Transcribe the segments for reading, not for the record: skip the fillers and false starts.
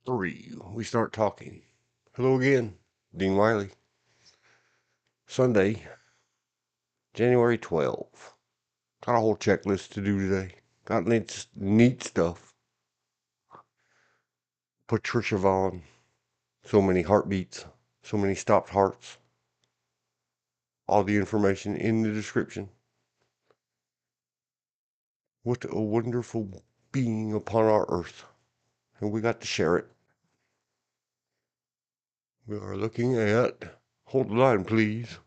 3, we start talking. Hello again, Dean Wiley. Sunday, January 12th. Got a whole checklist to do today. Got neat stuff. Patricia Vonne. So many heartbeats. So many stopped hearts. All the information in the description. What a wonderful being upon our earth. And we got to share it. We are looking at, hold the line please.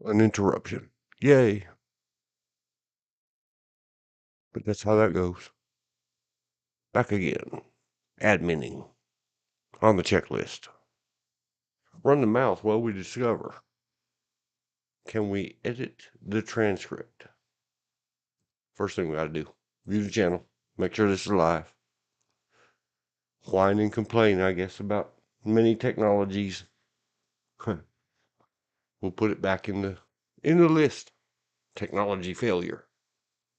An interruption. Yay. But that's how that goes. Back again. Adminning. On the checklist. Run the mouth while we discover. Can we edit the transcript? First thing we gotta do. View the channel. Make sure this is live. Whine and complain, I guess, about many technologies. We'll put it back in the list. Technology failure.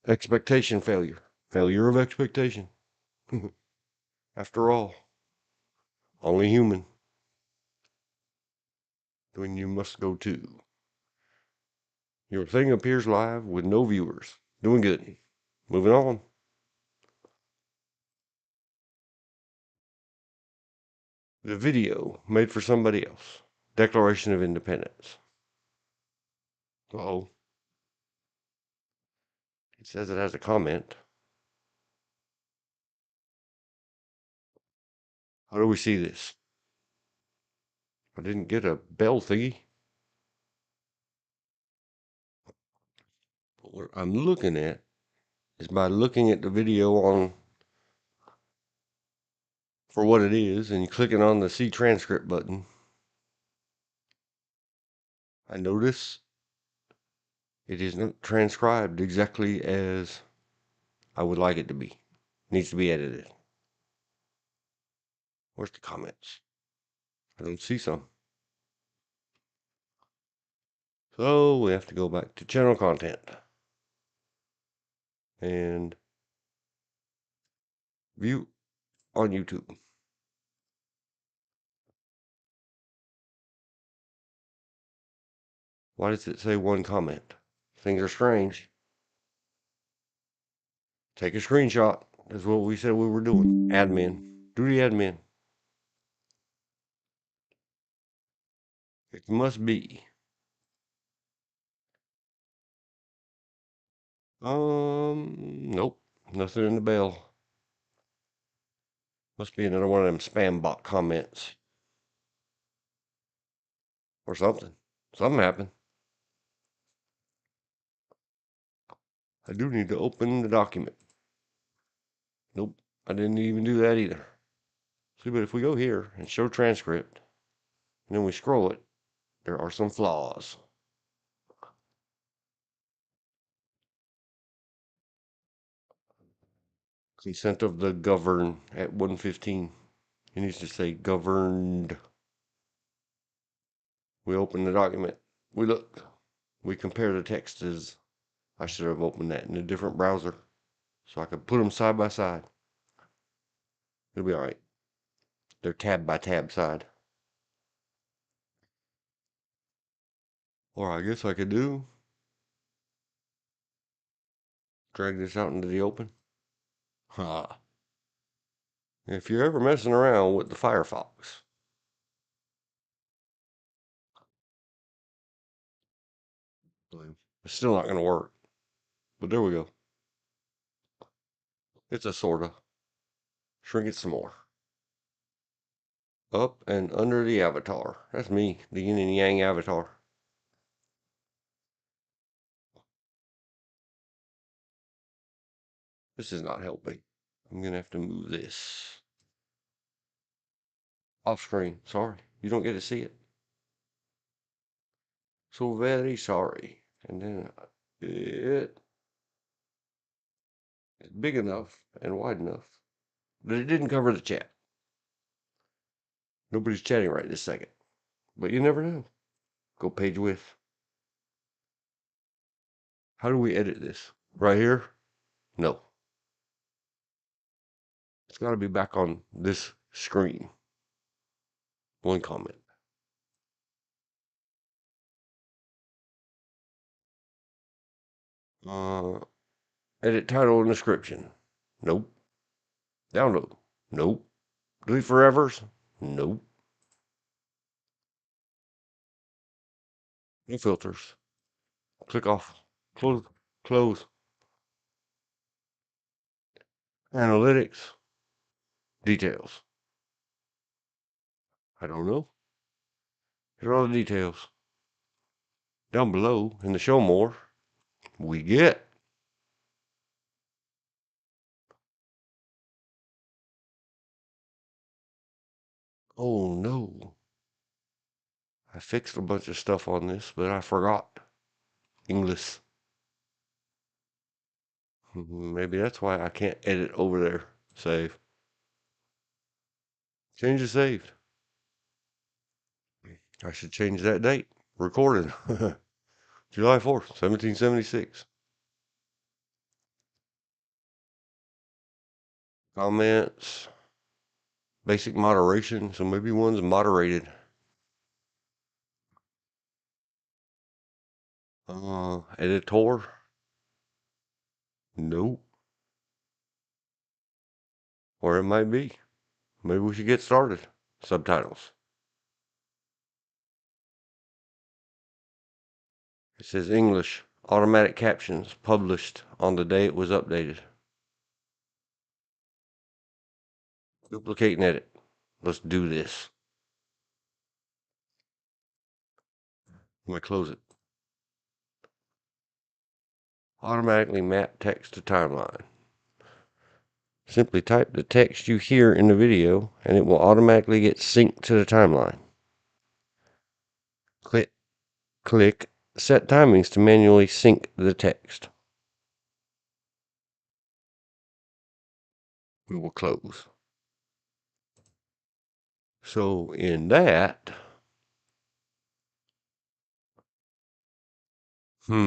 Expectation failure. Failure of expectation. After all, only human. When you must go to. Your thing appears live with no viewers. Doing good. Moving on. The video made for somebody else. Declaration of Independence. Uh-oh. It says it has a comment. How do we see this? I didn't get a bell thingy. What I'm looking at is by looking at the video on for what it is and clicking on the see transcript button. I notice it isn't transcribed exactly as I would like it to be. It needs to be edited. Where's the comments? I don't see some. So we have to go back to channel content and view on YouTube. Why does it say one comment? Things are strange. Take a screenshot. That's what we said we were doing. Admin. Do the admin. It must be. Nope. Nothing in the bell. Must be another one of them spam bot comments. Or something. Something happened. I do need to open the document. Nope. I didn't even do that either. See, but if we go here and show transcript, and then we scroll it, there are some flaws. Consent of the govern at 115. It needs to say governed. We open the document. We look. We compare the texts as I should have opened that in a different browser so I could put them side by side. It'll be all right. They're tab by tab side. Or I guess I could do drag this out into the open. Ha. If you're ever messing around with the Firefox, it's still not going to work. But there we go. It's a sorta. Shrink it some more. Up and under the avatar. That's me, the yin and yang avatar. This is not helping. I'm going to have to move this. Off screen. Sorry. You don't get to see it. So very sorry. And then it's big enough and wide enough that it didn't cover the chat. Nobody's chatting right this second. But you never know. Go page width. How do we edit this? Right here? No. It's got to be back on this screen. One comment. Uh, Edit title and description. Nope. Download. Nope. Delete forevers. Nope. No filters. Click off. Close. Close. Analytics. Details. I don't know. Here are all the details. Down below in the show more, we get. Oh no. I fixed a bunch of stuff on this, but I forgot. English. Maybe that's why I can't edit over there. Save. Change is saved. I should change that date. Recorded. July 4th, 1776. Comments. Basic moderation. So maybe one's moderated. Editor. Nope. Or it might be. Maybe we should get started. Subtitles. It says English. Automatic captions published on the day it was updated. Duplicate and edit. Let's do this. I'm going to close it. Automatically map text to timeline. Simply type the text you hear in the video and it will automatically get synced to the timeline. Click Set Timings to manually sync the text. We will close. So in that, now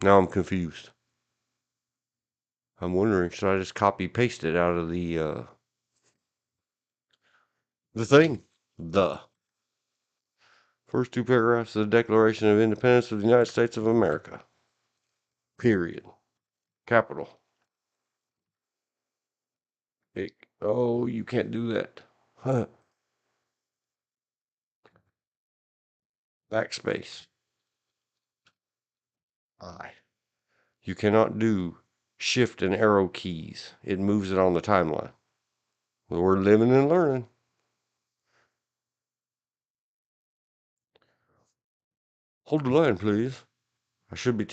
I'm confused. I'm wondering, should I just copy paste it out of the thing? The first two paragraphs of the Declaration of Independence of the United States of America. Period. Capital. Oh, you can't do that. Huh. Backspace. I. You cannot do shift and arrow keys. It moves it on the timeline. We're living and learning. Hold the line, please. I should be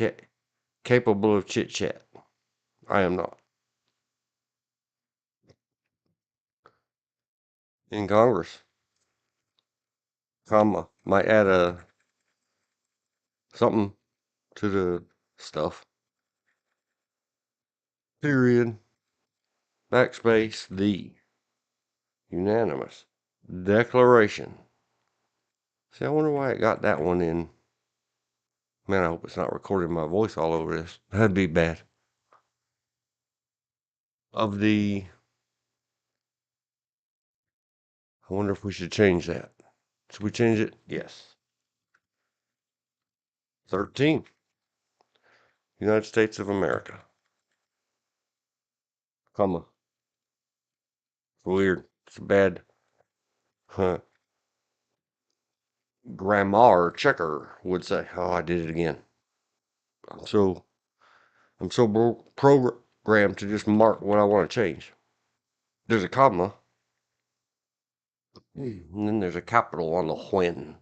capable of chit-chat. I am not. In Congress, comma, might add a something to the stuff. Period. Backspace, the unanimous declaration. See, I wonder why it got that one in. Man, I hope it's not recording my voice all over this. That'd be bad. Of the, I wonder if we should change that. Should we change it? Yes. 13. United States of America. Comma. Weird. It's a bad grammar checker would say. Oh, I did it again. I'm so programmed to just mark what I want to change. There's a comma, and then there's a capital on the when,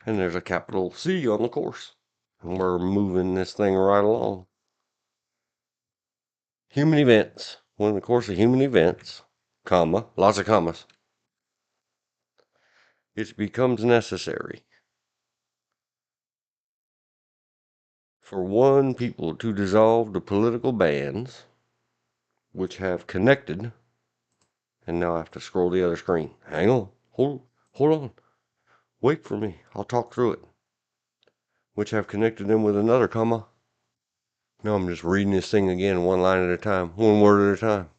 and there's a capital C on the course. And we're moving this thing right along. Human events. When in the course of human events, comma, lots of commas, it becomes necessary for one people to dissolve the political bands which have connected, and now I have to scroll the other screen. Hang on, hold on, wait for me, I'll talk through it. Which have connected them with another comma. Now I'm just reading this thing again, one line at a time, one word at a time.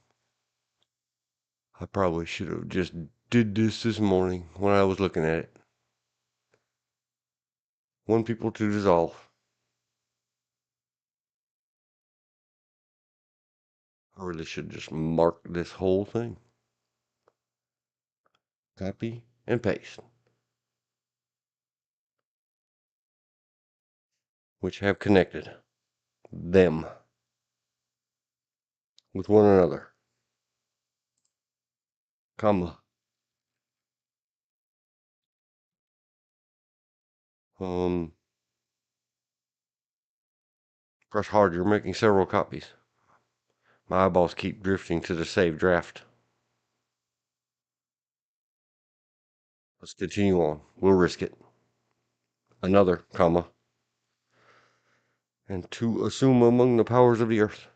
I probably should have just did this morning when I was looking at it. Want people to dissolve. I really should just mark this whole thing. Copy and paste. Which have connected them with one another, comma. Press hard, you're making several copies. My eyeballs keep drifting to the save draft. Let's continue on. We'll risk it. Another, comma. And to assume among the powers of the earth.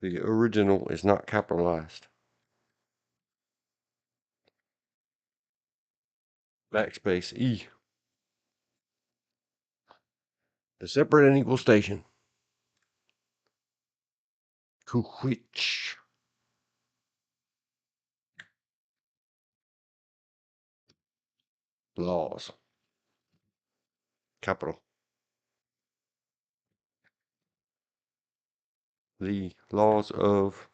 The original is not capitalized. Backspace E. The separate and equal station. To which. Laws. Capital. The laws of.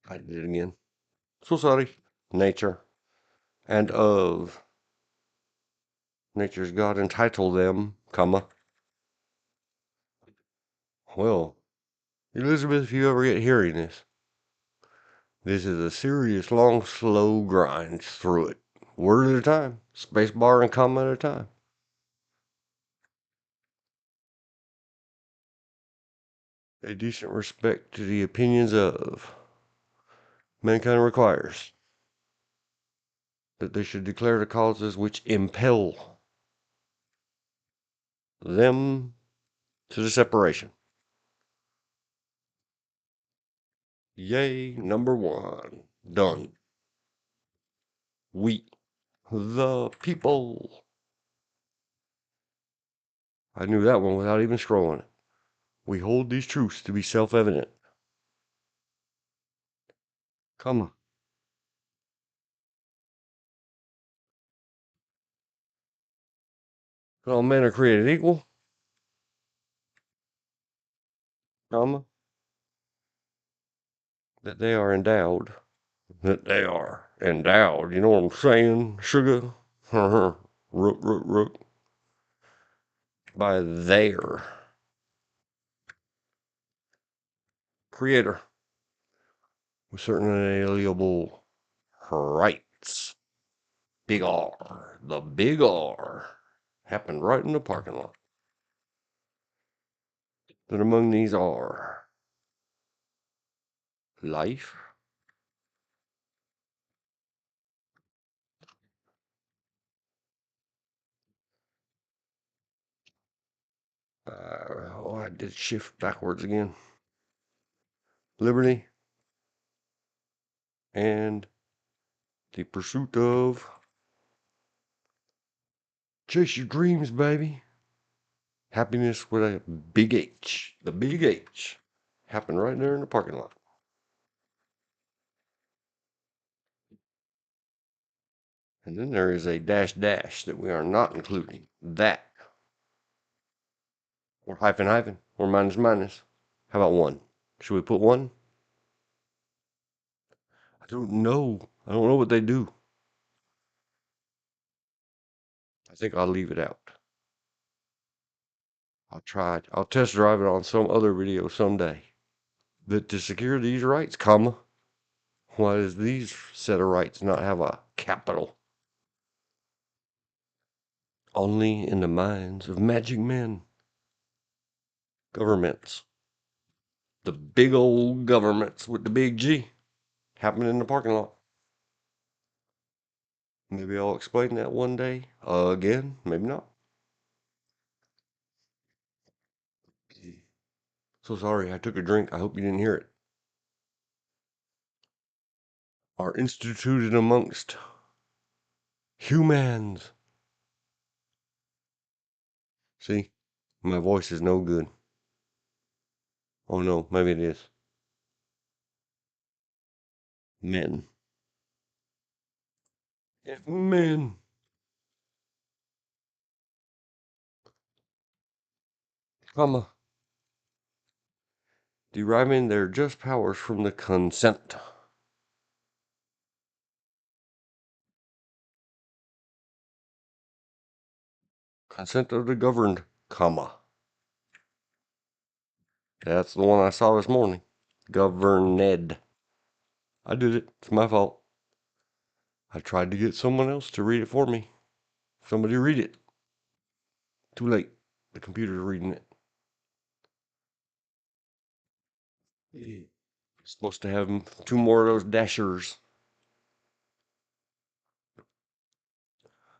I did it again. So sorry. Nature. And of. Nature's God entitle them, comma. Well, Elizabeth, if you ever get hearing this, this is a serious, long, slow grind through it. Word at a time. Space bar and comma at a time. A decent respect to the opinions of mankind requires that they should declare the causes which impel them to the separation. Yea, number one, done. We, the people. I knew that one without even scrolling it. We hold these truths to be self-evident. Comma. All men are created equal, comma, that they are endowed, you know what I'm saying, sugar, rook, by their creator, with certain inalienable rights. Big R, the big R, happened right in the parking lot. That among these are life, I did shift backwards again. Liberty and the pursuit of chase your dreams, baby. Happiness with a big H. The big H happened right there in the parking lot. And then there is a dash that we are not including. That. Or hyphen, or minus. How about one? Should we put one? I don't know. I don't know what they do. I think I'll leave it out. I'll try it. I'll test drive it on some other video someday. But to secure these rights, comma, why does these set of rights not have a capital? Only in the minds of magic men. Governments. The big old governments with the big G. Happened in the parking lot. Maybe I'll explain that one day. Again, maybe not. So sorry, I took a drink. I hope you didn't hear it. Are instituted amongst humans. See, my voice is no good. Oh no, maybe it is. Men. Yeah, men. Comma. Deriving their just powers from the consent. Consent of the governed, comma. That's the one I saw this morning. Governed. I did it. It's my fault. I tried to get someone else to read it for me. Somebody read it. Too late. The computer's reading it. Supposed to have two more of those dashers.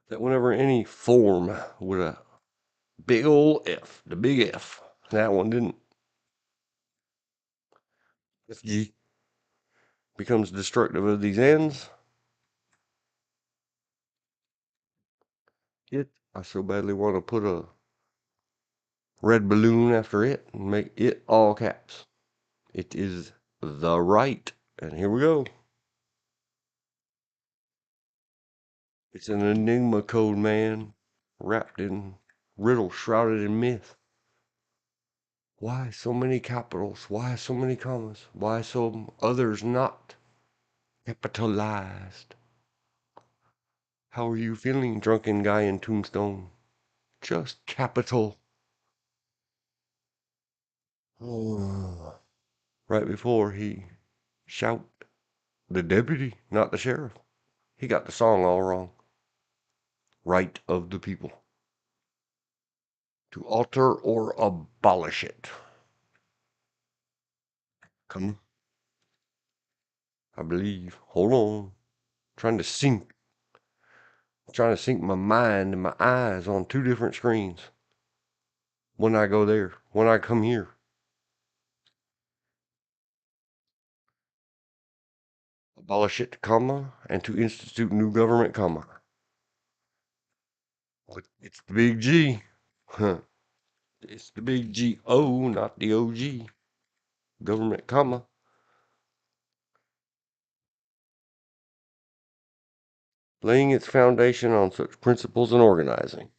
That whenever any form with a big old F, the big F, that one didn't. If G becomes destructive of these ends, I so badly want to put a red balloon after it and make it all caps. It is the right. And here we go. It's an enigma code, man, wrapped in riddle, shrouded in myth. Why so many capitals? Why so many commas? Why so others not capitalized? How are you feeling, drunken guy in Tombstone? Just capital. Right before he shout, the deputy, not the sheriff. He got the song all wrong. Right of the people. To alter or abolish it. Come, I believe. Hold on. Trying to sync my mind and my eyes on two different screens. When I go there, when I come here. Abolish it, comma, and to institute new government, comma. It's the big G. Huh. It's the big G-O, not the O-G. Government, comma. Laying its foundation on such principles and organizing.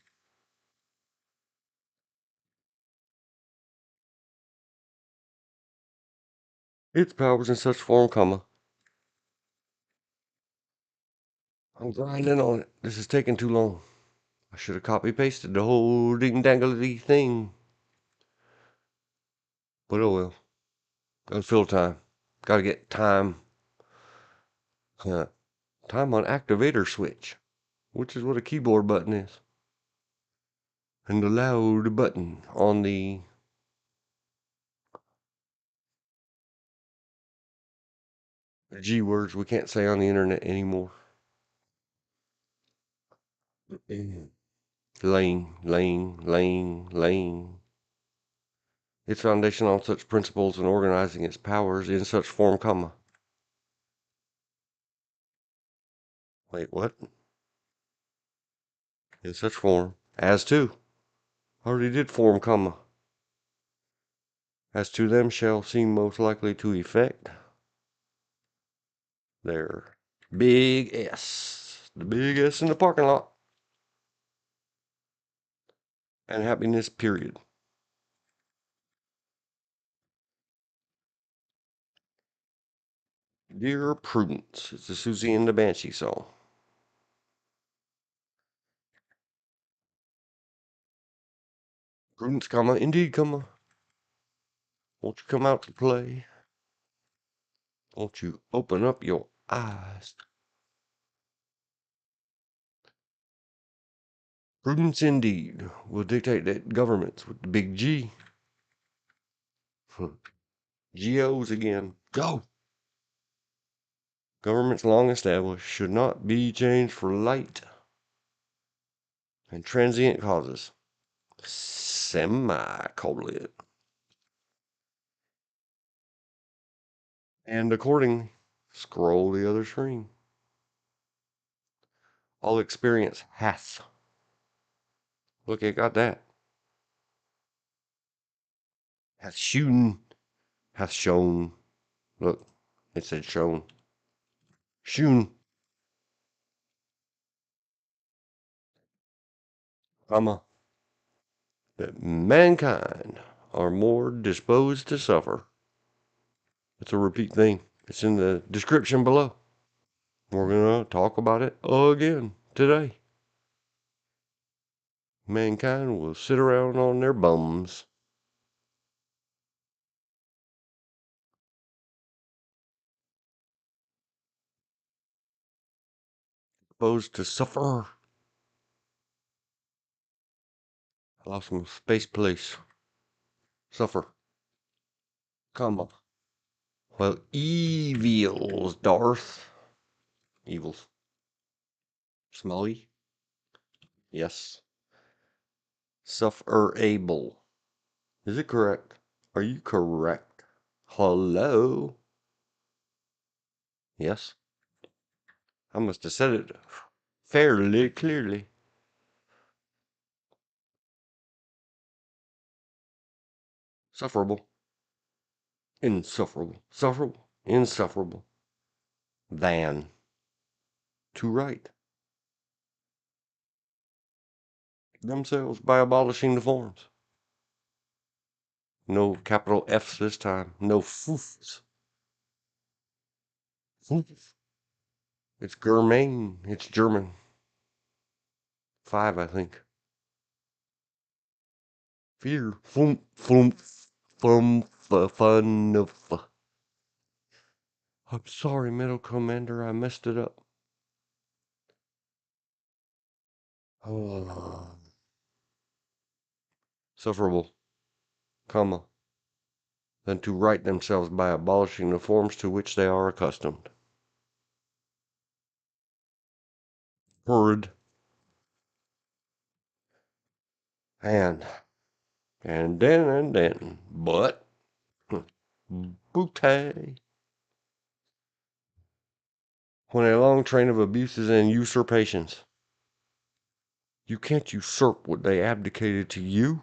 Its powers in such form, comma. I'm grinding on it. This is taking too long. I should have copy pasted the whole ding dangly thing. But oh well. Gotta fill time. Gotta get time. Time on activator switch, which is what a keyboard button is. And the loud button on the G words we can't say on the internet anymore. Laying. Its foundation on such principles and organizing its powers in such form, comma. Wait, what? In such form. As to. Already did form, comma. As to them shall seem most likely to effect their big S. The big S in the parking lot. And happiness, period. Dear Prudence. It's the Susie and the Banshee song. Prudence, comma, indeed, comma. Won't you come out to play? Won't you open up your eyes? Prudence, indeed, will dictate that governments with the big G. GOs again. Go! Governments long established should not be changed for light and transient causes. Semicolon. And accordingly, scroll the other screen. All experience hath. Look, it got that. Hath shewn, hath shown. Look, it said shown. Shewn, comma, that mankind are more disposed to suffer. It's a repeat thing. It's in the description below. We're going to talk about it again today. Mankind will sit around on their bums. Disposed to suffer. I lost some space place. Suffer. Comma. Well, evils, Darth. Evils. Small e? Yes. Sufferable. Is it correct? Are you correct? Hello? Yes. I must have said it fairly clearly. Sufferable. Insufferable. Sufferable. Insufferable. Than. To write. Themselves by abolishing the forms. No capital F's this time. No foofs. Foof. It's Germain. It's German. 5, I think. Fear. Flump, flump, flump, fun of. I'm sorry, Middle Commander. I messed it up. Oh. Sufferable, comma, than to right themselves by abolishing the forms to which they are accustomed. Horrid. And then, but, bootay. When a long train of abuses and usurpations. You can't usurp what they abdicated to you.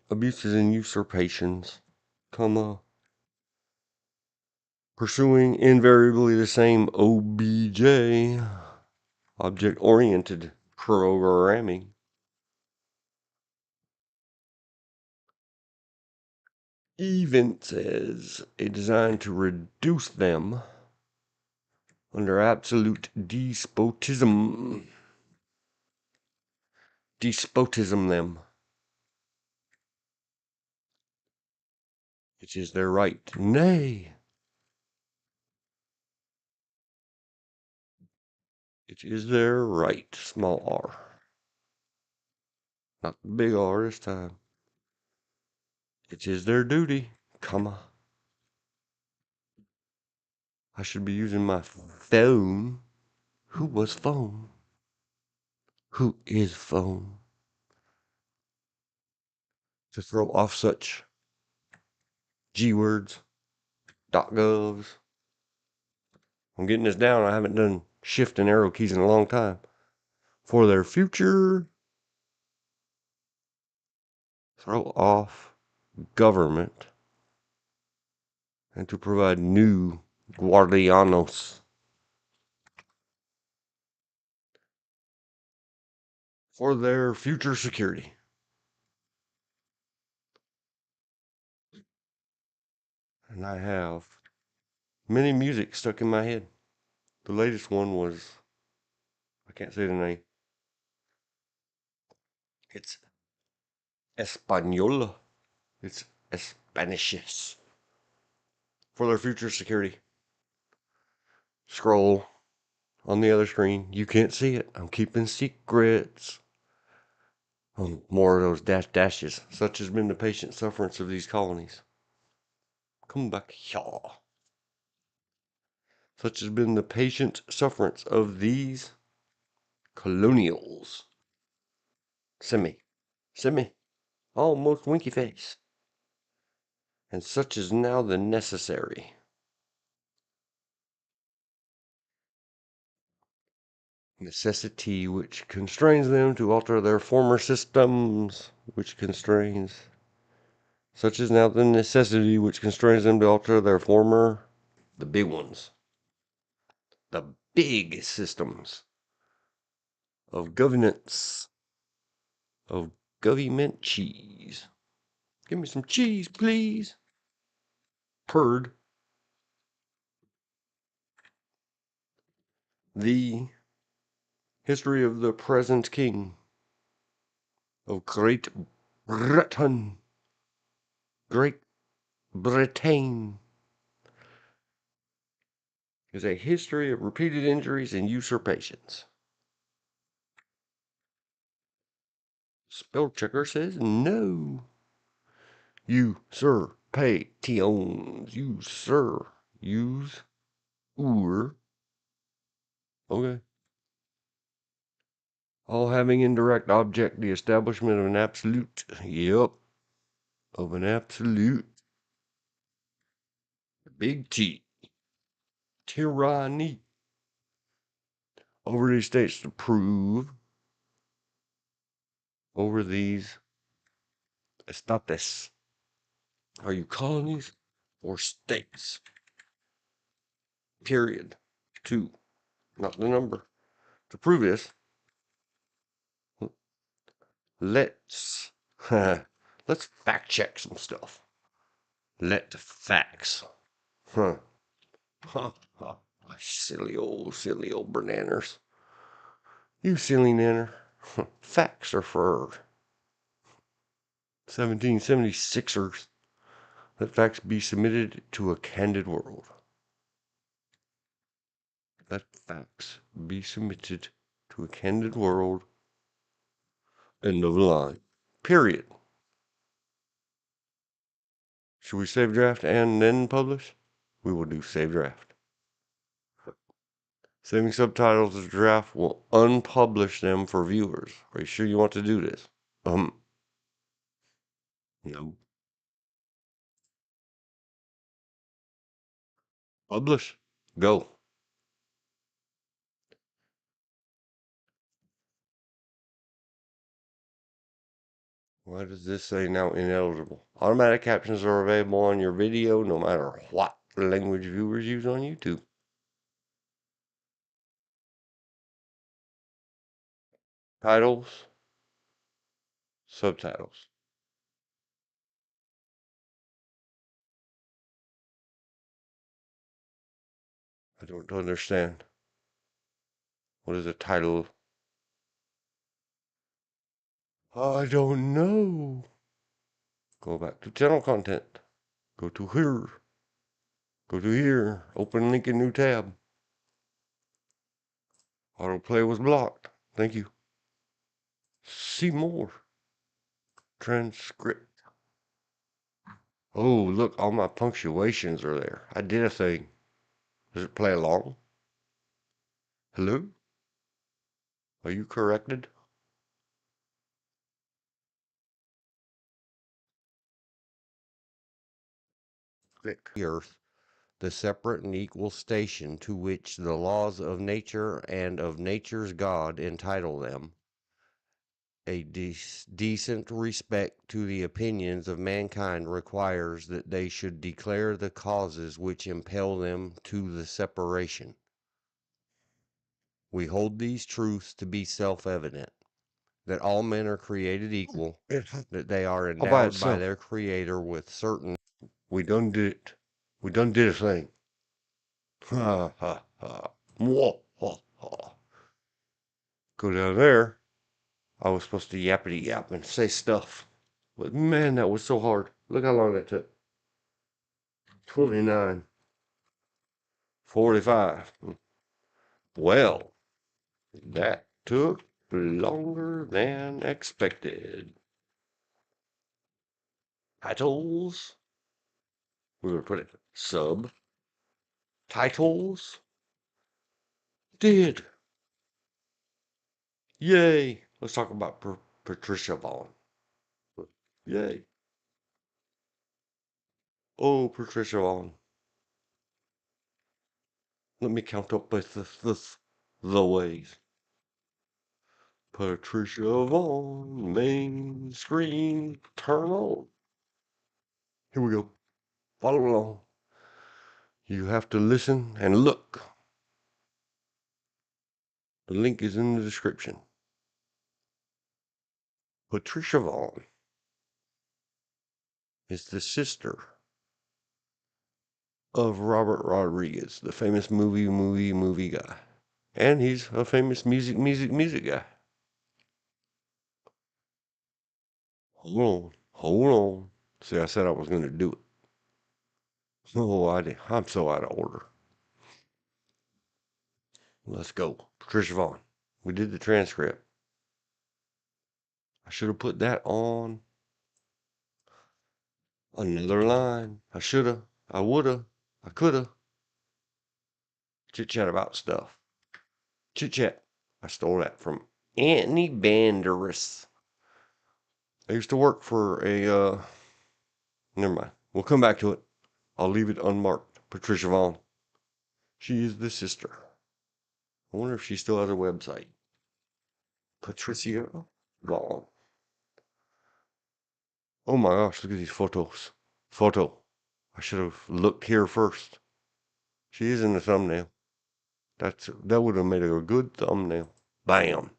Abuses and usurpations, comma, pursuing invariably the same OBJ, object-oriented programming. Even says a design to reduce them under absolute despotism. Despotism them. It is their right. Nay. It is their right. Small r. Not the big R this time. It is their duty, comma. I should be using my phone. Who was phone? Who is phone? To throw off such G words, .govs. I'm getting this down. I haven't done shift and arrow keys in a long time. For their future, throw off government and to provide new guardianos for their future security. And I have many music stuck in my head. The latest one was, I can't say the name. It's Española. It's Espanishes. For their future security. Scroll on the other screen. You can't see it. I'm keeping secrets. More of those dashes. Such has been the patient sufferance of these colonies. Come back here. Such has been the patient sufferance of these colonials. Semi. almost winky face. And such is now the necessary necessity which constrains them to alter their former systems, which constrains. Such is now the necessity which constrains them to alter their former, the big ones, the big systems of governance, of government cheese. Give me some cheese, please. Purd. The history of the present king of Great Britain. Great Britain is a history of repeated injuries and usurpations. Spell checker says no. Usurpations. Use. Okay. All having indirect object the establishment of an absolute. Yep. Of an absolute. Big T. Tyranny. Over these states to prove. Over these estates. Are you colonies or states? Period. 2. Not the number. To prove this, let's let's fact check some stuff. Let facts. Huh. Huh. Huh. Silly old bananas. You silly nanner. Facts are for 1776ers. Let facts be submitted to a candid world. Let facts be submitted to a candid world. End of the line. Period. Should we save draft and then publish? We will do save draft. Saving subtitles as draft will unpublish them for viewers. Are you sure you want to do this? No. Publish. Go. Why does this say now ineligible? Automatic captions are available on your video no matter what language viewers use on YouTube. Titles. Subtitles. I don't understand. What is a title? I don't know. Go back to channel content. Go to here. Go to here. Open link in new tab. Autoplay was blocked. Thank you. See more. Transcript. Oh, look, all my punctuations are there. I did a thing. Does it play along? Hello? Are you corrected? Click. The earth, the separate and equal station to which the laws of nature and of nature's God entitle them. A decent respect to the opinions of mankind requires that they should declare the causes which impel them to the separation. We hold these truths to be self-evident, that all men are created equal, that they are endowed by their Creator with certain. We done did it. We done did a thing. Ha ha ha. Whoa, ha ha. Go down there. I was supposed to yappity yap and say stuff. But man, that was so hard. Look how long that took. 29. 45. Well, that took longer than expected. Titles. We were put it subtitles. Did. Yay. Let's talk about Patricia Vonne. Yay. Oh, Patricia Vonne. Let me count up the ways. Patricia Vonne, main screen, turn on. Here we go. Follow along. You have to listen and look. The link is in the description. Patricia Vonne is the sister of Robert Rodriguez, the famous movie guy. And he's a famous music guy. Hold on. See, I said I was going to do it. Oh, I'm so out of order. Let's go. Patricia Vonne. We did the transcript. I should have put that on another line. I shoulda. I woulda. I coulda. Chit-chat about stuff. Chit-chat. I stole that from Anthony Bander-Iss. I used to work for a, never mind. We'll come back to it. I'll leave it unmarked. Patricia Vonne. She is the sister. I wonder if she still has a website. Patricia Vonne. Oh my gosh, look at these photos. Photo. I should have looked here first. She is in the thumbnail. That would have made a good thumbnail. Bam.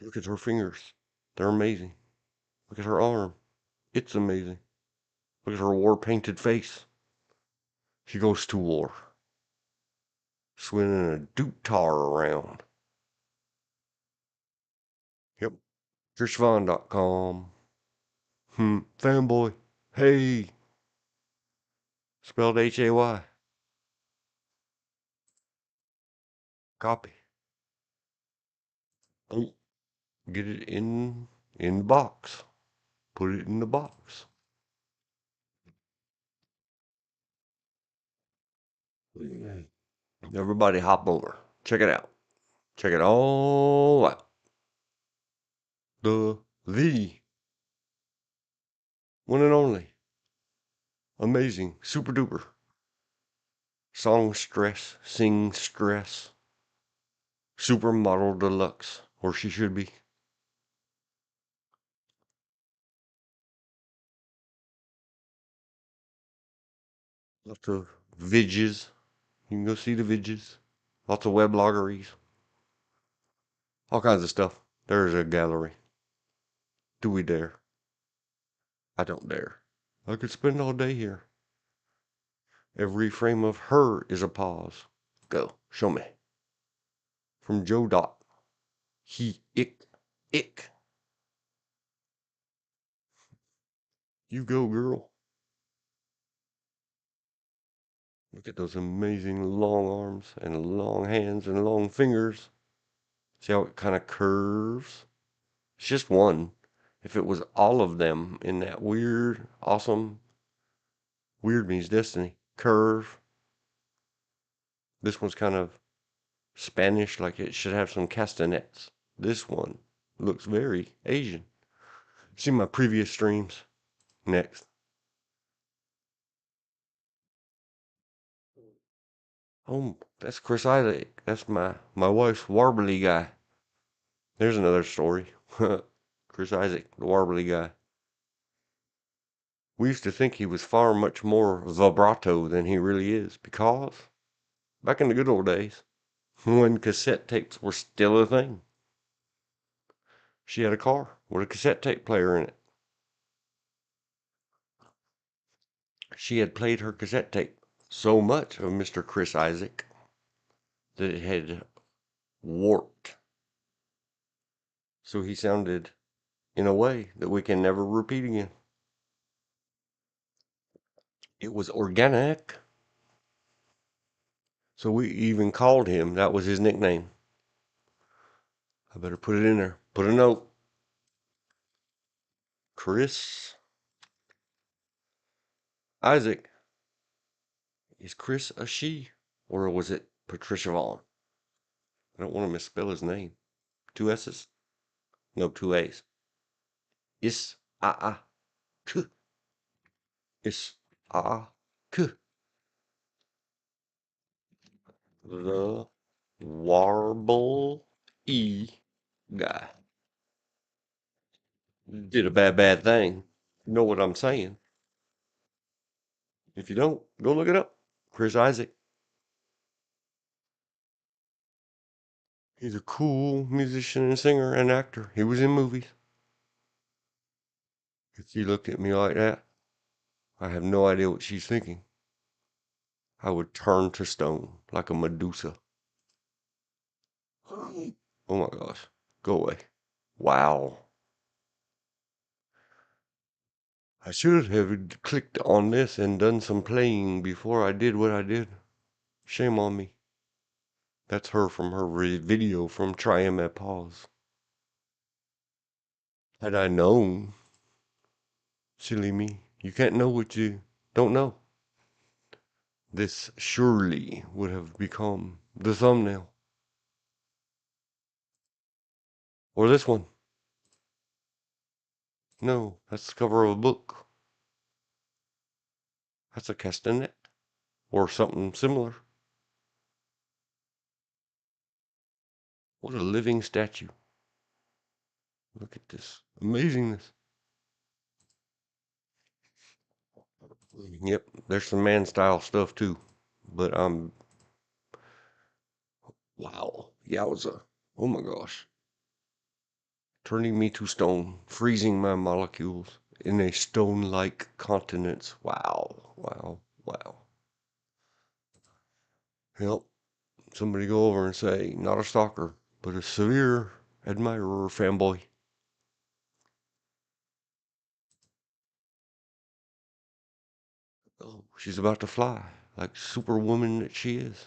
Look at her fingers. They're amazing. Look at her arm. It's amazing. Look at her war-painted face. She goes to war. Swinging a doot-tar around. Yep. TrishVon.com. Fanboy. Hey. Spelled Hay. Copy. Oh, get it in the box. Put it in the box. Everybody hop over. Check it out. Check it all out. The one and only. Amazing. Super duper. Song stress. Sing stress. Supermodel deluxe. Or she should be. Lots of vidges. You can go see the vidges. Lots of webloggeries. All kinds of stuff. There's a gallery. Do we dare? I don't dare. I could spend all day here. Every frame of her is a pause. Go. Show me. From Joe Dot. He, ick. You go, girl. Look at those amazing long arms and long hands and long fingers. See how it kind of curves? It's just one. If it was all of them in that weird, awesome, weird means destiny, curve. This one's kind of Spanish, like it should have some castanets. This one looks very Asian. See my previous streams. Next. Oh, that's Chris Isaac. That's my wife's warbly guy. There's another story. Chris Isaac, the warbly guy. We used to think he was far much more vibrato than he really is because back in the good old days, when cassette tapes were still a thing, she had a car with a cassette tape player in it. She had played her cassette tape so much of Mr. Chris Isaac that it had warped. So he sounded in a way that we can never repeat again. It was organic. So we even called him, that was his nickname. I better put it in there. Put a note. Chris Isaac. Is Chris a she? Or was it Patricia Vonne? I don't want to misspell his name. Two S's? No, two A's. Is, k. Is, k. The warble guy did a bad thing. You know what I'm saying? If you don't, go look it up. Chris Isaac. He's a cool musician and singer and actor. He was in movies. If she looked at me like that, I have no idea what she's thinking. I would turn to stone like a Medusa. Oh my gosh. Go away. Wow. I should have clicked on this and done some playing before I did what I did. Shame on me. That's her from her video from Trying My Pause. Had I known, silly me, you can't know what you don't know. This surely would have become the thumbnail. Or this one. No, that's the cover of a book. That's a castanet. Or something similar. What a living statue. Look at this amazingness. Yep, there's some man style stuff too. But wow, yowza. Oh my gosh. Turning me to stone, freezing my molecules in a stone-like continence. Wow, wow, wow. Help, somebody go over and say, not a stalker, but a severe admirer, fanboy. Oh, she's about to fly, like superwoman that she is.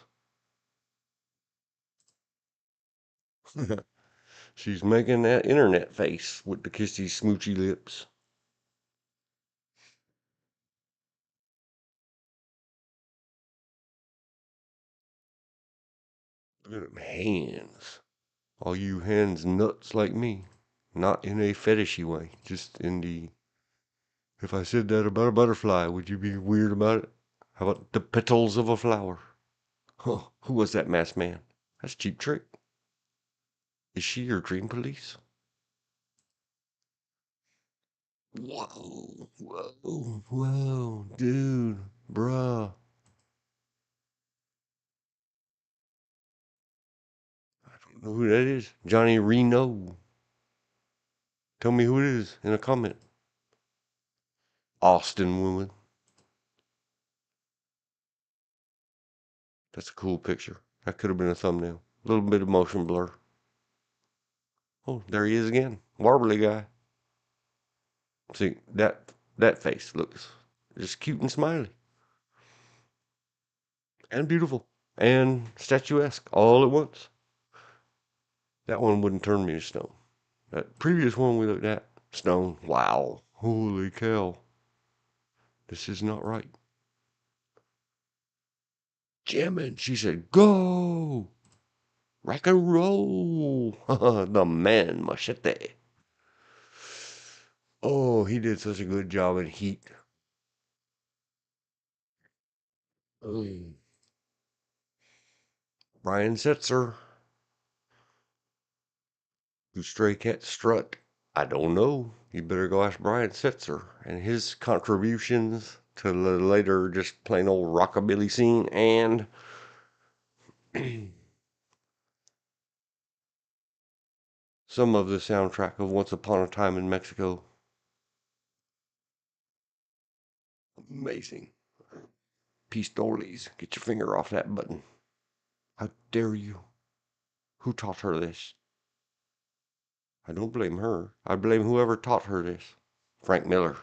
She's making that internet face with the kissy smoochy lips. Look at them hands. All you hands nuts like me. Not in a fetishy way, just in the... If I said that about a butterfly, would you be weird about it? How about the petals of a flower? Huh, who was that masked man? That's Cheap Trick. Is she your dream police? Whoa, whoa, whoa, dude, bruh. I don't know who that is. Johnny Reno. Tell me who it is in a comment. Austin woman. That's a cool picture. That could have been a thumbnail. A little bit of motion blur. Oh, there he is again. Warbly guy. See, that face looks just cute and smiley. And beautiful. And statuesque all at once. That one wouldn't turn me to stone. That previous one we looked at, stone. Wow. Holy cow. This is not right. Jamming. She said, go. Rock and roll. The man machete. Oh, he did such a good job in Heat. Mm. Brian Setzer. Do stray cats strut? I don't know. You better go ask Brian Setzer and his contributions to the later just plain old rockabilly scene and some of the soundtrack of Once Upon a Time in Mexico. Amazing. Pistoles. Get your finger off that button. How dare you? Who taught her this? I don't blame her. I blame whoever taught her this. Frank Miller.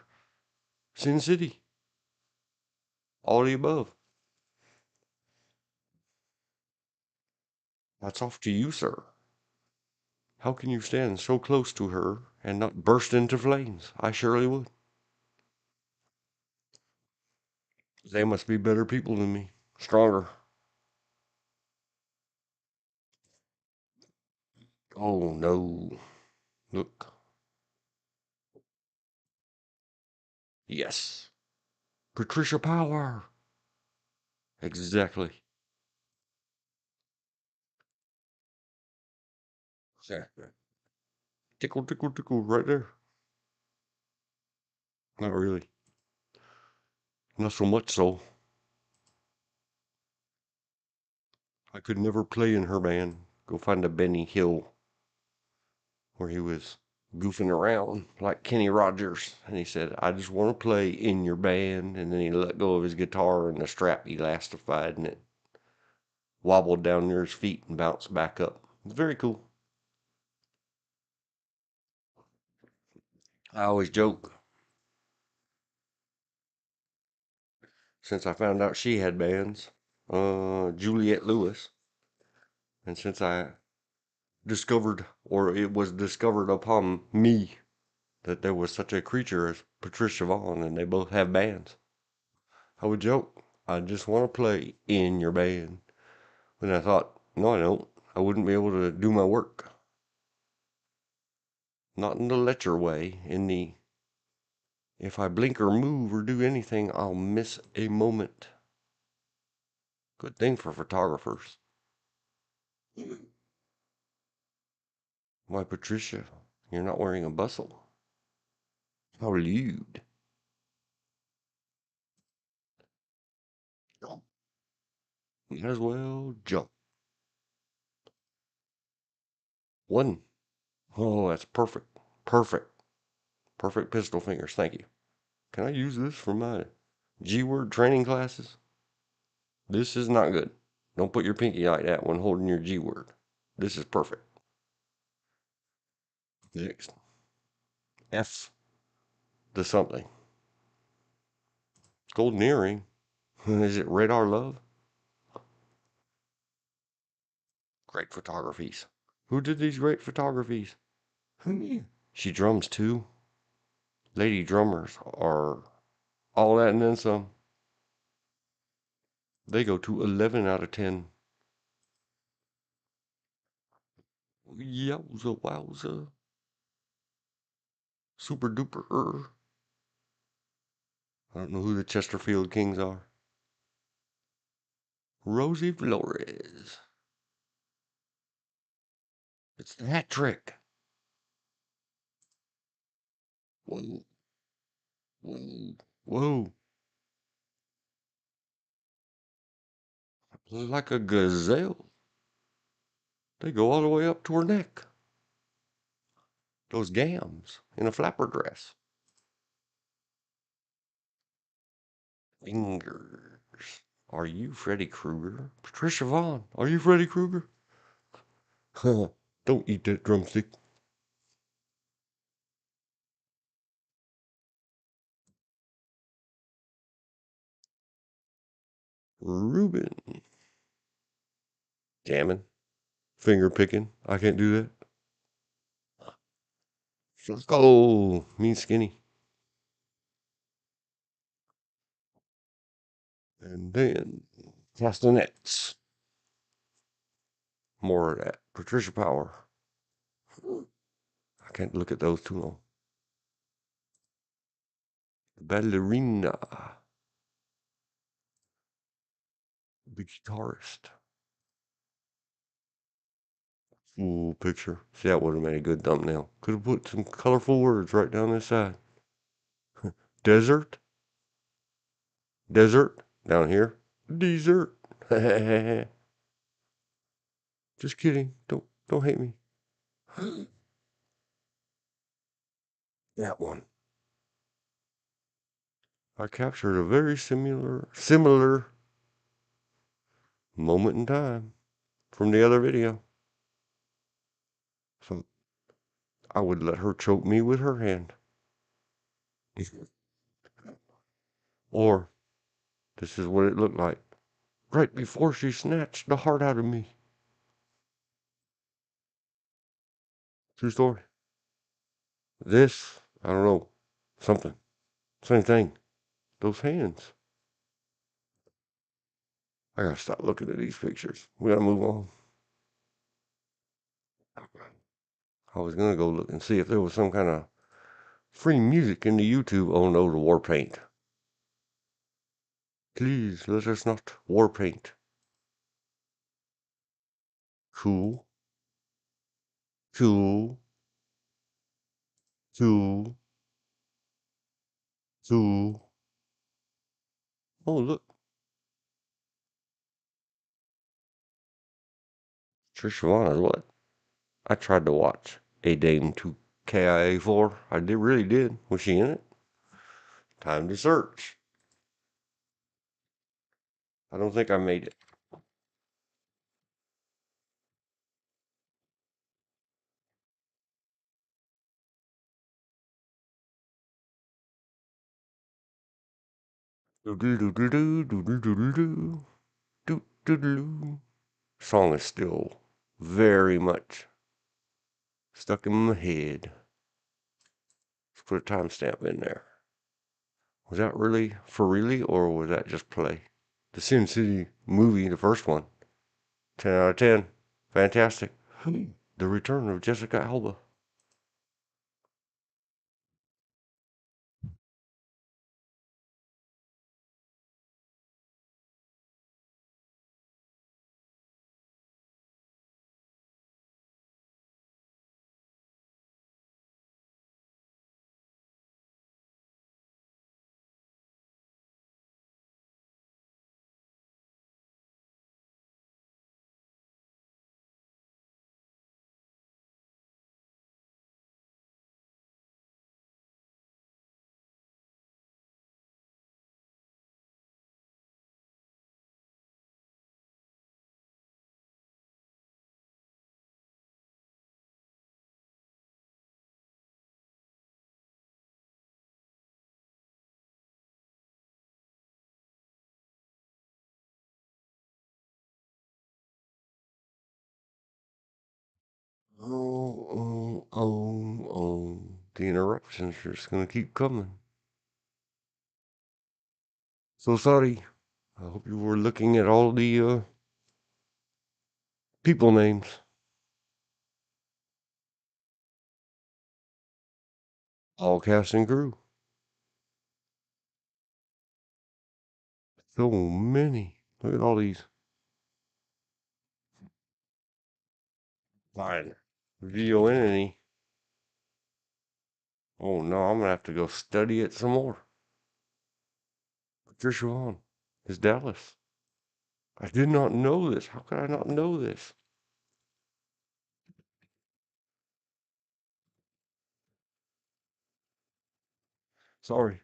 Sin City. All the above. That's off to you, sir. How can you stand so close to her and not burst into flames? I surely would. They must be better people than me. Stronger. Oh no. Look. Yes. Patricia Power. Exactly. Exactly. Tickle, tickle, tickle, right there. Not really. Not so much so. I could never play in her band. Go find a Benny Hill where he was goofing around like Kenny Rogers. And he said, I just want to play in your band. And then he let go of his guitar and the strap elastified and it wobbled down near his feet and bounced back up. It's very cool. I always joke since I found out she had bands, Juliette Lewis. And since I discovered, or it was discovered upon me, that there was such a creature as Patricia Vonne and they both have bands. I would joke, I just want to play in your band. And I thought, no, I don't. I wouldn't be able to do my work. Not in the lecture way, in the if I blink or move or do anything, I'll miss a moment. Good thing for photographers. Why, Patricia, you're not wearing a bustle. How lewd. Jump. Might as well jump. One. Oh, that's perfect. Perfect. Perfect pistol fingers. Thank you. Can I use this for my G word training classes? This is not good. Don't put your pinky like that when holding your G word. This is perfect. Next. F the something. Golden earring. Is it radar love? Great photographies. Who did these great photographies? She drums too. Lady drummers are all that and then some. They go to 11 out of 10. Yowza wowza. Super duper. I don't know who the Chesterfield Kings are. Rosie Flores. It's the hat trick. Whoa, whoa, whoa. Like a gazelle. They go all the way up to her neck. Those gams in a flapper dress. Fingers. Are you Freddy Krueger? Patricia Vonne, are you Freddy Krueger? Don't eat that drumstick. Ruben. Jamming. Finger picking. I can't do that. Flacco. Mean skinny. And then castanets. More of that. Patricia Power. I can't look at those too long. Ballerina. The guitarist. Full picture. See, that would have made a good thumbnail. Could have put some colorful words right down this side. Desert. Desert. Down here. Dessert. Just kidding. Don't hate me. That one. I captured a very similar moment in time from the other video. So I would let her choke me with her hand. Or this is what it looked like right before she snatched the heart out of me. True story. This, I don't know, something. Same thing. Those hands. I gotta stop looking at these pictures. We gotta move on. I was gonna go look and see if there was some kind of free music in the YouTube. Oh no, the war paint. Please let us not war paint. Cool, cool, cool, cool. Oh look, Patricia Vonne is what? I tried to watch A Dame to KIA 4. I did really did. Was she in it? Time to search. I don't think I made it. Do do do do do do do do do do do do. Song is still very much stuck in my head. Let's put a timestamp in there. Was that really for really, or was that just play? The Sin City movie, the first one, 10 out of 10. Fantastic. The return of Jessica Alba. Oh. The interruptions are just going to keep coming. So sorry. I hope you were looking at all the people names. All cast and crew. So many. Look at all these. Fine. VON. Oh no, I'm going to have to go study it some more. Patricia Vonne is Dallas. I did not know this. How could I not know this? Sorry.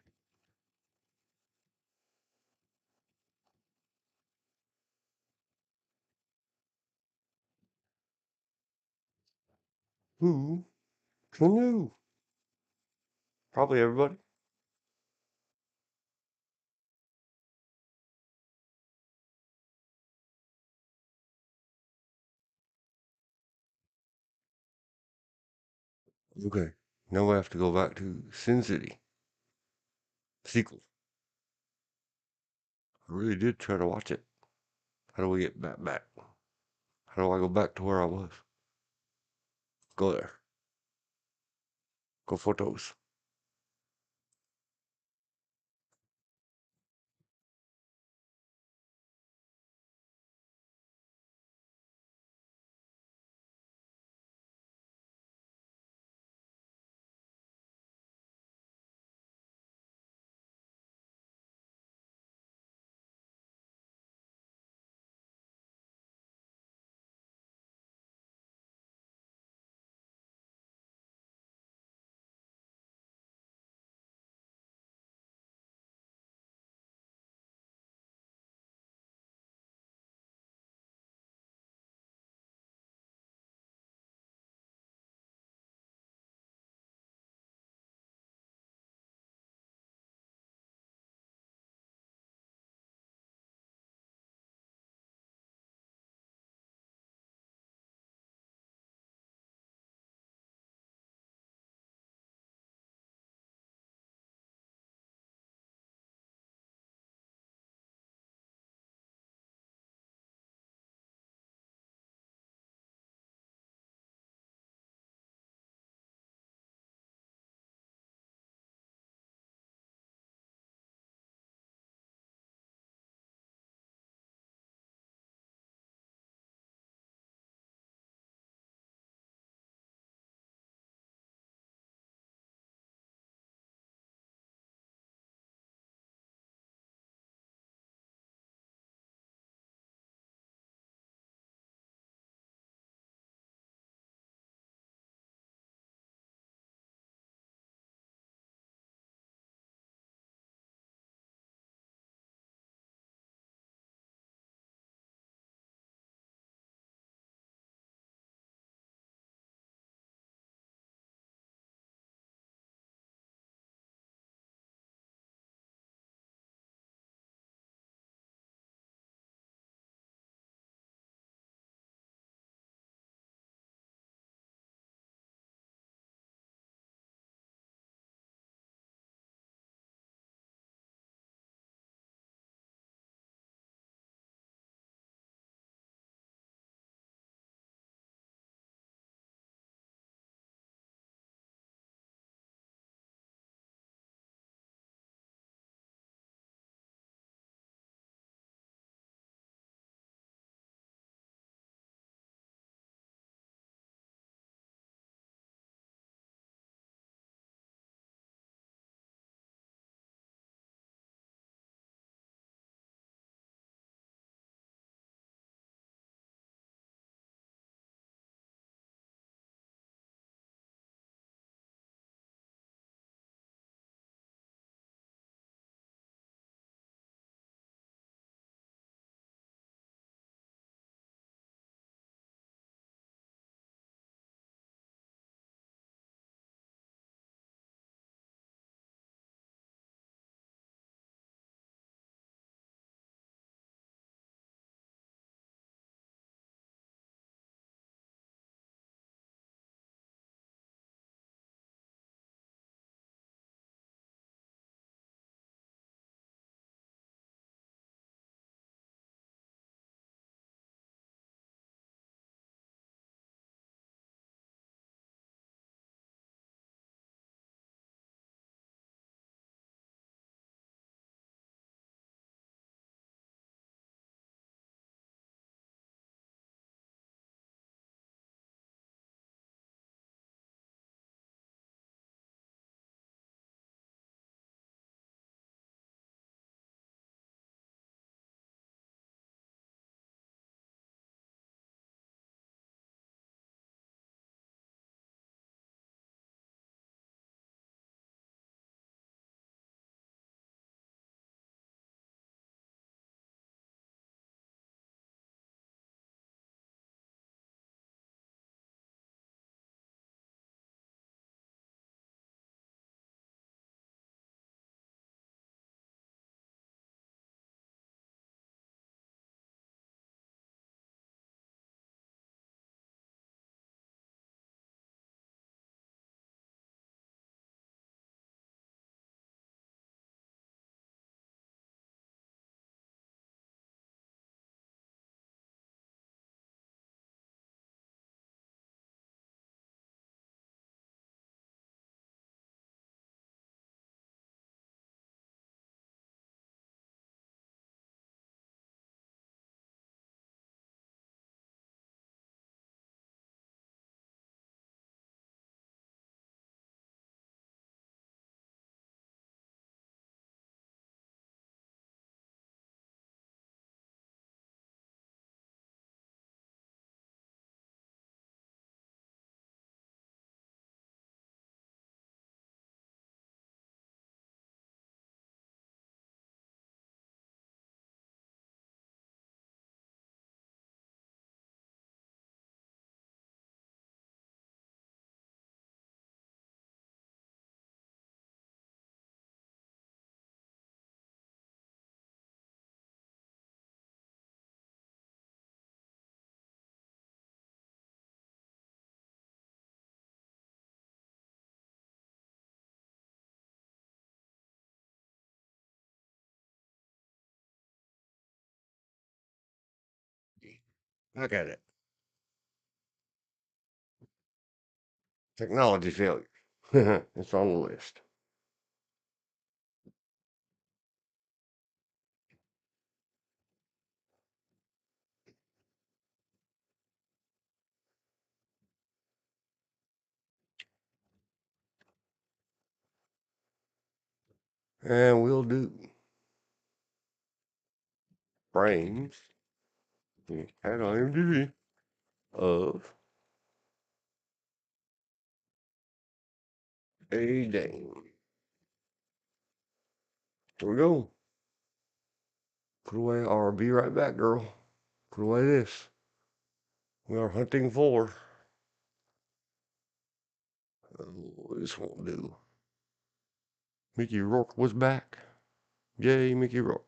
Who knew? Probably everybody. Okay. Now I have to go back to Sin City. Sequel. I really did try to watch it. How do we get back? How do I go back to where I was? Go there. Go photos. Look at it. Technology failure. It's on the list. And we'll do frames at IMDb of a dame. Here we go. Put away our be right back, girl. Put away this. We are hunting for. Oh, this won't do. Mickey Rourke was back. Yay, Mickey Rourke.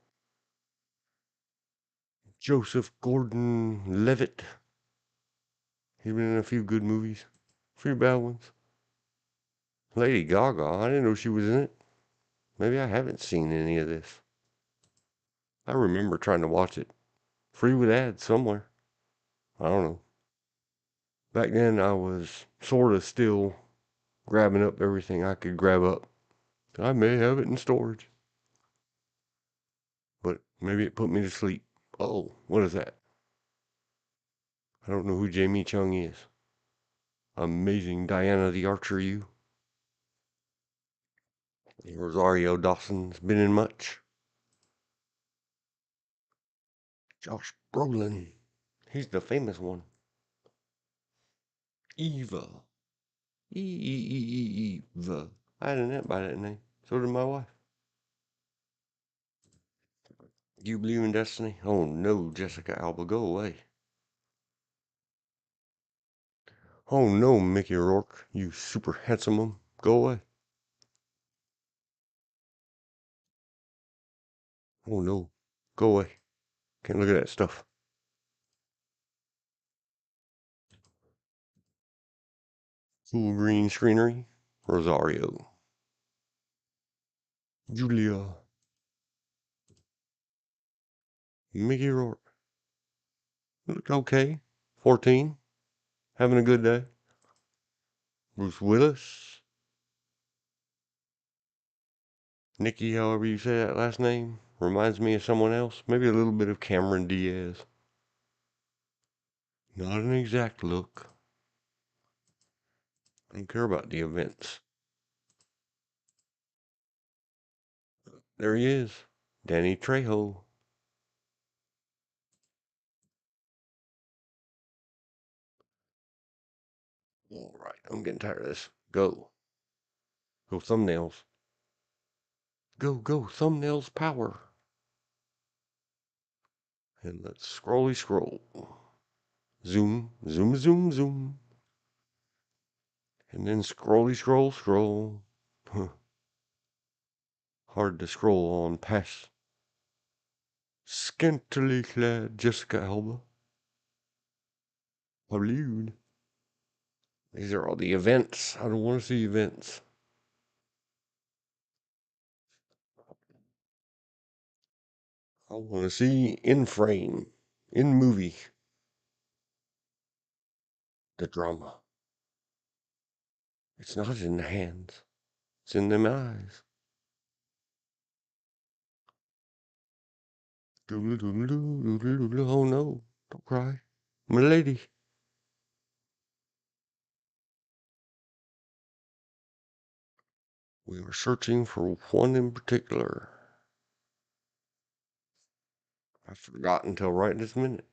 Joseph Gordon-Levitt. He's been in a few good movies. A few bad ones. Lady Gaga. I didn't know she was in it. Maybe I haven't seen any of this. I remember trying to watch it. Free with ads somewhere. I don't know. Back then I was sort of still grabbing up everything I could grab up. I may have it in storage. But maybe it put me to sleep. Oh, what is that? I don't know who Jamie Chung is. Amazing Diana the Archer, you. Rosario Dawson's been in much. Josh Brolin. He's the famous one. Eva. Eva. I had an aunt by that name. So did my wife. You believe in destiny? Oh no, Jessica Alba, go away. Oh no, Mickey Rourke, you super handsome one, go away. Oh no, go away. Can't look at that stuff. Cool green screenery. Rosario. Julia. Mickey Rourke. Look okay. 14. Having a good day. Bruce Willis. Nikki, however you say that last name, reminds me of someone else. Maybe a little bit of Cameron Diaz. Not an exact look. I don't care about the events. There he is. Danny Trejo. All right, I'm getting tired of this. Go. Go thumbnails. Go, go, thumbnails power. And let's scrolly scroll. Zoom, zoom, zoom, zoom. And then scrolly scroll, scroll. Hard to scroll on past scantily clad Jessica Alba. Hollywood. These are all the events. I don't want to see events. I want to see in frame, in movie, the drama. It's not in the hands. It's in them eyes. Oh no, don't cry. My lady. We were searching for one in particular. I forgot until right this minute.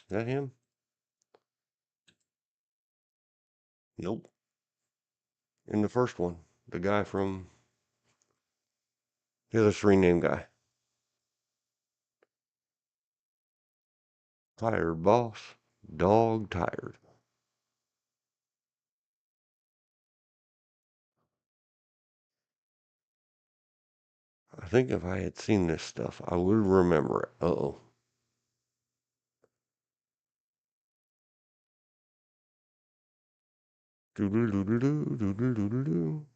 Is that him? Nope. In the first one, the guy from the other three name guy. Tired boss. Dog tired. I think if I had seen this stuff, I would remember it. Uh-oh. Doo-doo-doo-doo-doo,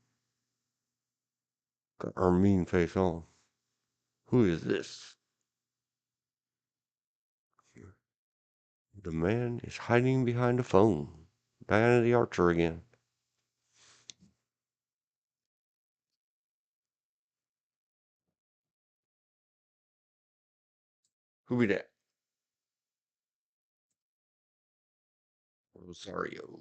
got our mean face on. Who is this? The man is hiding behind a phone. Diana the Archer again. Who be that? Rosario.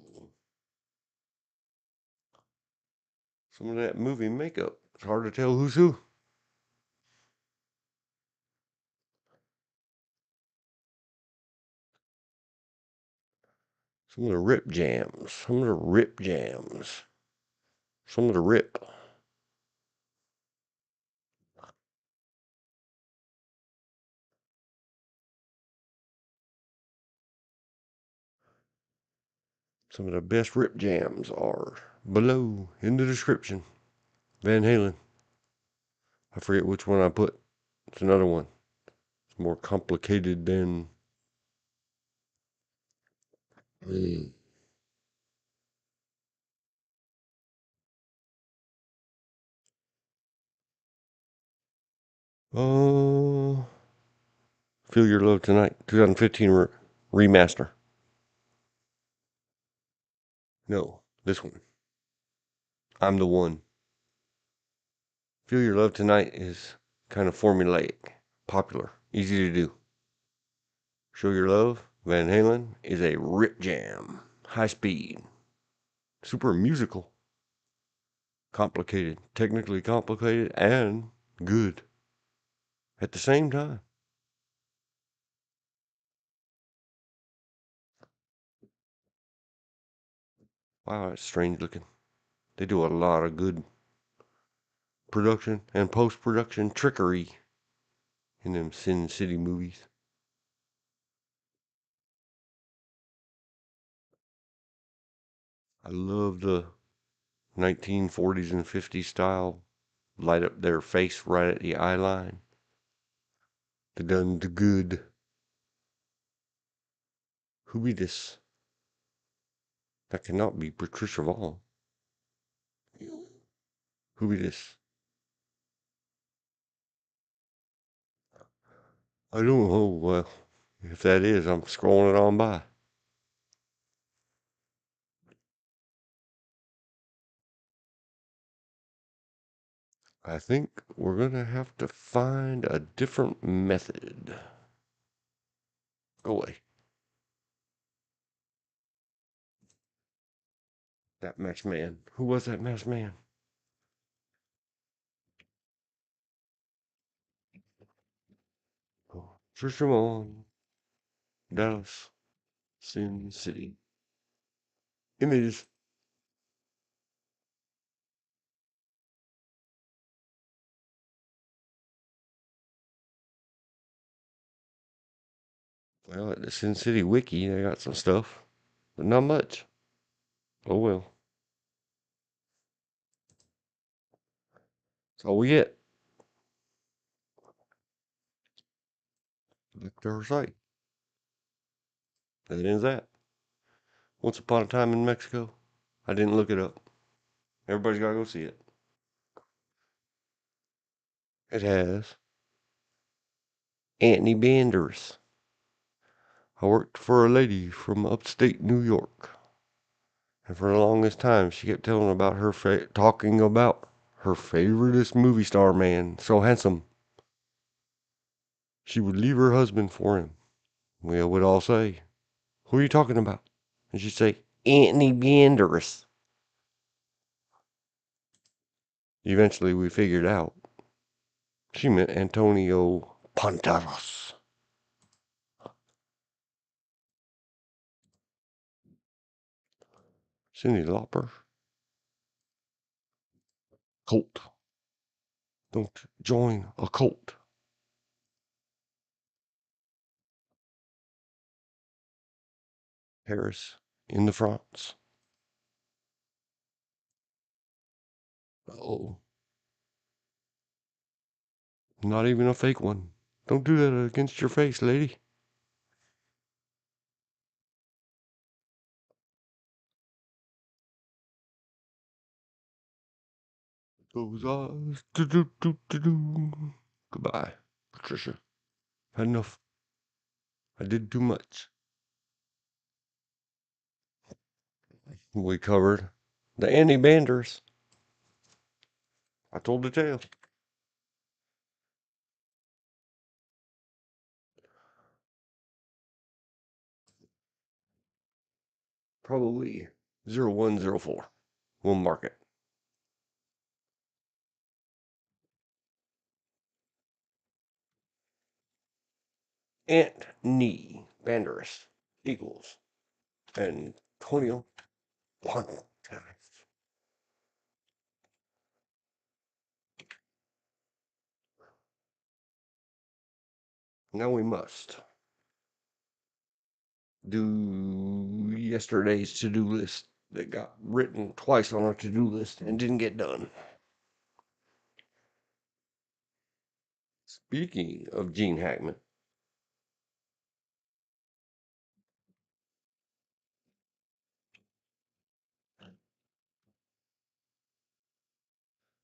Some of that movie makeup. It's hard to tell who's who. Some of the rip jams. Some of the rip jams. Some of the rip. Some of the best rip jams are below in the description. Van Halen. I forget which one I put. It's another one. It's more complicated than. Mm. Oh, Feel Your Love Tonight, 2015 remaster. No, this one. I'm the One. Feel Your Love Tonight is kind of formulaic, popular, easy to do. Show Your Love, Van Halen, is a rip jam, high speed, super musical, complicated, technically complicated, and good at the same time. Wow, that's strange looking. They do a lot of good production and post production trickery in them Sin City movies. I love the 1940s and 50s style. Light up their face right at the eye line. They done the good. Who be this? That cannot be Patricia Vonne. Who be this? I don't know. Well, if that is, I'm scrolling it on by. I think we're going to have to find a different method. Go away. That masked man. Who was that masked man? Oh, Trishamon, Dallas, Sin City. Images. Well, at the Sin City Wiki, they got some stuff, but not much. Oh well. That's all we get. Back to our site. That ends that. Once Upon a Time in Mexico. I didn't look it up. Everybody's got to go see it. It has Anthony Bander-Iss. I worked for a lady from upstate New York. And for the longest time, she kept telling about talking about her favoriteest movie star man, so handsome. She would leave her husband for him. We would all say, "Who are you talking about?" And she'd say, "Anthony Bander-Iss." Eventually, we figured out she meant Antonio Banderas. Cyndi Lauper. Cult. Don't join a cult. Paris in the France. Oh, not even a fake one. Don't do that against your face, lady. Those eyes. Do. Goodbye, Patricia. Had enough. I did too much. We covered the Andy Bander-Iss. I told the tale. Probably 0104. We'll mark it. Anthony Bander-Iss equals Antonio Ponte. Now we must do yesterday's to-do list that got written twice on our to-do list and didn't get done. Speaking of Gene Hackman,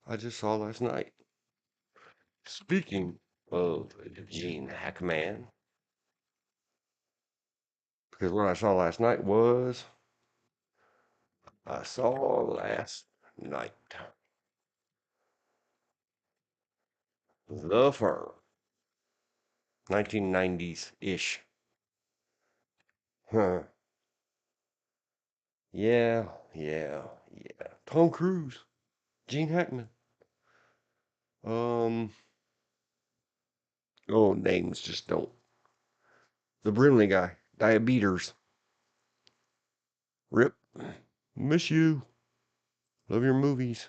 I just saw last night. Speaking of Gene Hackman, because what I saw last night was The Firm, 1990s-ish. Huh. Yeah, yeah, yeah. Tom Cruise, Gene Hackman. Oh, names just don't. The Brimley guy, Diabetes. Rip. Miss you. Love your movies.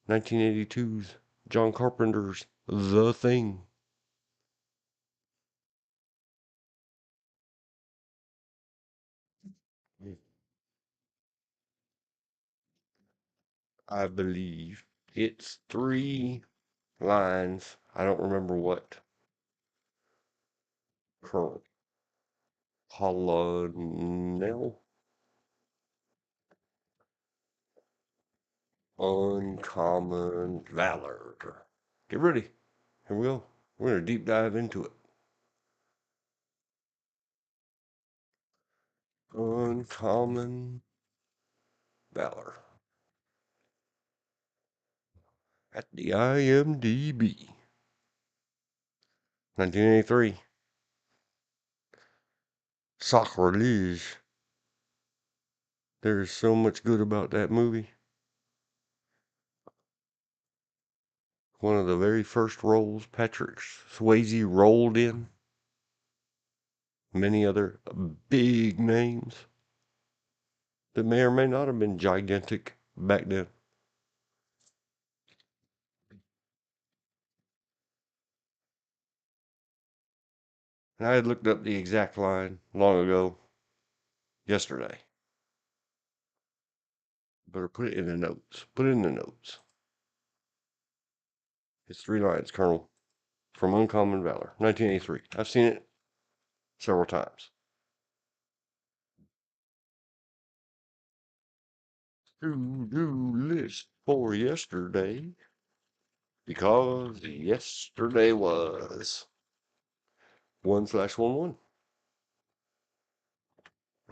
1982's John Carpenter's The Thing. I believe it's 3 lines. I don't remember what current colonel uncommon valor. Get ready. Here we go. We're gonna deep dive into it. Uncommon valor at the IMDb. 1983. Sacrilege. There's so much good about that movie. One of the very first roles Patrick Swayze rolled in. Many other big names that may or may not have been gigantic back then. And I had looked up the exact line long ago, yesterday. Better put it in the notes. Put it in the notes. It's 3 lines, Colonel, from Uncommon Valor, 1983. I've seen it several times. To-do list for yesterday, because yesterday was 1/11.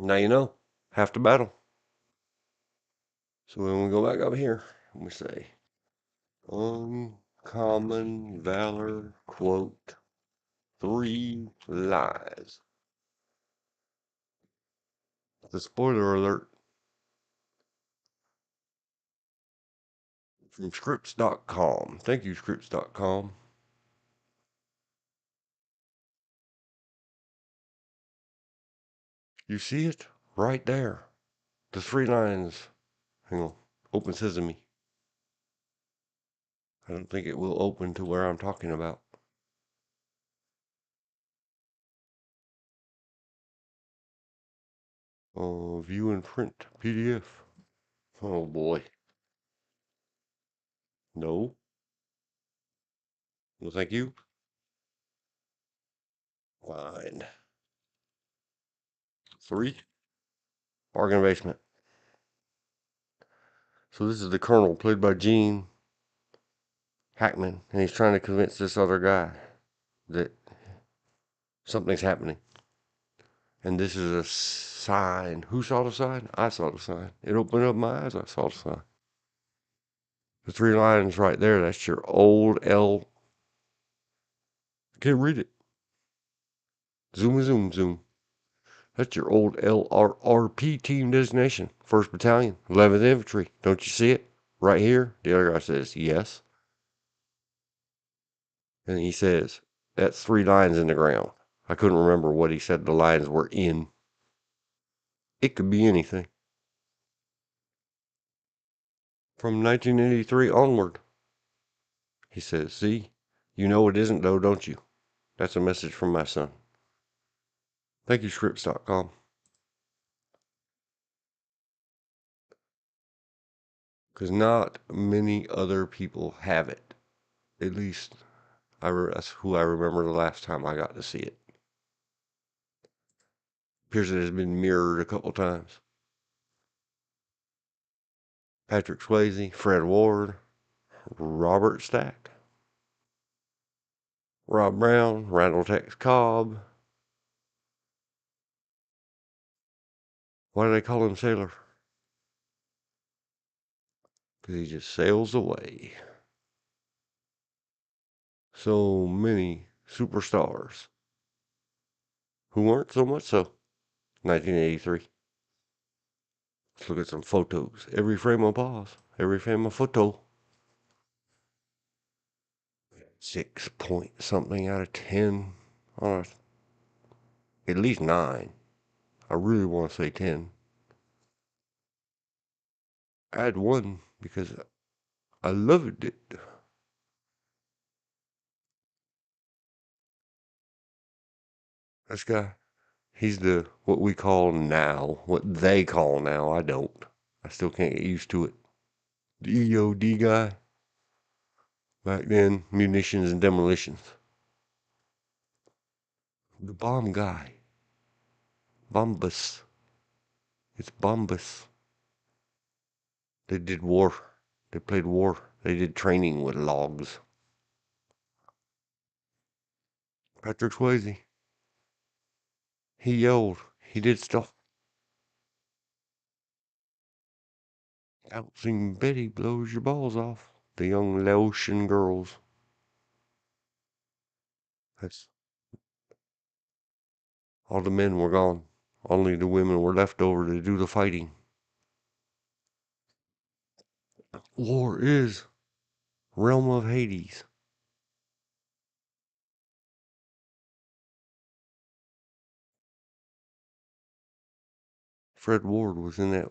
Now you know, half the battle. So when we go back up here, we say, Uncommon Valor, quote, 3 lies. The spoiler alert from scripts.com. Thank you, scripts.com. You see it right there. The 3 lines. Hang on. Open Sesame. I don't think it will open to where I'm talking about. View and print PDF. Oh boy. No. No, thank you. Fine. 3. Bargain basement. So this is the Colonel, played by Gene Hackman, and he's trying to convince this other guy that something's happening. And this is a sign. Who saw the sign? I saw the sign. It opened up my eyes. I saw the sign. The three lines right there, that's your old L. I can't read it. Zoom, zoom, zoom. That's your old LRRP team designation. 1st Battalion, 11th Infantry. Don't you see it? Right here. The other guy says, yes. And he says, that's 3 lines in the ground. I couldn't remember what he said the lines were in. It could be anything. From 1983 onward. He says, see, you know it isn't though, don't you? That's a message from my son. Thank you, scripts.com. Because not many other people have it. At least, that's who I remember the last time I got to see it. Appears it has been mirrored a couple times. Patrick Swayze, Fred Ward, Robert Stack, Rob Brown, Randall Tex Cobb. Why do they call him Sailor? Because he just sails away. So many superstars who weren't so much so. 1983. Let's look at some photos. Every frame of pause. Every frame of photo. 6 point something out of 10. Or at least 9. I really want to say 10. Add 1 because I loved it. This guy, he's what we call now, what they call now. I don't. I still can't get used to it. The EOD guy. Back then, munitions and demolitions. The bomb guy. Bombus. It's Bombus. They did war. They played war. They did training with logs. Patrick Swayze. He yelled. He did stuff. Bouncing Betty blows your balls off. The young Laotian girls. That's all the men were gone. Only the women were left over to do the fighting. War is realm of Hades. Fred Ward was in that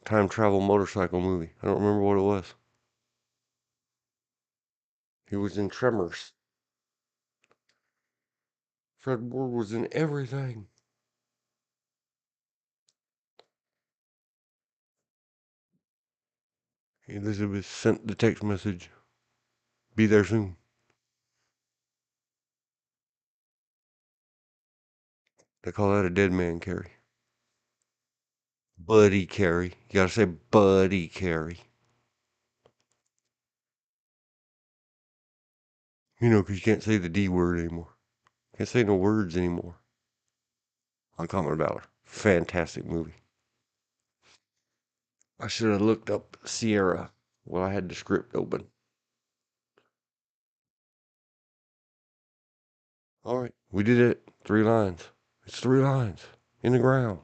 time travel motorcycle movie. I don't remember what it was. He was in Tremors. Fred Ward was in everything. Elizabeth sent the text message. Be there soon. They call that a dead man carry. Buddy carry. You gotta say buddy carry. You know, 'cause you can't say the D word anymore. Can't say no words anymore. Uncommon Valor. Fantastic movie. I should have looked up Sierra while I had the script open. Alright, we did it. 3 lines. It's 3 lines. In the ground.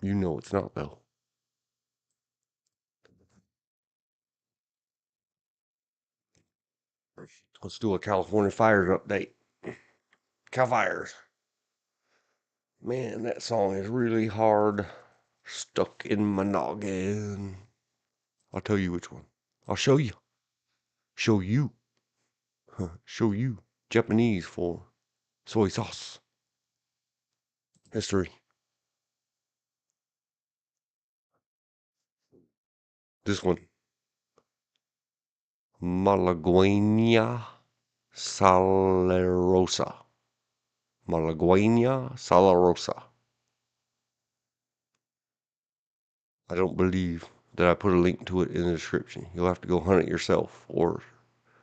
You know it's not, though. Let's do a California Fires update. Cal Fires. Man, that song is really hard. Stuck in my noggin. I'll tell you which one. I'll show you. Show you. Show you. Japanese for soy sauce. History. This one. Malagueña Salarosa. Malagueña Salarosa. I don't believe that I put a link to it in the description. You'll have to go hunt it yourself or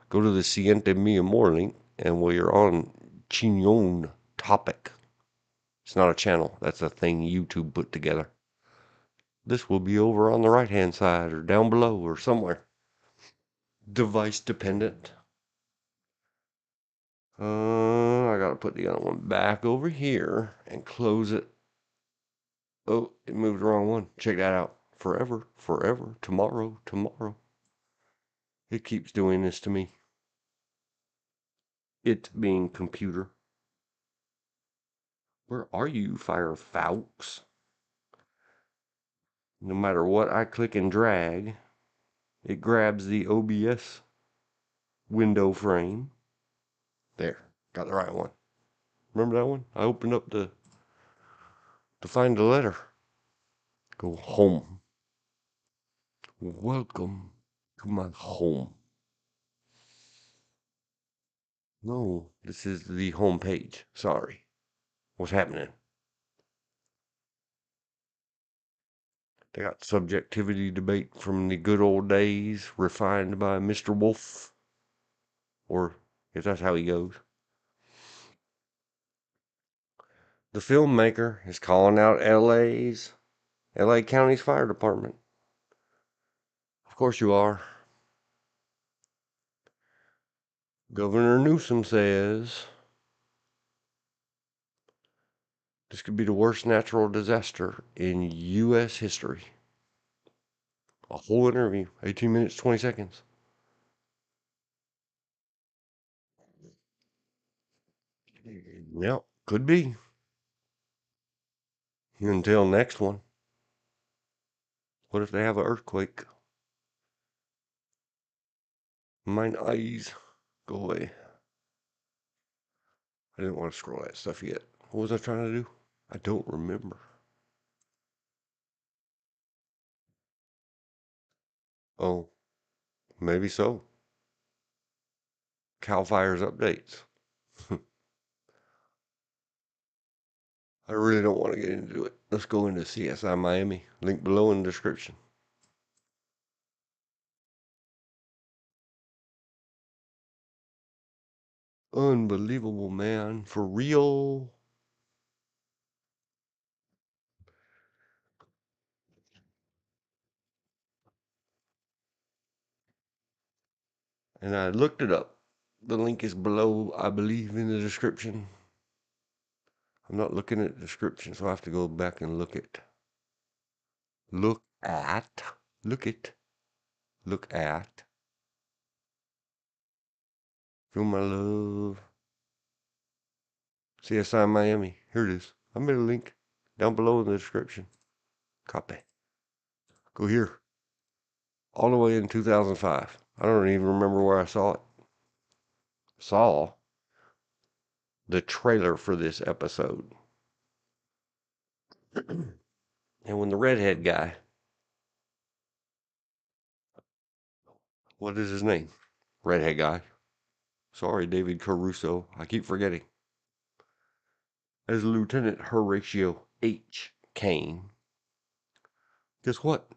go to the Siente Mi Amor link, and while you're on Chignon topic, It's not a channel. That's a thing YouTube put together. This will be over on the right-hand side or down below or somewhere. Device dependent. I gotta put the other one back over here and close it. Oh, it moved the wrong one. Check that out. Forever, forever, tomorrow, tomorrow. It keeps doing this to me. It being computer. Where are you, Firefox? No matter what I click and drag, it grabs the OBS window frame. There, got the right one. Remember that one? I opened up to find the letter. Go home. Welcome to my home. No, this is the home page. Sorry. What's happening? They got subjectivity debate from the good old days, refined by Mr. Wolf. Or if that's how he goes. The filmmaker is calling out LA County's fire department. Of course you are. Governor Newsom says this could be the worst natural disaster in U.S. history. A whole interview, 18 minutes, 20 seconds. Yep, could be. Until next one. What if they have an earthquake? Mine eyes go away. I didn't want to scroll that stuff yet. What was I trying to do? I don't remember. Oh, maybe so. Cal Fires updates. I really don't want to get into it. Let's go into CSI Miami. Link below in the description. Unbelievable, man. For real. And I looked it up. The link is below, I believe, in the description. I'm not looking at the description, so I have to go back and look at. Look at. Look at. Look at. Feel my love. CSI Miami. Here it is. I made a link down below in the description. Copy. Go here. All the way in 2005. I don't even remember where I saw it. Saw the trailer for this episode. And when the redhead guy, what is his name? Redhead guy. Sorry, David Caruso. I keep forgetting. As Lieutenant Horatio H. Caine. Guess what?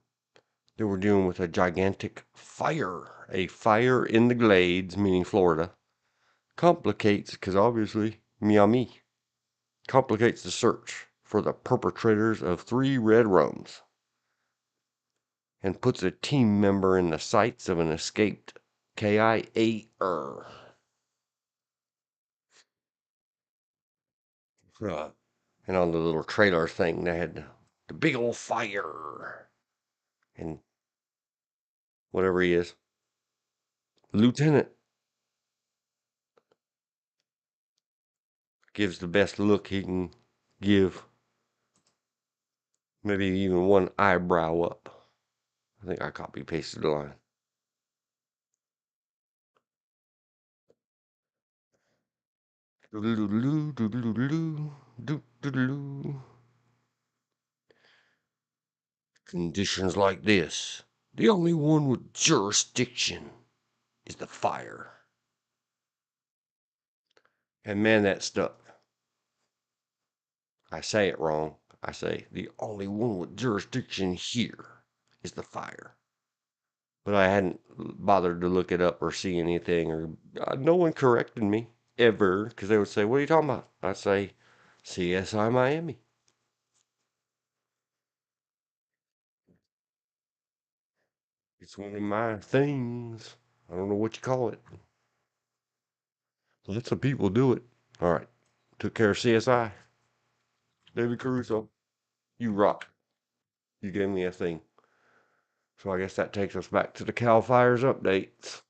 They were dealing with a gigantic fire. A fire in the Glades, meaning Florida. Complicates, because obviously, Miami. Complicates the search for the perpetrators of 3 red rums. And puts a team member in the sights of an escaped KIA-er. And on the little trailer thing, they had the big old fire. And whatever he is. Lieutenant gives the best look he can give. Maybe even one eyebrow up. I think I copy pasted the line. Conditions like this, the only one with jurisdiction is the fire. And man, that stuck. I say it wrong. I say the only one with jurisdiction here is the fire. But I hadn't bothered to look it up or see anything, or no one corrected me ever, because they would say, "What are you talking about?" I'd say, CSI Miami. It's one of my things. I don't know what you call it. Let some people do it. All right. Took care of CSI. David Caruso, you rock. You gave me a thing. So I guess that takes us back to the Cal Fires updates.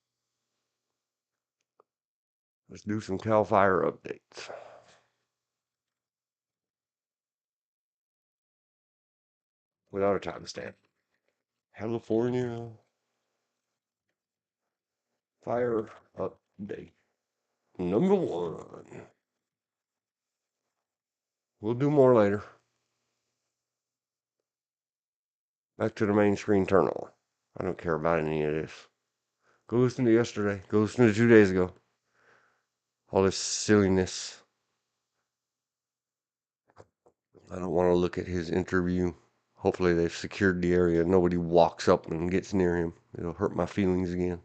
Let's do some Cal Fire updates. Without a timestamp. California Fire update. Number 1. We'll do more later. Back to the main screen terminal. I don't care about any of this. Go listen to yesterday. Go listen to 2 days ago. All this silliness. I don't want to look at his interview. Hopefully they've secured the area. Nobody walks up and gets near him. It'll hurt my feelings again.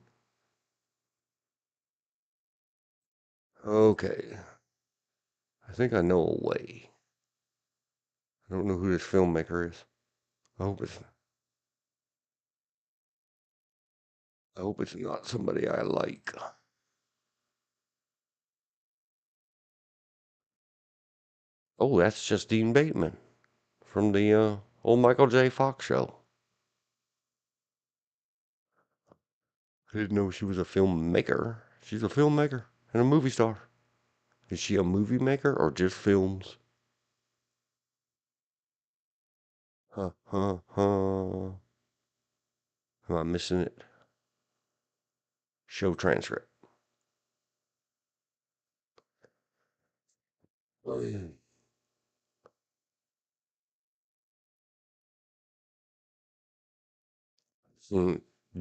Okay. I think I know a way. I don't know who this filmmaker is. I hope it's not somebody I like. Oh, that's Justine Bateman from the old Michael J. Fox show. I didn't know she was a filmmaker. She's a filmmaker and a movie star. Is she a movie maker or just films? Huh, huh, huh. Am I missing it? Show transcript.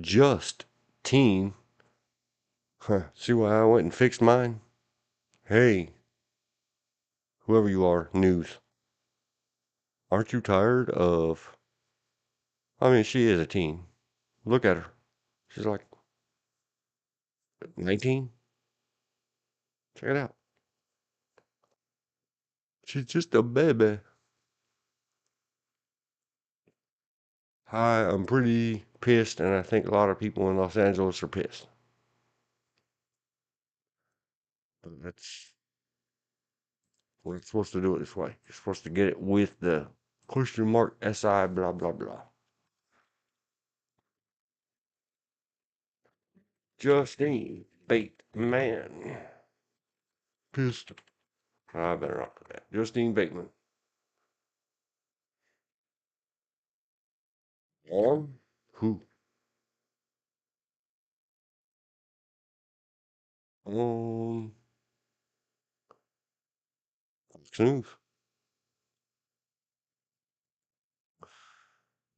Just teen. Huh. See why I went and fixed mine? Hey, whoever you are, news. Aren't you tired of... I mean, she is a teen. Look at her. She's like 19. Check it out. She's just a baby. Hi, I'm pretty pissed, and I think a lot of people in Los Angeles are pissed. But that's... we're supposed to do it this way. You're supposed to get it with the question mark SI blah blah blah. Justine Bateman. Pissed. I better not put that. Justine Bateman. On who? On Fox News.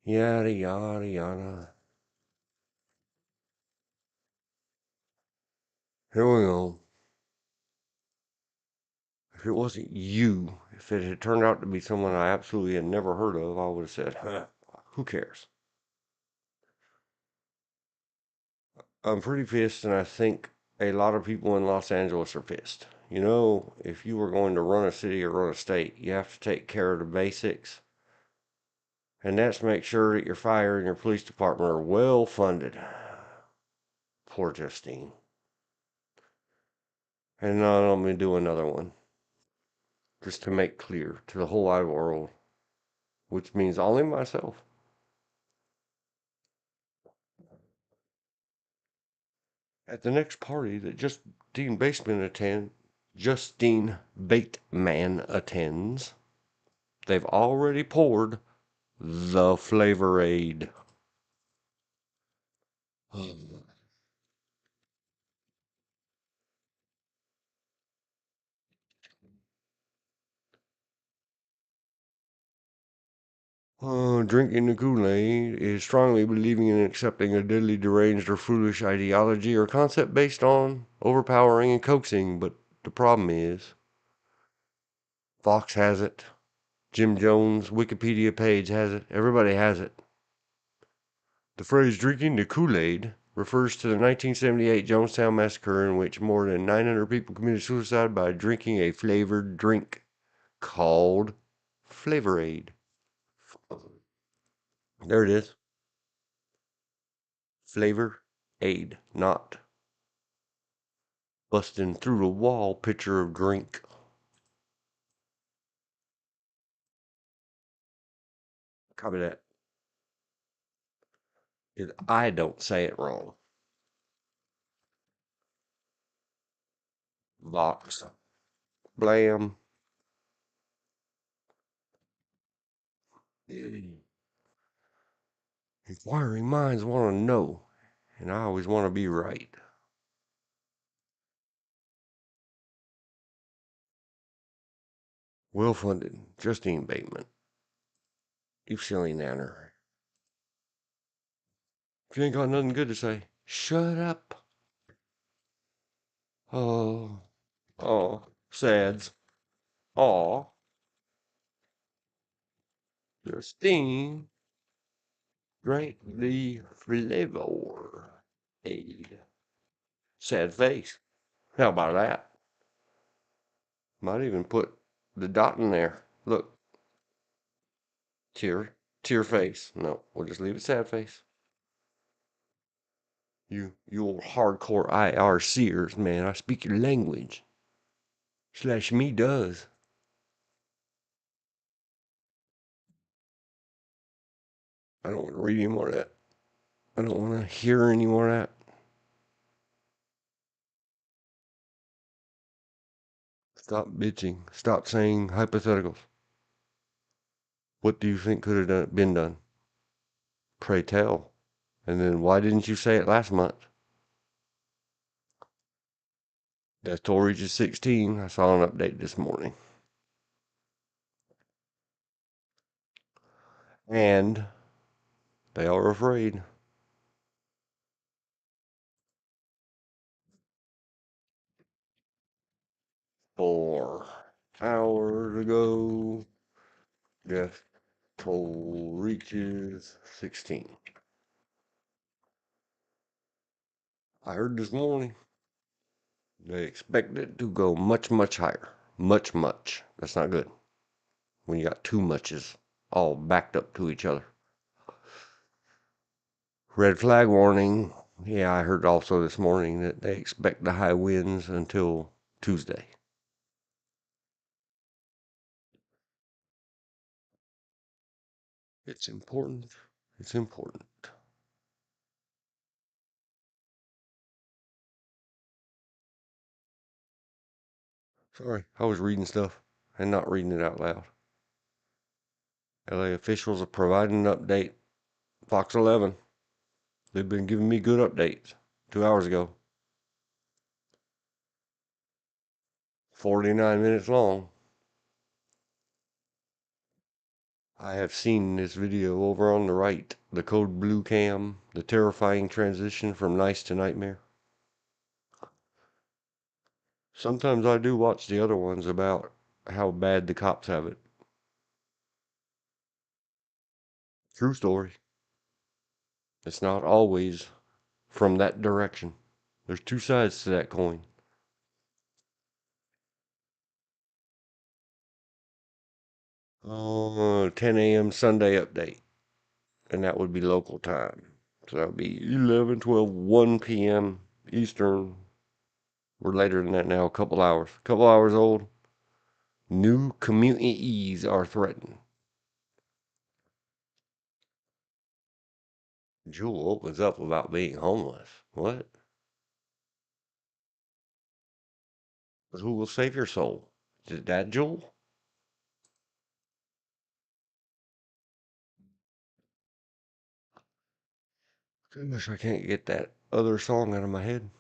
Yada yada yada. Here we go. If it wasn't you, if it had turned out to be someone I absolutely had never heard of, I would have said, huh, who cares? I'm pretty pissed, and I think a lot of people in Los Angeles are pissed. You know, if you were going to run a city or run a state, you have to take care of the basics. And that's make sure that your fire and your police department are well funded. Poor Justine. And now I'm going to do another one. Just to make clear to the whole wide world, which means only myself. At the next party that Justine Bateman attends, they've already poured the Flavor Aid. Drinking the Kool-Aid is strongly believing and accepting a deadly, deranged, or foolish ideology or concept based on overpowering and coaxing. But the problem is, Fox has it, Jim Jones' Wikipedia page has it, everybody has it. The phrase drinking the Kool-Aid refers to the 1978 Jonestown massacre in which more than 900 people committed suicide by drinking a flavored drink. called Flavor Aid. There it is. Flavor Aid, not busting through the wall pitcher of drink. Copy that. If I don't say it wrong. Vox. Blam. Inquiring minds want to know, and I always want to be right. Well funded, Justine Bateman. You silly nanner. If you ain't got nothing good to say, shut up. Oh, sads. Aw, Justine drank the flavor aid. Sad face. How about that? Might even put the dot in there. Look, tear face. No, we'll just leave it sad face. You old hardcore IRCers, man. I speak your language. Slash me does. I don't want to read any more of that. I don't want to hear any more of that. Stop bitching. Stop saying hypotheticals. What do you think could have been done? Pray tell. And then why didn't you say it last month? That toll reaches 16. I saw an update this morning. And they are afraid. Four hours ago, death toll reaches 16. I heard this morning they expect it to go much, much higher. Much, much. That's not good when you got too muches all backed up to each other. Red flag warning. Yeah, I heard also this morning that they expect the high winds until Tuesday. It's important. It's important. Sorry, I was reading stuff and not reading it out loud. LA officials are providing an update. Fox 11. They've been giving me good updates. 2 hours ago. 49 minutes long. I have seen this video over on the right. The code blue cam. The terrifying transition from nice to nightmare. Sometimes I do watch the other ones about how bad the cops have it. True story. It's not always from that direction. There's two sides to that coin. 10 a.m. Sunday update. And that would be local time. So that would be 11, 12, 1 p.m. Eastern. We're later than that now, a couple hours. A couple hours old. New communities are threatened. Jewel opens up about being homeless. What? But who will save your soul? Is it that Jewel? Goodness, I can't get that other song out of my head.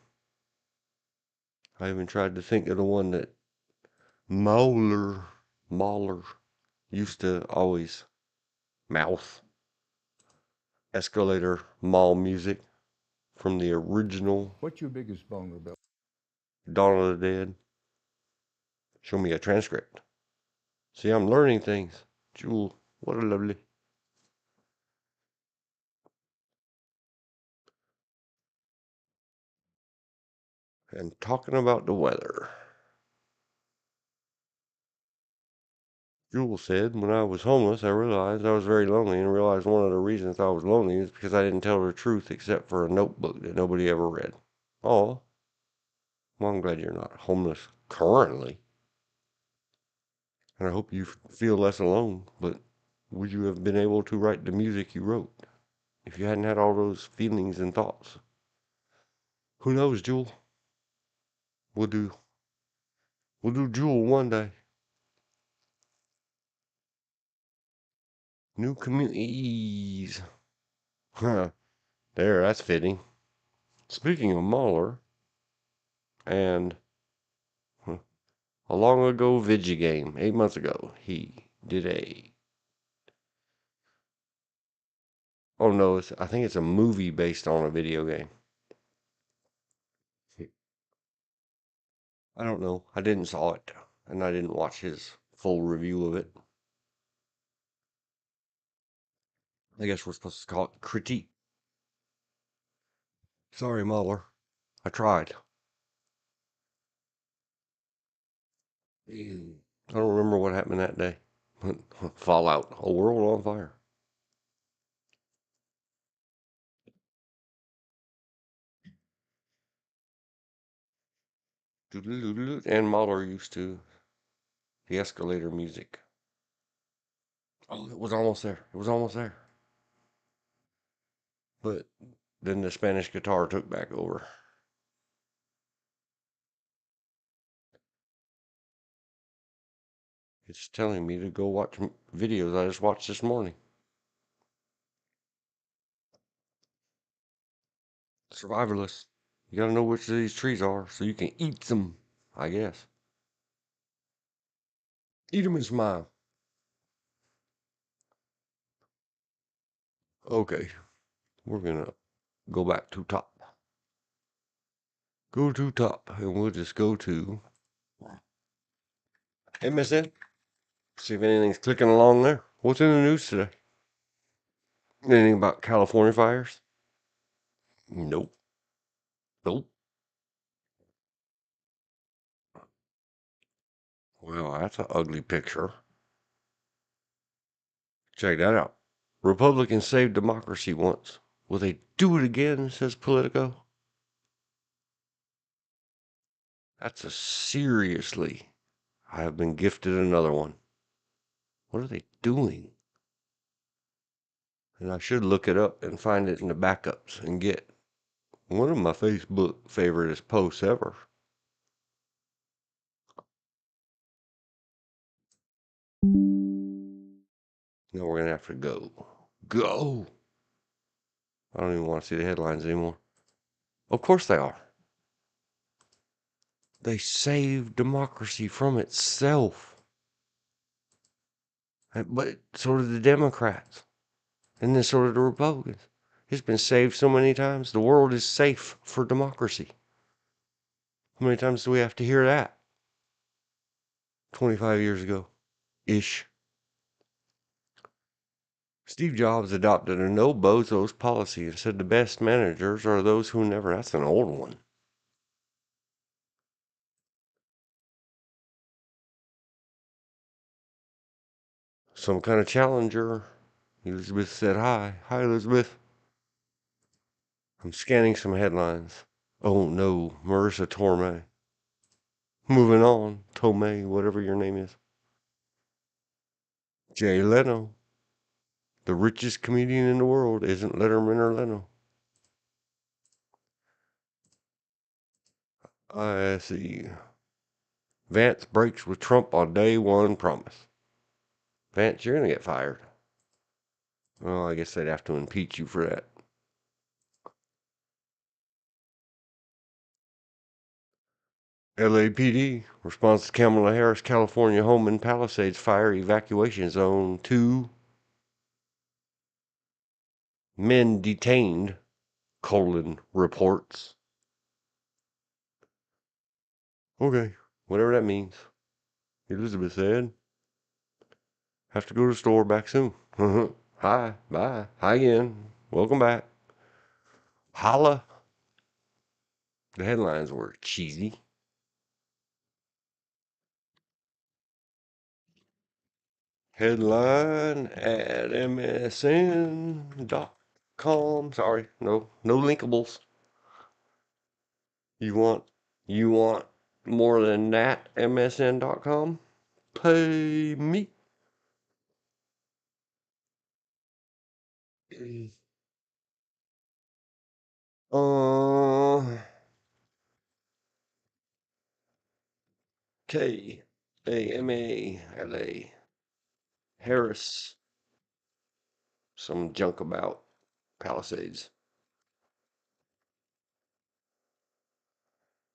I even tried to think of the one that Mauler used to always mouth. Escalator mall music from the original What's your biggest vulnerability? Dawn of the Dead. Show me a transcript. See, I'm learning things. Jewel, what a lovely. And talking about the weather. Jules said, when I was homeless, I realized I was very lonely and realized one of the reasons I was lonely is because I didn't tell the truth except for a notebook that nobody ever read. Oh, well, I'm glad you're not homeless currently. And I hope you feel less alone, but would you have been able to write the music you wrote if you hadn't had all those feelings and thoughts? Who knows, Jewel? We'll do Jewel one day. New communities. Huh. There, that's fitting. Speaking of Mahler, and a long ago video game, 8 months ago, he did a. Oh no, I think it's a movie based on a video game. I don't know. I didn't saw it, and I didn't watch his full review of it. I guess we're supposed to call it critique. Sorry, Mahler. I tried. I don't remember what happened that day. Fallout. A world on fire. And Mahler used to the escalator music. Oh, it was almost there. It was almost there. But then the Spanish guitar took back over. It's telling me to go watch videos I just watched this morning. Survivalists. You gotta know which of these trees are so you can eat them, I guess. Eat them and smile. Okay, we're gonna go back to top. Go to top, and we'll just go to MSN. See if anything's clicking along there. What's in the news today? Anything about California fires? Nope. Nope. Well, that's an ugly picture. Check that out. Republicans saved democracy once. Will they do it again, says Politico? That's a seriously. I have been gifted another one. What are they doing? And I should look it up and find it in the backups and get one of my Facebook favorite posts ever. Now we're gonna have to go. Go! I don't even want to see the headlines anymore. Of course they are. They saved democracy from itself. But so did the Democrats. And then so did the Republicans. It's been saved so many times. The world is safe for democracy. How many times do we have to hear that? 25 years ago ish. Steve Jobs adopted a no bozos policy and said the best managers are those who never. That's an old one. Some kind of challenger. Elizabeth said hi. Hi, Elizabeth. I'm scanning some headlines. Oh no, Marissa Tomei. Moving on, Tomei, whatever your name is. Jay Leno. The richest comedian in the world isn't Letterman or Leno. I see. Vance breaks with Trump on day one promise. Vance, you're going to get fired. Well, I guess they'd have to impeach you for that. LAPD responds to Kamala Harris California home in Palisades fire evacuation zone. 2 men detained, reports. Okay, whatever that means. Elizabeth said, have to go to the store back soon. Hi, bye, hi again, welcome back. Holla. The headlines were cheesy. Headline at msn.com. Sorry, no linkables. You want more than that? msn.com? Pay me. Uh, Kamala Harris. Some junk about Palisades.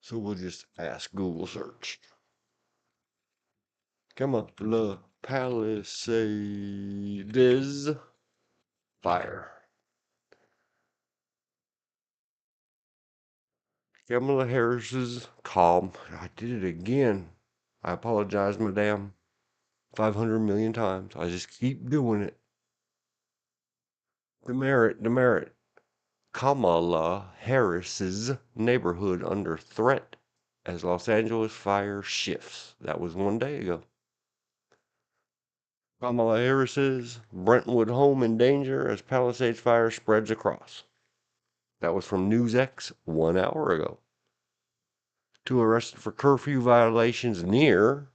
So we'll just ask Google search. Kamala Palisades fire. Kamala Harris's calm. I did it again. I apologize, madame. 500 million times. I just keep doing it. Demerit. Kamala Harris's neighborhood under threat as Los Angeles fire shifts. That was 1 day ago. Kamala Harris's Brentwood home in danger as Palisades fire spreads across. That was from NewsX 1 hour ago. 2 arrested for curfew violations near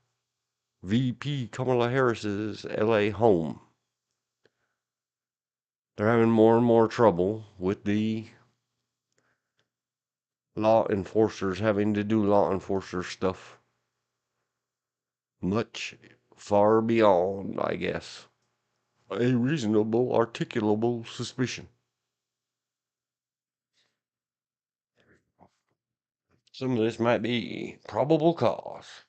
VP Kamala Harris's LA home. They're having more and more trouble with the law enforcers having to do law enforcer stuff. Much far beyond, I guess, a reasonable, articulable suspicion. Some of this might be probable cause.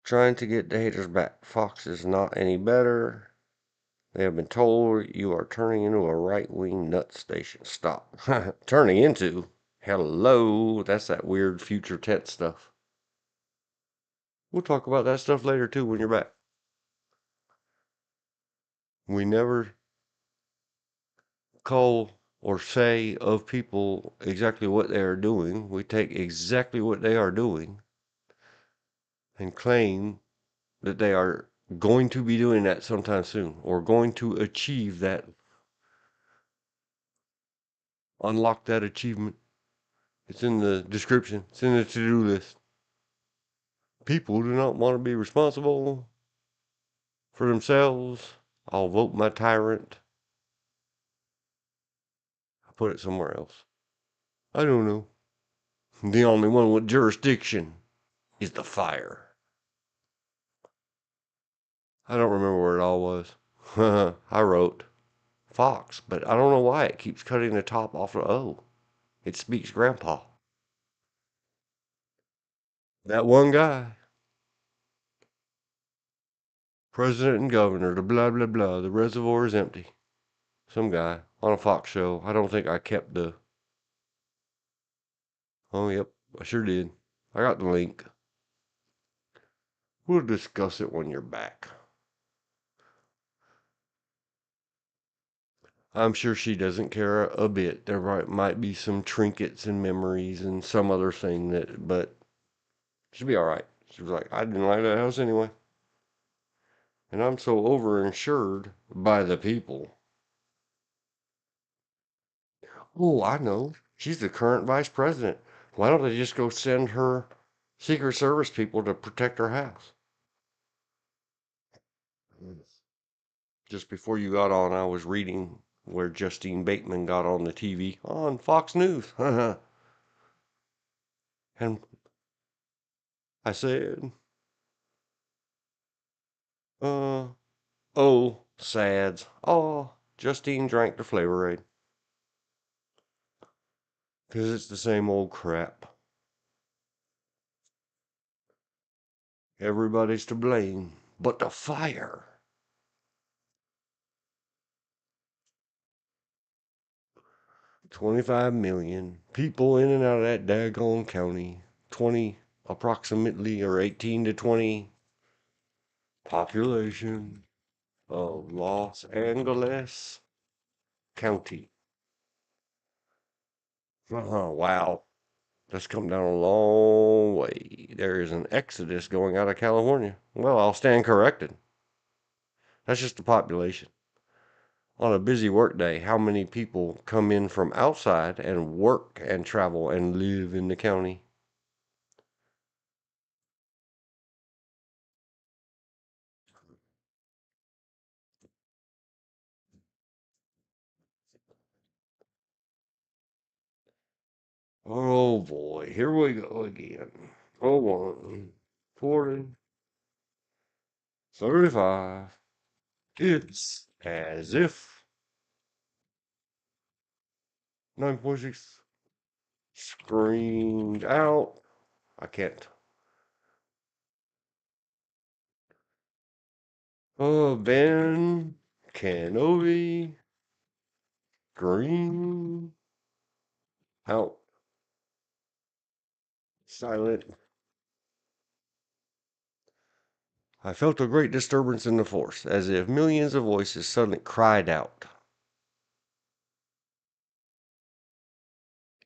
Trying to get the haters back. Fox is not any better. They have been told you are turning into a right-wing nut station. Stop. Turning into? Hello. That's that weird future tense stuff. We'll talk about that stuff later too when you're back. We never call or say of people exactly what they are doing. We take exactly what they are doing and claim that they are going to be doing that sometime soon or going to achieve that, unlock that achievement. It's in the description, it's in the to-do list. People do not want to be responsible for themselves. I'll vote my tyrant. I'll put it somewhere else. I don't know. The only one with jurisdiction is the fire. I don't remember where it all was. I wrote Fox, but I don't know why it keeps cutting the top off of O. It speaks grandpa. That one guy. President and governor, the blah blah blah, the reservoir is empty. Some guy on a Fox show. I don't think I kept the. Oh, yep, I sure did. I got the link. We'll discuss it when you're back. I'm sure she doesn't care a bit. There might be some trinkets and memories and some other thing that, but she'll be all right. She was like, I didn't like that house anyway. And I'm so overinsured by the people. Oh, I know. She's the current vice president. Why don't they just go send her Secret Service people to protect her house? Just before you got on, I was reading where Justine Bateman got on the TV on Fox News. And I said, oh, sads. Oh, Justine drank the Flavor Aid. 'Cause it's the same old crap. Everybody's to blame but the fire. 25 million people in and out of that daggone county. 20 approximately, or 18 to 20 population of Los Angeles County. Wow. That's come down a long way. There is an exodus going out of California. Well, I'll stand corrected. That's just the population. On a busy work day, how many people come in from outside and work and travel and live in the county? Oh boy, here we go again. Hold on. 40, 35. It's as if 9.6 screamed out. I can't. Oh, Ben Kenobi Green out silent. I felt a great disturbance in the force, as if millions of voices suddenly cried out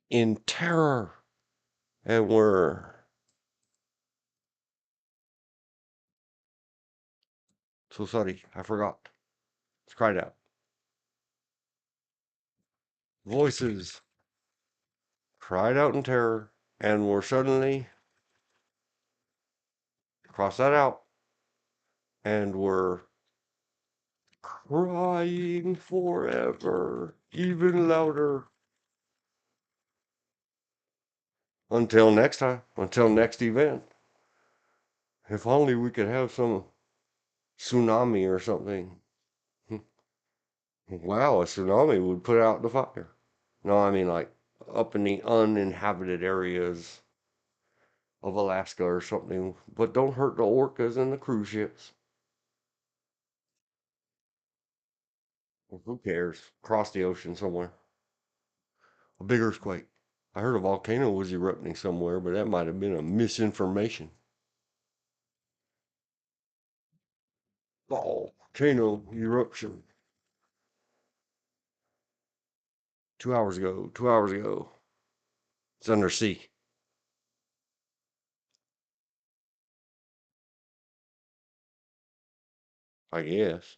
in terror and were so sorry. I forgot. It's cried out. Voices cried out in terror and were suddenly cross that out and were crying forever, even louder. Until next time, until next event. If only we could have some tsunami or something. Wow, a tsunami would put out the fire. No, I mean like up in the uninhabited areas of Alaska or something. But don't hurt the orcas and the cruise ships. Well, who cares? Cross the ocean somewhere. A big earthquake. I heard a volcano was erupting somewhere, but that might have been a misinformation. Volcano eruption. 2 hours ago. 2 hours ago. It's under sea. I guess.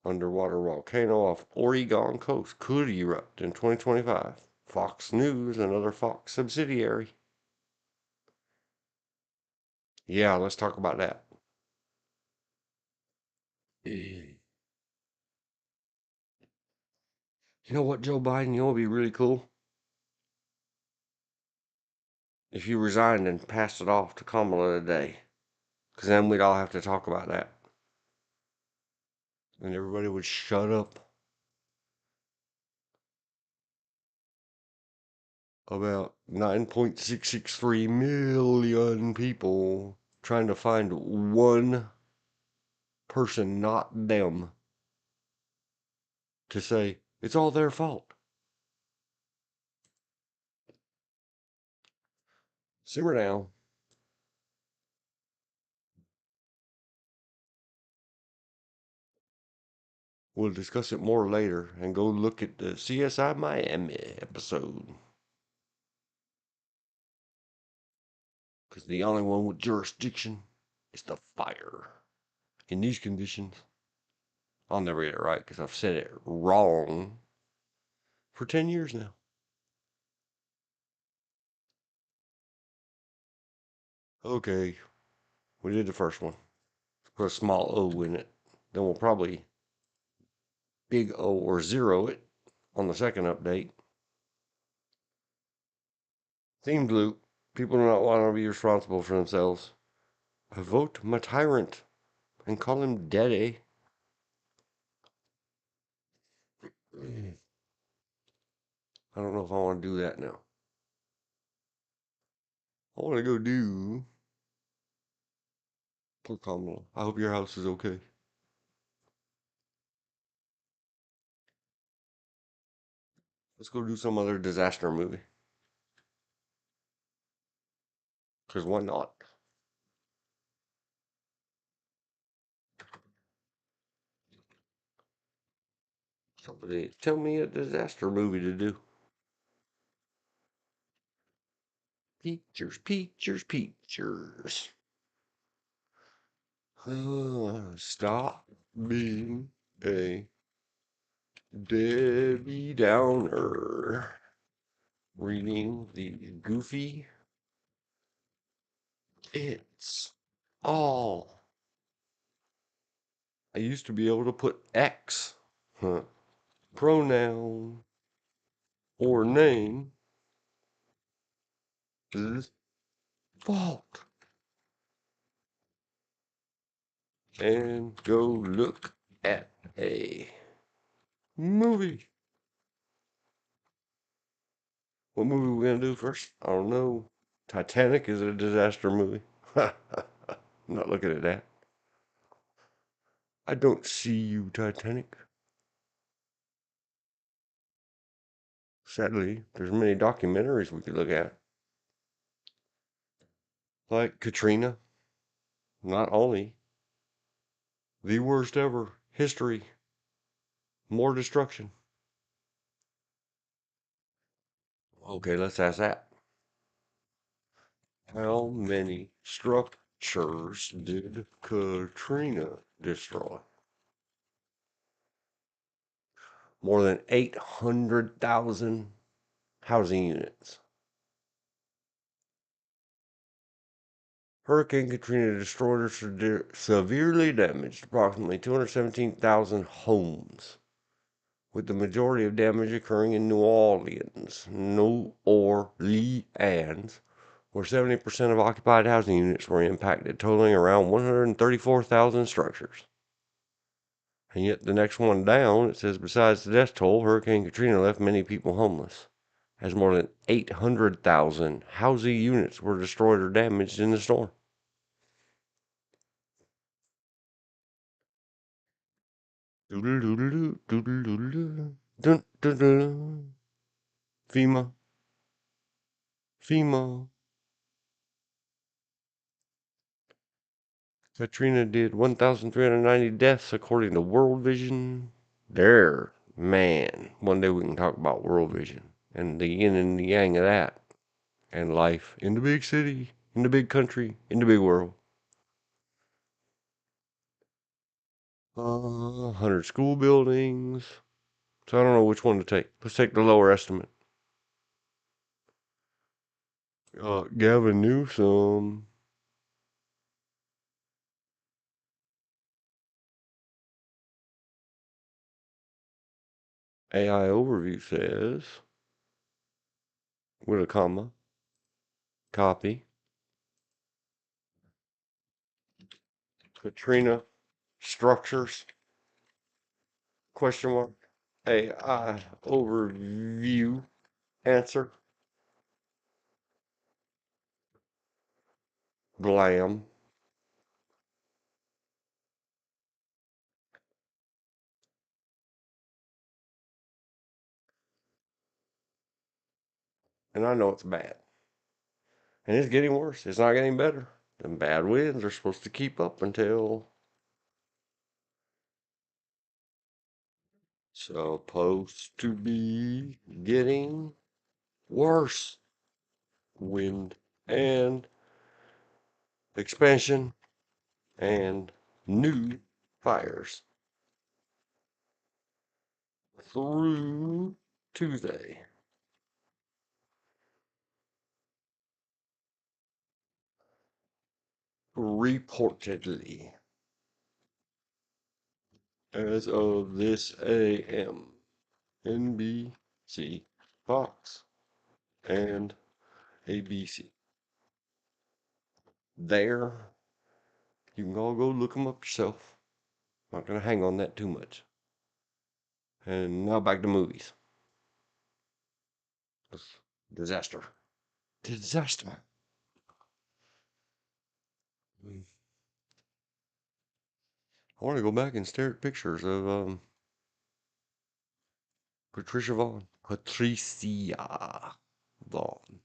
Underwater volcano off Oregon coast could erupt in 2025. Fox News, another Fox subsidiary. Yeah, let's talk about that. You know what, Joe Biden? You know what would be really cool? If you resigned and passed it off to Kamala today. Because then we'd all have to talk about that. And everybody would shut up about 9.663 million people trying to find one person, not them, to say it's all their fault. Simmer down. We'll discuss it more later and go look at the CSI Miami episode. Because the only one with jurisdiction is the fire. In these conditions, I'll never get it right because I've said it wrong for 10 years now. Okay, we did the first one. Put a small O in it. Then we'll probably big O or zero it on the second update. Themed loop. People do not want to be responsible for themselves. I vote my tyrant and call him Daddy. I don't know if I want to do that now. I want to go do. Poor Kamala. I hope your house is okay. Let's go do some other disaster movie. Because why not? Somebody tell me a disaster movie to do. Pictures, pictures, pictures. Stop being a Debbie Downer. Reading the goofy. It's all. I used to be able to put X, pronoun, or name is fault. And go look at a movie. What movie are we gonna do first? I don't know. Titanic is a disaster movie. I'm not looking at that. I don't see you, Titanic. Sadly, there's many documentaries we could look at. Like Katrina, not only the worst ever history, more destruction. Okay, let's ask that. How many structures did Katrina destroy? More than 800,000 housing units. Hurricane Katrina destroyed or severely damaged approximately 217,000 homes, with the majority of damage occurring in New Orleans, where 70% of occupied housing units were impacted, totaling around 134,000 structures. And yet the next one down, it says, besides the death toll, Hurricane Katrina left many people homeless, as more than 800,000 housing units were destroyed or damaged in the storm. FEMA, FEMA. Katrina did 1,390 deaths according to World Vision. There, man. One day we can talk about World Vision and the yin and the yang of that, and life in the big city, in the big country, in the big world. 100 school buildings. So I don't know which one to take. Let's take the lower estimate. Gavin Newsom. AI overview says, with a comma, copy. Katrina structures, question mark, AI overview, answer, glam. And I know it's bad. And it's getting worse. It's not getting better. The bad winds are supposed to keep up until supposed to be getting worse. Wind and expansion and new fires through Tuesday. Reportedly, as of this AM, NBC, Fox, and ABC. There, you can all go look them up yourself. Not going to hang on that too much. And now back to movies. Disaster. Disaster. I want to go back and stare at pictures of Patricia Vonne. Patricia Vonne.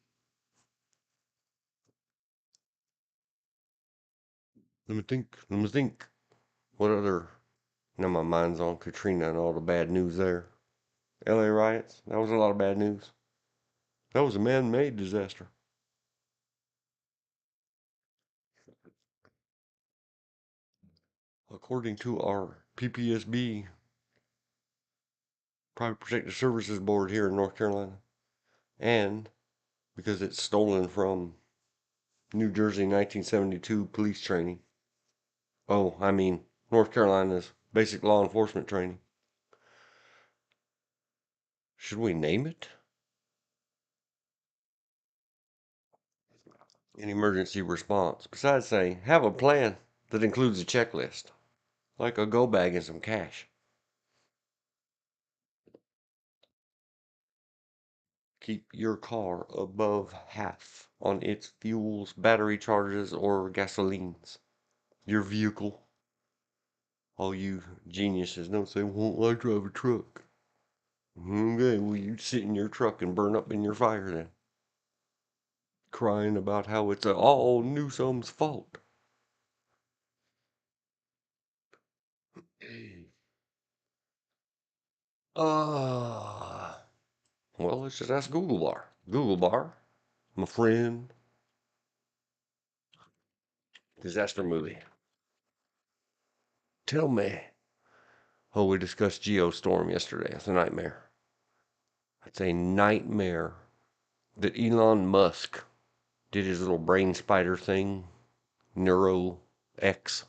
Let me think. Let me think. What other? Now my mind's on Katrina and all the bad news there. LA riots. That was a lot of bad news. That was a man-made disaster. According to our PPSB, Private Protective Services Board here in North Carolina. And because it's stolen from New Jersey 1972 police training. Oh, I mean, North Carolina's basic law enforcement training. Should we name it? An emergency response. Besides saying, have a plan that includes a checklist, like a go bag and some cash. Keep your car above half on its fuels, battery charges, or gasolines. Your vehicle. All you geniuses don't say, won't I drive a truck? Okay, well, you sit in your truck and burn up in your fire then. Crying about how it's all Newsom's fault. Well, let's just ask Google Bar. Google Bar, my friend. Disaster movie. Tell me. Oh, we discussed Geostorm yesterday. It's a nightmare. It's a nightmare that Elon Musk did his little brain spider thing, Neuro X,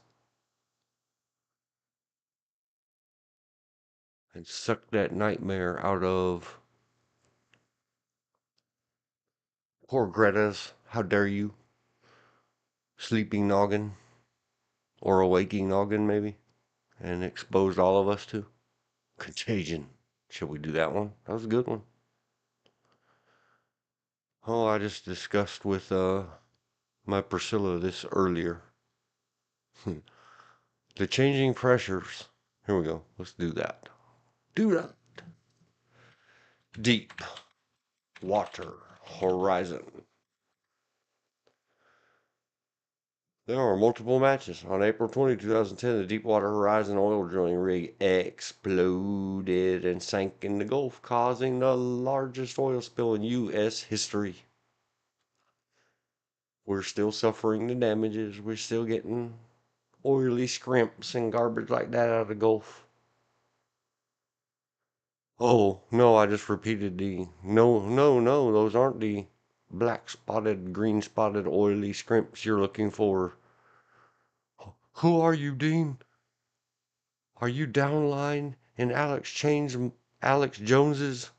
and sucked that nightmare out of poor Greta's, how dare you, sleeping noggin, or a waking noggin maybe, and exposed all of us to contagion. Should we do that one? That was a good one. Oh, I just discussed with my Priscilla this earlier. The changing pressures. Here we go. Let's do that. Do that. Deep water horizon. There are multiple matches. On April 20, 2010, the Deepwater Horizon oil drilling rig exploded and sank in the Gulf, causing the largest oil spill in U.S. history. We're still suffering the damages. We're still getting oily scrimps and garbage like that out of the Gulf. Oh, no, I just repeated the. No, those aren't the black spotted, green spotted, oily scrimps you're looking for. Who are you, Dean? Are you downline in Alex Jones's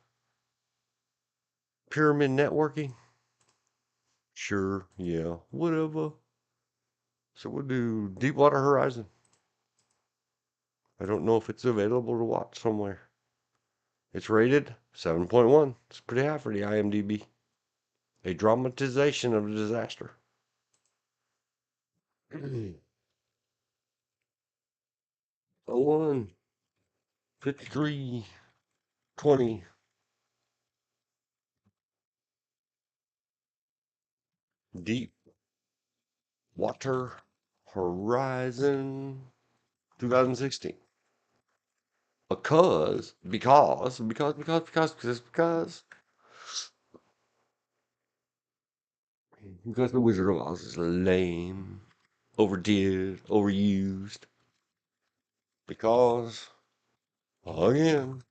pyramid networking? Sure, yeah, whatever. So we'll do Deepwater Horizon. I don't know if it's available to watch somewhere. It's rated 7.1. It's pretty high for the IMDb. A dramatization of a disaster. 01, 53, 20. Deep Water Horizon 2016. Because the Wizard of Oz is lame, overdid, overused. Because, again,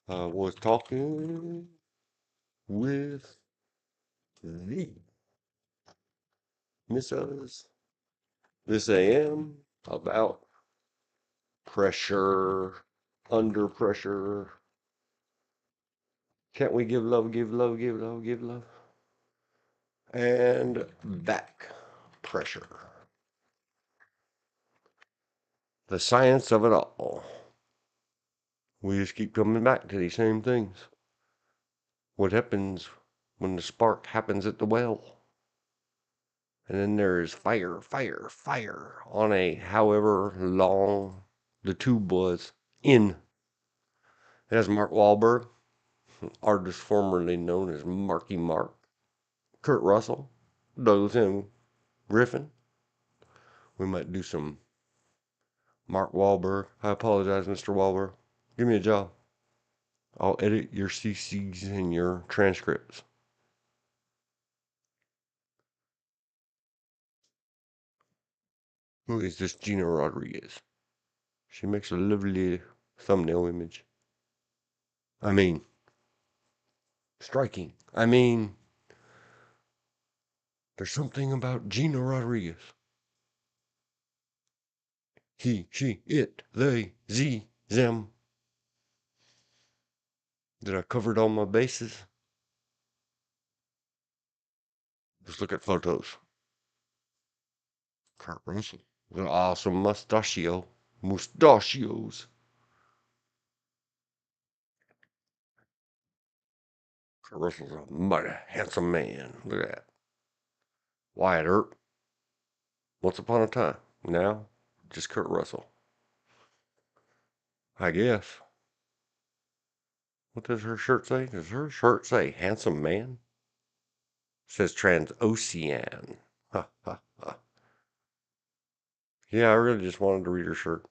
I was talking with the missus this AM about pressure, under pressure. Can't we give love, give love, give love, give love? And back pressure. The science of it all. We just keep coming back to these same things. What happens when the spark happens at the well? And then there's fire, fire, fire on a however long the tube was in. It has Mark Wahlberg, artist formerly known as Marky Mark, Kurt Russell, Douglas M. Griffin. We might do some Mark Wahlberg. I apologize, Mr. Wahlberg. Give me a job. I'll edit your CCs and your transcripts. Who is this Gina Rodriguez? She makes a lovely thumbnail image. I mean, striking. I mean, there's something about Gina Rodriguez. He, she, it, they, ze, them. Did I cover all my bases? Let's look at photos. Kurt Russell. The awesome mustachio. Mustachios. Kurt Russell's a mighty handsome man. Look at that. Wyatt Earp. Once upon a time. Now, just Kurt Russell. I guess. What does her shirt say? Does her shirt say handsome man? It says Transocean. Ha ha ha. Yeah, I really just wanted to read her shirt.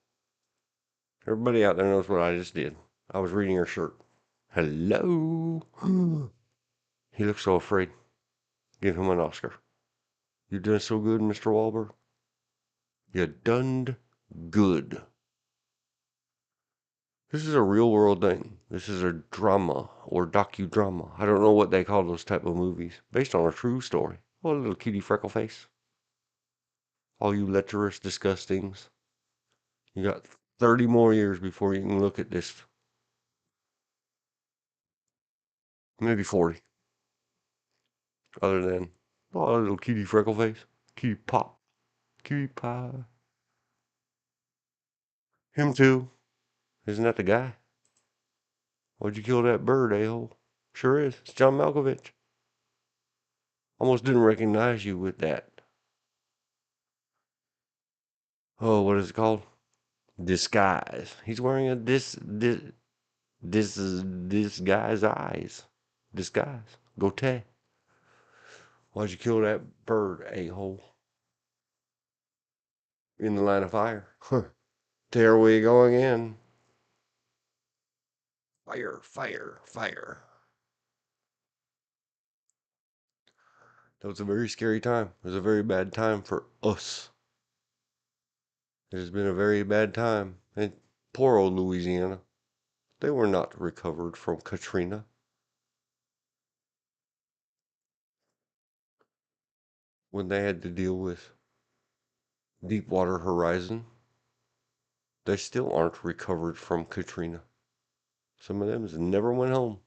Everybody out there knows what I just did. I was reading her shirt. Hello. He looks so afraid. Give him an Oscar. You done so good, Mr. Wahlberg. You done good. This is a real world thing. This is a drama or docudrama. I don't know what they call those type of movies. Based on a true story. Oh, little kitty freckle face. All you lecherous disgustings. You got 30 more years before you can look at this. Maybe 40. Other than, oh, little kitty freckle face. Kitty pop. Kitty pie. Him too. Isn't that the guy? Why'd you kill that bird, a-hole? Sure is. It's John Malkovich. Almost didn't recognize you with that. Oh, what is it called? Disguise. He's wearing a disguise eyes. Disguise. Goatee. Why'd you kill that bird, a-hole? In the line of fire. Huh. There we go again. Fire, fire, fire. That was a very scary time. It was a very bad time for us. It has been a very bad time. And poor old Louisiana. They were not recovered from Katrina. When they had to deal with Deepwater Horizon, they still aren't recovered from Katrina. Some of them never went home.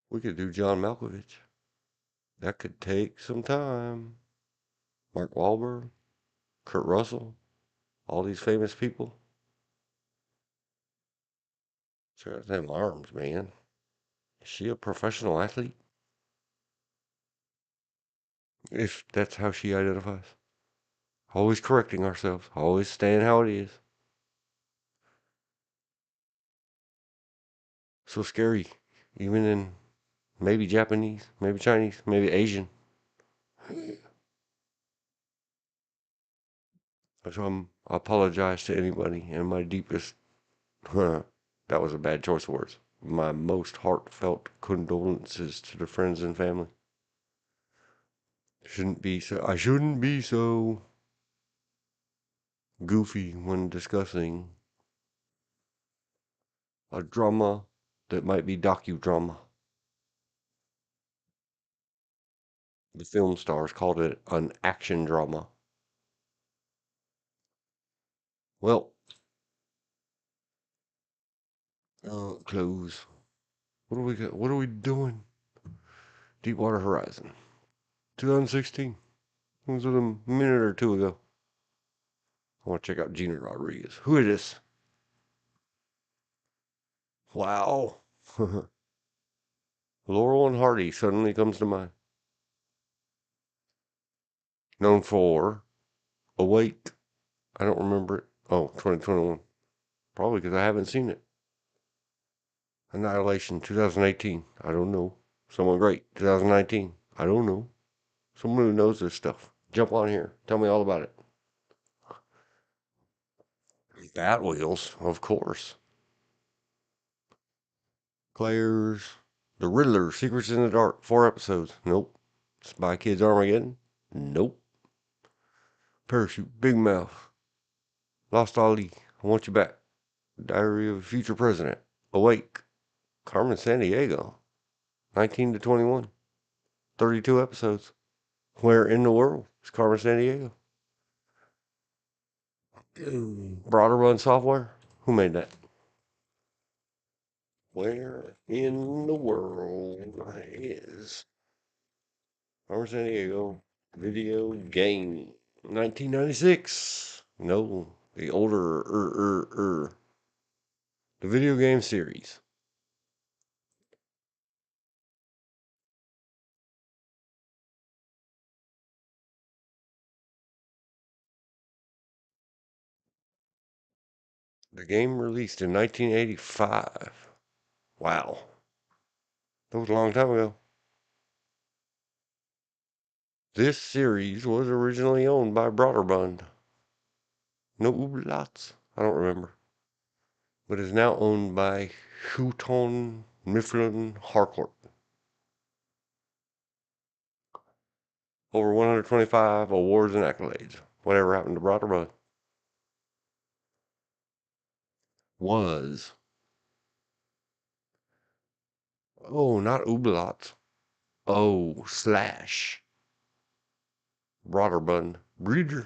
We could do John Malkovich. That could take some time. Mark Wahlberg, Kurt Russell, all these famous people. She got them arms, man. Is she a professional athlete? If that's how she identifies. Always correcting ourselves. Always staying how it is. So scary. Even in maybe Japanese, maybe Chinese, maybe Asian. So I apologize to anybody and my deepest, that was a bad choice of words. My most heartfelt condolences to the friends and family. I shouldn't be so goofy when discussing a drama that might be docudrama. The film stars called it an action drama. Well, close. What do we got? What are we doing? Deepwater Horizon. 2016. It was a minute or two ago. I want to check out Gina Rodriguez. Who is this? Wow. Laurel and Hardy suddenly comes to mind. Known for Awake. I don't remember it. Oh, 2021. Probably because I haven't seen it. Annihilation 2018. I don't know. Someone great. 2019. I don't know. Someone who knows this stuff. Jump on here. Tell me all about it. Bat Wheels, of course. Claire's The Riddler, Secrets in the Dark, 4 episodes. Nope. Spy Kids Armageddon? Nope. Parachute, Big Mouth, Lost Ali, I Want You Back, Diary of a Future President, Awake, Carmen Sandiego, 19 to 21, 32 episodes. Where in the world is Carmen Sandiego? Broader Run Software? Who made that? Where in the world is Carmen Sandiego video game? 1996. No, the older, the video game series. The game released in 1985. Wow. That was a long time ago. This series was originally owned by Broderbund. No Ublots? I don't remember. But is now owned by Houghton Mifflin Harcourt. Over 125 awards and accolades. Whatever happened to Broderbund? Was. Oh, not Ublots. Oh, slash. Broderbund. Broderbund.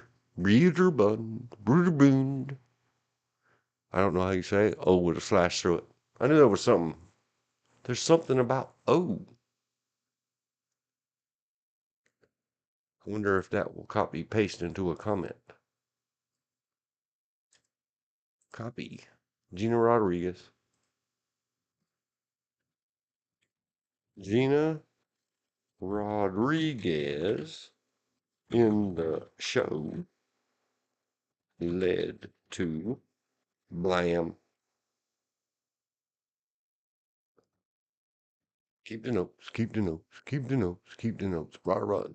I don't know how you say it. O with a slash through it. I knew there was something. There's something about O. I wonder if that will copy paste into a comment. Copy. Gina Rodriguez. Gina Rodriguez in the show led to blam. Keep the notes, keep the notes, keep the notes, keep the notes. Rod.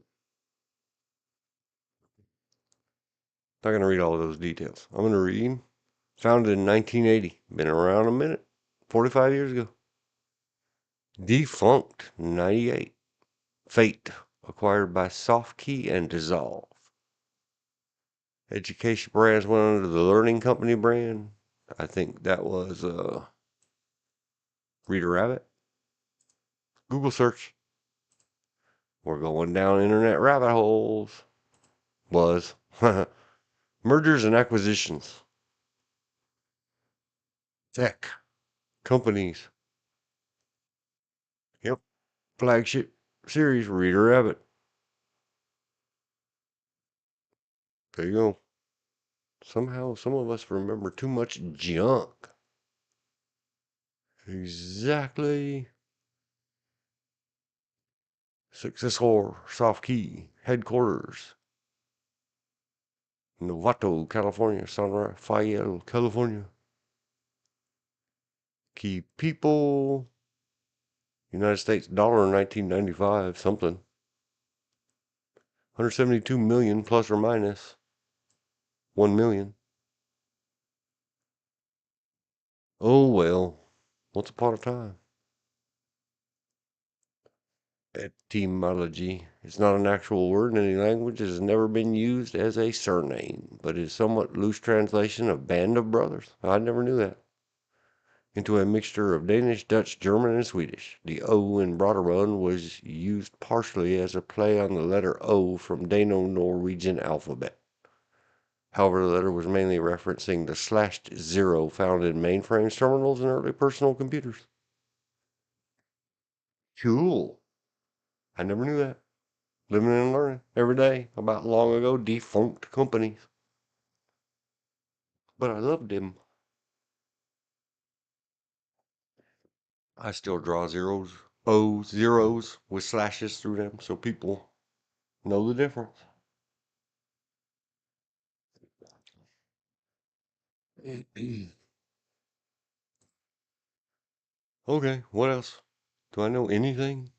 Not going to read all of those details. I'm going to read. Founded in 1980. Been around a minute. 45 years ago. Defunct 98. Fate. Acquired by Softkey and Dissolve. Education brands went under the Learning Company brand. I think that was Reader Rabbit. Google search. We're going down internet rabbit holes. Was. Mergers and acquisitions. Tech. Companies. Yep. Flagship series, Reader Rabbit. There you go. Somehow, some of us remember too much junk. Exactly. Successor, Softkey, headquarters. Novato, California, San Rafael, California. Key people. United States dollar in 1995, something. 172 million plus or minus 1 million. Oh well, once upon a time. Etymology is not an actual word in any language. It has never been used as a surname, but is somewhat loose translation of Band of Brothers. I never knew that. Into a mixture of Danish, Dutch, German, and Swedish. The O in Broderund was used partially as a play on the letter O from Dano-Norwegian alphabet. However, the letter was mainly referencing the slashed zero found in mainframes, terminals, and early personal computers. Cool. I never knew that. Living and learning every day about long ago defunct companies. But I loved them. I still draw zeros with slashes through them so people know the difference. Okay, what else? Do I know anything?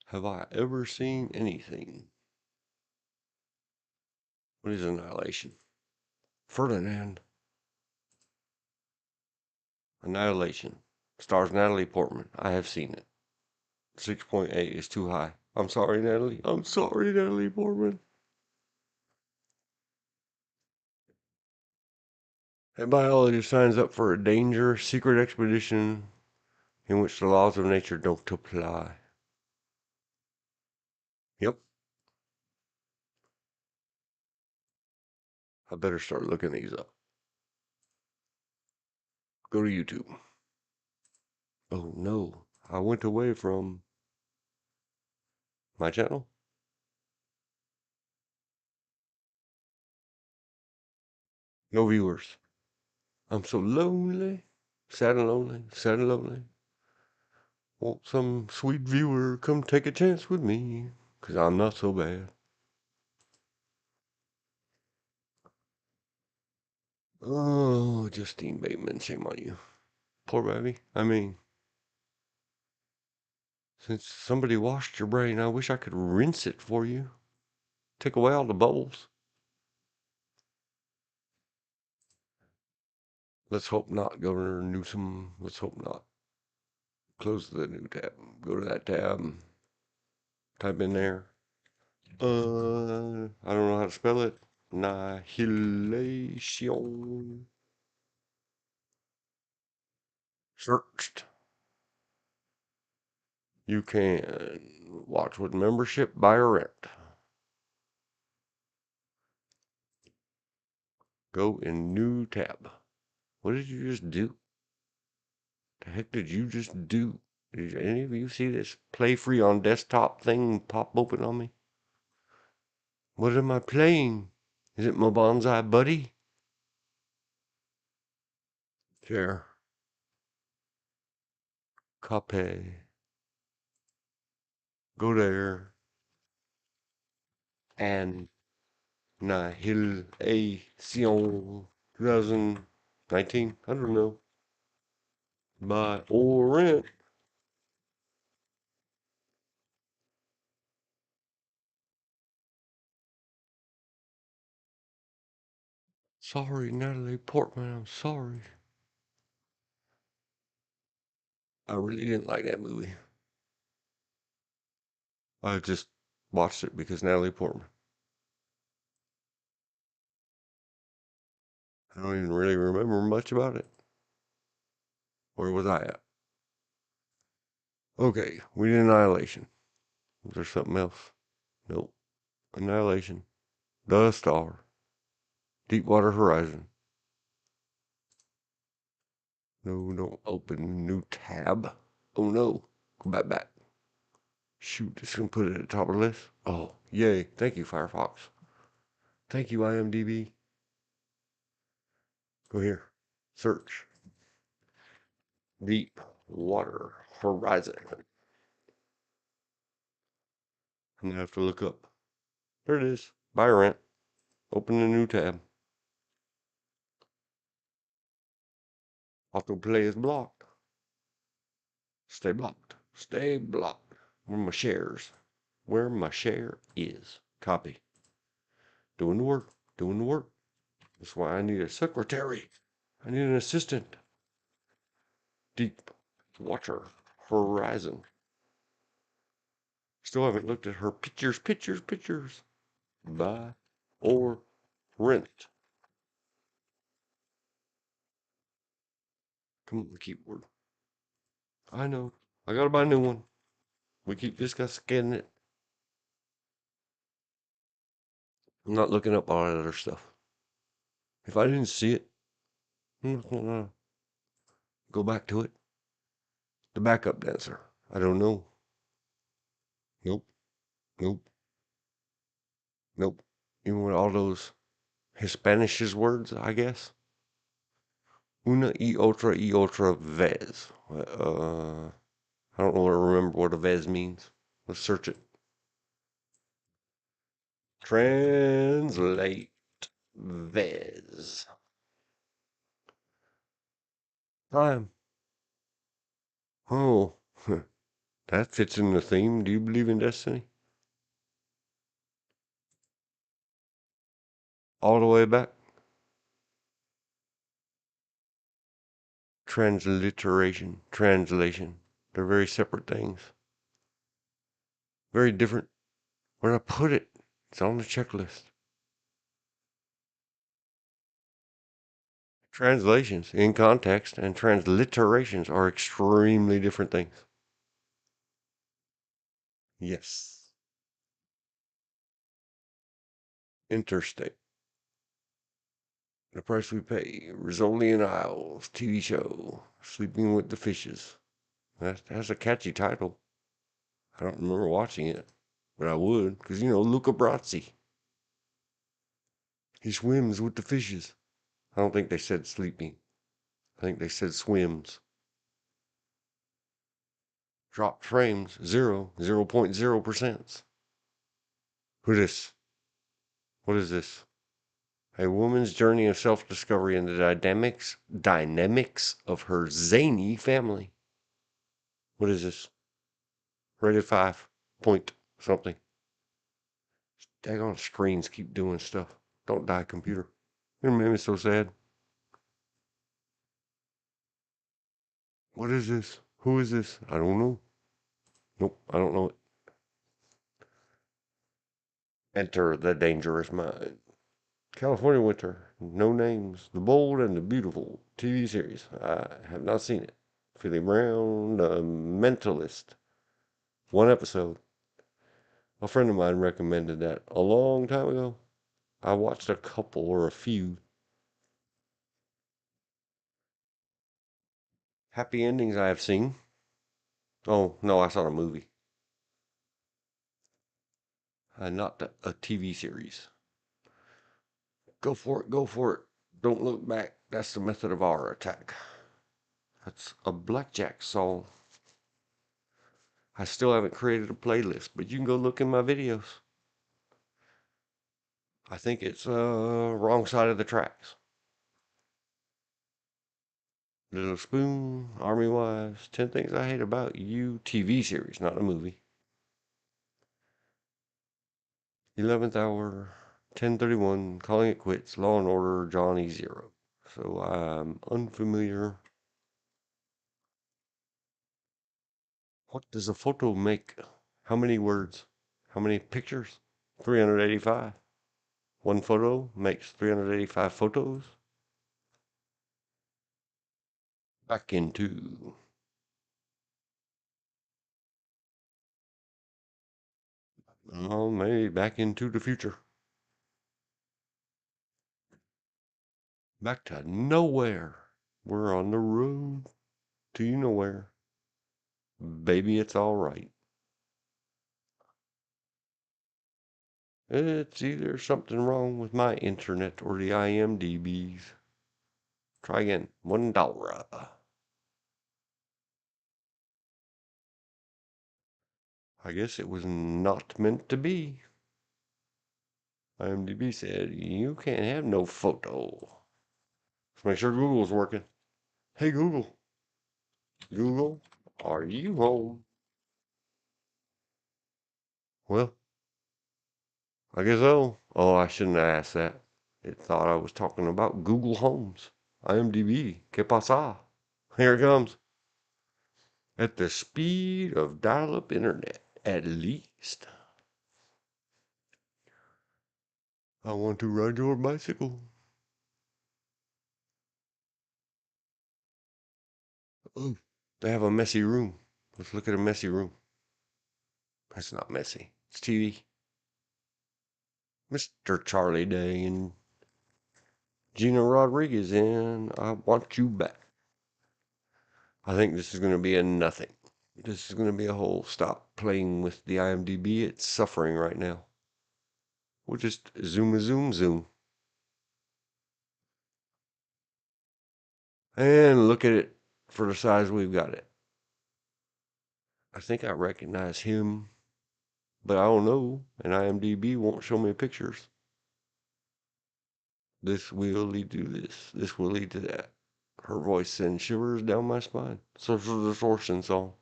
Have I ever seen anything? What is annihilation? Ferdinand. Annihilation. Stars Natalie Portman. I have seen it. 6.8 is too high. I'm sorry, Natalie. I'm sorry, Natalie Portman. A biologist signs up for a dangerous secret expedition in which the laws of nature don't apply. Yep. I better start looking these up. Go to YouTube. Oh no, I went away from my channel. No viewers. I'm so lonely. Sad and lonely. Sad and lonely. Won't some sweet viewer come take a chance with me? 'Cause I'm not so bad. Oh, Justine Bateman, shame on you. Poor baby. I mean, since somebody washed your brain, I wish I could rinse it for you. Take away all the bubbles. Let's hope not, Governor Newsom. Let's hope not. Close the new tab. Go to that tab. Type in there. I don't know how to spell it. Annihilation. Searched. You can watch with membership, buy or rent. Go in new tab. What did you just do? The heck did you just do? Did any of you see this play free on desktop thing pop open on me? What am I playing? Is it my bonsai buddy? Share. Copy. Go there. And Annihilation 2019. I don't know. Buy or rent. Sorry, Natalie Portman. I'm sorry. I really didn't like that movie. I just watched it because Natalie Portman. I don't even really remember much about it. Where was I at? Okay, we did Annihilation. Was there something else? Nope. Annihilation. The Star. Deepwater Horizon. No, don't open new tab. Oh no. Go back. Shoot, just gonna put it at the top of the list. Oh, yay. Thank you, Firefox. Thank you, IMDb. Go here. Search. Deep Water Horizon. I'm gonna have to look up. There it is. Buy or rent. Open a new tab. Autoplay is blocked. Stay blocked. Stay blocked. Where are my shares? Where my share is. Copy. Doing the work. Doing the work. That's why I need a secretary. I need an assistant. Deep Water Horizon. Still haven't looked at her pictures. Buy or rent. Come on, keyboard. I know. I gotta buy a new one. We keep just got scanning it. I'm not looking up all that other stuff. If I didn't see it, I'm not gonna go back to it. The backup dancer. I don't know. Nope. Nope. Nope. Even with all those Hispanishes words, I guess. Una y otra vez. I don't know, remember what a vez means. Let's search it. Translate vez. Time. Oh, that fits in the theme. Do you believe in destiny? All the way back. transliteration, translation. They're very separate things. Very different. Where did I put it? It's on the checklist. Translations in context and transliterations are extremely different things. Yes. Interstate. The Price We Pay. Rizzoli and Isles TV show. Sleeping with the Fishes. That has a catchy title. I don't remember watching it, but I would, because Luca Brasi. He swims with the fishes. I don't think they said sleeping. I think they said swims. Dropped frames, 0.0%. Who this? What is this? A woman's journey of self-discovery and the dynamics of her zany family. What is this? Rated 5 point something. Daggone screens keep doing stuff. Don't die, computer. It made me so sad. What is this? Who is this? I don't know. Nope, I don't know it. Enter the Dangerous Mind. California Winter, No Names, The Bold and the Beautiful TV series. I have not seen it. Philly Brown, The Mentalist. One episode. A friend of mine recommended that a long time ago. I watched a couple or a few. Happy endings I have seen. Oh, no, I saw a movie. Not a TV series. Go for it, go for it. Don't look back. That's the method of our attack. That's a blackjack song. I still haven't created a playlist, but you can go look in my videos. I think it's Wrong Side of the Tracks. Little Spoon, Army Wives, 10 Things I Hate About You, TV series, not a movie. 11th Hour, 10:31, Calling It Quits, Law and Order, Johnny Zero. So I'm unfamiliar. What does a photo make? How many words? How many pictures? 385. One photo makes 385 photos. Back into. Oh, maybe Back into the Future. Back to nowhere. We're on the road to you know where. Baby, it's all right. It's either something wrong with my internet or the IMDb's. Try again. $1. I guess it was not meant to be. IMDb said, you can't have no photo. Let's make sure Google's working. Hey, Google. Google, are you home? Well, I guess so. Oh, I shouldn't have asked that. It thought I was talking about Google Homes. IMDb. ¿Qué pasa? Here it comes. At the speed of dial-up internet, at least. I want to ride your bicycle. Oh, they have a messy room. Let's look at a messy room. That's not messy. It's TV. Mr. Charlie Day and Gina Rodriguez in I Want You Back. I think this is going to be a nothing. This is going to be a whole stop playing with the IMDb. It's suffering right now. We'll just zoom. And look at it for the size we've got it. I think I recognize him, but I don't know. And IMDb won't show me pictures. This will lead to this. This will lead to that. Her voice sends shivers down my spine. Social distortion song.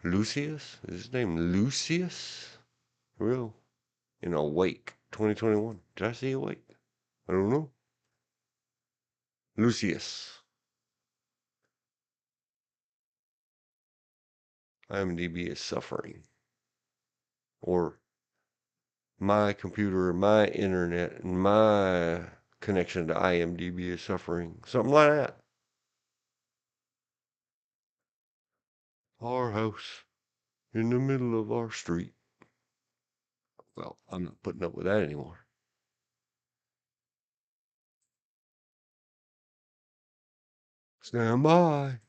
Lucius? Is his name Lucius? Real? In Awake 2021. Did I see Awake? I don't know. Lucius. IMDb is suffering. Or my computer, my internet, and my connection to IMDb is suffering. Something like that. Our house in the middle of our street. Well, I'm not putting up with that anymore. Stand by.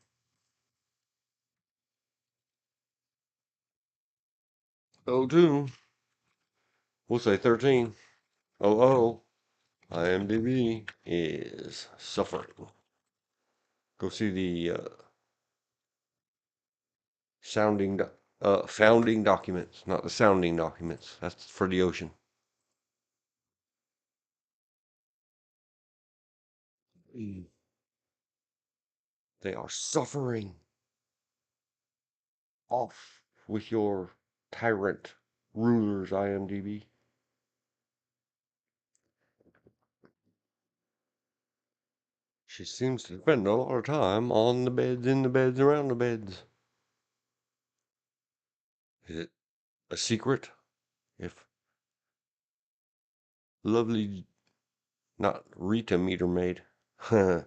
Oh, 02. We'll say 13. Oh, IMDb is suffering. Go see the founding documents, not the sounding documents. That's for the ocean. They are suffering. Off with your tyrant rulers, IMDb. She seems to spend a lot of time on the beds, in the beds, around the beds. Is it a secret? If lovely, not Rita meter maid, when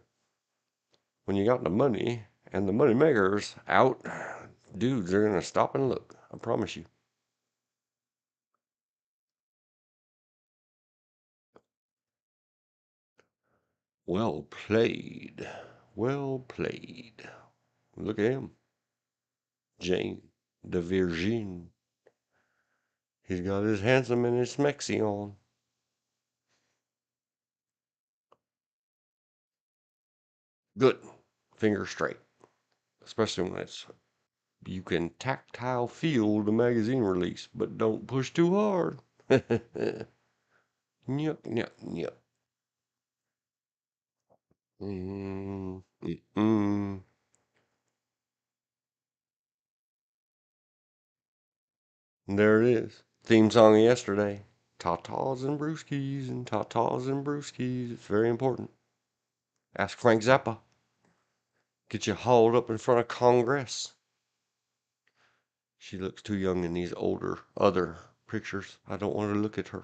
you got the money and the money makers out, dudes are gonna stop and look. I promise you. Well played. Well played. Look at him. Jane de Virgin. He's got his handsome and his smexy on. Good. Finger straight. Especially when it's you can tactile feel the magazine release, but don't push too hard. Nyuk, nyuk, nyuk. Mm, mm. There it is. Theme song of yesterday. Tatas and brewskis and tatas and brewskis. It's very important. Ask Frank Zappa. Get you hauled up in front of Congress. She looks too young in these other pictures. I don't want to look at her.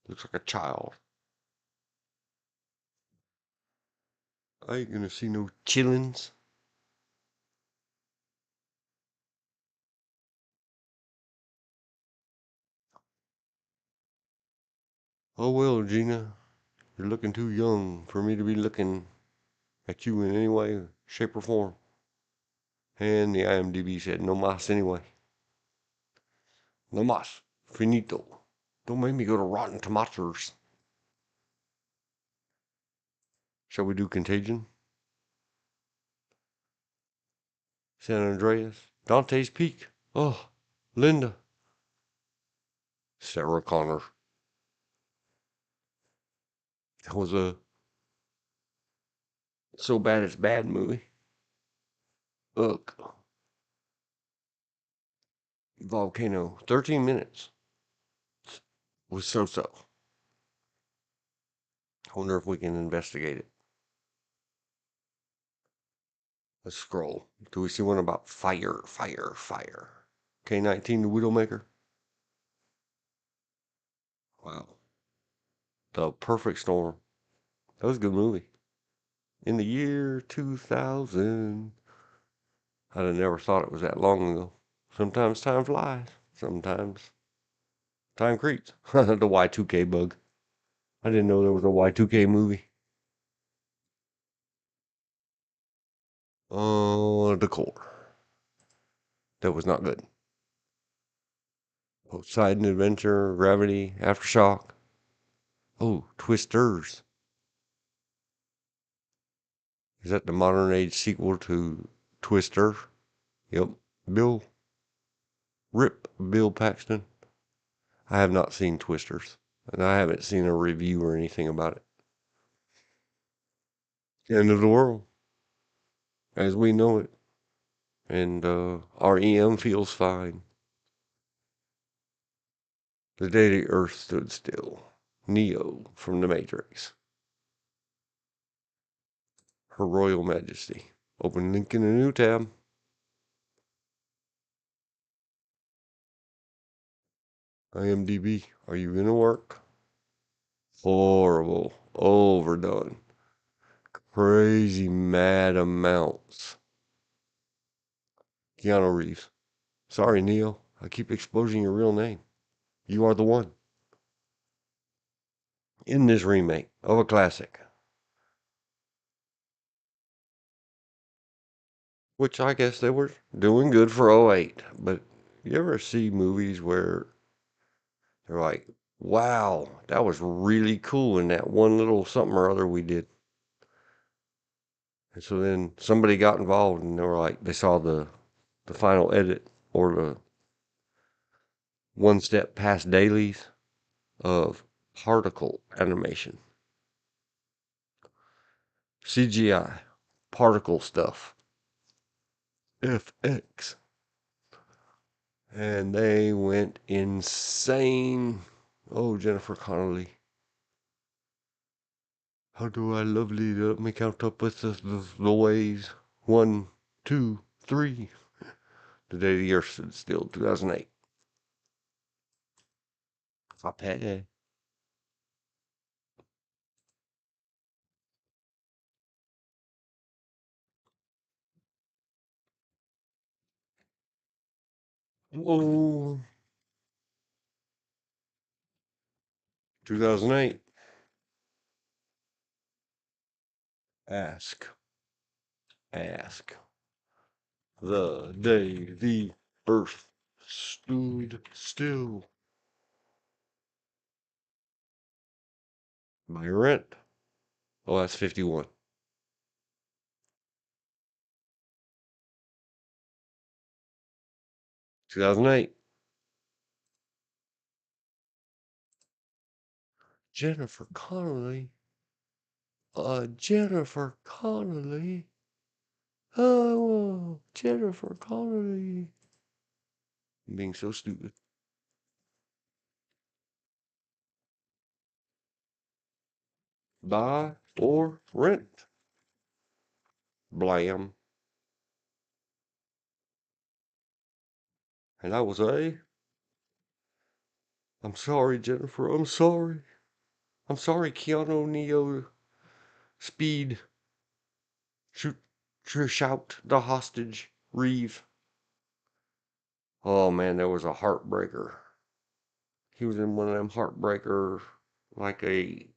Looks like a child. I ain't gonna see no chillins. Oh well, Gina. You're looking too young for me to be looking at you in any way, shape, or form. And the IMDb said no mas anyway. No mas. Finito. Don't make me go to Rotten Tomatoes. Shall we do Contagion? San Andreas? Dante's Peak? Oh, Linda. Sarah Connor. That was a so bad it's bad movie. Ugh. Volcano. 13 minutes. Was so. I wonder if we can investigate it. Let's scroll. Do we see one about fire? K-19, the Widowmaker. Wow. The Perfect Storm. That was a good movie. In the year 2000. I'd have never thought it was that long ago. Sometimes time flies. Sometimes time creeps. The Y2K bug. I didn't know there was a Y2K movie. The Core. That was not good. Poseidon Adventure, Gravity, Aftershock. Oh, Twisters. Is that the modern age sequel to Twister? Yep. Bill. Rip Bill Paxton. I have not seen Twisters. And I haven't seen a review or anything about it. End of the world. As we know it. And REM feels fine. The day the earth stood still. Neo from the Matrix. Her Royal Majesty. Open link in a new tab. IMDb, are you gonna work? Horrible. Overdone. Crazy mad amounts. Keanu Reeves. Sorry, Neo. I keep exposing your real name. You are the one. In this remake of a classic. Which I guess they were doing good for '08. But you ever see movies where they're like, wow, that was really cool in that one little something or other we did. And so then somebody got involved and they were like, they saw the final edit or the one step past dailies of particle animation. CGI, particle stuff, FX. And they went insane. Oh, Jennifer Connelly. How do I lovely let me count up with the ways. 1, 2, 3. The day the earth stood still, 2008. Happy. Oh, 2008. Ask. Ask. The day the earth stood still. My rent. Oh, that's 51. 2008. Jennifer Connelly. Jennifer Connelly. Oh, Jennifer Connelly. I'm being so stupid. Buy or rent. Blam. And I was I'm sorry, Jennifer. I'm sorry. I'm sorry, Keanu Neo. Speed. Shoot. Shout the hostage. Reeve. Oh man, there was a heartbreaker. He was in one of them heartbreaker, like a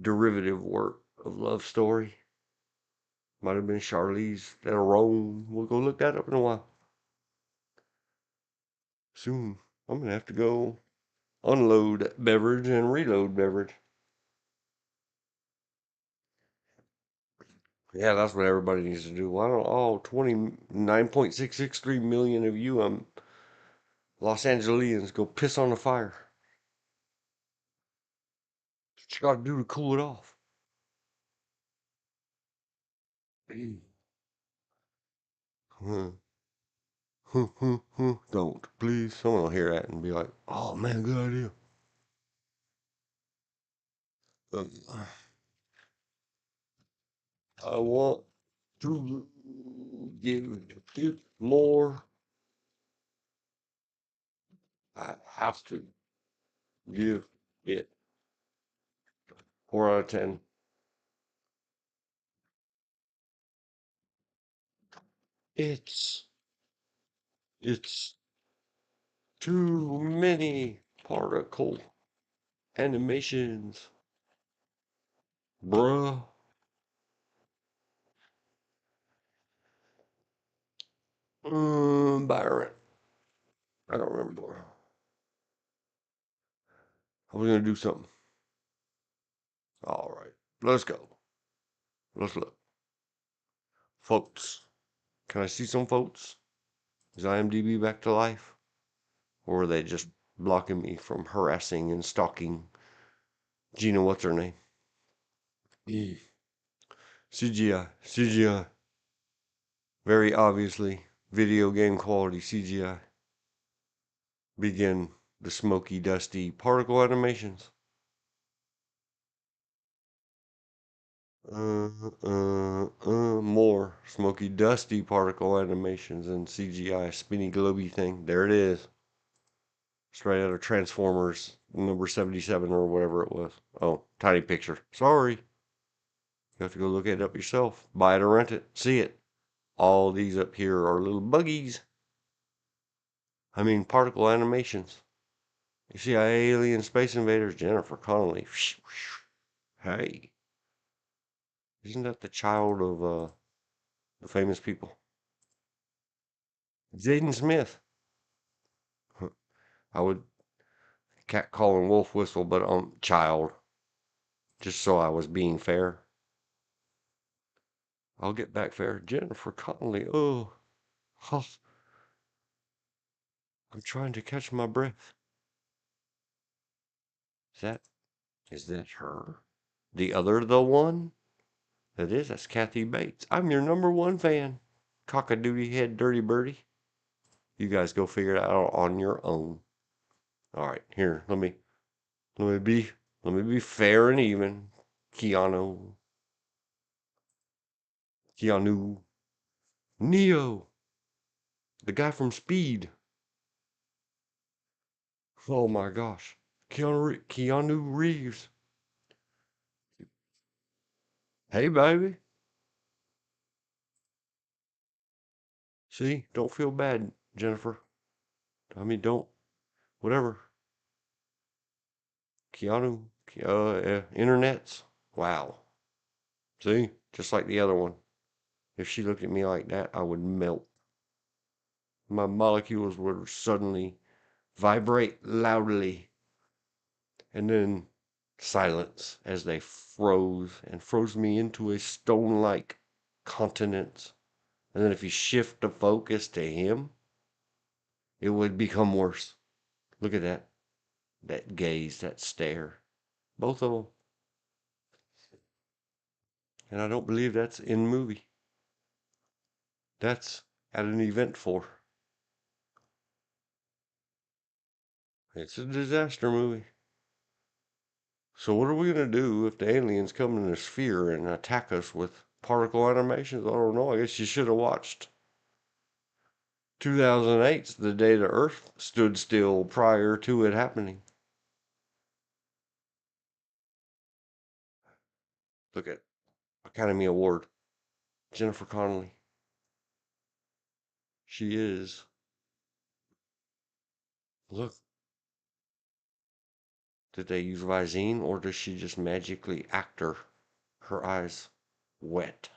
derivative work of love story. Might have been Charlize Theron. We'll go look that up in a while. Soon. I'm gonna have to go unload beverage and reload beverage. Yeah, that's what everybody needs to do. Why don't all 29.663 million of you Los Angeles go piss on the fire? What you gotta do to cool it off? Don't. Please. Someone will hear that and be like, oh man, good idea. Um, I want to give it more. I have to give it 4 out of 10. It's it's too many particle animations, bruh. Byron. I don't remember. I was gonna do something. All right, let's go. Let's look, folks. Can I see some folks? Is IMDb back to life, or are they just blocking me from harassing and stalking Gina? What's her name? CGI, CGI. Very obviously, video game quality CGI. Begin the smoky, dusty particle animations. Smoky, dusty particle animations and CGI spinny globy thing. There it is. Straight out of Transformers number 77 or whatever it was. Oh, tiny picture. Sorry. You have to go look it up yourself. Buy it or rent it. See it. All these up here are little buggies. I mean, particle animations. You see Alien Space Invaders, Jennifer Connelly. Hey. Isn't that the child of the famous people? Jaden Smith. I would cat call and wolf whistle, but child. Just so I was being fair. I'll get back fair. Jennifer Connelly. Oh. I'm trying to catch my breath. Is that her? The one? That is, that's Kathy Bates. I'm your number one fan. Cock-a-doodle head dirty birdie. You guys go figure it out on your own. All right, here, let me be fair and even. Keanu, Neo, the guy from Speed. Oh my gosh, Keanu Reeves. Hey, baby. See, don't feel bad, Jennifer. I mean, don't, whatever. Keanu, internets. Wow. See, just like the other one. If she looked at me like that, I would melt. My molecules would suddenly vibrate loudly, and then silence as they froze me into a stone-like continent. And then if you shift the focus to him, it would become worse. Look at that gaze, that stare. Both of them. And I don't believe that's in movie. That's at an event for. It's a disaster movie. So what are we going to do if the aliens come in a sphere and attack us with particle animations? I don't know. I guess you should have watched 2008's The Day the Earth Stood Still prior to it happening. Look at Academy Award. Jennifer Connelly. She is. Look. Did they use Visine or does she just magically actor her eyes wet?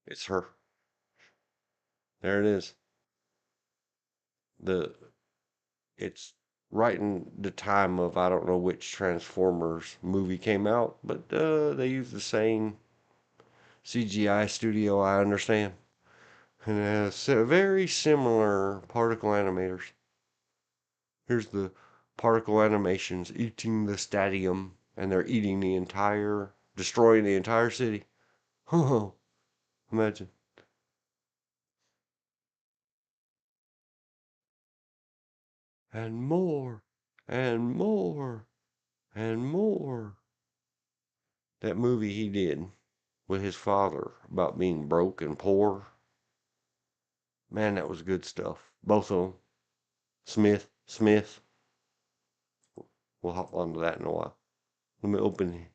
It's her. There it is. It's right in the time of I don't know which Transformers movie came out, but they use the same CGI studio, I understand, and it has very similar particle animators. Here's the particle animations eating the stadium, and they're eating destroying the entire city. Oh, imagine. And more, and more, and more. That movie he did with his father about being broke and poor. Man, that was good stuff. Both of them. Smith. We'll hop onto that in a while. Let me open.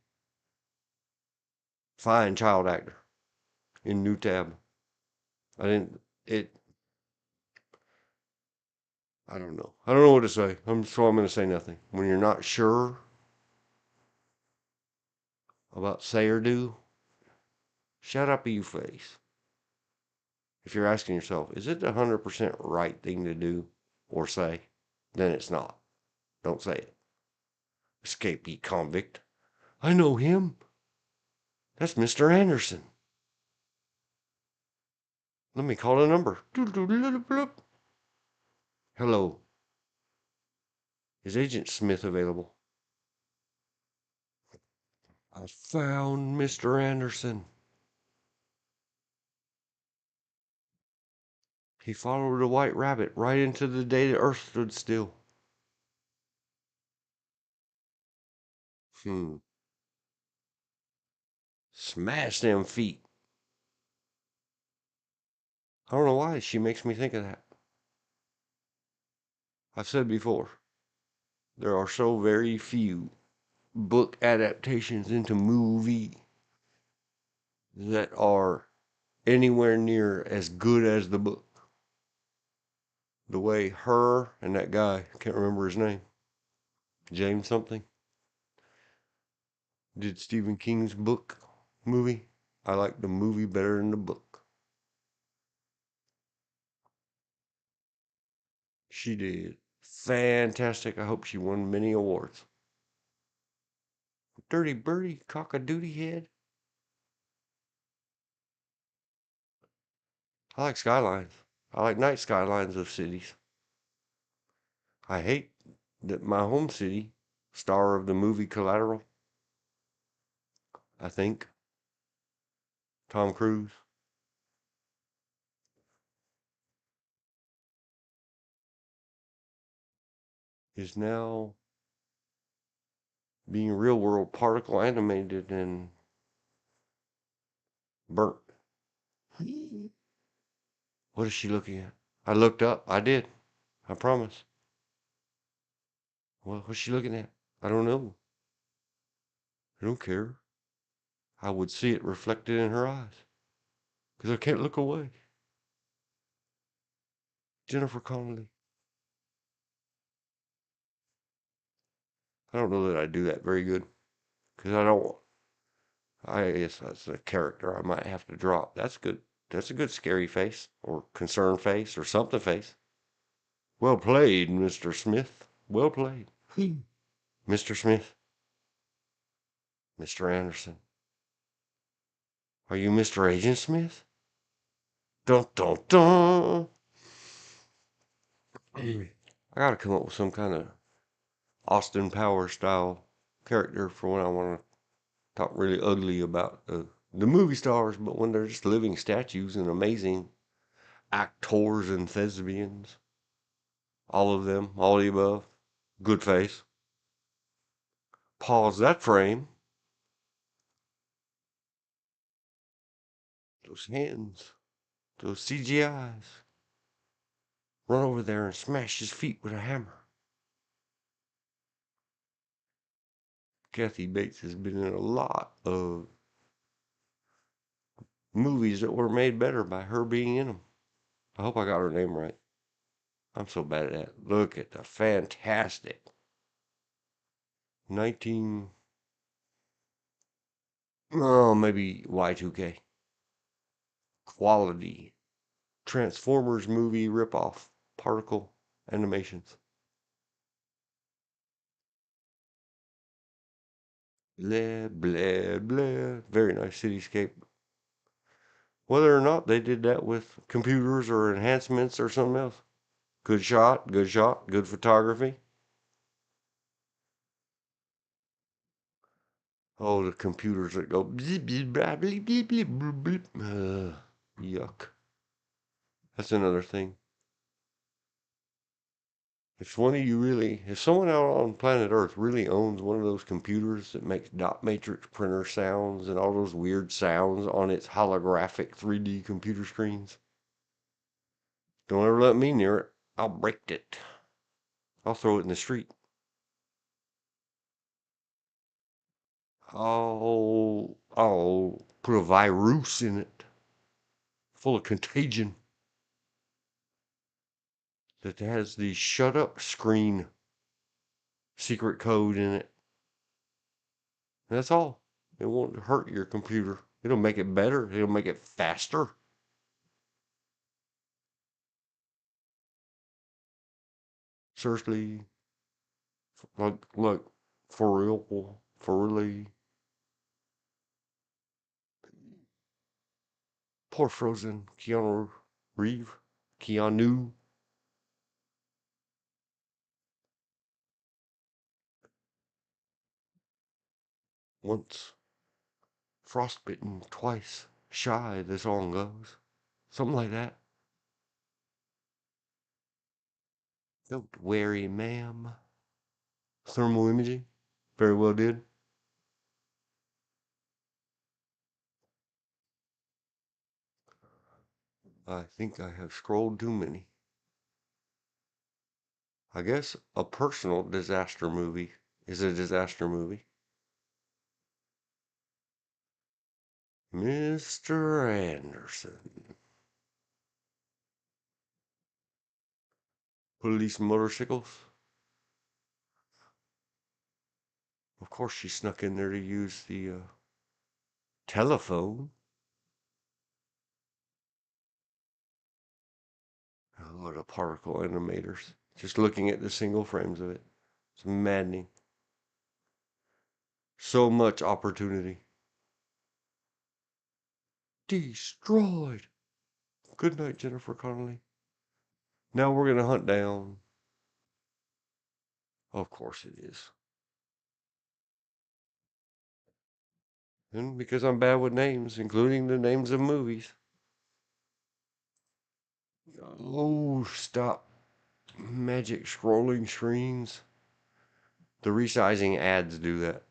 Fine child actor in new tab. I didn't. It. I don't know. I don't know what to say. I'm going to say nothing. When you're not sure about say or do, shut up, you face. If you're asking yourself, is it the 100% right thing to do or say? Then it's not. Don't say it. Escapee convict. I know him. That's Mr. Anderson. Let me call a number. Hello. Is Agent Smith available? I found Mr. Anderson. He followed a white rabbit right into the day the earth stood still. Smash them feet. I don't know why she makes me think of that. I've said before, there are so very few book adaptations into movie that are anywhere near as good as the book. The way her and that guy, can't remember his name, James something, did Stephen King's book movie. I like the movie better than the book. She did fantastic. I hope she won many awards. Dirty birdie, cock-a-doodle head. I like skylines. I like night skylines of cities. I hate that my home city, star of the movie Collateral, I think, Tom Cruise, is now being real world particle animated and burnt. What is she looking at? I looked up. I did. I promise. Well, what's she looking at? I don't know. I don't care. I would see it reflected in her eyes because I can't look away. Jennifer Connelly. I don't know that I do that very good because I don't. I guess that's a character I might have to drop. That's good. That's a good scary face or concerned face or something face. Well played, Mr. Smith. Well played. Mr. Smith. Mr. Anderson. Are you Mr. Agent Smith? Dun dun dun. I gotta come up with some kind of Austin Powers style character for when I want to talk really ugly about the movie stars, but when they're just living statues and amazing actors and thespians. All of them, all the above. Good face. Pause that frame. Those hands. Those CGIs. Run over there and smash his feet with a hammer. Kathy Bates has been in a lot of movies that were made better by her being in them. I hope I got her name right. I'm so bad at that. Look at the fantastic 19, oh, maybe Y2K. Quality Transformers movie ripoff. Particle animations. Blah, blah, blah. Very nice cityscape. Whether or not they did that with computers or enhancements or something else. Good shot, good photography. Oh, the computers that go bleep, bleep, blah, bleep, bleep, bleep, bleep, bleep. Yuck. That's another thing. If one of you really, if someone out on planet Earth really owns one of those computers that makes dot matrix printer sounds and all those weird sounds on its holographic 3D computer screens, don't ever let me near it. I'll break it. I'll throw it in the street. I'll put a virus in it full of contagion that has the shut up screen secret code in it. That's all. It won't hurt your computer. It'll make it better. It'll make it faster. Seriously. Look, for real, for really. Poor Frozen Keanu. Once frostbitten, twice shy, the song goes. Something like that. Don't worry, ma'am. Thermal imaging. Very well did. I think I have scrolled too many. I guess a personal disaster movie is a disaster movie. Mr. Anderson. Police motorcycles. Of course, she snuck in there to use the telephone. Oh, what a particle animators. Just looking at the single frames of it. It's maddening. So much opportunity. Destroyed. Good night, Jennifer Connelly. Now we're going to hunt down. Of course it is. And because I'm bad with names, including the names of movies. Oh, stop. Magic scrolling screens. The resizing ads do that.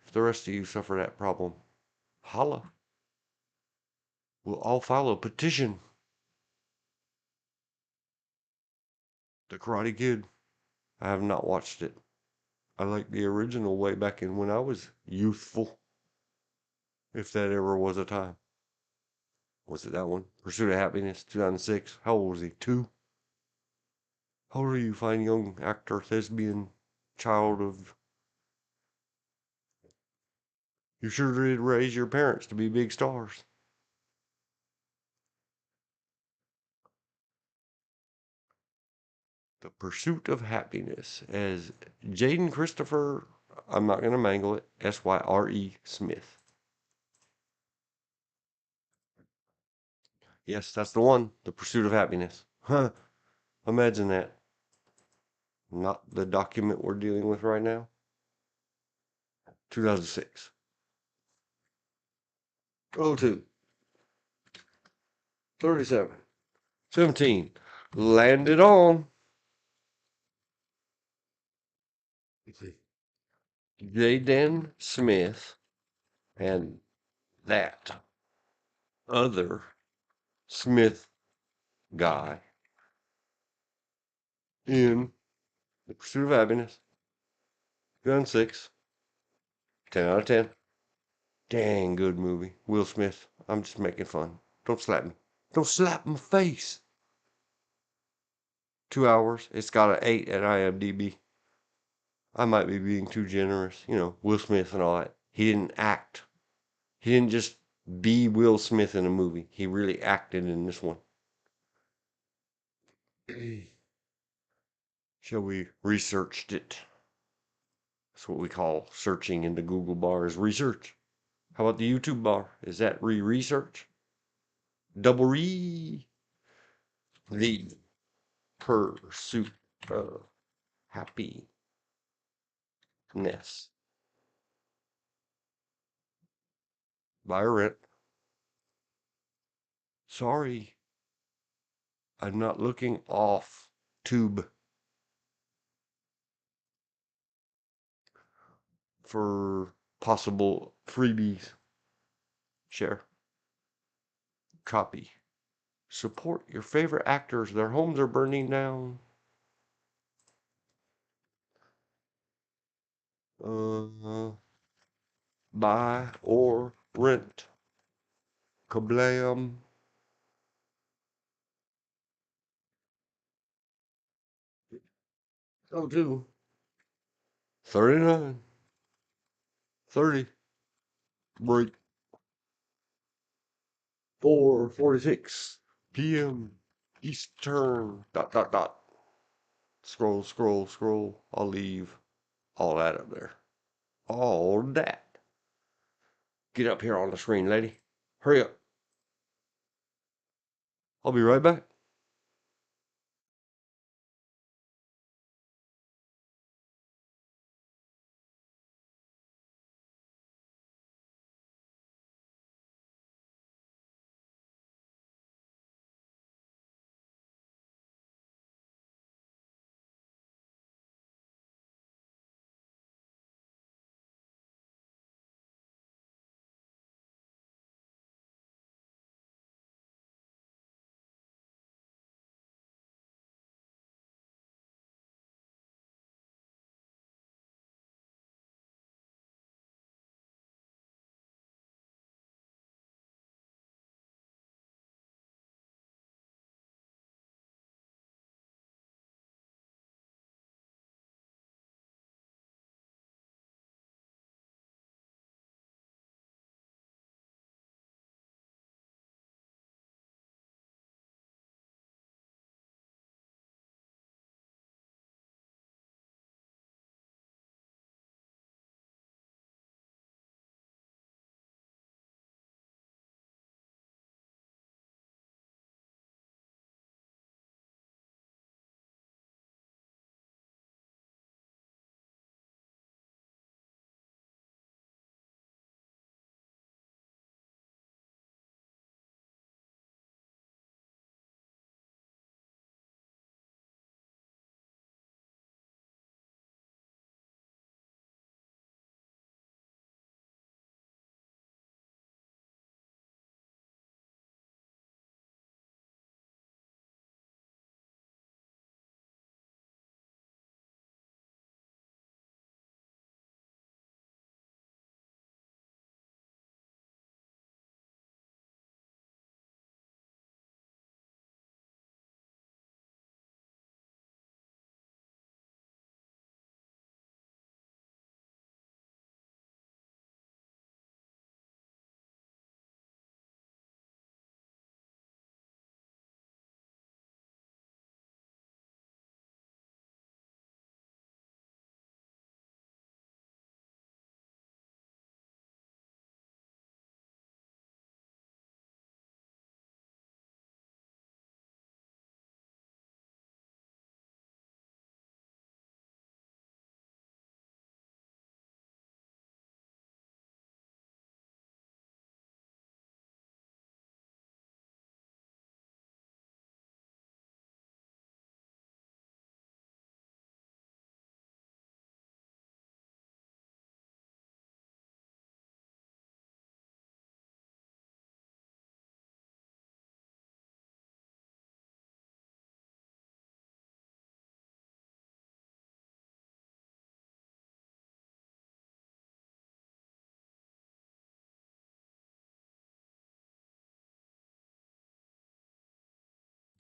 If the rest of you suffer that problem, holla. We'll all follow petition. The Karate Kid. I have not watched it. I like the original way back in when I was youthful. If that ever was a time. Was it that one? Pursuit of Happiness, 2006. How old was he? 2? How old are you, fine young actor, thespian, child of... You sure did raise your parents to be big stars. The Pursuit of Happiness as Jaden Christopher, I'm not going to mangle it, Syre Smith. Yes, that's the one. The Pursuit of Happiness. Huh. Imagine that. Not the document we're dealing with right now. 2006. 02. 37. 17. Landed on. Jaden Smith and that other Smith guy in The Pursuit of Happiness. 2006. 10 out of 10. Dang good movie. Will Smith. I'm just making fun. Don't slap me. Don't slap my face. 2 hours. It's got an 8 at IMDb. I might be being too generous. You know, Will Smith and all that. He didn't act. He didn't just be Will Smith in a movie. He really acted in this one. Shall we researched it? That's what we call searching in the Google bar is research. How about the YouTube bar? Is that research? Double re. The pursuit of happiness. Byron. Sorry. I'm not looking off tube for possible freebies. Share. Copy. Support your favorite actors. Their homes are burning down. Buy or rent. Kablam. Oh, do. 39. 30. Break. 4:46 p.m. Eastern. Dot, dot, dot. Scroll, scroll, scroll. I'll leave all that up there. All that. Get up here on the screen, lady. Hurry up. I'll be right back.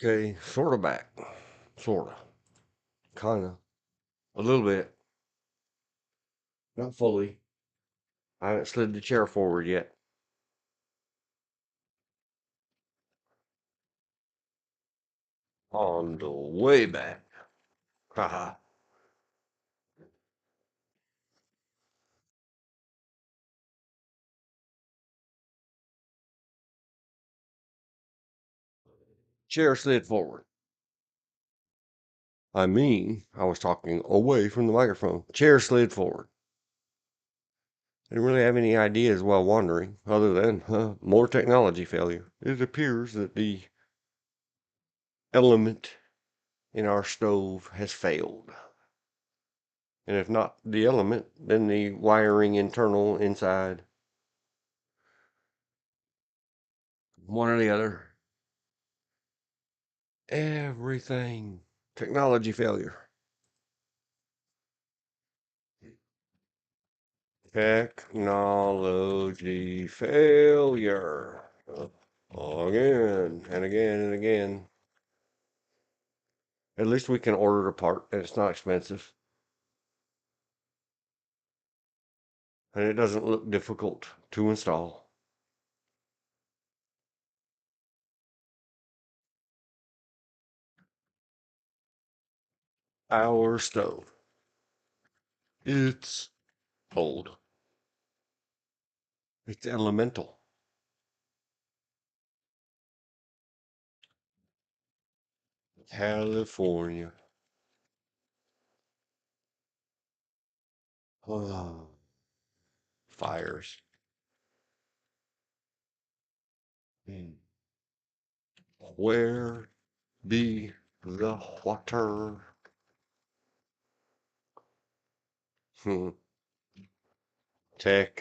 Okay, sort of back. Sort of. Kind of. A little bit. Not fully. I haven't slid the chair forward yet. On the way back. Haha. Chair slid forward. I mean, I was talking away from the microphone. Chair slid forward. I didn't really have any ideas while wandering, other than more technology failure. It appears that the element in our stove has failed. And if not the element, then the wiring internal inside. One or the other. Everything. Technology failure. Technology failure. Again and again and again. At least we can order it apart and it's not expensive. And it doesn't look difficult to install. Our stove. It's old. It's elemental. California. Oh, fires. Hmm. Where be the water? Hmm. Technology.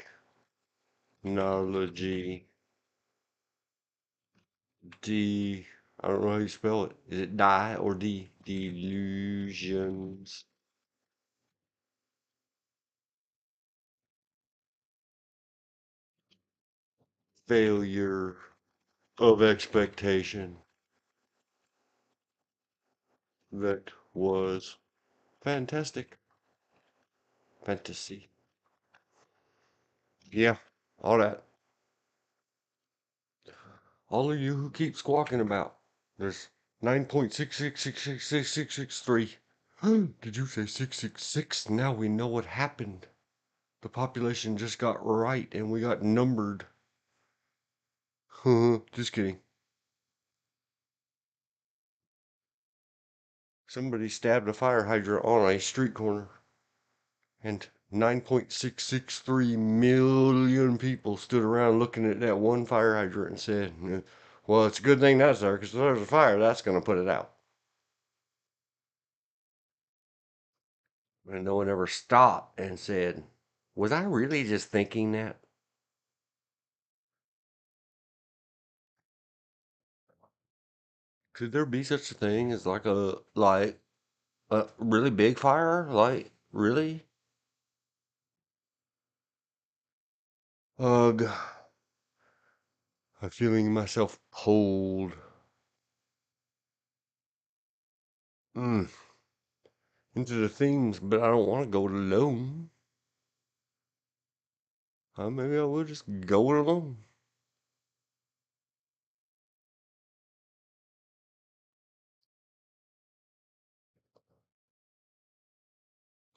I don't know how you spell it. Is it die or D? Delusions. Failure of expectation. That was fantastic. Fantasy. Yeah, all that. All of you who keep squawking about. There's 9.6666663. Did you say 666? Now we know what happened. The population just got right and we got numbered. Just kidding. Somebody stabbed a fire hydrant on a street corner. And 9.663 million people stood around looking at that one fire hydrant and said, well, it's a good thing that's there because if there's a fire, that's going to put it out. And no one ever stopped and said, was I really just thinking that? Could there be such a thing as like a really big fire? Like really? Ugh. I'm feeling myself pulled mm, into the themes, but I don't want to go it alone. Maybe I will just go it alone.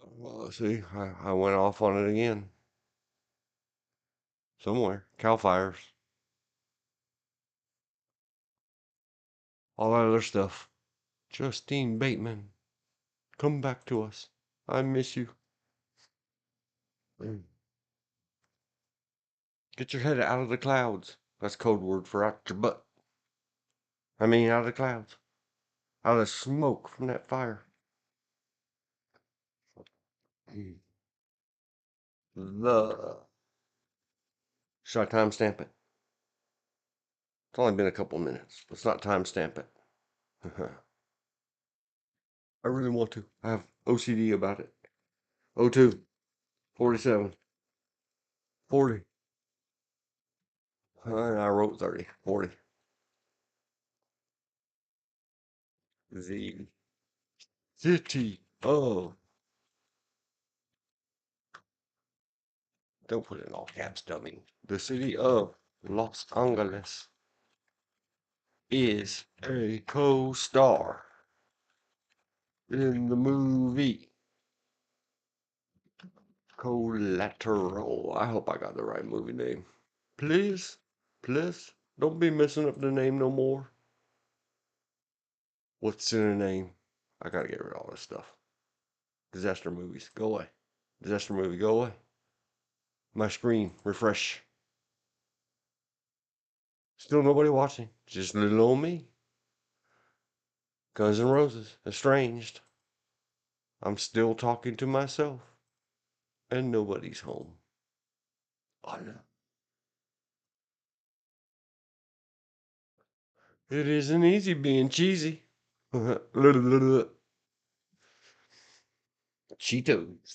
Well, let's see. I went off on it again. Somewhere. Cal fires. All that other stuff. Justine Bateman. Come back to us. I miss you. Mm. Get your head out of the clouds. That's code word for out your butt. I mean, out of the clouds. Out of the smoke from that fire. Mm. The. Should I timestamp it? It's only been a couple minutes. Let's not timestamp it. I really want to. I have OCD about it. O2, 47, 40. I wrote 30, 40. The city of, don't put it in all caps, dummy. The city of Los Angeles is a co-star in the movie Collateral. I hope I got the right movie name. Please, please, don't be messing up the name no more. What's in a name? I gotta get rid of all this stuff. Disaster movies, go away. Disaster movie, go away. My screen, refresh. Still nobody watching. Just little old me. Guns N' Roses, Estranged. I'm still talking to myself. And nobody's home. Oh no. It isn't easy being cheesy. Cheetos.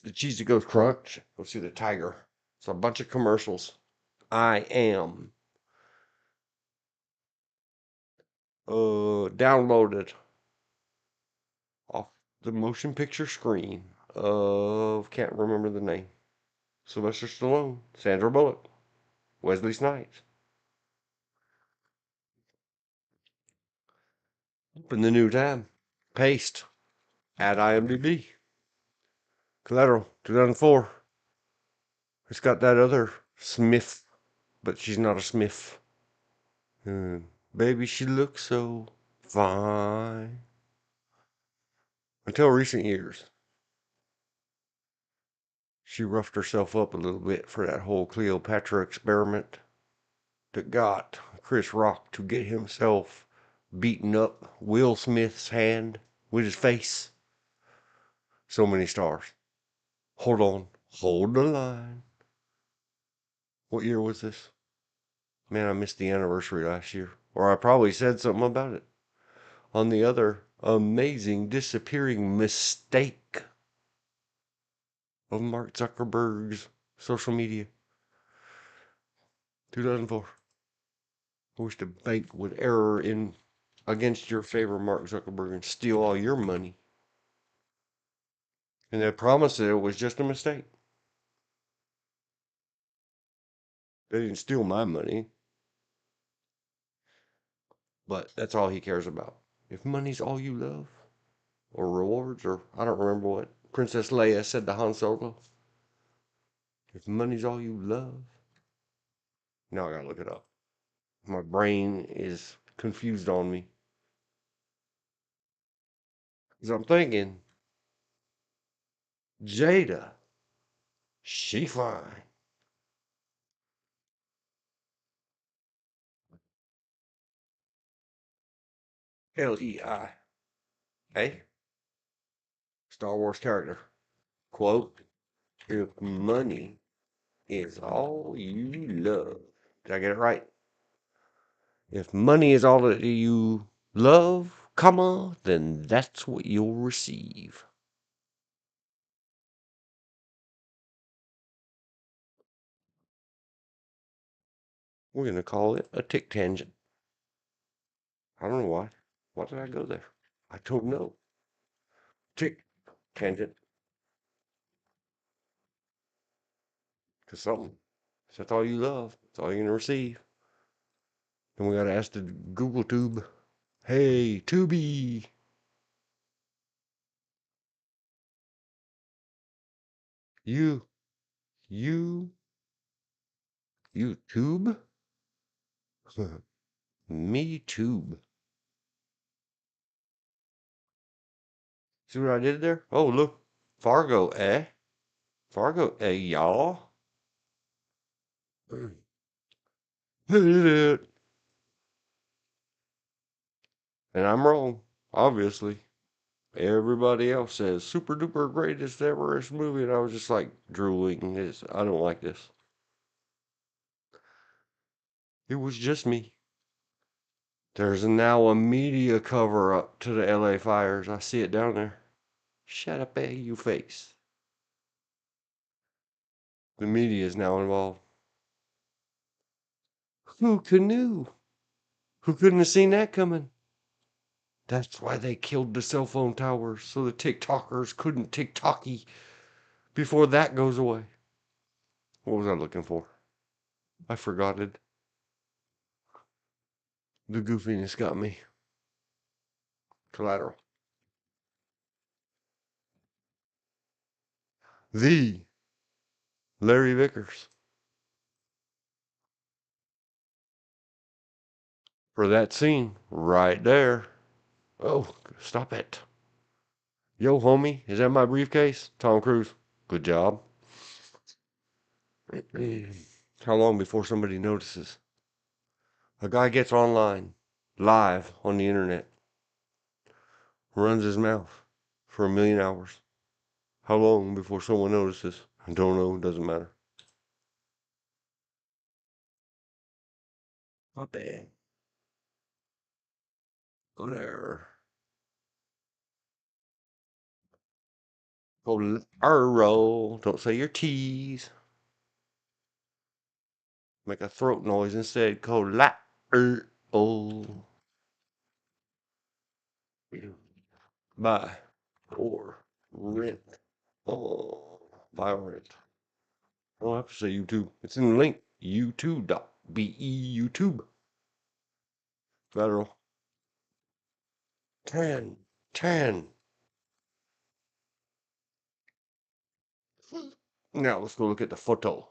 The cheese that goes crunch. Go see the tiger. It's a bunch of commercials. I am downloaded off the motion picture screen of, can't remember the name. Sylvester Stallone, Sandra Bullock, Wesley Snipes. Open the new tab. Paste. Add IMDb. Collateral 2004. It's got that other Smith, but she's not a Smith. Baby, she looks so fine. Until recent years, she roughed herself up a little bit for that whole Cleopatra experiment that got Chris Rock to get himself beaten up Will Smith's hand with his face. So many stars. Hold on. Hold the line. What year was this? Man, I missed the anniversary last year. Or I probably said something about it on the other amazing disappearing mistake of Mark Zuckerberg's social media. 2004. I wish the bank would err in against your favor, Mark Zuckerberg, and steal all your money. And they promised that it was just a mistake. They didn't steal my money, but that's all he cares about. If money's all you love, or rewards, or I don't remember what Princess Leia said to Han Solo. If money's all you love, now I gotta look it up. My brain is confused on me. Because I'm thinking, Jada, she fine. Lei. Hey, Star Wars character. Quote, if money is all you love. Did I get it right? If money is all that you love, comma, then that's what you'll receive. We're going to call it a tick tangent. I don't know why. Why did I go there? I don't know. Tick tangent to something. If that's all you love. That's all you're going to receive. Then we got to ask the Google Tube. Hey, Tubi. You, you, YouTube? Me tube. See what I did there? Oh, look. Fargo, eh? Fargo, eh, y'all? Hit it. And I'm wrong, obviously. Everybody else says super duper greatest everest movie, and I was just like drooling. I don't like this. It was just me. There's now a media cover up to the LA fires. I see it down there. Shut up, you face. The media is now involved. Who knew? Who couldn't have seen that coming? That's why they killed the cell phone towers, so the TikTokers couldn't TikToky before that goes away. What was I looking for? I forgot it. The goofiness got me. Collateral. The Larry Vickers. For that scene right there. Oh, stop it. Yo, homie, is that my briefcase? Tom Cruise. Good job. How long before somebody notices? A guy gets online, live on the internet, runs his mouth for 1,000,000 hours. How long before someone notices? I don't know, doesn't matter. Not bad. Go there. Collateral. Don't say your T's. Make a throat noise instead. Collateral. Buy or rent. Oh, buy or rent. I don't have to say YouTube. It's in the link. YouTube.be YouTube. Federal. 10. 10. Now let's go look at the photo.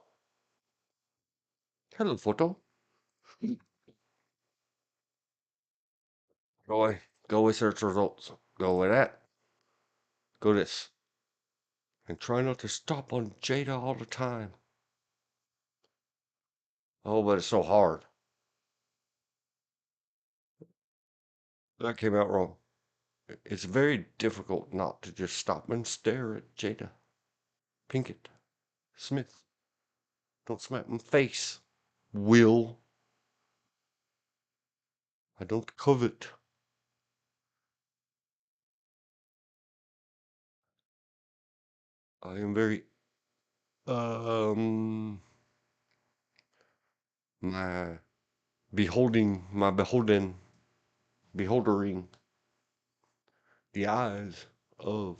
Hello, photo. Go away. Go away, search results. Go away that. Go this. And try not to stop on Jada all the time. Oh, but it's so hard. That came out wrong. It's very difficult not to just stop and stare at Jada Pinkett Smith. Don't smack my face. Will. I don't covet. I am very um my beholdering the eyes of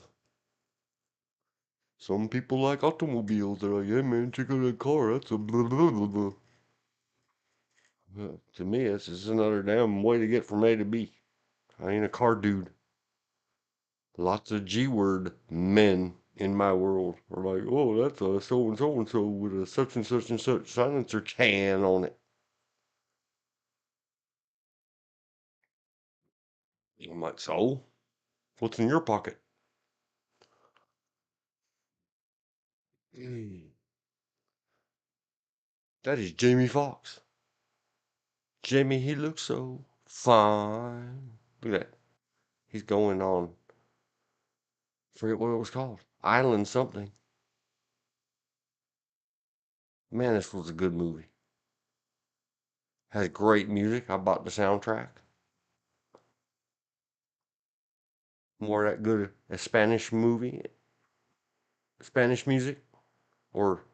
some people like automobiles. They're like, yeah man, check out that car. That's a blah blah blah blah. To me, it's just another damn way to get from A to B. I ain't a car dude. Lots of G word men in my world are like, oh, that's a so and so with a such and such silencer can on it. I'm like, so? What's in your pocket? Mm, that is Jamie Foxx. Jamie, he looks so fine. Look at that. He's going on, forget what it was called. Island something. Man, this was a good movie. Has great music. I bought the soundtrack. More that good a Spanish movie, Spanish music, or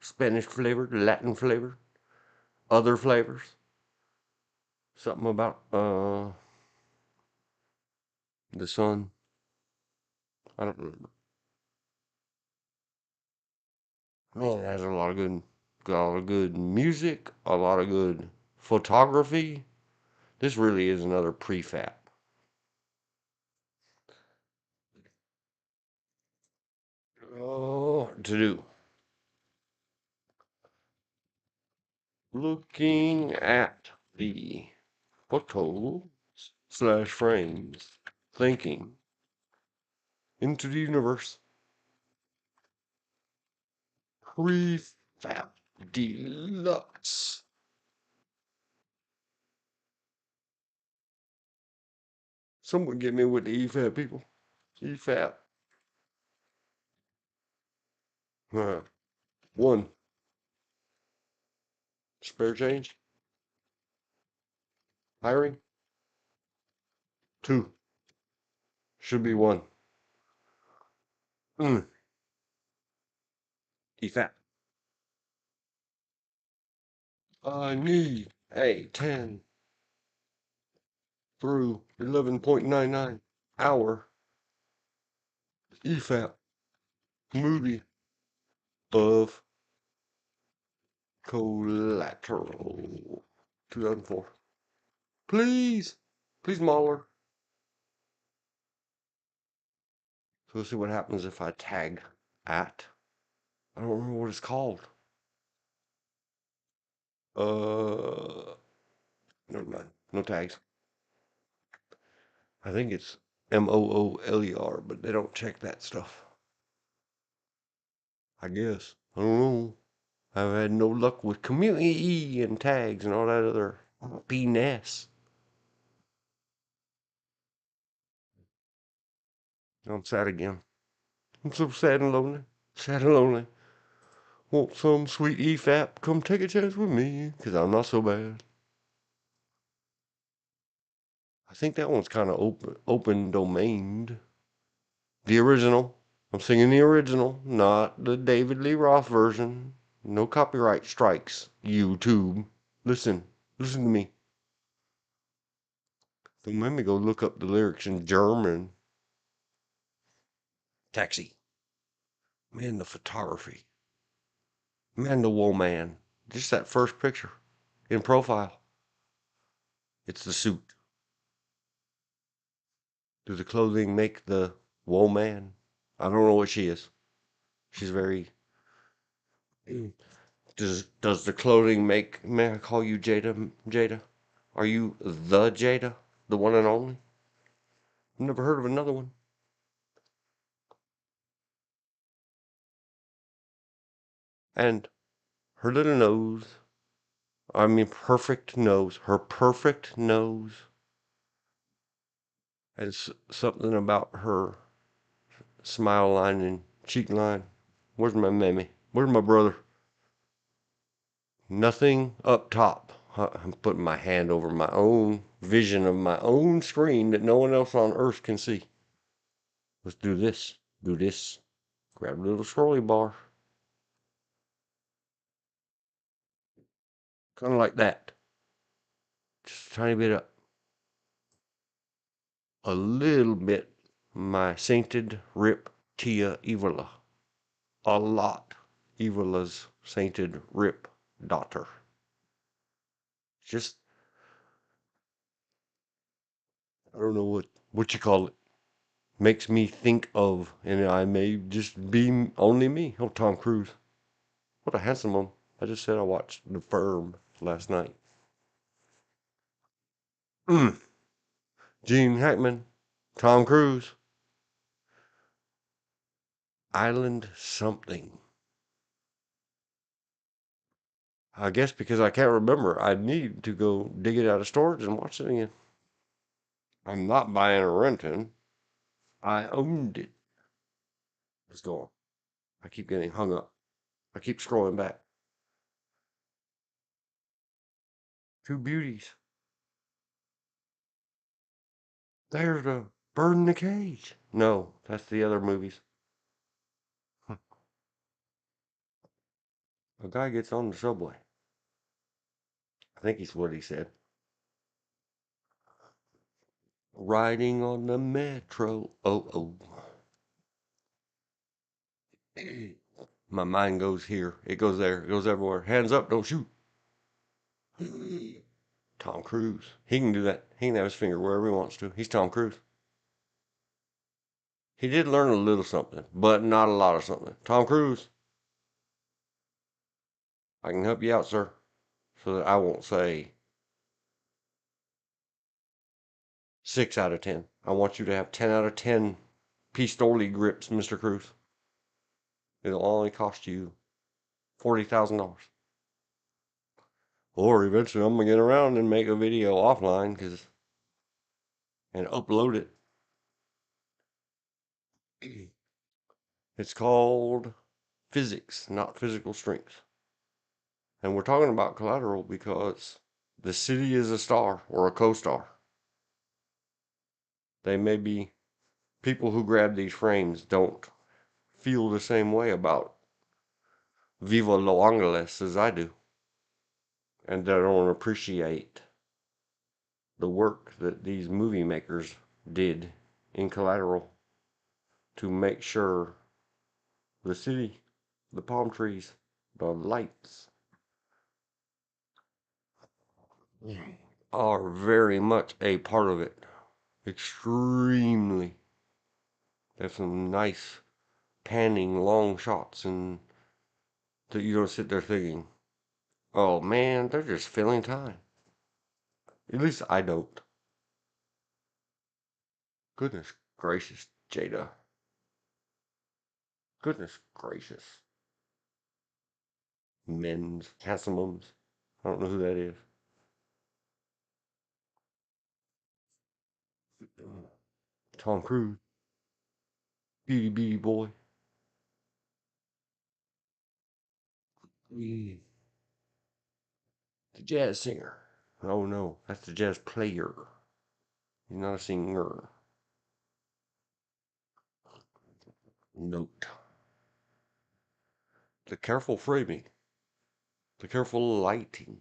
Spanish flavored, Latin flavored, other flavors. Something about the sun. I don't remember. Man, it has a lot of good, got a lot of good music, a lot of good photography. This really is another prefab. Oh, to do. Looking at the photos slash frames, thinking into the universe. Prefab Deluxe. Someone get me with the EFAB people. EFAB. One, spare change. Hiring. Two, should be one. EFAB. I need a 10 through 11.99 hour EFAP movie of Collateral 2004. Please, please, Mahler. So let's see what happens if I tag at. I don't remember what it's called. Never mind. No tags. I think it's Mooler, but they don't check that stuff. I guess. I don't know. I've had no luck with community and tags and all that other BS. I'm sad again. I'm so sad and lonely. Sad and lonely. Want some sweet EFAP? Come take a chance with me, 'cause I'm not so bad. I think that one's kind of open domained. The original. I'm singing the original, not the David Lee Roth version. No copyright strikes, YouTube. Listen. Listen to me. Don't make me go look up the lyrics in German. Taxi. Man, the photography. Man, the woman. Just that first picture in profile. It's the suit. Does the clothing make the woman? I don't know what she is. She's very. Does the clothing make? May I call you Jada? Jada? Are you the Jada? The one and only? I've never heard of another one. And her little nose. I mean, perfect nose. Her perfect nose. And something about her smile line and cheek line. Where's my mammy? Where's my brother? Nothing up top. I'm putting my hand over my own vision of my own screen that no one else on earth can see. Let's do this. Do this. Grab a little scrolly bar. Kind of like that. Just a tiny bit up. A little bit. My sainted rip Tia Evola. A lot. Evola's sainted rip daughter. Just, I don't know what you call it. Makes me think of, and I may just be only me. Oh, Tom Cruise. What a handsome one. I just said I watched The Firm last night. Gene Hackman. Tom Cruise. Island something. I guess because I can't remember, I need to go dig it out of storage and watch it again. I'm not buying or renting. I owned it. Let's go on. I keep getting hung up. I keep scrolling back. Two beauties. There's the bird in the cage. No, that's the other movies. A guy gets on the subway. I think he's what he said. Riding on the metro. Oh, oh. My mind goes here. It goes there. It goes everywhere. Hands up, don't shoot. Tom Cruise. He can do that. He can have his finger wherever he wants to. He's Tom Cruise. He did learn a little something, but not a lot of something. Tom Cruise, I can help you out, sir, so that I won't say 6 out of 10. I want you to have 10 out of 10 pistoli grips, Mr. Cruz. It'll only cost you $40,000. Or eventually I'm going to get around and make a video offline and upload it. It's called Physics, Not Physical Strength. And we're talking about Collateral because the city is a star or a co-star. They may be people who grab these frames don't feel the same way about Viva Lo Angeles as I do. And they don't appreciate the work that these movie makers did in Collateral to make sure the city, the palm trees, the lights are very much a part of it. Extremely. There's some nice panning long shots and that you don't sit there thinking, oh man, they're just filling time. At least I don't. Goodness gracious, Jada. Goodness gracious. Men's Handsomums. I don't know who that is. Tom Cruise. Beauty Beauty Boy. Mm, the jazz singer. Oh no, that's the jazz player. He's not a singer. Note. The careful framing. The careful lighting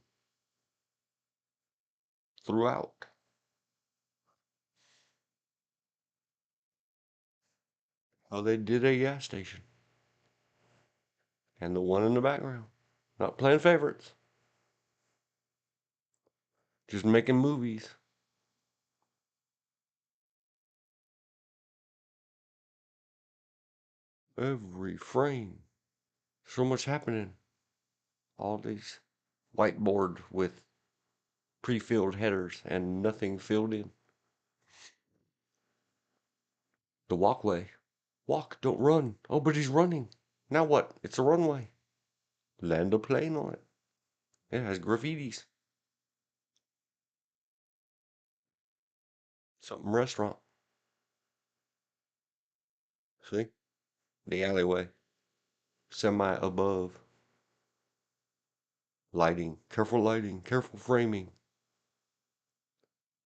throughout. How they did a gas station. And the one in the background. Not playing favorites. Just making movies. Every frame. So much happening. All these whiteboard with pre-filled headers and nothing filled in. The walkway. Walk, don't run. Oh, but he's running. Now what? It's a runway. Land a plane on it. It has graffitis. Something restaurant. See? The alleyway. Semi above. Lighting. Careful framing.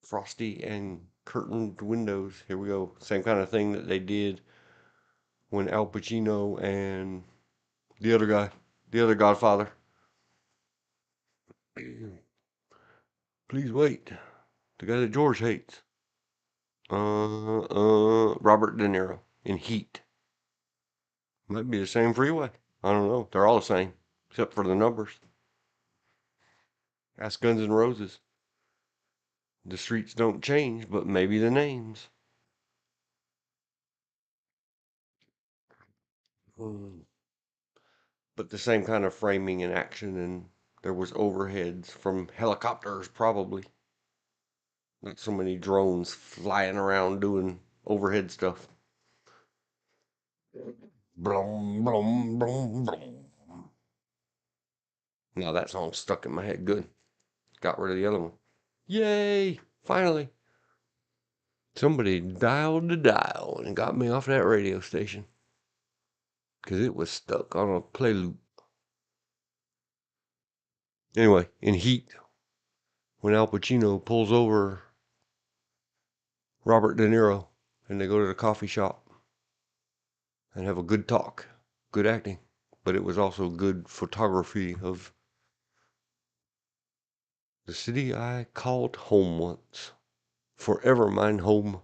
Frosty and curtained windows. Here we go. Same kind of thing that they did when Al Pacino and the other guy, the other Godfather. Please wait. The guy that George hates. Robert De Niro in Heat. Might be the same freeway. I don't know. They're all the same, except for the numbers. Ask Guns N' Roses. The streets don't change, but maybe the names. Mm. But the same kind of framing and action, and there was overheads from helicopters, probably. Not so many drones flying around doing overhead stuff. Blum, blum, blum, blum. Now that song stuck in my head good. Got rid of the other one. Yay! Finally. Somebody dialed the dial and got me off that radio station. Because it was stuck on a play loop. Anyway, in Heat, when Al Pacino pulls over Robert De Niro and they go to the coffee shop and have a good talk, good acting, but it was also good photography of the city I called home once. Forever mine home,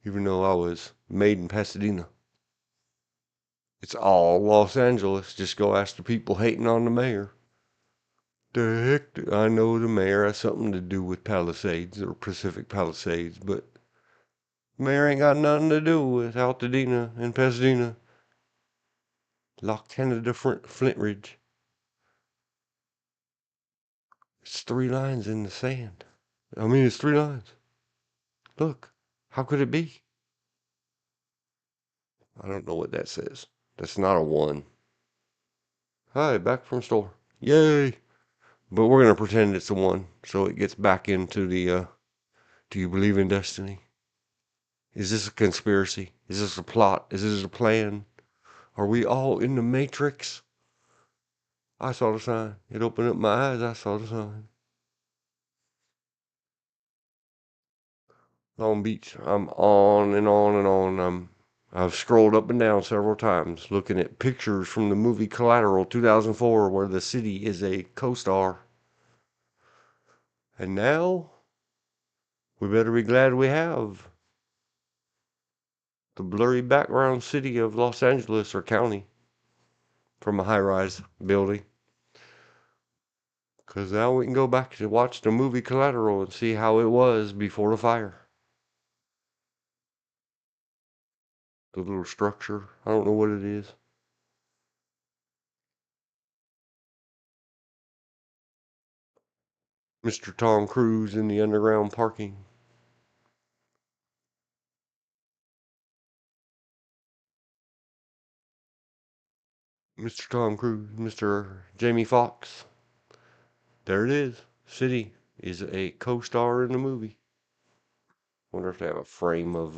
even though I was made in Pasadena. It's all Los Angeles. Just go ask the people hating on the mayor. The heck, I know the mayor has something to do with Palisades or Pacific Palisades, but the mayor ain't got nothing to do with Altadena and Pasadena. La Canada Flint Ridge. It's 3 lines in the sand. I mean, it's 3 lines. Look, how could it be? I don't know what that says. That's not a 1. Hi, back from store. Yay! But we're going to pretend it's a 1, so it gets back into the, do you believe in destiny? Is this a conspiracy? Is this a plot? Is this a plan? Are we all in the Matrix? I saw the sign. It opened up my eyes. I saw the sign. Long Beach. I'm on and on and on. I've scrolled up and down several times looking at pictures from the movie Collateral 2004 where the city is a co-star. And now We better be glad we have the blurry background city of Los Angeles or county from a high-rise building. Because now we can go back to watch the movie Collateral and see how it was before the fire. The little structure. I don't know what it is. Mr. Tom Cruise in the underground parking. Mr. Tom Cruise, Mr. Jamie Foxx. There it is. City is a co-star in the movie. Wonder if they have a frame of,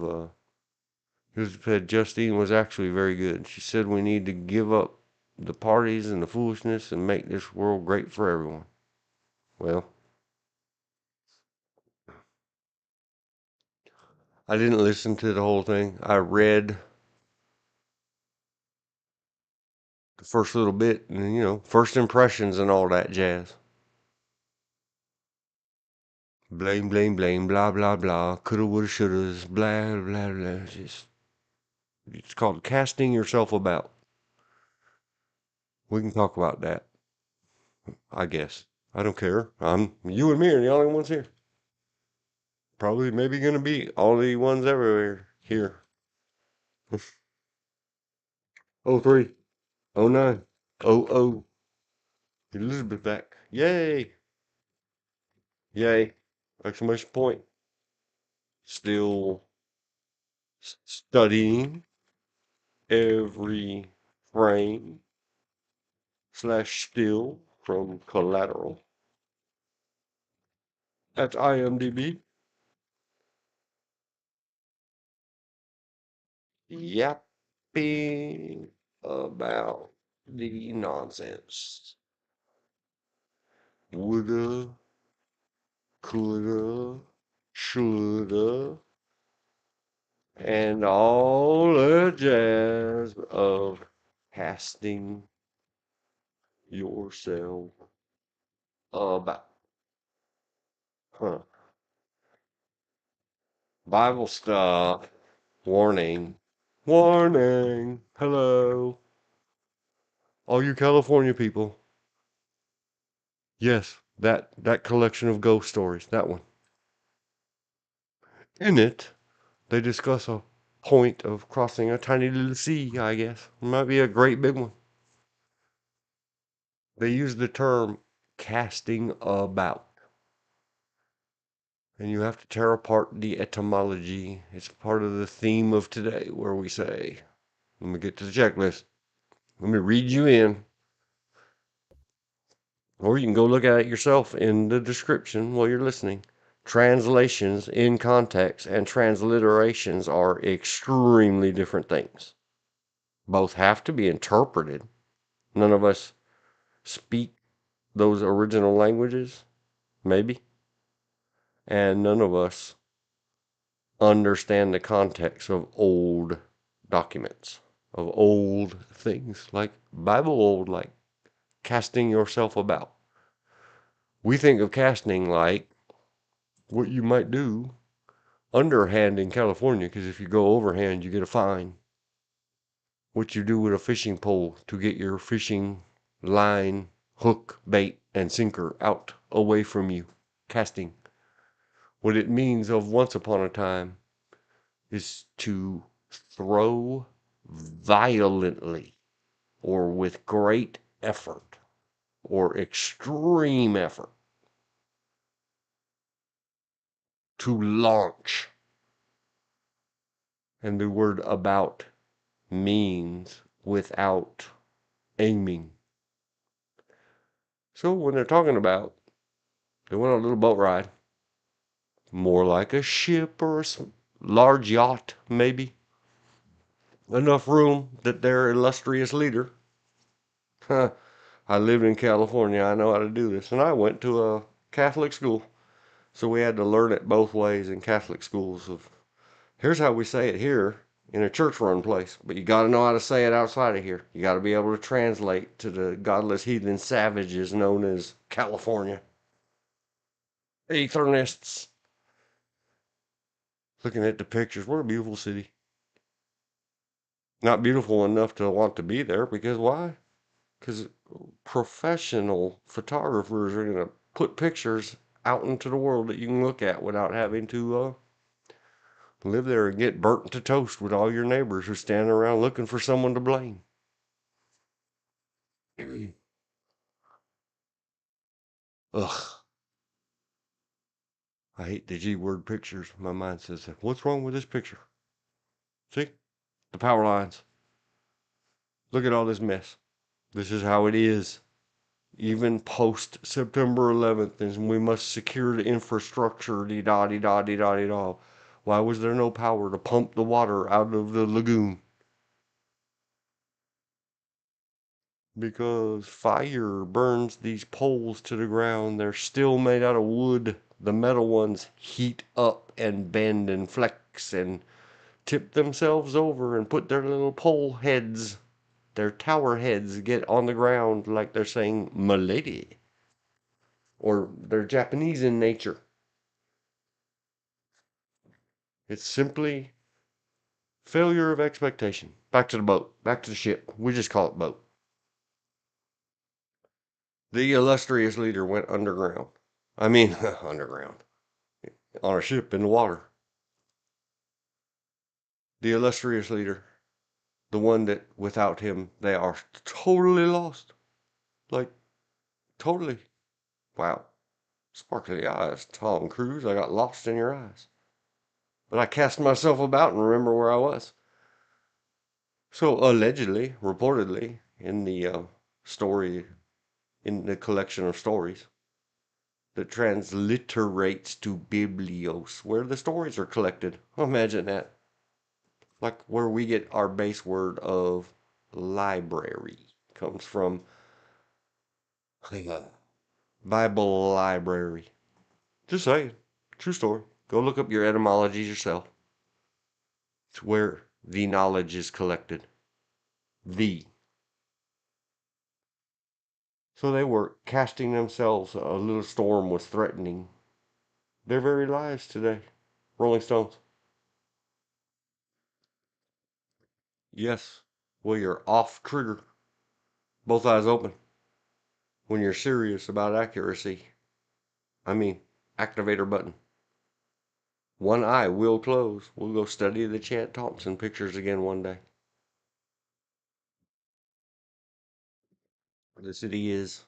who said Justine was actually very good. She said we need to give up the parties and the foolishness and make this world great for everyone. Well, I didn't listen to the whole thing. I read the first little bit and, first impressions and all that jazz. Blame, blame, blame, blah, blah, blah. Coulda, woulda, shouldas, blah, blah, blah. It's called casting yourself about. We can talk about that, I guess. I don't care. You and me are the only ones here. Probably maybe gonna be all the ones everywhere here. 03, 09, 00. Elizabeth back. Yay! Yay! Exclamation point. Still studying every frame slash still from Collateral. That's IMDb. Yapping about the nonsense. Woulda, coulda, shoulda, and all the jazz of casting yourself about. Huh. Bible stuff. Warning. Warning. Hello. All you California people. Yes, that collection of ghost stories, that one. In it, they discuss a point of crossing a tiny little sea, I guess. It might be a great big one. They use the term casting about. And you have to tear apart the etymology. It's part of the theme of today where we say, let me get to the checklist. Let me read you in. Or you can go look at it yourself in the description while you're listening. Translations in context and transliterations are extremely different things. Both have to be interpreted. None of us speak those original languages, maybe. And none of us understand the context of old documents, of old things, like Bible old, like casting yourself about. We think of casting like what you might do underhand in California, because if you go overhand, you get a fine. What you do with a fishing pole to get your fishing line, hook, bait, and sinker out away from you. Casting. What it means of once upon a time is to throw violently or with great effort or extreme effort, to launch. And the word about means without aiming. So when they're talking about, they went on a little boat ride, more like a ship or a large yacht, maybe. Enough room that their illustrious leader, I lived in California, I know how to do this, and I went to a Catholic school. So we had to learn it both ways in Catholic schools of, here's how we say it here in a church-run place, but you got to know how to say it outside of here. You got to be able to translate to the godless heathen savages known as California. Aetherists. looking at the pictures. What a beautiful city. Not beautiful enough to want to be there because why? Because professional photographers are going to put pictures out into the world that you can look at without having to live there and get burnt to toast with all your neighbors who stand around looking for someone to blame. Ugh. I hate the G word pictures. My mind says, what's wrong with this picture? See? The power lines. Look at all this mess. This is how it is. Even post September 11th, and we must secure the infrastructure, dee da dee da dee da dee da. Why was there no power to pump the water out of the lagoon? Because fire burns these poles to the ground. They're still made out of wood. The metal ones heat up and bend and flex and tip themselves over and put their little pole heads, their tower heads, get on the ground like they're saying, "Milady." Or they're Japanese in nature. It's simply failure of expectation. Back to the boat. Back to the ship. We just call it boat. The illustrious leader went underground. I mean, underground. On a ship in the water. The illustrious leader. The one that without him they are totally lost. Like, totally. Wow. Sparkly eyes, Tom Cruise. I got lost in your eyes. But I cast myself about and remember where I was. So, allegedly, reportedly, in the story, in the collection of stories that transliterates to biblios, where the stories are collected. Imagine that. Like where we get our base word of library comes from Bible library. Just saying. True story. Go look up your etymologies yourself. It's where the knowledge is collected. The. So they were casting themselves. A little storm was threatening their very lives today. Rolling Stones. Yes. Well, you're off trigger. Both eyes open. When you're serious about accuracy. I mean, activator button. One eye will close. We'll go study the Chad Thompson pictures again one day. The city is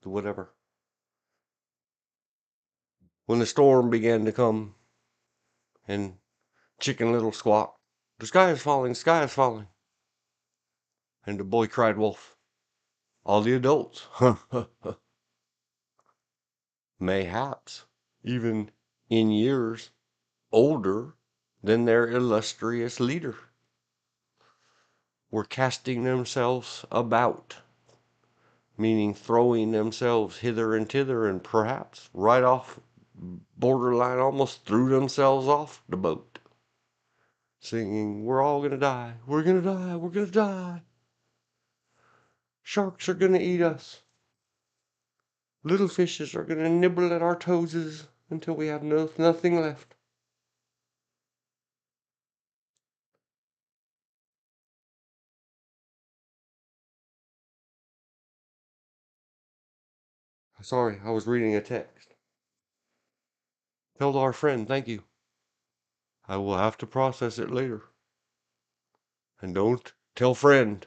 the whatever. When the storm began to come and Chicken Little squawked, "The sky is falling, the sky is falling." And the boy cried wolf. All the adults, mayhaps, even in years older than their illustrious leader, were casting themselves about, meaning throwing themselves hither and thither, and perhaps right off borderline almost threw themselves off the boat, singing, "We're all gonna die, we're gonna die, we're gonna die. Sharks are gonna eat us. Little fishes are gonna nibble at our toeses until we have nothing left." Sorry, I was reading a text. Tell our friend thank you. I will have to process it later. And don't tell friend.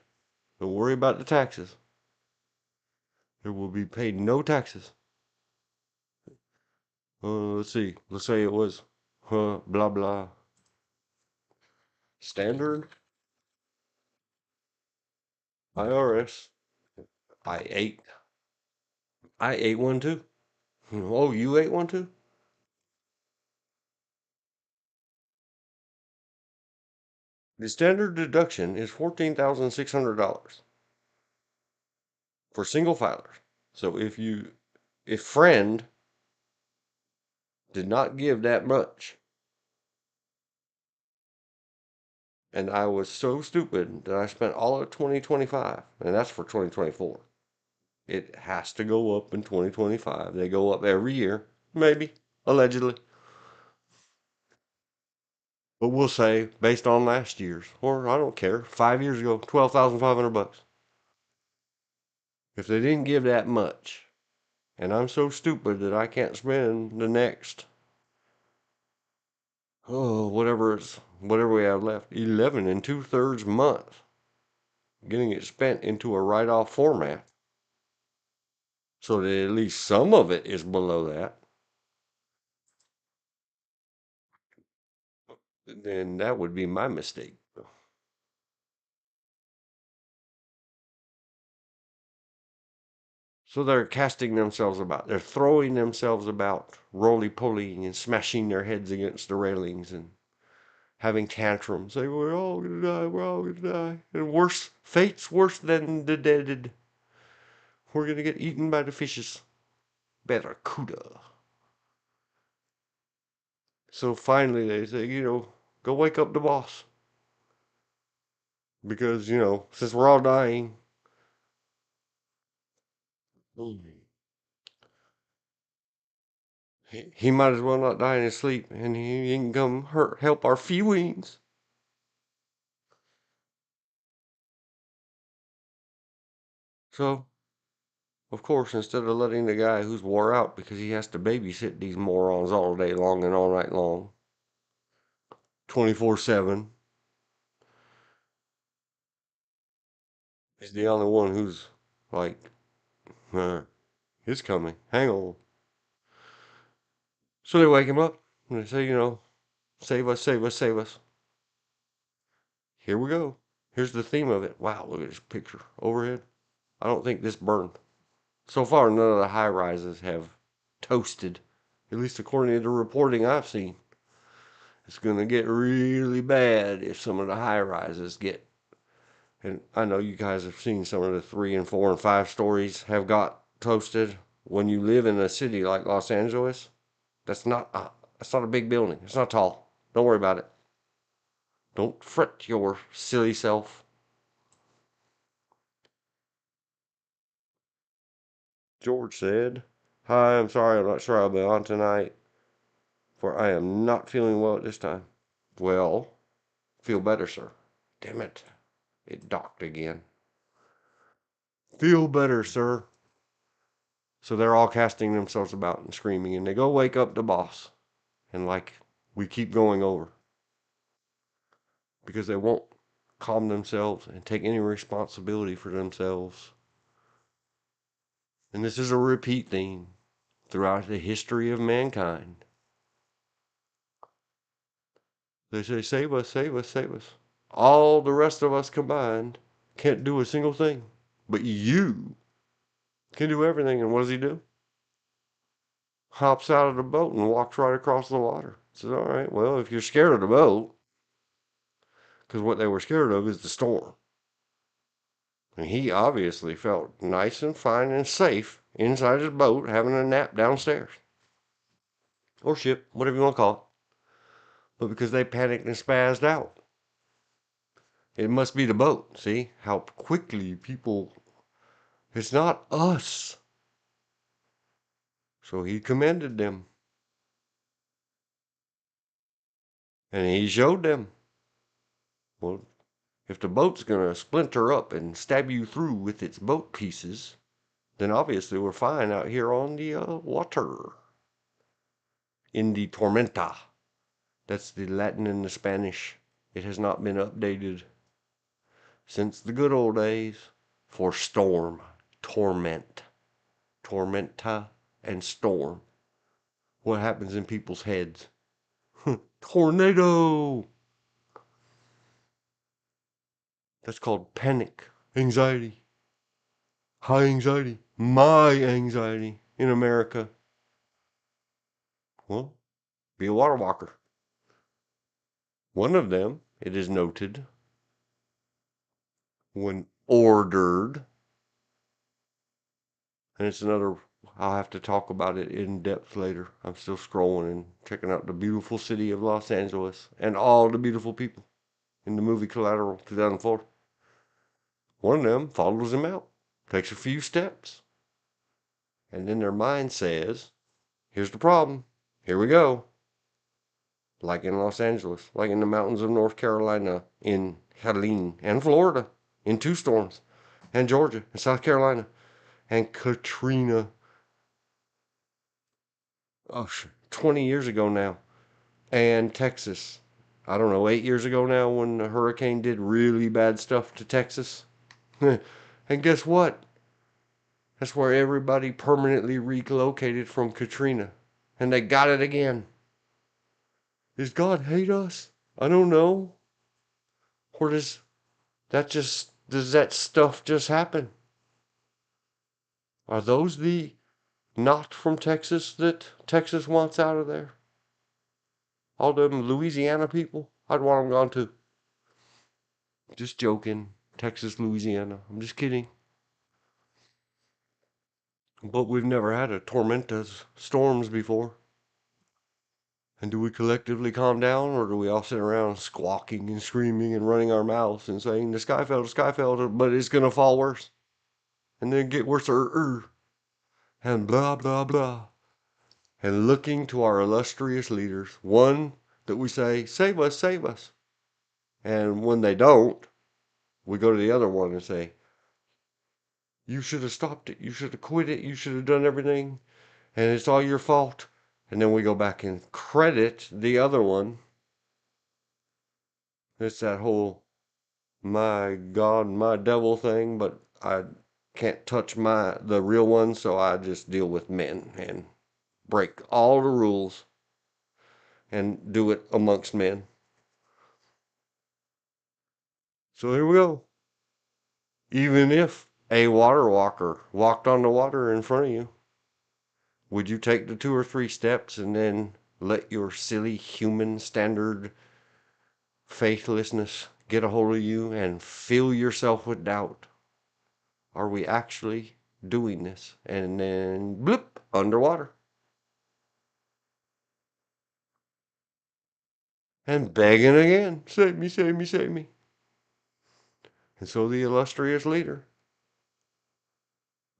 Don't worry about the taxes. There will be paid no taxes. Let's see. Let's say it was blah blah standard IRS. I ate. I ate one too. Oh, you ate one too? The standard deduction is $14,600 for single filers. So if friend did not give that much, and I was so stupid that I spent all of 2025, and that's for 2024. It has to go up in 2025. They go up every year, maybe, allegedly. But we'll say, based on last year's, or I don't care, 5 years ago, $12,500. If they didn't give that much, and I'm so stupid that I can't spend the next, whatever we have left, 11 and 2/3 months, getting it spent into a write-off format, so that at least some of it is below that, then that would be my mistake. So they're casting themselves about. They're throwing themselves about, roly-polying and smashing their heads against the railings and having tantrums. Say, we're all gonna die, we're all gonna die. And worse, fate's worse than the deaded. We're gonna get eaten by the fishes. Barracuda. So finally they say, go wake up the boss. Because, since we're all dying, he might as well not die in his sleep, and he can come help our feelings. So, of course, instead of letting the guy who's wore out because he has to babysit these morons all day long and all night long, 24/7, he's the only one who's like, it's coming. Hang on. So they wake him up and they say, save us, save us, save us. Here we go. Here's the theme of it. Wow, look at this picture overhead. I don't think this burned. So far, none of the high rises have toasted, at least according to the reporting I've seen. It's going to get really bad if some of the high rises get. And I know you guys have seen some of the 3 and 4 and 5 stories have got toasted. When you live in a city like Los Angeles, that's not a big building. It's not tall. Don't worry about it. Don't fret your silly self. George said, "Hi, I'm sorry, I'm not sure I'll be on tonight, for I am not feeling well at this time." Well, feel better, sir. Damn it. It docked again. Feel better, sir. So they're all casting themselves about and screaming, and they go wake up the boss. And like we keep going over, because they won't calm themselves and take any responsibility for themselves. And this is a repeat theme throughout the history of mankind. They say, save us, save us, save us. All the rest of us combined can't do a single thing. But you can do everything. And what does he do? Hops out of the boat and walks right across the water. Says, all right, well, if you're scared of the boat, because what they were scared of is the storm. And he obviously felt nice and fine and safe inside his boat having a nap downstairs. Or ship, whatever you want to call it. But because they panicked and spazzed out. It must be the boat. See how quickly people. It's not us. So he commended them. And he showed them. Well, if the boat's going to splinter up and stab you through with its boat pieces, then obviously we're fine out here on the water. In the tormenta. That's the Latin and the Spanish. It has not been updated since the good old days for storm, torment, tormenta, and storm. What happens in people's heads? Tornado! That's called panic, anxiety, high anxiety, my anxiety in America. Well, be a water walker. One of them, it is noted, when ordered, and it's another, I'll have to talk about it in depth later. I'm still scrolling and checking out the beautiful city of Los Angeles and all the beautiful people in the movie Collateral 2004. One of them follows him out, takes a few steps, and then their mind says, here's the problem. Here we go. like in Los Angeles, like in the mountains of North Carolina, in Helene, and Florida, in two storms, and Georgia, and South Carolina, and Katrina, 20 years ago now, and Texas. I don't know, 8 years ago now when the hurricane did really bad stuff to Texas. And guess what? That's where everybody permanently relocated from Katrina. And they got it again. Does God hate us? I don't know. Or does that stuff just happen? Are those the not from Texas that Texas wants out of there? All them Louisiana people? I'd want them gone too. Just joking. Texas, Louisiana. I'm just kidding. But we've never had a tormentas storms before. And do we collectively calm down, or do we all sit around squawking and screaming and running our mouths and saying, the sky fell, but it's going to fall worse. And then get worse, and blah, blah, blah. And looking to our illustrious leaders, one that we say, save us, save us. And when they don't, we go to the other one and say, you should have stopped it. You should have quit it. You should have done everything. And it's all your fault. And then we go back and credit the other one. It's that whole my God, my devil thing, but I can't touch the real one, so I just deal with men and break all the rules and do it amongst men. So here we go. Even if a water walker walked on the water in front of you, would you take the 2 or 3 steps and then let your silly human standard faithlessness get a hold of you and fill yourself with doubt? Are we actually doing this? And then bloop, underwater. And begging again, save me, save me, save me. And so the illustrious leader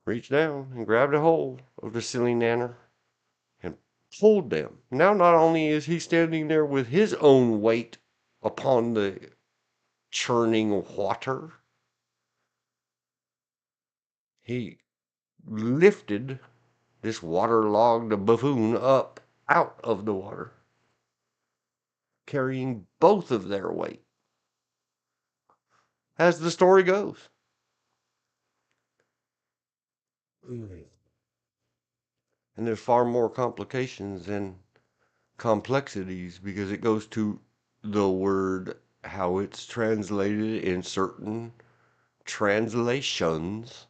reached down and grabbed a hold of the silly nanner and pulled them. Now not only is he standing there with his own weight upon the churning water, he lifted this waterlogged buffoon up out of the water, carrying both of their weight. As the story goes. And there's far more complications than complexities because it goes to the word, how it's translated in certain translations,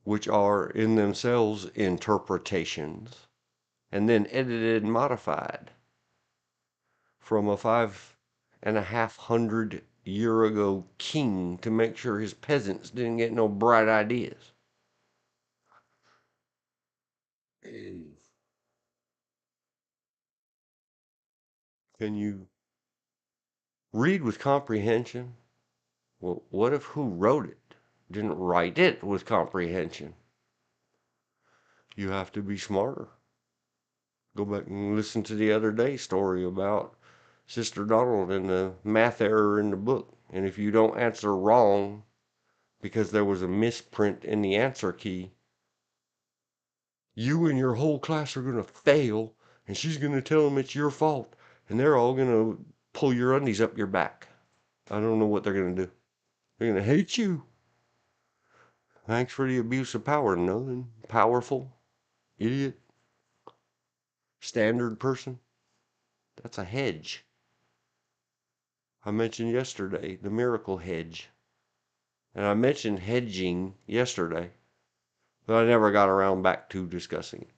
which are in themselves interpretations, and then edited and modified from a 5,500 year ago king to make sure his peasants didn't get no bright ideas. Can you read with comprehension? Well, what if who wrote it didn't write it with comprehension? You have to be smarter. Go back and listen to the other day's story about Sister Donald and the math error in the book. And if you don't answer wrong because there was a misprint in the answer key, you and your whole class are going to fail, and she's going to tell them it's your fault, and they're all going to pull your undies up your back. I don't know what they're going to do. They're going to hate you. Thanks for the abuse of power. Nothing powerful. Idiot. Standard person. That's a hedge. I mentioned yesterday the miracle hedge. And I mentioned hedging yesterday, but I never got around back to discussing it.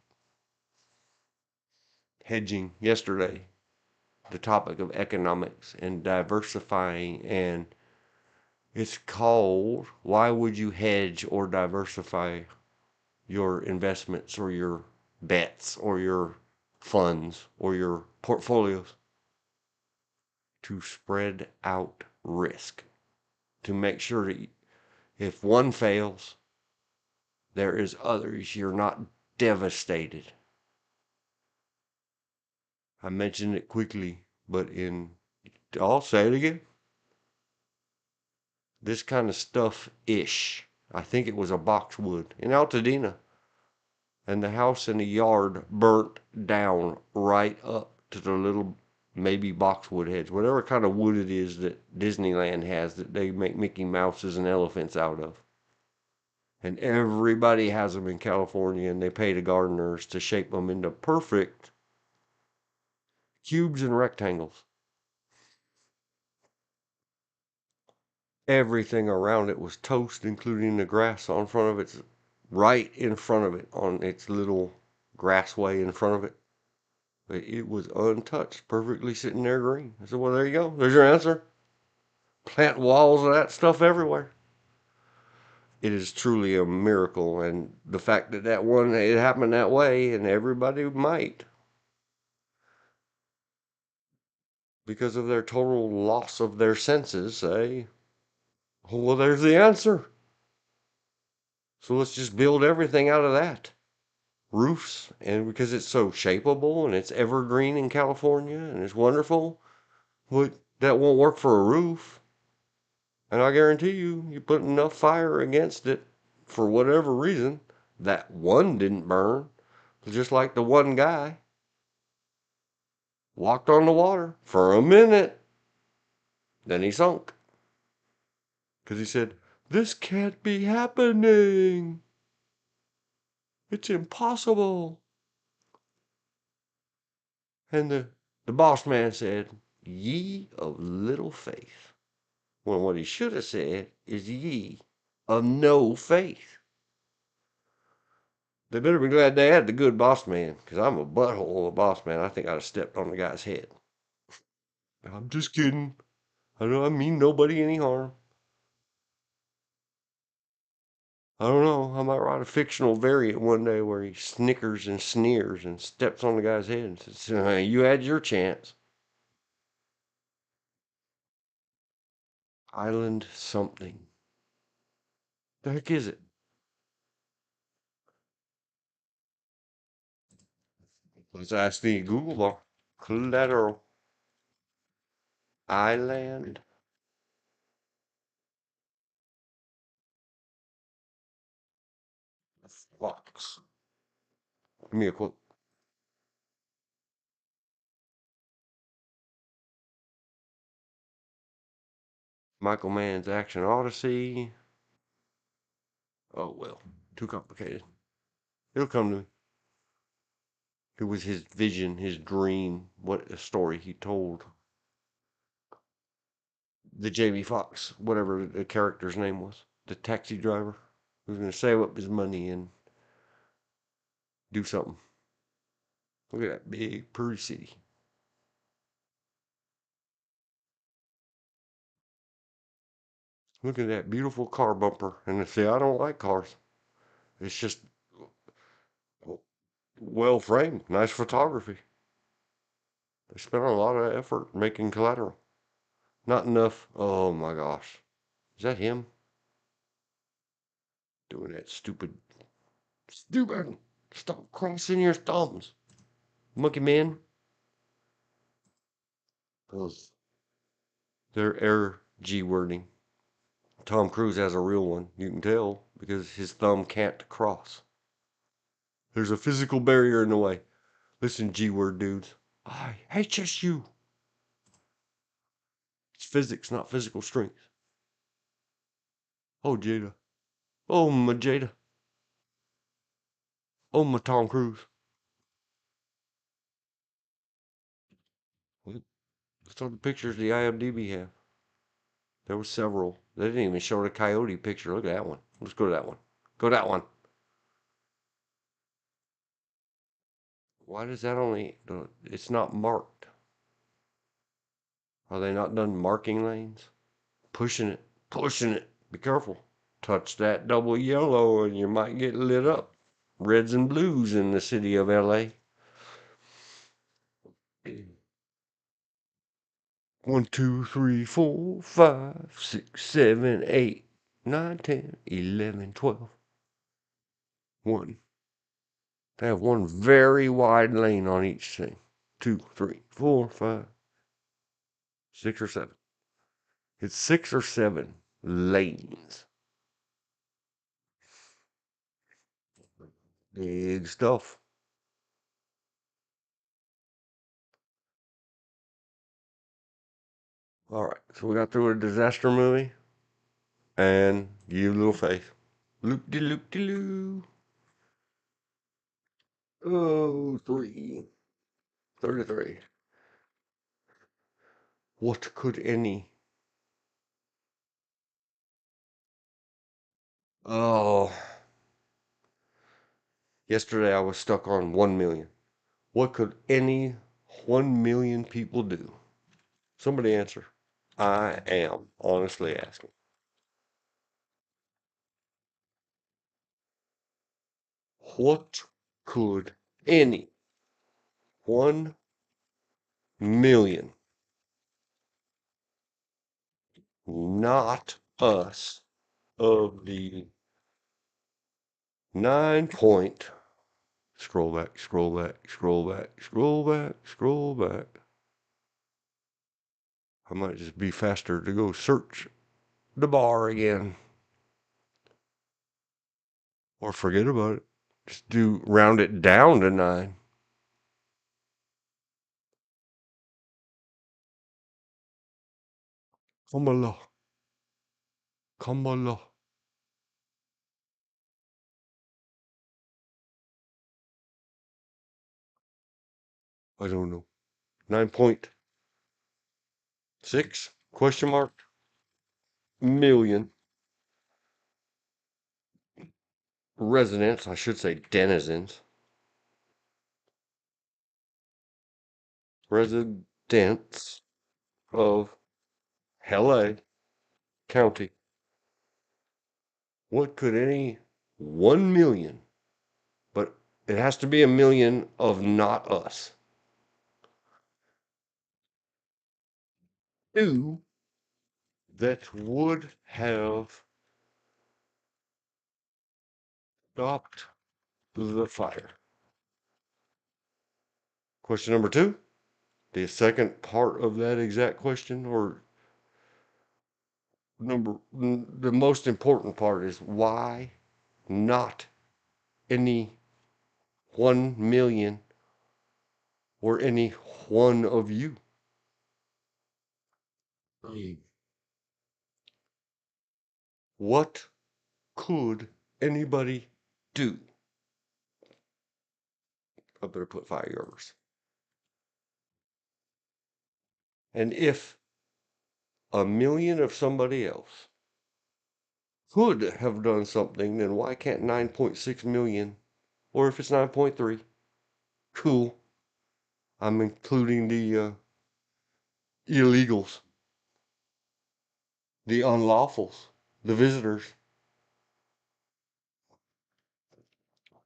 Hedging yesterday, the topic of economics and diversifying, and it's called, why would you hedge or diversify your investments or your bets or your funds or your portfolios? To spread out risk, to make sure that if one fails, there is others. You're not devastated. I mentioned it quickly, but I'll say it again. This kind of stuff-ish. I think it was a boxwood in Altadena. And the house in the yard burnt down right up to the little maybe boxwood heads, whatever kind of wood it is that Disneyland has that they make Mickey Mouses and elephants out of. And everybody has them in California, and they pay the gardeners to shape them into perfect cubes and rectangles. Everything around it was toast, including the grass on front of it, right in front of it, on its little grassway in front of it. But it was untouched, perfectly sitting there green. I said, well, there you go. There's your answer. Plant walls of that stuff everywhere. It is truly a miracle. And the fact that it happened that way, and everybody might, because of their total loss of their senses, say, oh, well, there's the answer. So let's just build everything out of that. Roofs, and because it's so shapeable and it's evergreen in California and it's wonderful, but that won't work for a roof. And I guarantee you, you put enough fire against it for whatever reason, that one didn't burn. Just like the one guy walked on the water for a minute, then he sunk. Because he said, this can't be happening. It's impossible. And the boss man said, ye of little faith. Well, what he should have said is ye of no faith. They better be glad they had the good boss man, because I'm a butthole of a boss man. I think I'd have stepped on the guy's head. I'm just kidding. I mean nobody any harm. I don't know. I might write a fictional variant one day where he snickers and sneers and steps on the guy's head and says, you had your chance. Island something. The heck is it? Let's ask the Google bar. Collateral. Island. Fox. Give me a quote. Michael Mann's Action Odyssey. Oh, well. Too complicated. It'll come to me. It was his vision, his dream, what a story he told. The Jamie Foxx, whatever the character's name was, the taxi driver who was going to save up his money and do something. Look at that big, pretty city. Look at that beautiful car bumper. And see, I don't like cars. It's just well framed, nice photography. They spent a lot of effort making collateral. Not enough. Oh my gosh. Is that him? Doing that stupid. Stupid. Stop crossing your thumbs. Monkey man. Those. They're air G wording. Tom Cruise has a real one. You can tell because his thumb can't cross. There's a physical barrier in the way. Listen, G word dudes. I hate you. It's physics, not physical strength. Oh, Jada. Oh, my Jada. Oh, my Tom Cruise. Let's look at the pictures the IMDb have. There were several. They didn't even show the coyote picture. Look at that one. Let's go to that one. Go to that one. Why does that only... It's not marked. Are they not done marking lanes? Pushing it. Pushing it. Be careful. Touch that double yellow and you might get lit up. Reds and blues in the city of LA. 1, 2, 3, 4, 5, 6, 7, 8, 9, 10, 11, 12. 1. They have one very wide lane on each thing. 2, 3, 4, 5, 6 or 7. It's 6 or 7 lanes. Big stuff. All right, so we got through a disaster movie and you little face. Loop de loop de loo. Oh, 33. What could any? Oh, yesterday I was stuck on 1 million. What could any 1 million people do? Somebody answer. I am honestly asking. What could any 1 million, not us, of the 9 point, scroll back, scroll back, scroll back, scroll back, scroll back. I might just be faster to go search the bar again. Or forget about it. Just do round it down to 9. Kamala. Kamala. I don't know. 9.6 question mark million residents, I should say denizens, residents of LA County. What could any 1 million, but it has to be a million of not us, do that would have stopped the fire? Question number 2, the second part of that exact question, or the most important part is why not any 1 million or any one of you? What could anybody do? I better put fireworks. And if a million of somebody else could have done something, then why can't 9.6 million? Or if it's 9.3, cool. I'm including the illegals, the unlawfuls, the visitors.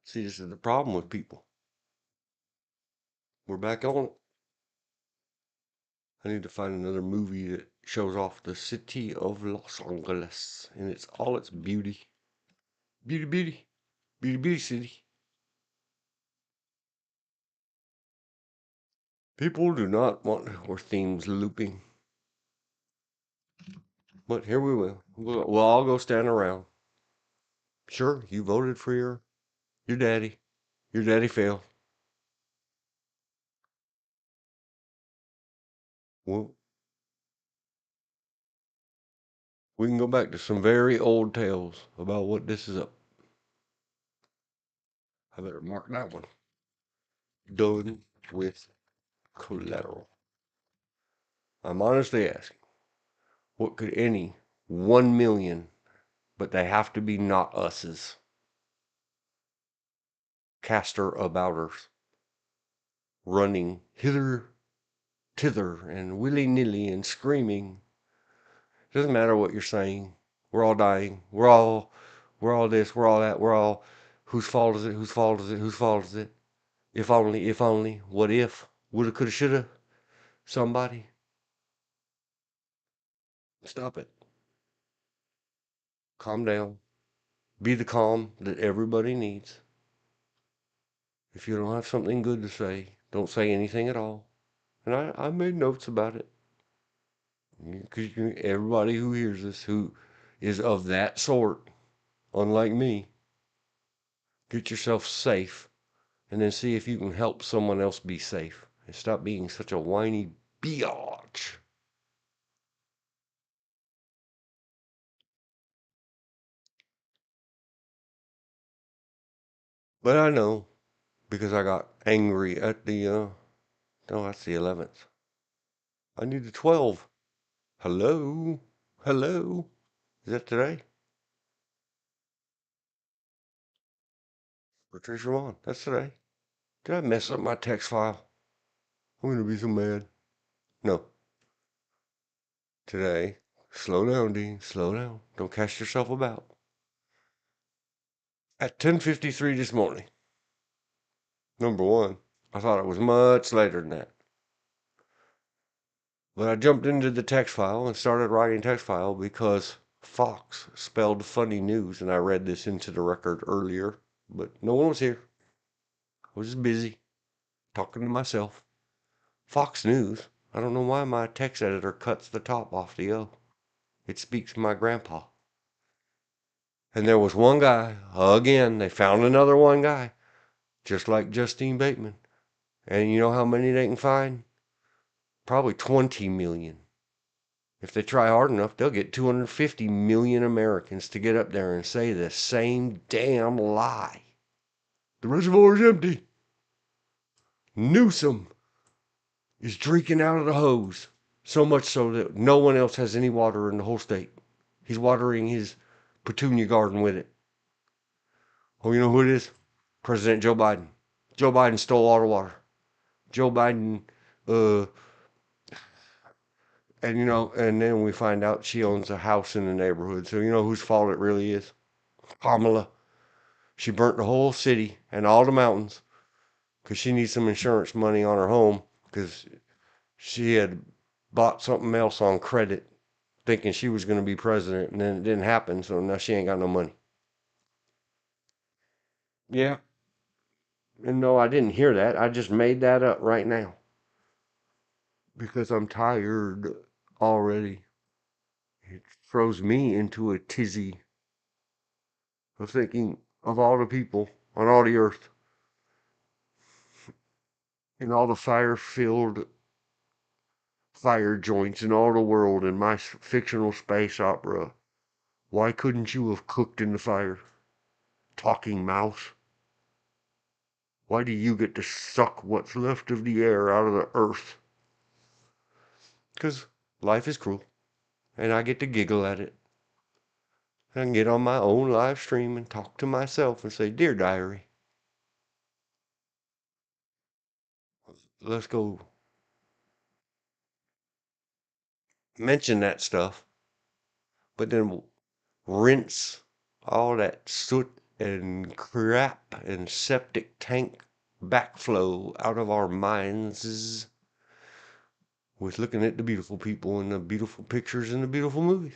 See, this is the problem with people. We're back on it. I need to find another movie that shows off the city of Los Angeles in all its beauty. Beauty, beauty, beauty, beauty city. People do not want our themes looping. But here we will. We'll all go stand around. Sure, you voted for your daddy. Your daddy failed. Well, we can go back to some very old tales about what this is up. I better mark that one. Done with collateral. I'm honestly asking, what could any 1 million, but they have to be not us's, caster abouters, running hither, tither, and willy-nilly and screaming. Doesn't matter what you're saying. We're all dying. We're all this, we're all that, we're all, whose fault is it, whose fault is it, whose fault is it? If only, what if, woulda, coulda, shoulda, somebody. Stop it. Calm down. Be the calm that everybody needs. If you don't have something good to say, Don't say anything at all. And I made notes about it. Because everybody who hears this, who is of that sort, unlike me, get yourself safe and then see if you can help someone else be safe. And stop being such a whiny biatch. But I know because I got angry at the, no, that's the 11th. I need the 12. Hello? Hello? Is that today? Patricia Vonne, that's today. Did I mess up my text file? I'm going to be so mad. No, today. Slow down, Dean. Slow down. Don't cast yourself about. At 10:53 this morning. Number one, I thought it was much later than that. But I jumped into the text file and started writing text file because Fox spelled funny news, and I read this into the record earlier, but no one was here. I was just busy talking to myself. Fox News. I don't know why my text editor cuts the top off the O. It speaks my grandpa. And there was one guy, again, they found another one guy, just like Justine Bateman. And you know how many they can find? Probably 20 million. If they try hard enough, they'll get 250 million Americans to get up there and say the same damn lie. The reservoir is empty. Newsom is drinking out of the hose. So much so that no one else has any water in the whole state. He's watering his petunia garden with it. Oh, you know who it is? President Joe Biden. Joe Biden stole all the water. Joe Biden, uh, and then we find out she owns a house in the neighborhood. So you know whose fault it really is? Kamala. She burnt the whole city and all the mountains because she needs some insurance money on her home because she had bought something else on credit thinking she was going to be president, and then it didn't happen, so now she ain't got no money. Yeah. And no, I didn't hear that. I just made that up right now because I'm tired already. It throws me into a tizzy of thinking of all the people on all the earth and all the fire-filled fire joints in all the world in my fictional space opera. Why couldn't you have cooked in the fire? Talking mouse. Why do you get to suck what's left of the air out of the earth? Because life is cruel, and I get to giggle at it. I can get on my own live stream and talk to myself and say, Dear Diary, let's go mention that stuff, but then rinse all that soot and crap and septic tank backflow out of our minds with looking at the beautiful people and the beautiful pictures and the beautiful movies.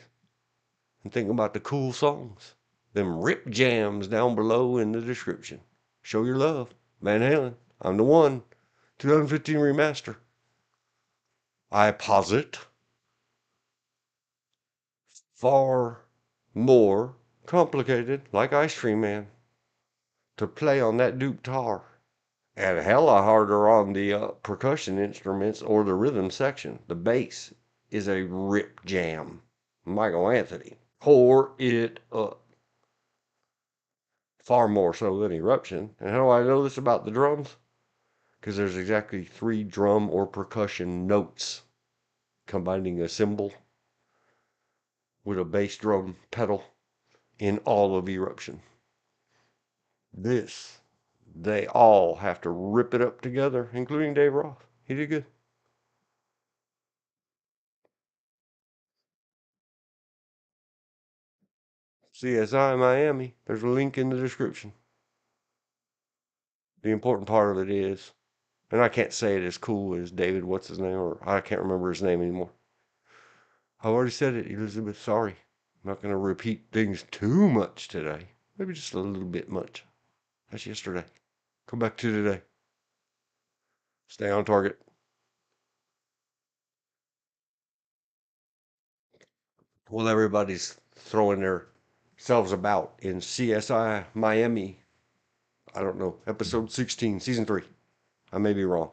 And think about the cool songs. Them rip jams down below in the description. Show your love. Van Halen. I'm the one. 2015 remaster. I posit far more complicated, like Ice Cream Man, to play on that Duke guitar. And hella harder on the percussion instruments or the rhythm section. The bass is a rip jam. Michael Anthony. Pour it up. Far more so than Eruption. And how do I know this about the drums? Because there's exactly 3 drum or percussion notes combining a cymbal with a bass drum pedal in all of Eruption. This, they all have to rip it up together, including Dave Roth. He did good. CSI Miami. There's a link in the description. The important part of it is, and I can't say it as cool as David, what's his name, or I can't remember his name anymore. I've already said it, Elizabeth. Sorry. I'm not going to repeat things too much today. Maybe just a little bit much. That's yesterday. Come back to today. Stay on target. Well, everybody's throwing their selves about in CSI Miami. I don't know, episode 16, season 3. I may be wrong.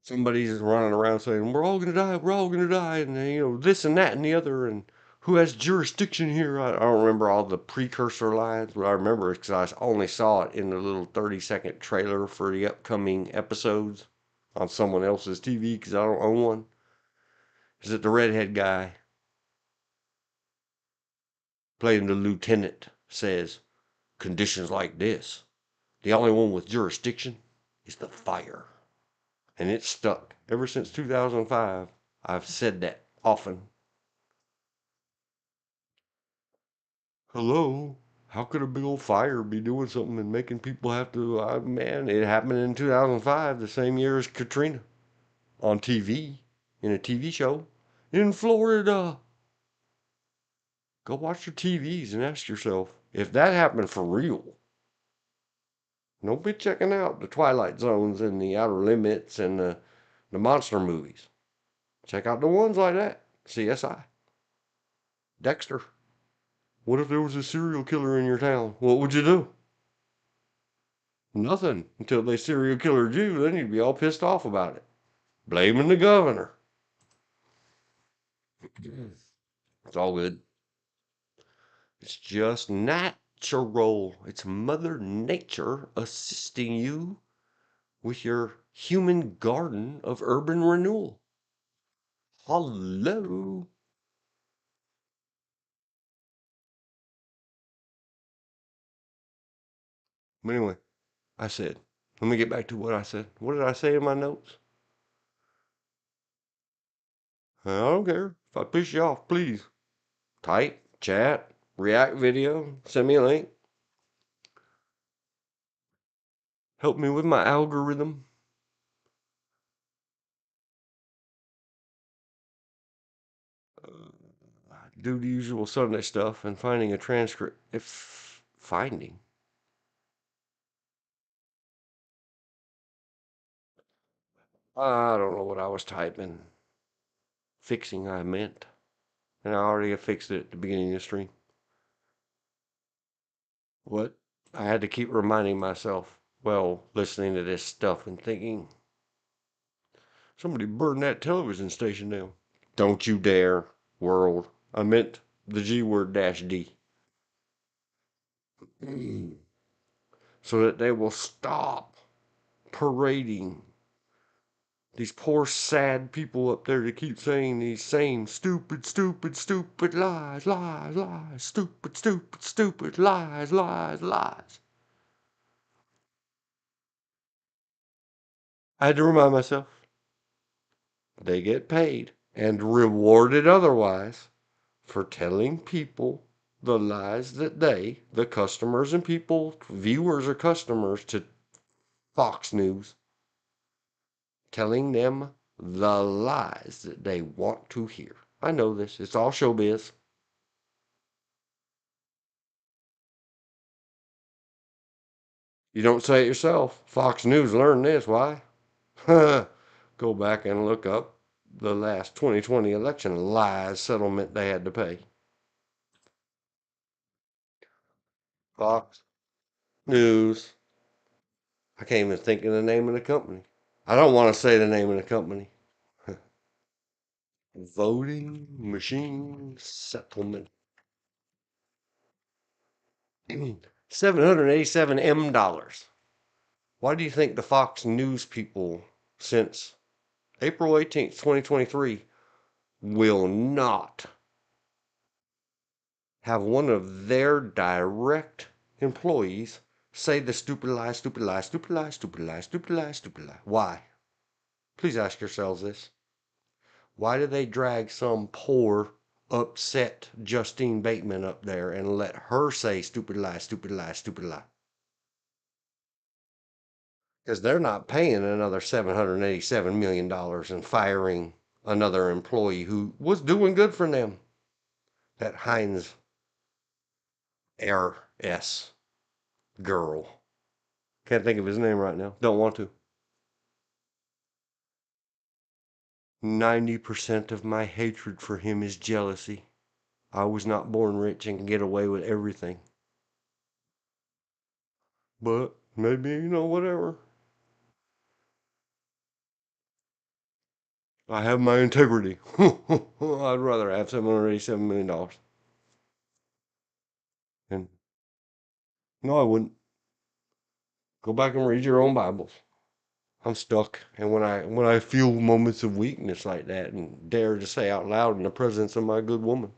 Somebody's running around saying, we're all going to die, we're all going to die, and this and that and the other, and who has jurisdiction here? I don't remember all the precursor lines, but I remember it because I only saw it in the little 30-second trailer for the upcoming episodes on someone else's TV because I don't own one. Is it the redhead guy playing the lieutenant says, conditions like this, the only one with jurisdiction is the fire. And it's stuck. Ever since 2005, I've said that often. Hello? How could a big old fire be doing something and making people have to? Man, it happened in 2005, the same year as Katrina, on TV, in a TV show in Florida. Go watch your TVs and ask yourself if that happened for real. Don't be checking out the Twilight Zones and the Outer Limits and the monster movies. Check out the ones like that. CSI. Dexter. What if there was a serial killer in your town? What would you do? Nothing until they serial killered you. Then you'd be all pissed off about it. Blaming the governor. It's all good. It's just natural. It's Mother Nature assisting you with your human garden of urban renewal. Hello. But anyway, I said, let me get back to what I said. What did I say in my notes? I don't care. If I piss you off, please type, chat, react video, send me a link. Help me with my algorithm. Do the usual Sunday stuff and finding a transcript. If finding. I don't know what I was typing. Fixing, I meant. And I already fixed it at the beginning of the stream. What? I had to keep reminding myself, well, listening to this stuff and thinking, somebody burned that television station down. Don't you dare, world. I meant the G word -D. So that they will stop parading these poor sad people up there that keep saying these same stupid, stupid, stupid lies, lies, lies, stupid, stupid, stupid lies, lies, lies. I had to remind myself they get paid and rewarded otherwise for telling people the lies that they, the customers and people, viewers or customers to Fox News, telling them the lies that they want to hear. I know this. It's all showbiz. You don't say it yourself. Fox News learned this. Why? Go back and look up the last 2020 election lies settlement they had to pay. Fox News. I can't even think of the name of the company. I don't want to say the name of the company. Voting machine settlement. $787 M. Why do you think the Fox News people since April 18th, 2023 will not have one of their direct employees say the stupid lie, stupid lie, stupid lie, stupid lie, stupid lie, stupid lie? Why? Please ask yourselves this. Why do they drag some poor, upset Justine Bateman up there and let her say stupid lie, stupid lie, stupid lie? Because they're not paying another $787 million and firing another employee who was doing good for them. That Heinz RS girl. Can't think of his name right now. Don't want to. 90% of my hatred for him is jealousy. I was not born rich and can get away with everything. But maybe, whatever. I have my integrity. I'd rather have $787 million. And no, I wouldn't. Go back and read your own Bibles. I'm stuck. And when I feel moments of weakness like that and dare to say out loud in the presence of my good woman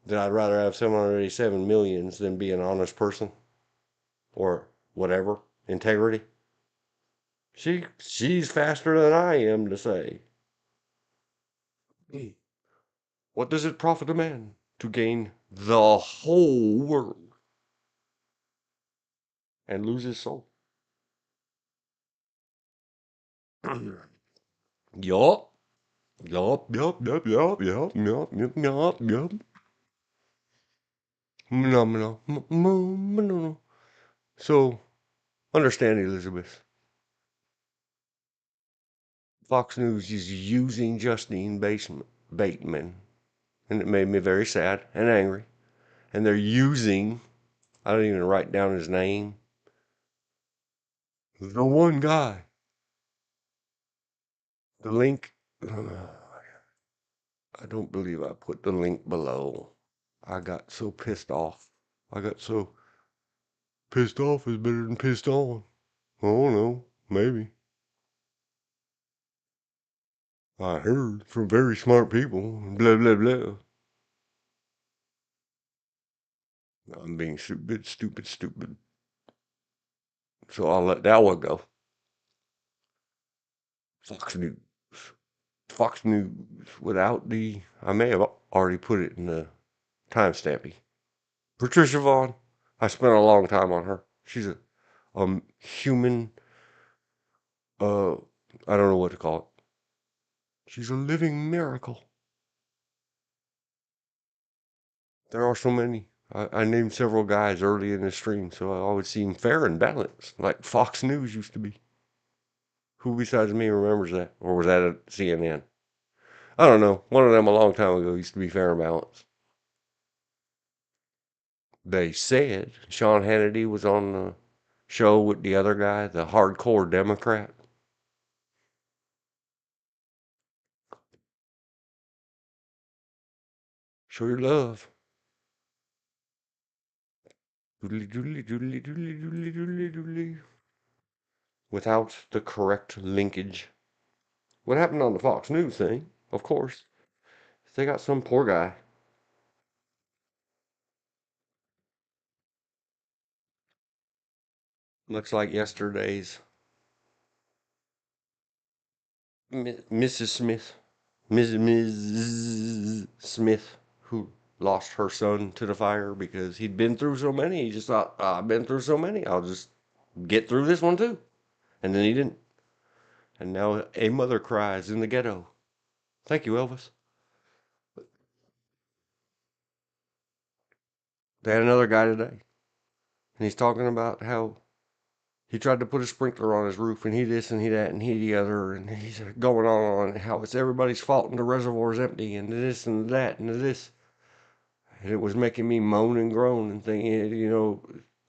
that I'd rather have 787 millions than be an honest person or whatever, integrity. She's faster than I am to say. What does it profit a man to gain the whole world and lose his soul? Yup. Yup, yup, yup, yup, yup, yup, yup, yup, yup. No. No. So, understand, Elizabeth. Fox News is using Justine Bateman, and it made me very sad and angry. And they're using, I don't even write down his name, the one guy. The link, I don't believe I put the link below. I got so pissed off. I got so pissed off is better than pissed on. Oh no, maybe. I heard from very smart people, blah, blah, blah. I'm being stupid. So I'll let that one go. Fox News. Fox News without I may have already put it in the timestampy. Patricia Vonne. I spent a long time on her. She's a human, uh, I don't know what to call it. She's a living miracle. There are so many. I named several guys early in the stream, so I always seem fair and balanced, like Fox News used to be. Who besides me remembers that? Or was that at CNN? I don't know. One of them a long time ago used to be fair and balanced. They said Sean Hannity was on the show with the other guy, the hardcore Democrat. Show your love. Doodly doodly doodly doodly doodly doodly doodly. Without the correct linkage. What happened on the Fox News thing, of course, they got some poor guy. Looks like yesterday's Mrs. Smith, Ms. Smith, who lost her son to the fire because he'd been through so many. He just thought, I've been through so many, I'll just get through this one too. And then he didn't. And now a mother cries in the ghetto. Thank you, Elvis. They had another guy today, and he's talking about how he tried to put a sprinkler on his roof, and he this and he that and he the other, and he's going on and how it's everybody's fault and the reservoir's empty and this and that and this. And it was making me moan and groan and thinking,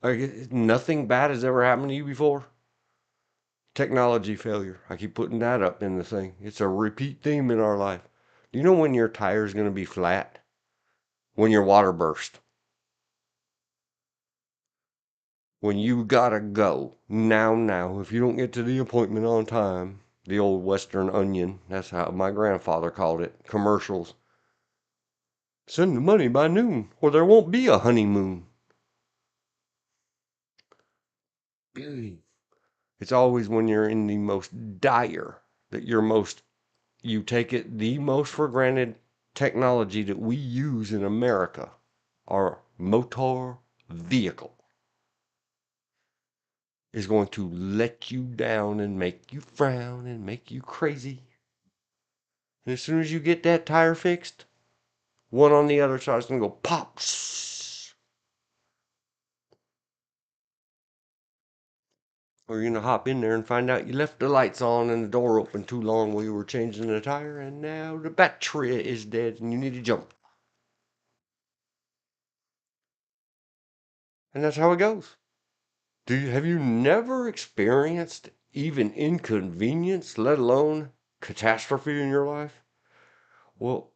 like nothing bad has ever happened to you before. Technology failure. I keep putting that up in the thing. It's a repeat theme in our life. Do you know when your tire's going to be flat? When your water burst. When you gotta go. Now. If you don't get to the appointment on time, the old Western Onion, that's how my grandfather called it, commercials. Send the money by noon, or there won't be a honeymoon. It's always when you're in the most dire that you take it the most for granted technology that we use in America, our motor vehicle, is going to let you down and make you frown and make you crazy. And as soon as you get that tire fixed, one on the other side is going to go pop. Or you're gonna hop in there and find out you left the lights on and the door open too long while you were changing the tire, and now the battery is dead and you need to jump. And that's how it goes. Have you never experienced even inconvenience, let alone catastrophe in your life? Well,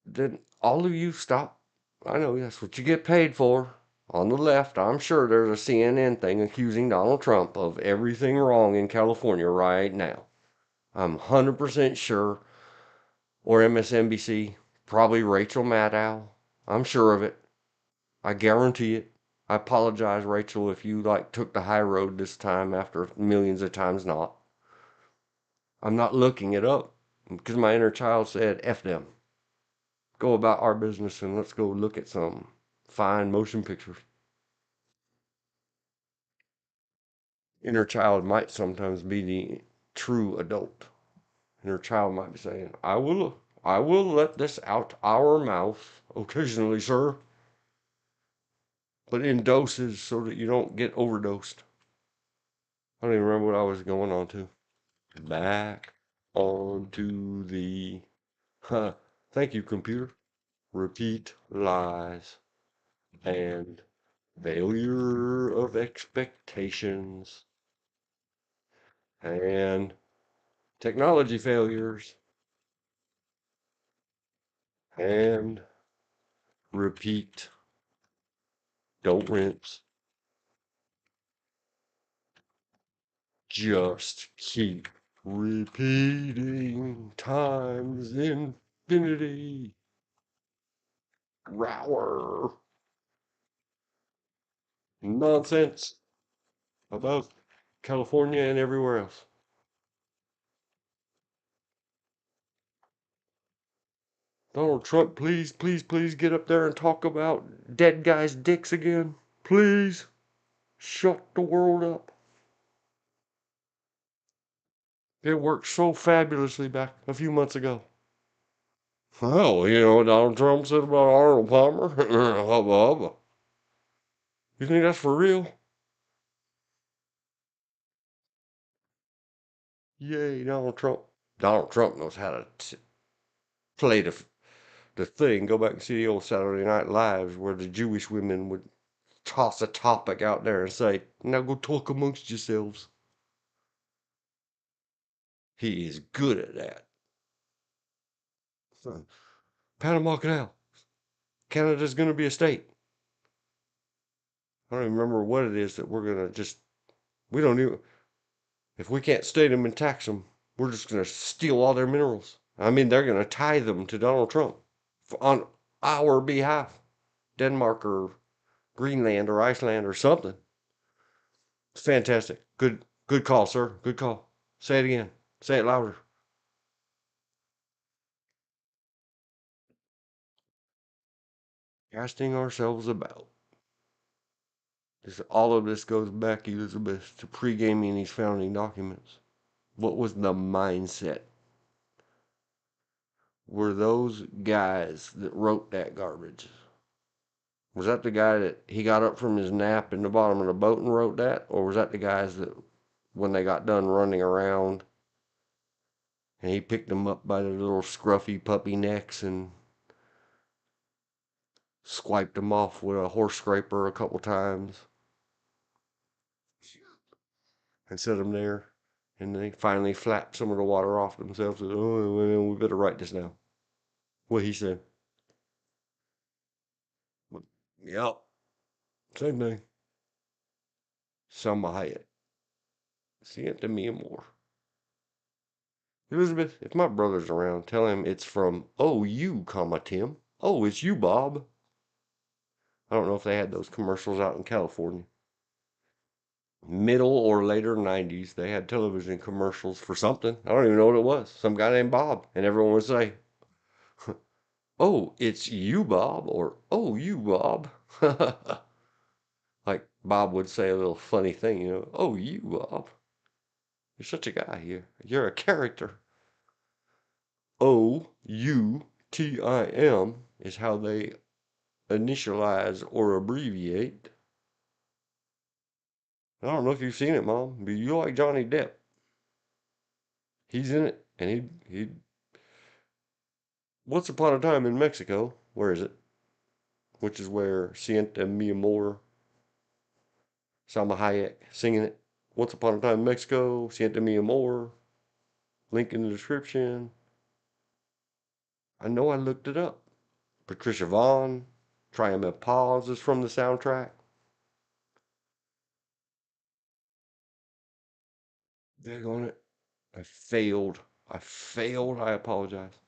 then all of you stop. I know that's what you get paid for. On the left, I'm sure there's a CNN thing accusing Donald Trump of everything wrong in California right now. I'm 100% sure. Or MSNBC, probably Rachel Maddow. I'm sure of it. I guarantee it. I apologize, Rachel, if you took the high road this time after millions of times not. I'm not looking it up because my inner child said, F them. Go about our business and let's go look at some fine motion pictures. Inner child might sometimes be the true adult. Inner child might be saying, I will let this out our mouth occasionally, sir, but in doses so that you don't get overdosed. I don't even remember what I was going on to. Back onto the. Thank you, computer. Repeat lies and failure of expectations and technology failures and repeat. Don't rinse. Just keep repeating times infinity. Rower. Nonsense about California and everywhere else. Donald Trump, please, please, please get up there and talk about dead guys' dicks again. Please. Shut the world up. It worked so fabulously back a few months ago. Well, you know what Donald Trump said about Arnold Palmer? Hubba hubba. You think that's for real? Yay, Donald Trump. Donald Trump knows how to play the thing. Go back and see the old Saturday Night Lives where the Jewish women would toss a topic out there and say, now go talk amongst yourselves. He is good at that. So, Panama Canal. Canada's going to be a state. I don't even remember what it is that we're going to just, we don't even, if we can't state them and tax them, we're just going to steal all their minerals. I mean, they're going to tie them to Donald Trump on our behalf. Denmark or Greenland or Iceland or something. It's fantastic. Good call, sir. Good call. Say it again. Say it louder. Casting ourselves about. All of this goes back, Elizabeth, to pre-gaming these founding documents. What was the mindset? Were those guys that wrote that garbage? Was that the guy that he got up from his nap in the bottom of the boat and wrote that? Or was that the guys that, when they got done running around, and he picked them up by their little scruffy puppy necks and swiped them off with a horse scraper a couple times and set them there? And they finally flapped some of the water off themselves and said, oh, well, we better write this now. What he said. Yep, same thing. Salma Hayek. Siente Mi Amor. Elizabeth, if my brother's around, tell him it's from you, comma Tim. Oh, it's you, Bob. I don't know if they had those commercials out in California. Middle or later 90s, they had television commercials for something. I don't even know what it was. Some guy named Bob. And everyone would say, oh, it's you, Bob, or oh, you, Bob. Like Bob would say a little funny thing, oh, you, Bob. You're such a guy here. You're a character. OUTIM is how they initialize or abbreviate I don't know if you've seen it, Mom, but you like Johnny Depp. He's in it, and he. Once upon a time in Mexico, where is it? Which is where Siente Mi Amor, Salma Hayek singing it. Once upon a time in Mexico, Siente Mi Amor. Link in the description. I know I looked it up. Patricia Vonne, Triumph Pause is from the soundtrack. Dig on it. I failed. I failed. I apologize.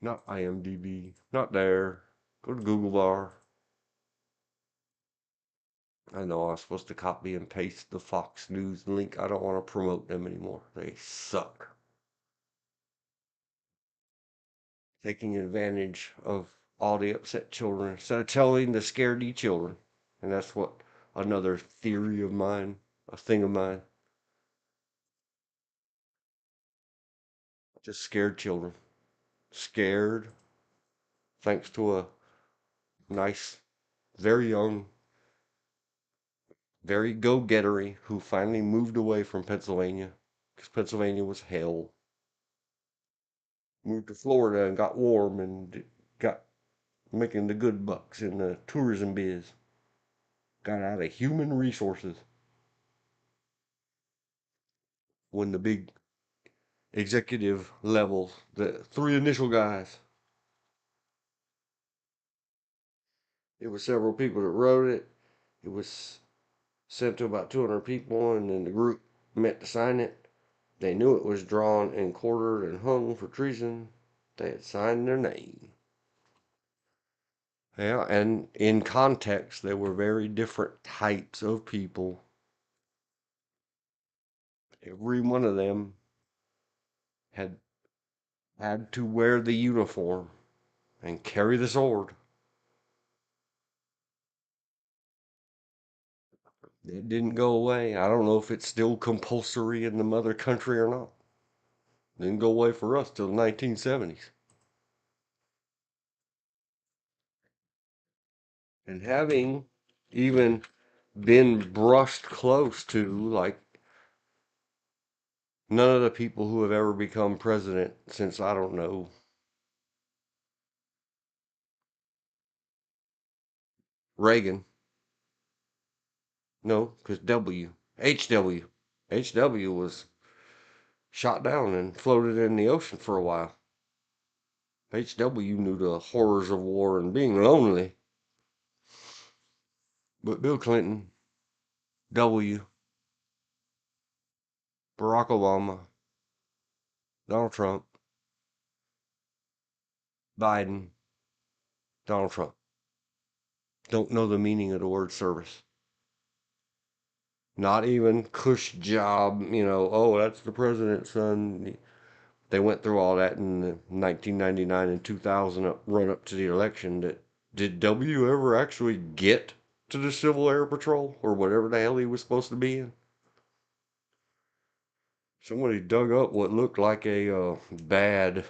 Not IMDb. Not there. Go to Google Bar. I know I was supposed to copy and paste the Fox News link. I don't want to promote them anymore. They suck. Taking advantage of all the upset children instead of telling the scaredy children. And that's what another theory of mine, a thing of mine, just scared children. Scared thanks to a nice, very young, very go-gettery who finally moved away from Pennsylvania because Pennsylvania was hell. Moved to Florida and got warm and got making the good bucks in the tourism biz. Got out of human resources when the big executive levels, the three initial guys, it was several people that wrote it. It was sent to about 200 people, and then the group met to sign it. They knew it was drawn and quartered and hung for treason. They had signed their name. Yeah, and in context, there were very different types of people. Every one of them had had to wear the uniform and carry the sword. It didn't go away. I don't know if it's still compulsory in the mother country or not. It didn't go away for us till the 1970s. And having even been brushed close to, like, none of the people who have ever become president since, I don't know, Reagan. No, because HW. HW was shot down and floated in the ocean for a while. HW knew the horrors of war and being lonely. But Bill Clinton, W, Barack Obama, Donald Trump, Biden, Donald Trump don't know the meaning of the word service. Not even cush job, oh, that's the president's son. They went through all that in 1999 and 2000 run up to the election. Did W ever actually get to the Civil Air Patrol or whatever the hell he was supposed to be in? Somebody dug up what looked like a bad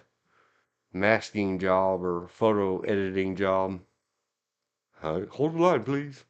masking job or photo editing job. Hold the line, please.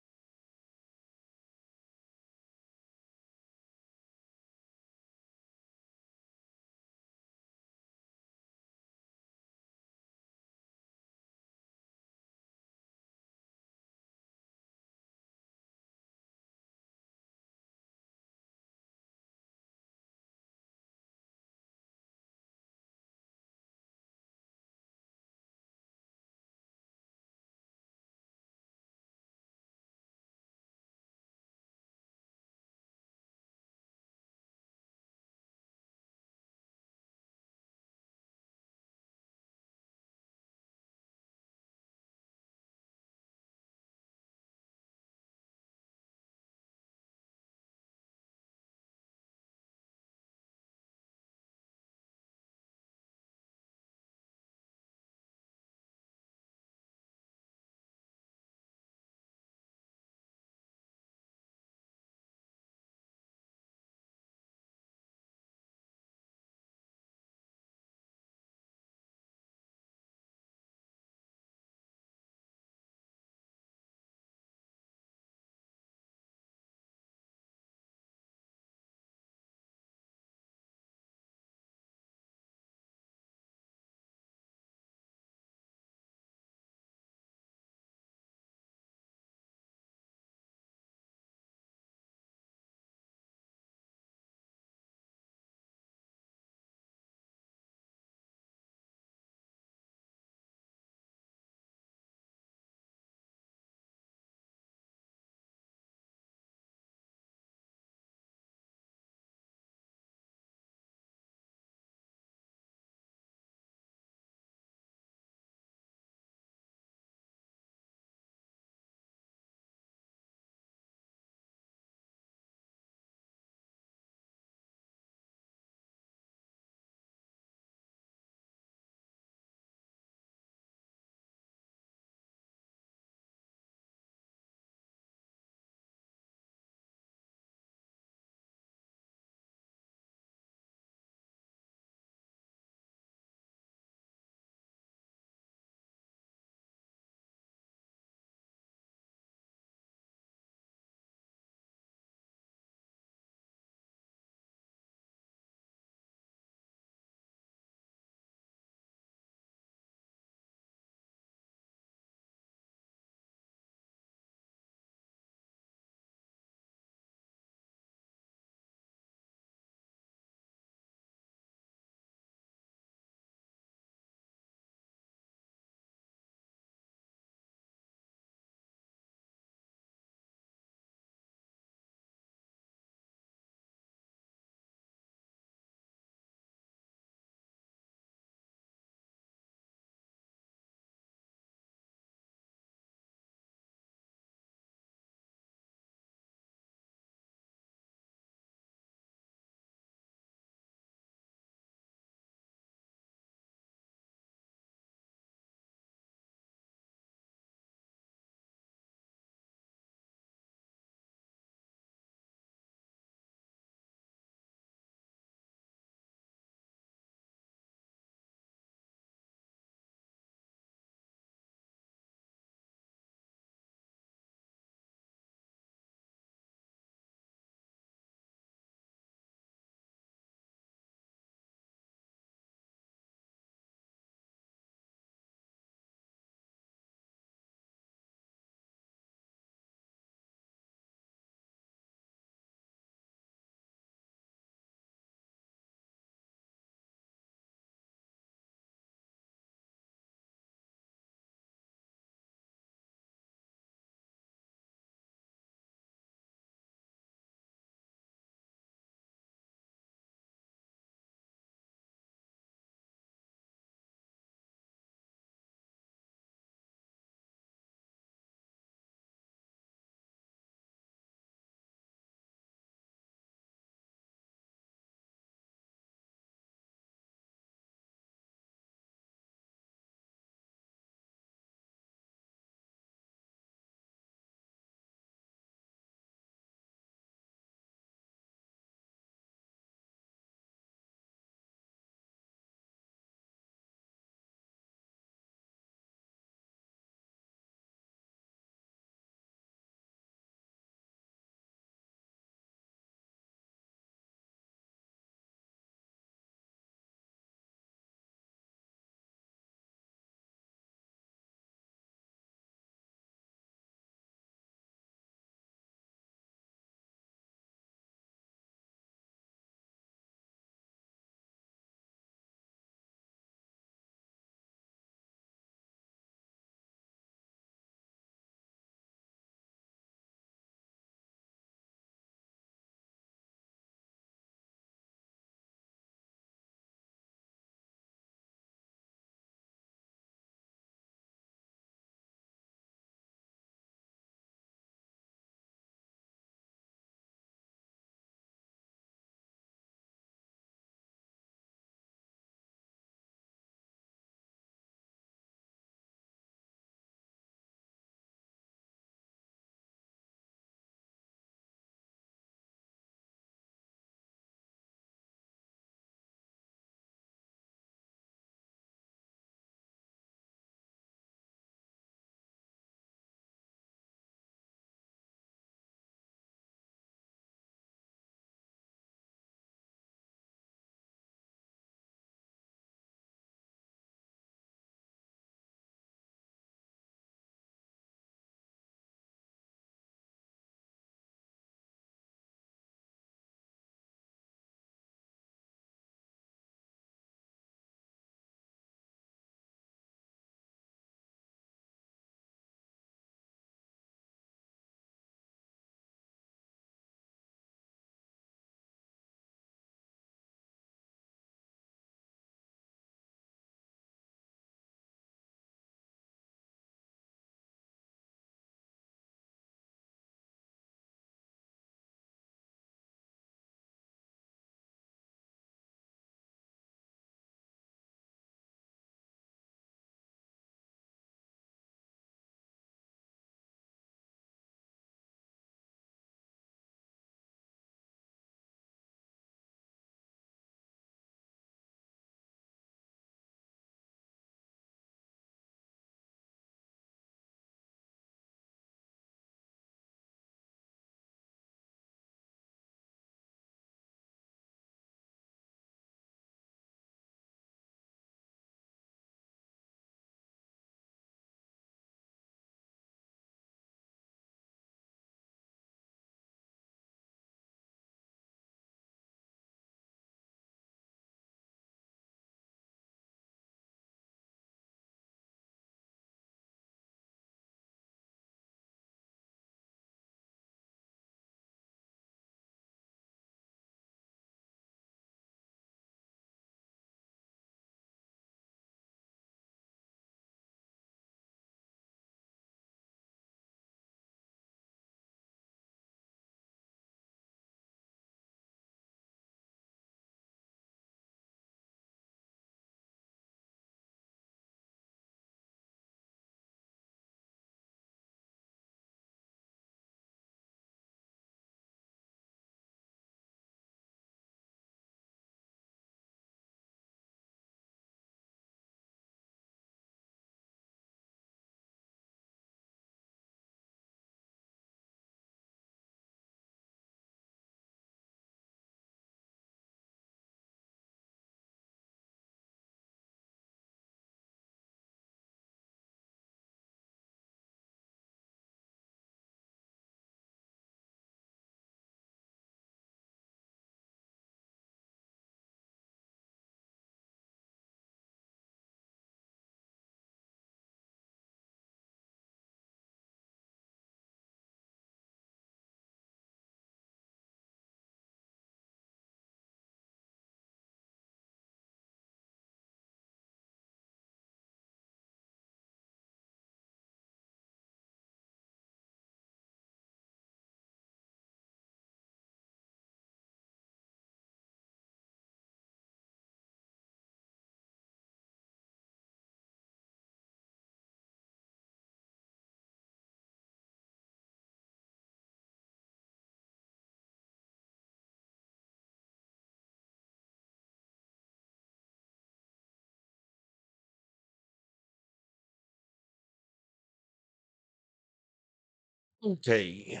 Okay,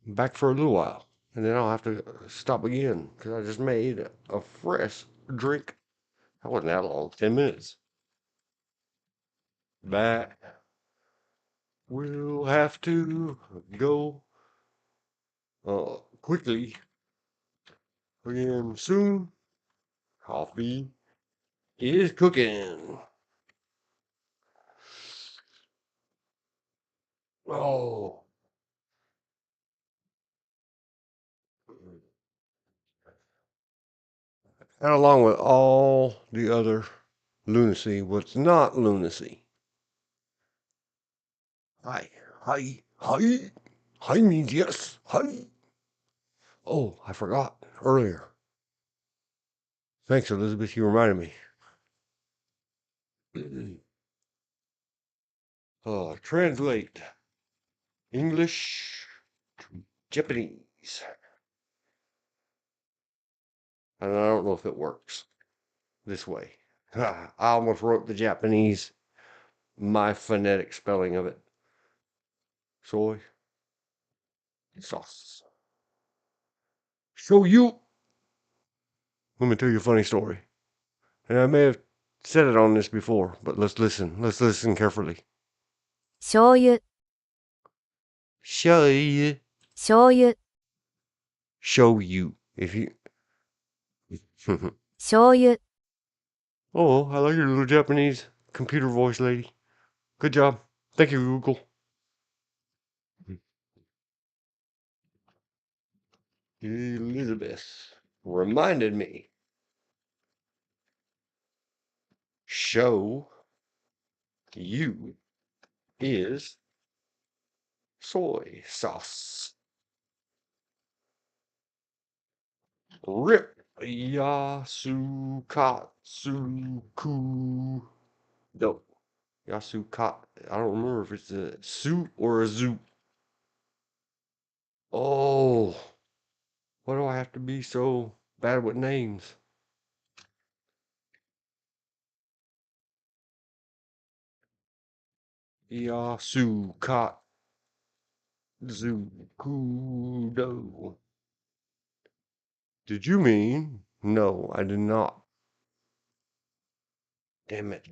back for a little while, and then I'll have to stop again because I just made a fresh drink. That wasn't that long, 10 minutes. Back. We'll have to go quickly again soon. Coffee is cooking. Oh, and along with all the other lunacy, what's not lunacy? Hi, hi means yes, hi. Oh, I forgot earlier. Thanks, Elizabeth. You reminded me. Translate English to Japanese. And I don't know if it works this way. I almost wrote the Japanese, my phonetic spelling of it. Soy sauce. So you, let me tell you a funny story. And I may have said it on this before, but let's listen. Let's listen carefully. 醤油 Show you. 醤油 Show you. If you. 醤油 Oh, I like your little Japanese computer voice, lady. Good job. Thank you, Google. Elizabeth reminded me. Show you is soy sauce. Rip Yasukatsuku. No. Yasukat. I don't remember if it's a su or a zoo. Oh, why do I have to be so bad with names? Yasukat Zukudo. Did you mean? No, I did not. Damn it.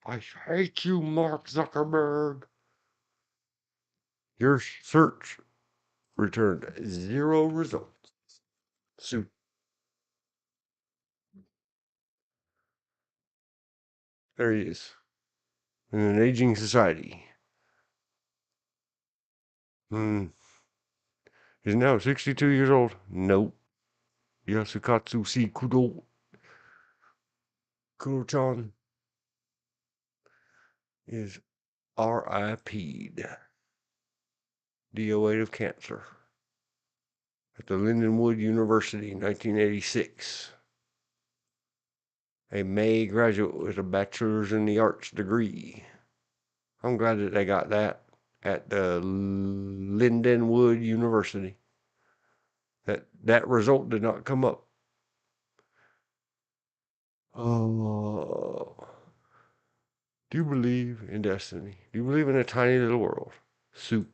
I hate you, Mark Zuckerberg. Your search returned 0 results. So there he is. In an aging society. He's now 62 years old. Nope. Yasukatsu si Kudo-chan is RIP'd. DOA of cancer. At the Lindenwood University in 1986. A May graduate with a bachelor's in the arts degree. I'm glad that they got that at the Lindenwood University. That result did not come up. Oh, do you believe in destiny? Do you believe in a tiny little world? Soup.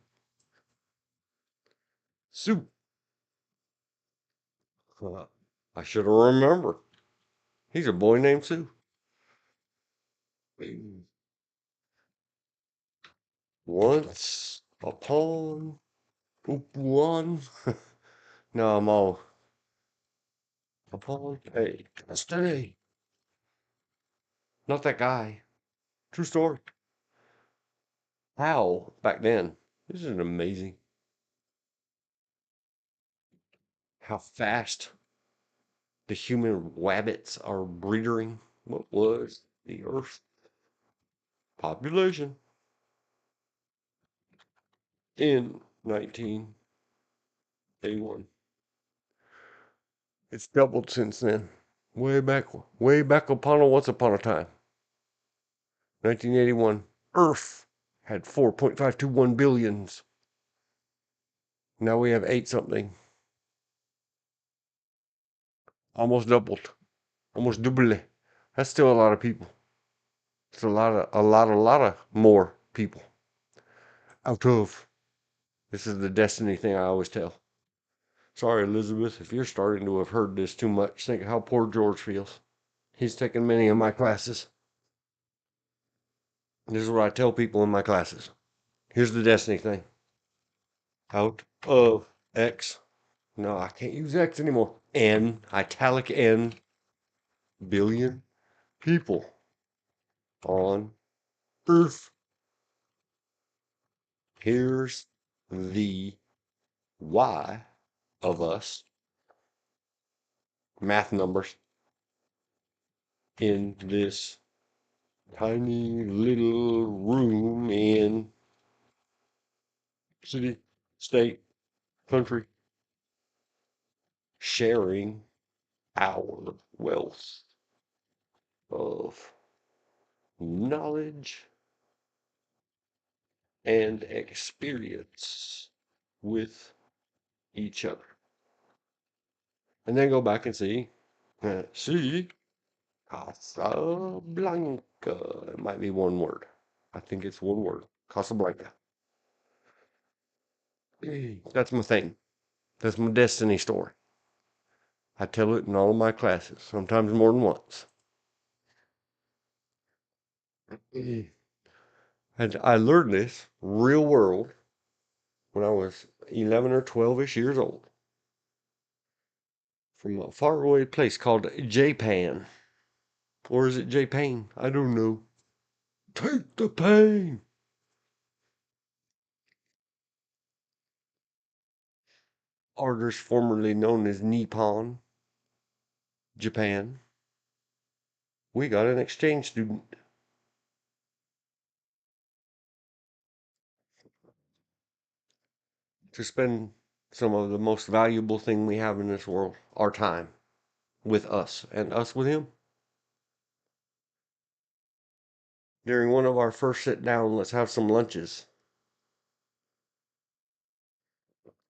Soup. I should have remembered. He's a boy named Sue. Once upon one. No, I'm all upon a destiny. Not that guy. True story. How back then? This is amazing. How fast the human wabbits are breeding. What was the Earth population in 1981? It's doubled since then. Way back once upon a time. 1981, Earth had 4.521 billions. Now we have 8 something. Almost doubled. Almost double. That's still a lot of people. It's a lot of more people. Out of This is the destiny thing I always tell. Sorry, Elizabeth, if you're starting to have heard this too much, think of how poor George feels. He's taken many of my classes. This is what I tell people in my classes. Here's the destiny thing. Out of X. No, I can't use X anymore. N, italic N, billion people on Earth. Here's the Y of us, math numbers, in this tiny little room in city, state, country, sharing our wealth of knowledge and experience with each other. And then go back and see, see, Casablanca. It might be one word. I think it's one word. Casablanca. That's my thing. That's my destiny story. I tell it in all of my classes, sometimes more than once. And I learned this real world when I was 11 or 12-ish years old from a faraway place called Japan. Or is it Japan? I don't know. Take the pain. Artist formerly known as Nippon, Japan. We got an exchange student to spend some of the most valuable thing we have in this world, our time, with us and us with him. During one of our first sit down, let's have some lunches.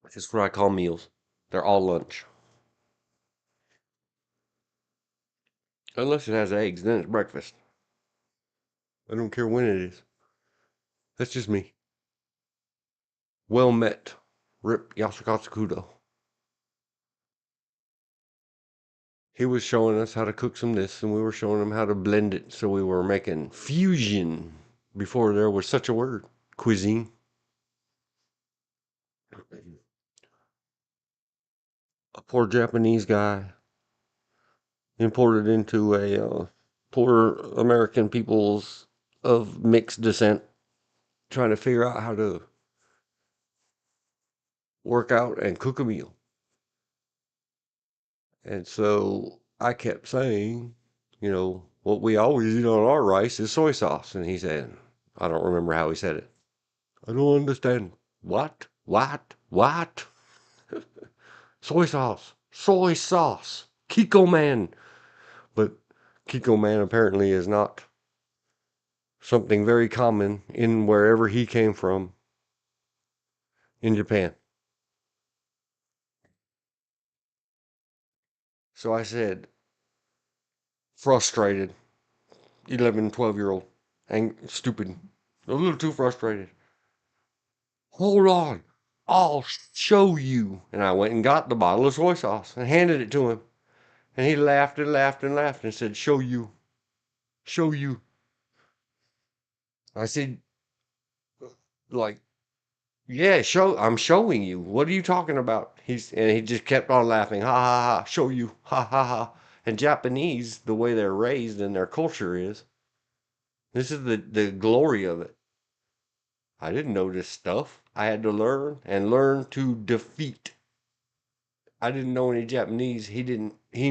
Which is what I call meals. They're all lunch. Unless it has eggs, then it's breakfast. I don't care when it is. That's just me. Well met. Rip Yasukatsu Kudo. He was showing us how to cook some this, and we were showing him how to blend it. So we were making fusion before there was such a word. Cuisine. A poor Japanese guy imported into a poor American peoples of mixed descent, trying to figure out how to work out and cook a meal. And so I kept saying, what we always eat on our rice is soy sauce. And he said, I don't remember how he said it. I don't understand. What? What? What? Soy sauce. Soy sauce. Kiko Man. But Kiko Man apparently is not something very common in wherever he came from in Japan. So I said, frustrated, 11, 12-year-old, and stupid, a little too frustrated. Hold on, I'll show you. And I went and got the bottle of soy sauce and handed it to him. And he laughed and laughed and laughed and said, show you, show you. I said, like, yeah, I'm showing you. What are you talking about? And he just kept on laughing. Ha ha ha, show you. Ha ha ha. And Japanese, the way they're raised and their culture is, this is the glory of it. I didn't know this stuff. I had to learn and learn to defeat. I didn't know any Japanese. He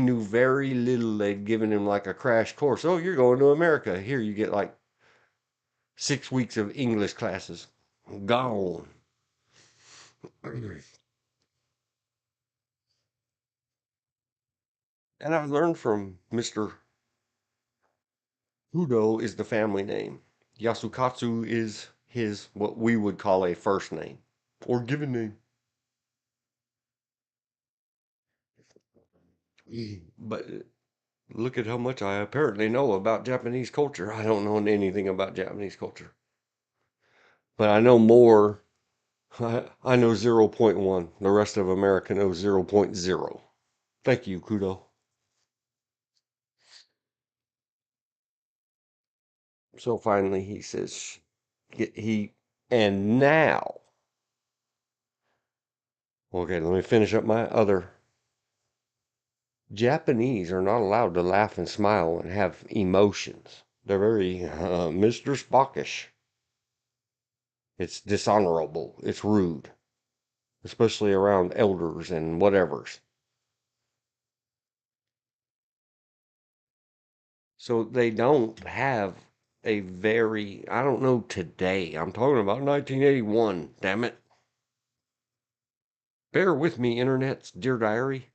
knew very little. They'd given him like a crash course. Oh, you're going to America. Here you get like 6 weeks of English classes. Gone. And I learned from Mr. Hudo is the family name. Yasukatsu is his, what we would call a first name or given name. But look at how much I apparently know about Japanese culture. I don't know anything about Japanese culture. But I know more I know 0.1. The rest of America knows 0.0. Thank you, Kudo. So finally he says, and now. Okay, let me finish up my other. Japanese are not allowed to laugh and smile and have emotions. They're very Mr. Spockish. It's dishonorable. It's rude, especially around elders and whatevers. So they don't have a very, I don't know today. I'm talking about 1981, damn it. Bear with me, internet's dear diary.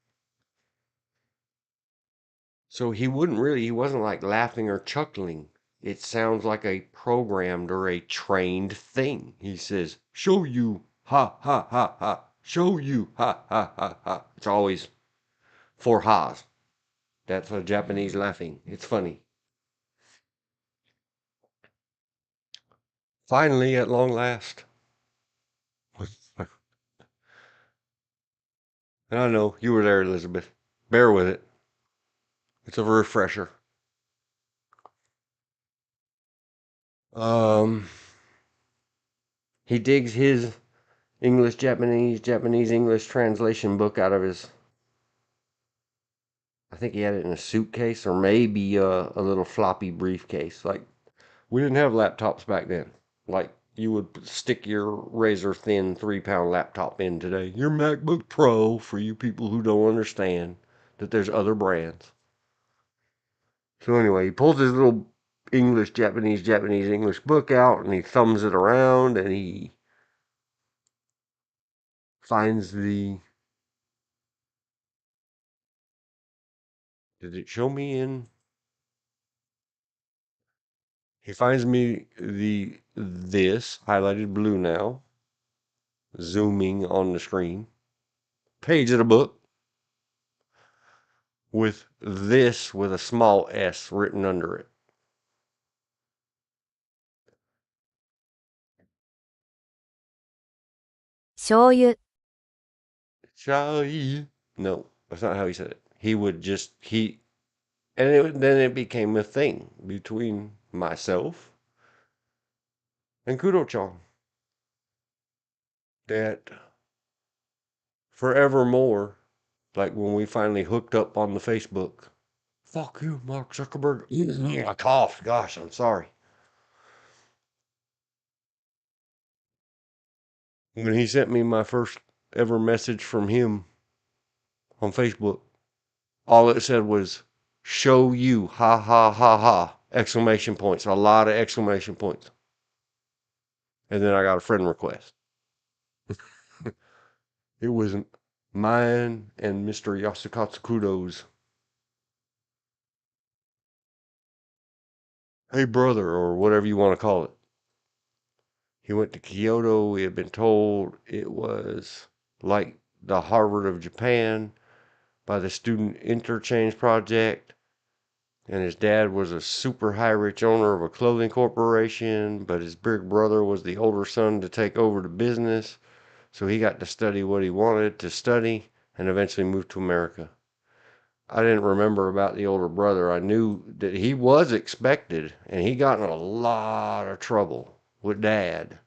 So he wasn't like laughing or chuckling. It sounds like a programmed or a trained thing. He says, show you, ha, ha, ha, ha. Show you, ha, ha, ha, ha. It's always four ha's. That's a Japanese laughing. It's funny. Finally, at long last. And I know you were there, Elizabeth. Bear with it. It's a refresher. Um, he digs his English Japanese, Japanese English translation book out of his. I think he had it in a suitcase or maybe a little floppy briefcase. Like we didn't have laptops back then. Like you would stick your razor thin 3-pound laptop in today. Your MacBook Pro for you people who don't understand that there's other brands. So anyway, he pulls his little English, Japanese, Japanese, English book out and he thumbs it around and he finds the. Did it show me in? He finds me this highlighted blue now, zooming on the screen. Page of the book with this with a small s written under it. Shoyu. Shai. No, that's not how he said it. He would just then it became a thing between myself and Kudo-chan that forevermore, like when we finally hooked up on the Facebook. Fuck you, Mark Zuckerberg. I coughed. Gosh, I'm sorry. When he sent me my first ever message from him on Facebook, all it said was, show you, ha ha ha ha, exclamation points, a lot of exclamation points. And then I got a friend request. It was mine and Mr. Yasukatsu Kudo's. Hey brother, or whatever you want to call it. He went to Kyoto. We had been told it was like the Harvard of Japan by the Student Interchange Project. And his dad was a super high rich owner of a clothing corporation, but his big brother was the older son to take over the business. So he got to study what he wanted to study and eventually moved to America. I didn't remember about the older brother. I knew that he was expected and he got in a lot of trouble with dad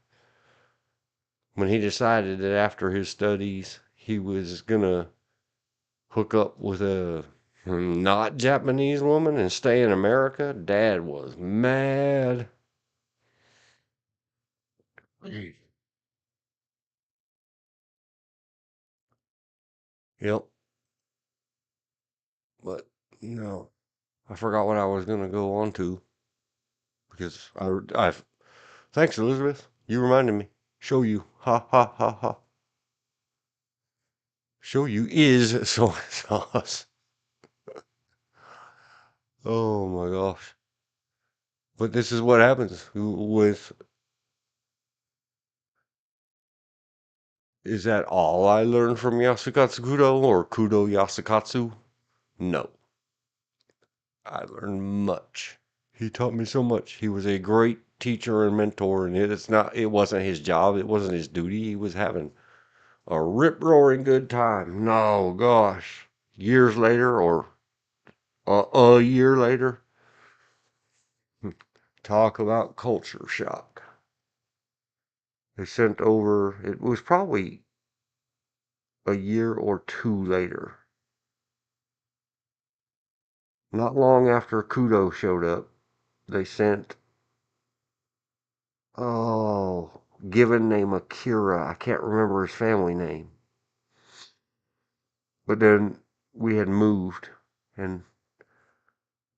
when he decided that after his studies he was gonna hook up with a not Japanese woman and stay in America. Dad was mad. Yep, but no, I forgot what I was gonna go on to because I thanks Elizabeth, you reminded me. Show you, ha ha ha ha. Show you is soy sauce. Oh my gosh! But this is what happens with. Is that all I learned from Yasukatsu Kudo or Kudo Yasukatsu? No, I learned much. He taught me so much. He was a great teacher and mentor, and it wasn't his job, it wasn't his duty. He was having a rip-roaring good time. No, gosh, years later or a year later, talk about culture shock. They sent over, it was probably a year or two later, not long after TODO showed up, they sent, oh, given name Akira. I can't remember his family name. But then we had moved, and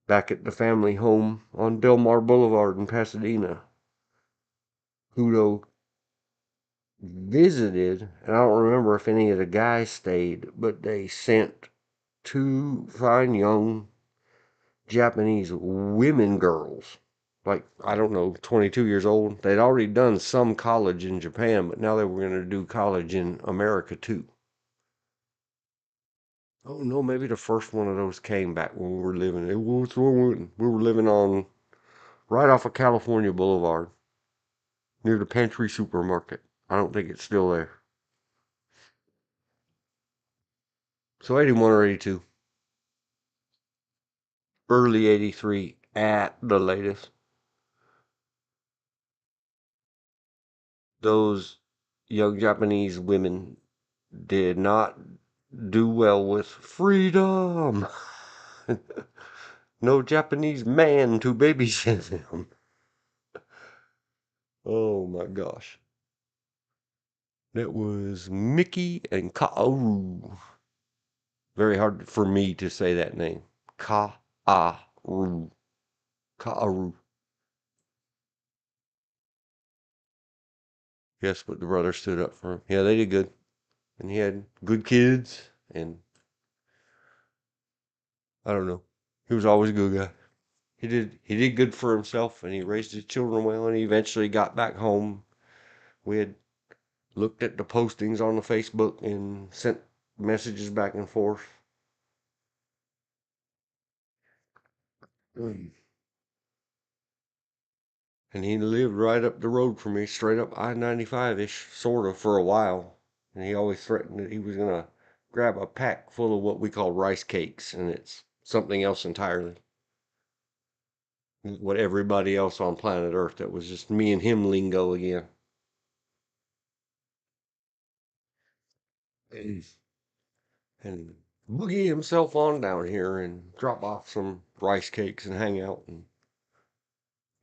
back at the family home on Del Mar Boulevard in Pasadena, TODO visited, and I don't remember if any of the guys stayed, but they sent two fine young Japanese women girls, like, I don't know, 22 years old. They'd already done some college in Japan, but now they were going to do college in America too. Oh no, maybe the first one of those came back when we were living. We were living on right off of California Boulevard near the Pantry Supermarket. I don't think it's still there. So 81 or 82. Early 83 at the latest. Those young Japanese women did not do well with freedom. No Japanese man to babysit them. Oh my gosh. That was Mickey and Kaoru. Very hard for me to say that name. Kaoru. Kaoru. Yes, but the brother stood up for him. Yeah, they did good. And he had good kids, and I don't know. He was always a good guy. He did good for himself, and he raised his children well, and he eventually got back home. We had looked at the postings on the Facebook and sent messages back and forth. And he lived right up the road from me, straight up I-95-ish, sort of, for a while. And he always threatened that he was going to grab a pack full of what we call rice cakes, and it's something else entirely. What everybody else on planet Earth, that was just me and him lingo again. And boogie himself on down here and drop off some rice cakes and hang out and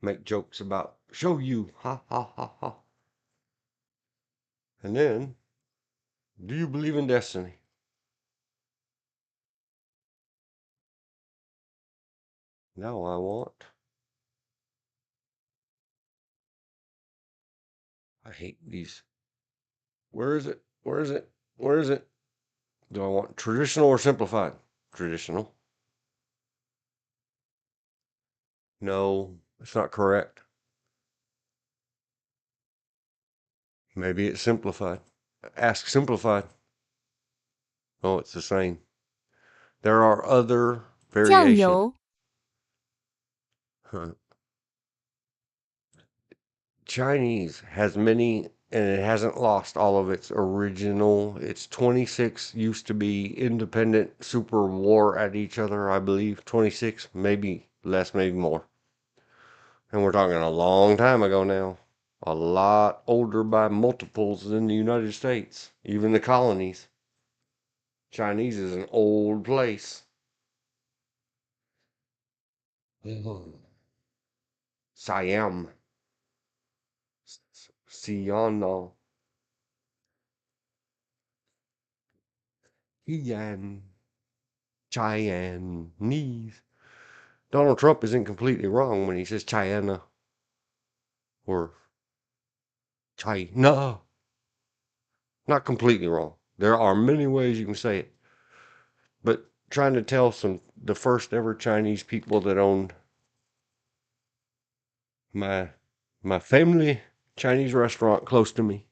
make jokes about show you, ha ha ha ha. And then, do you believe in destiny? Now I hate these. Where is it? Where is it? Where is it? Do I want traditional or simplified? Traditional. No, it's not correct. Maybe it's simplified. Ask simplified. Oh, it's the same. There are other 酱 variations. 油 Chinese has many, and it hasn't lost all of its original. Its 26 used to be independent, super war at each other, I believe. 26, maybe less, maybe more. And we're talking a long time ago now. A lot older by multiples than the United States, even the colonies. Chinese is an old place. Siam. Siano. Yan. Chinese. Donald Trump isn't completely wrong when he says China or China. Not completely wrong. There are many ways you can say it. But trying to tell the first ever Chinese people that owned my my family Chinese restaurant close to me,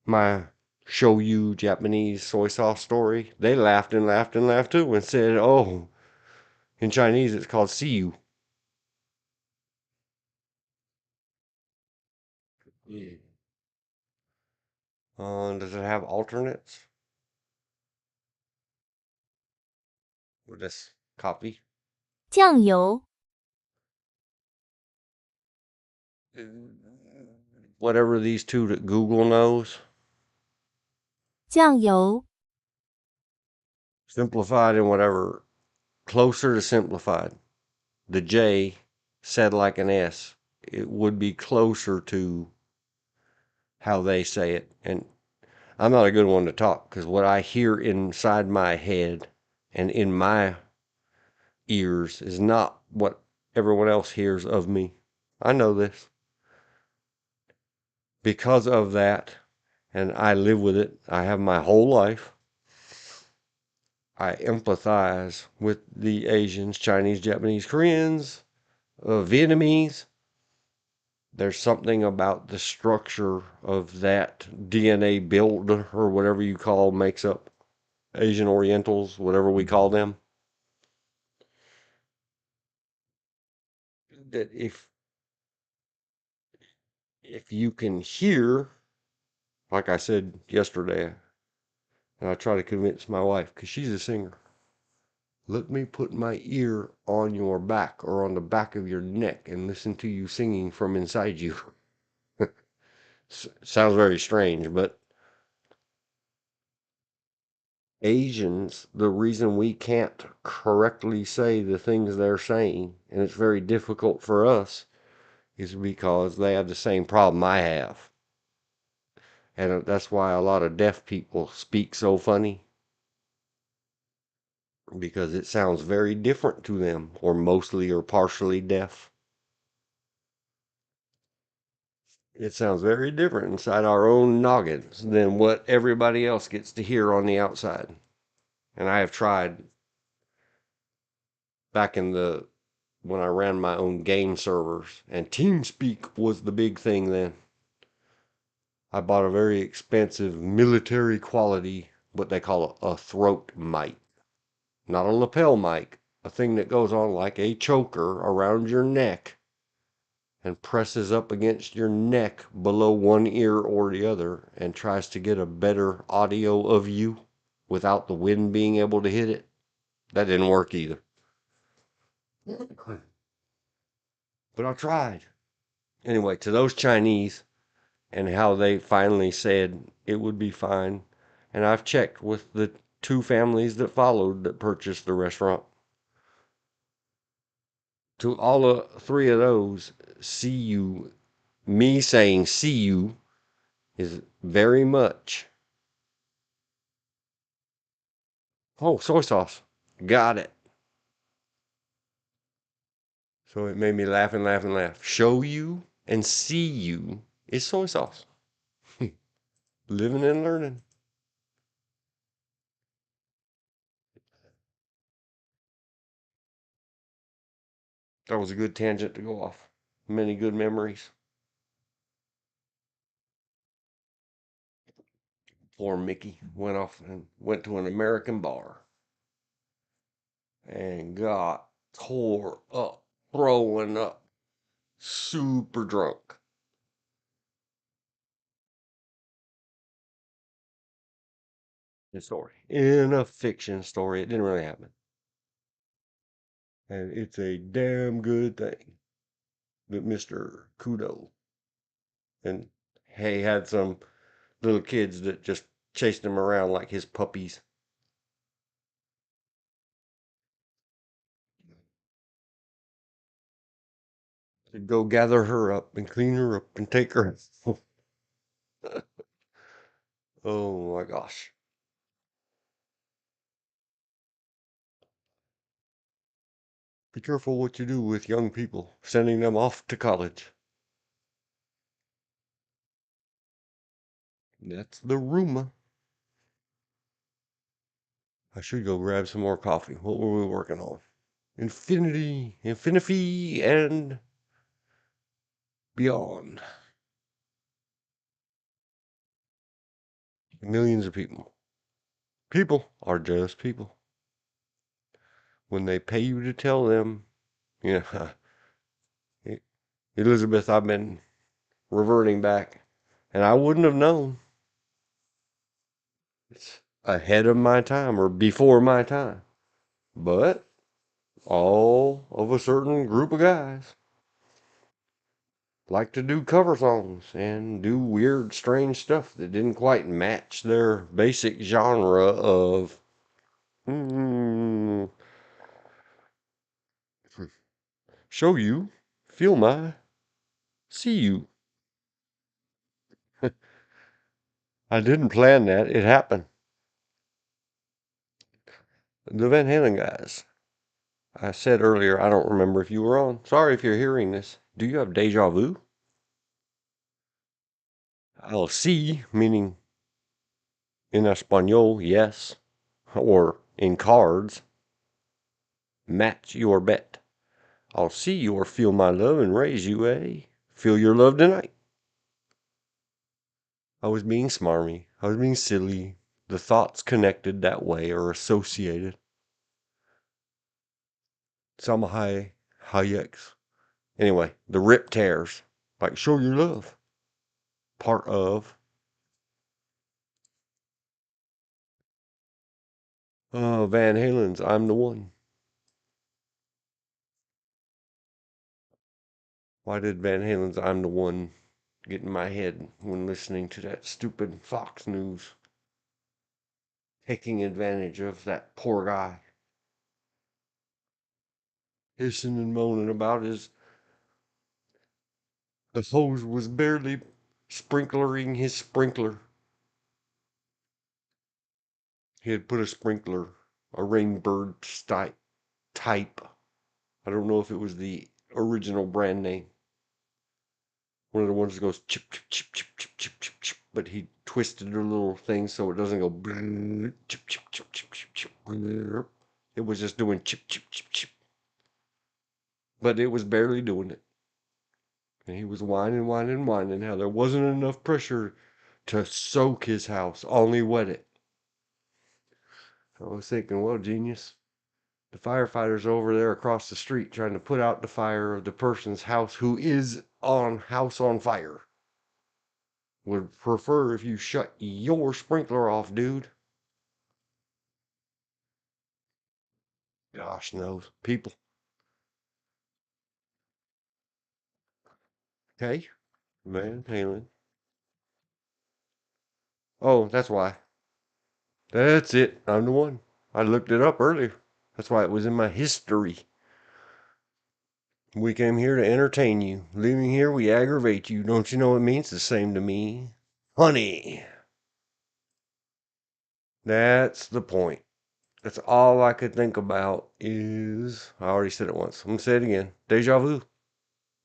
my shoyu Japanese soy sauce story, they laughed and laughed and laughed too and said, oh, in Chinese it's called siyu. Yeah. Does it have alternates? Or just copy? 酱油 Whatever these two that Google knows. 酱油 Simplified and whatever. Closer to simplified. The J said like an S. It would be closer to how they say it. And I'm not a good one to talk because what I hear inside my head and in my ears is not what everyone else hears of me. I know this. Because of that, and I live with it, I have my whole life. I empathize with the Asians, Chinese, Japanese, Koreans, Vietnamese. There's something about the structure of that DNA build or whatever you call makes up Asian Orientals, whatever we call them. That if you can hear, like I said yesterday, and I try to convince my wife because she's a singer. Let me put my ear on your back or on the back of your neck and listen to you singing from inside you. Sounds very strange, but Asians, the reason we can't correctly say the things they're saying, and it's very difficult for us, is because they have the same problem I have. And that's why a lot of deaf people speak so funny, because it sounds very different to them, or mostly or partially deaf. It sounds very different inside our own noggins than what everybody else gets to hear on the outside. And I have tried back in the when I ran my own game servers, and TeamSpeak was the big thing then. I bought a very expensive military quality, what they call a throat mic. Not a lapel mic, a thing that goes on like a choker around your neck and presses up against your neck below one ear or the other and tries to get a better audio of you without the wind being able to hit it. That didn't work either. But I tried. Anyway, to those Chinese and how they finally said it would be fine. And I've checked with the two families that followed that purchased the restaurant. To all three of those, see you, me saying see you is very much, oh, soy sauce. Got it. So it made me laugh and laugh and laugh. Show you and see you is soy sauce. Living and learning. That was a good tangent to go off. Many good memories. Poor Mickey went off and went to an American bar and got tore up, throwing up, super drunk. The story. In a fiction story. It didn't really happen. And it's a damn good thing that Mr. Kudo and he had some little kids that just chased him around like his puppies. To go gather her up and clean her up and take her. Oh my gosh. Be careful what you do with young people, sending them off to college. That's the rumor. I should go grab some more coffee. What were we working on? Infinity, and beyond. Millions of people. People are just people. When they pay you to tell them, you know, Elizabeth, I've been reverting back And I wouldn't have known. It's ahead of my time or before my time. But all of a certain group of guys like to do cover songs and do weird, strange stuff that didn't quite match their basic genre of mm, show you, feel my, see you. I didn't plan that. It happened. The Van Halen guys. I said earlier, I don't remember if you were on. Sorry if you're hearing this. Do you have deja vu? I'll see, meaning in Espanol, yes, or in cards, match your bet. I'll see you or feel my love and raise you, eh? Feel your love tonight. I was being smarmy. I was being silly. The thoughts connected that way are associated. Salma Hayek's. Anyway, the rip tears. Like, show your love. Part of Van Halen's I'm the One. Why did Van Halen's I'm the One get in my head when listening to that stupid Fox News? Taking advantage of that poor guy. Hissing and moaning about the hose was barely sprinklering his sprinkler. He had put a sprinkler, a Rainbird type. I don't know if it was the original brand name. One of the ones that goes chip, chip, chip, chip, chip, chip, chip, chip. But he twisted the little thing so it doesn't go chip, chip, chip, chip, chip, chip. It was just doing chip, chip, chip, chip. But it was barely doing it. And he was whining, whining, whining how there wasn't enough pressure to soak his house, only wet it. I was thinking, well, genius, the firefighters over there across the street trying to put out the fire of the person's house who is on house on fire would prefer if you shut your sprinkler off, dude. Gosh knows. People. Okay. Van Halen. Oh, that's why. That's it. I'm the one. I looked it up earlier. That's why it was in my history. We came here to entertain you. Leaving here, we aggravate you. Don't you know it means the same to me? Honey. That's the point. That's all I could think about is, I already said it once. I'm going to say it again. Deja vu.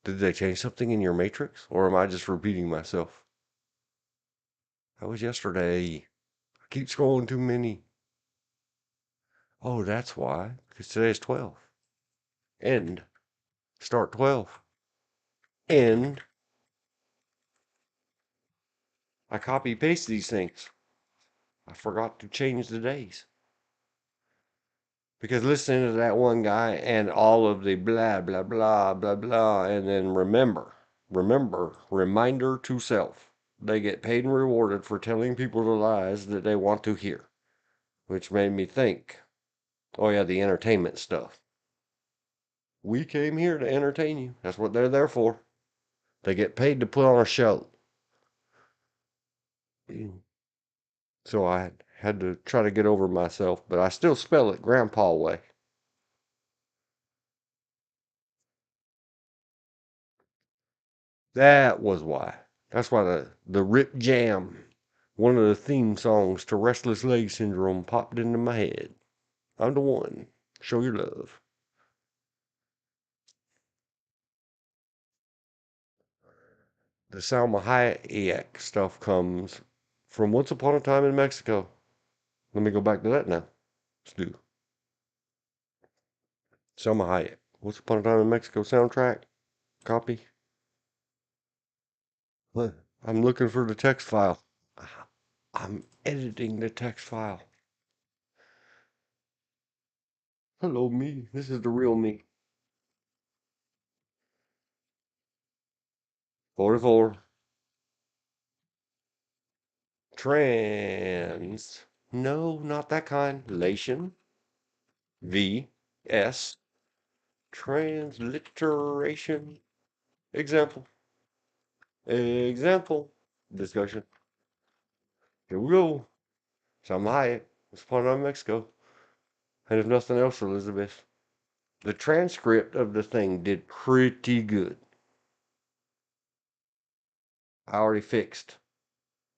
Did they change something in your matrix? Or am I just repeating myself? That was yesterday. I keep scrolling too many. Oh, that's why. Because today's 12. End. Start 12. End. I copy paste these things. I forgot to change the days. Because listening to that one guy and all of the blah, blah, blah, blah, blah, and then remember, reminder to self. They get paid and rewarded for telling people the lies that they want to hear. Which made me think, oh yeah, the entertainment stuff. We came here to entertain you. That's what they're there for. They get paid to put on a show. So I had to try to get over myself, but I still spell it grandpa way. That was why. That's why the Rip Jam, one of the theme songs to Restless Leg Syndrome, popped into my head. I'm the one. Show your love. The Salma Hayek stuff comes from Once Upon a Time in Mexico. Let me go back to that now. Let's do Salma Hayek. Once Upon a Time in Mexico soundtrack. Copy. What? I'm looking for the text file. I'm editing the text file. Hello, me. This is the real me. 44. No, not that kind. Lation. V-S. Transliteration. Example. Example. Discussion. Here we go. Salma Hayek was born in Mexico. And if nothing else, Elizabeth, the transcript of the thing did pretty good. I already fixed,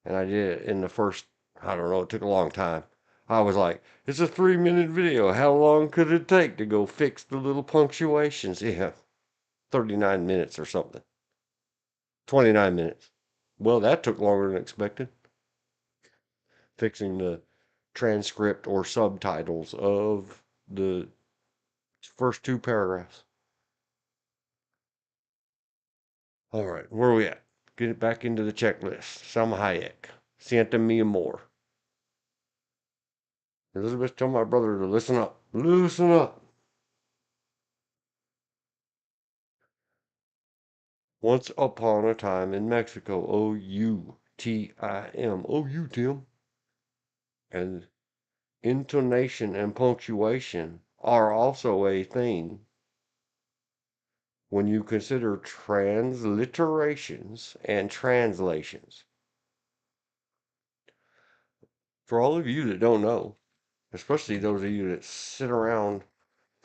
and I did it in the first, I don't know, it took a long time. I was like, it's a 3-minute video. How long could it take to go fix the little punctuations? Yeah, 39 minutes or something. 29 minutes. Well, that took longer than expected. Fixing the transcript or subtitles of the first 2 paragraphs. All right, where are we at? Get it back into the checklist. Salma Hayek. Siente Mi Amor. Elizabeth, tell my brother to listen up. Loosen up. Once upon a time in Mexico. O-U-T-I-M. Oh, you, Tim. And intonation and punctuation are also a thing when you consider transliterations and translations. For all of you that don't know, especially those of you that sit around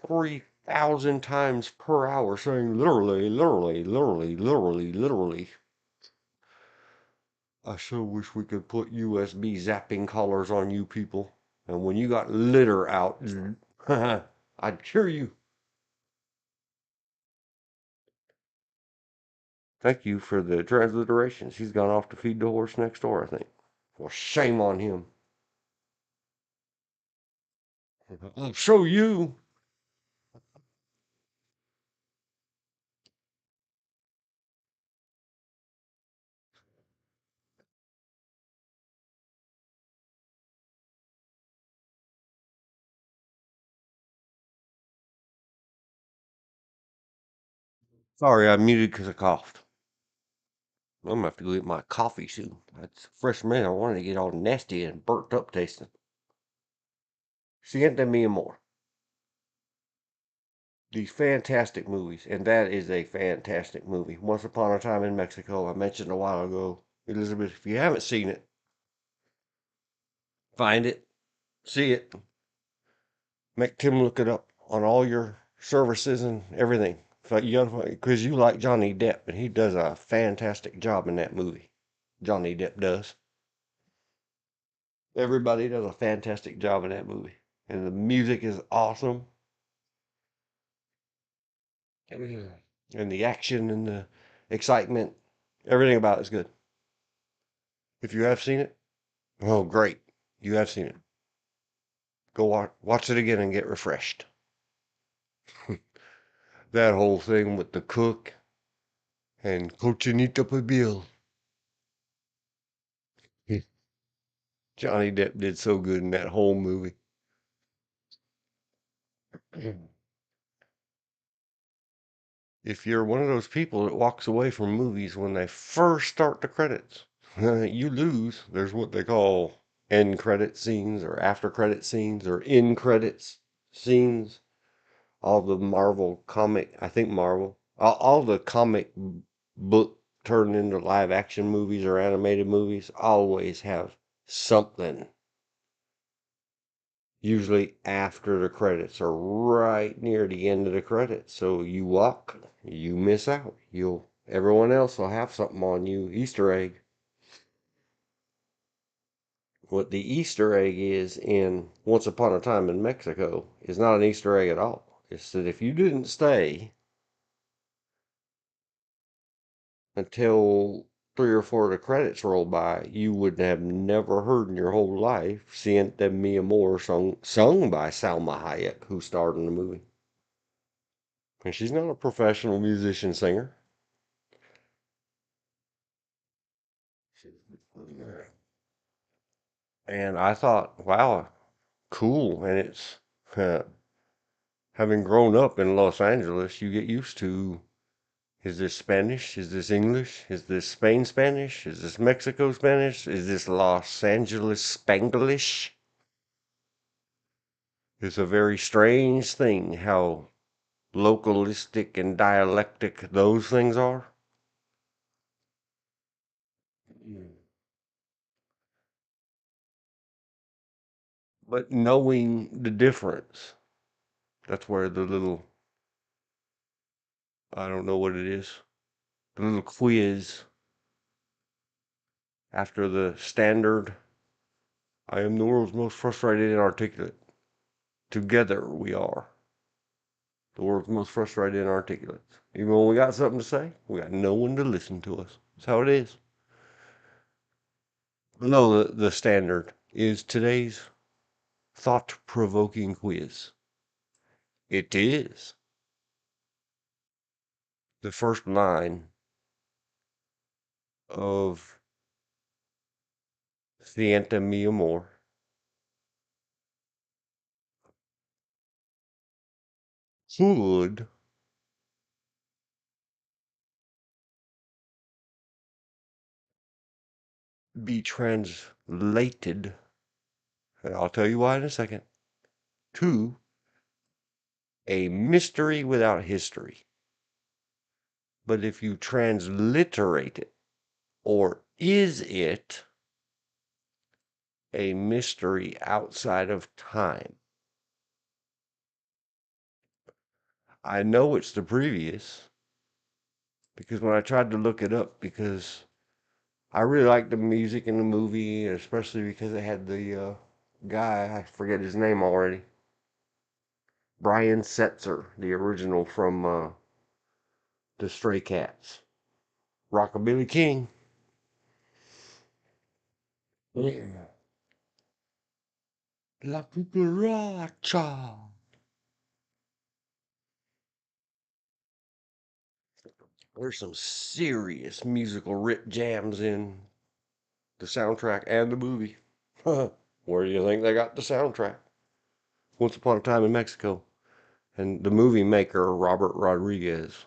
3,000 times per hour saying literally, literally, literally, literally, literally. I so wish we could put USB zapping collars on you people. And when you got litter out, I'd cure you. Thank you for the transliterations. He's gone off to feed the horse next door, I think. Well, shame on him. I'll show you. Sorry, I muted because I coughed. I'm gonna have to go get my coffee soon. That's fresh mint. I wanted to get all nasty and burnt up tasting. Siente Mi Amor. These fantastic movies, and that is a fantastic movie. Once Upon a Time in Mexico, I mentioned a while ago. Elizabeth, if you haven't seen it, find it, see it, make Tim look it up on all your services and everything. Because you like Johnny Depp, and he does a fantastic job in that movie. Johnny Depp does. Everybody does a fantastic job in that movie, and the music is awesome, and the action and the excitement, everything about it is good. If you have seen it, oh, great. You have seen it. Go watch it again and get refreshed. That whole thing with the cook and Cochinita Pibil. Johnny Depp did so good in that whole movie. If you're one of those people that walks away from movies when they first start the credits, you lose. There's what they call end credit scenes or after credit scenes or in credits scenes. All the Marvel comic, I think Marvel, all the comic book turned into live action movies or animated movies always have something. Usually after the credits or right near the end of the credits. So you walk, you miss out. Everyone else will have something on you. Easter egg. What the Easter egg is in Once Upon a Time in Mexico is not an Easter egg at all. It's that if you didn't stay until 3 or 4 of the credits rolled by, you would have never heard in your whole life Siente Mi Amor sung by Salma Hayek, who starred in the movie. And she's not a professional musician singer. And I thought, wow, cool. And it's having grown up in Los Angeles, you get used to Is this Spanish? Is this English? Is this Spain Spanish? Is this Mexico Spanish? Is this Los Angeles Spanglish? It's a very strange thing how localistic and dialectic those things are. But knowing the difference, that's where the little, I don't know what it is, the little quiz after the standard, I am the world's most frustrated inarticulate. Together we are the world's most frustrated inarticulates. Even when we got something to say, we got no one to listen to us. That's how it is. Below the standard is today's thought-provoking quiz. It is the first line of Siente Mi Amor could be translated, and I'll tell you why in a second, to a mystery without history. But if you transliterate it, or is it a mystery outside of time? I know it's the previous because when I tried to look it up, because I really liked the music in the movie, especially because it had the guy, I forget his name already, Brian Setzer, the original from the Stray Cats, Rockabilly King. Yeah. La cucaracha. There's some serious musical rip jams in the soundtrack and the movie. Where do you think they got the soundtrack? Once Upon a Time in Mexico. And the movie maker, Robert Rodriguez,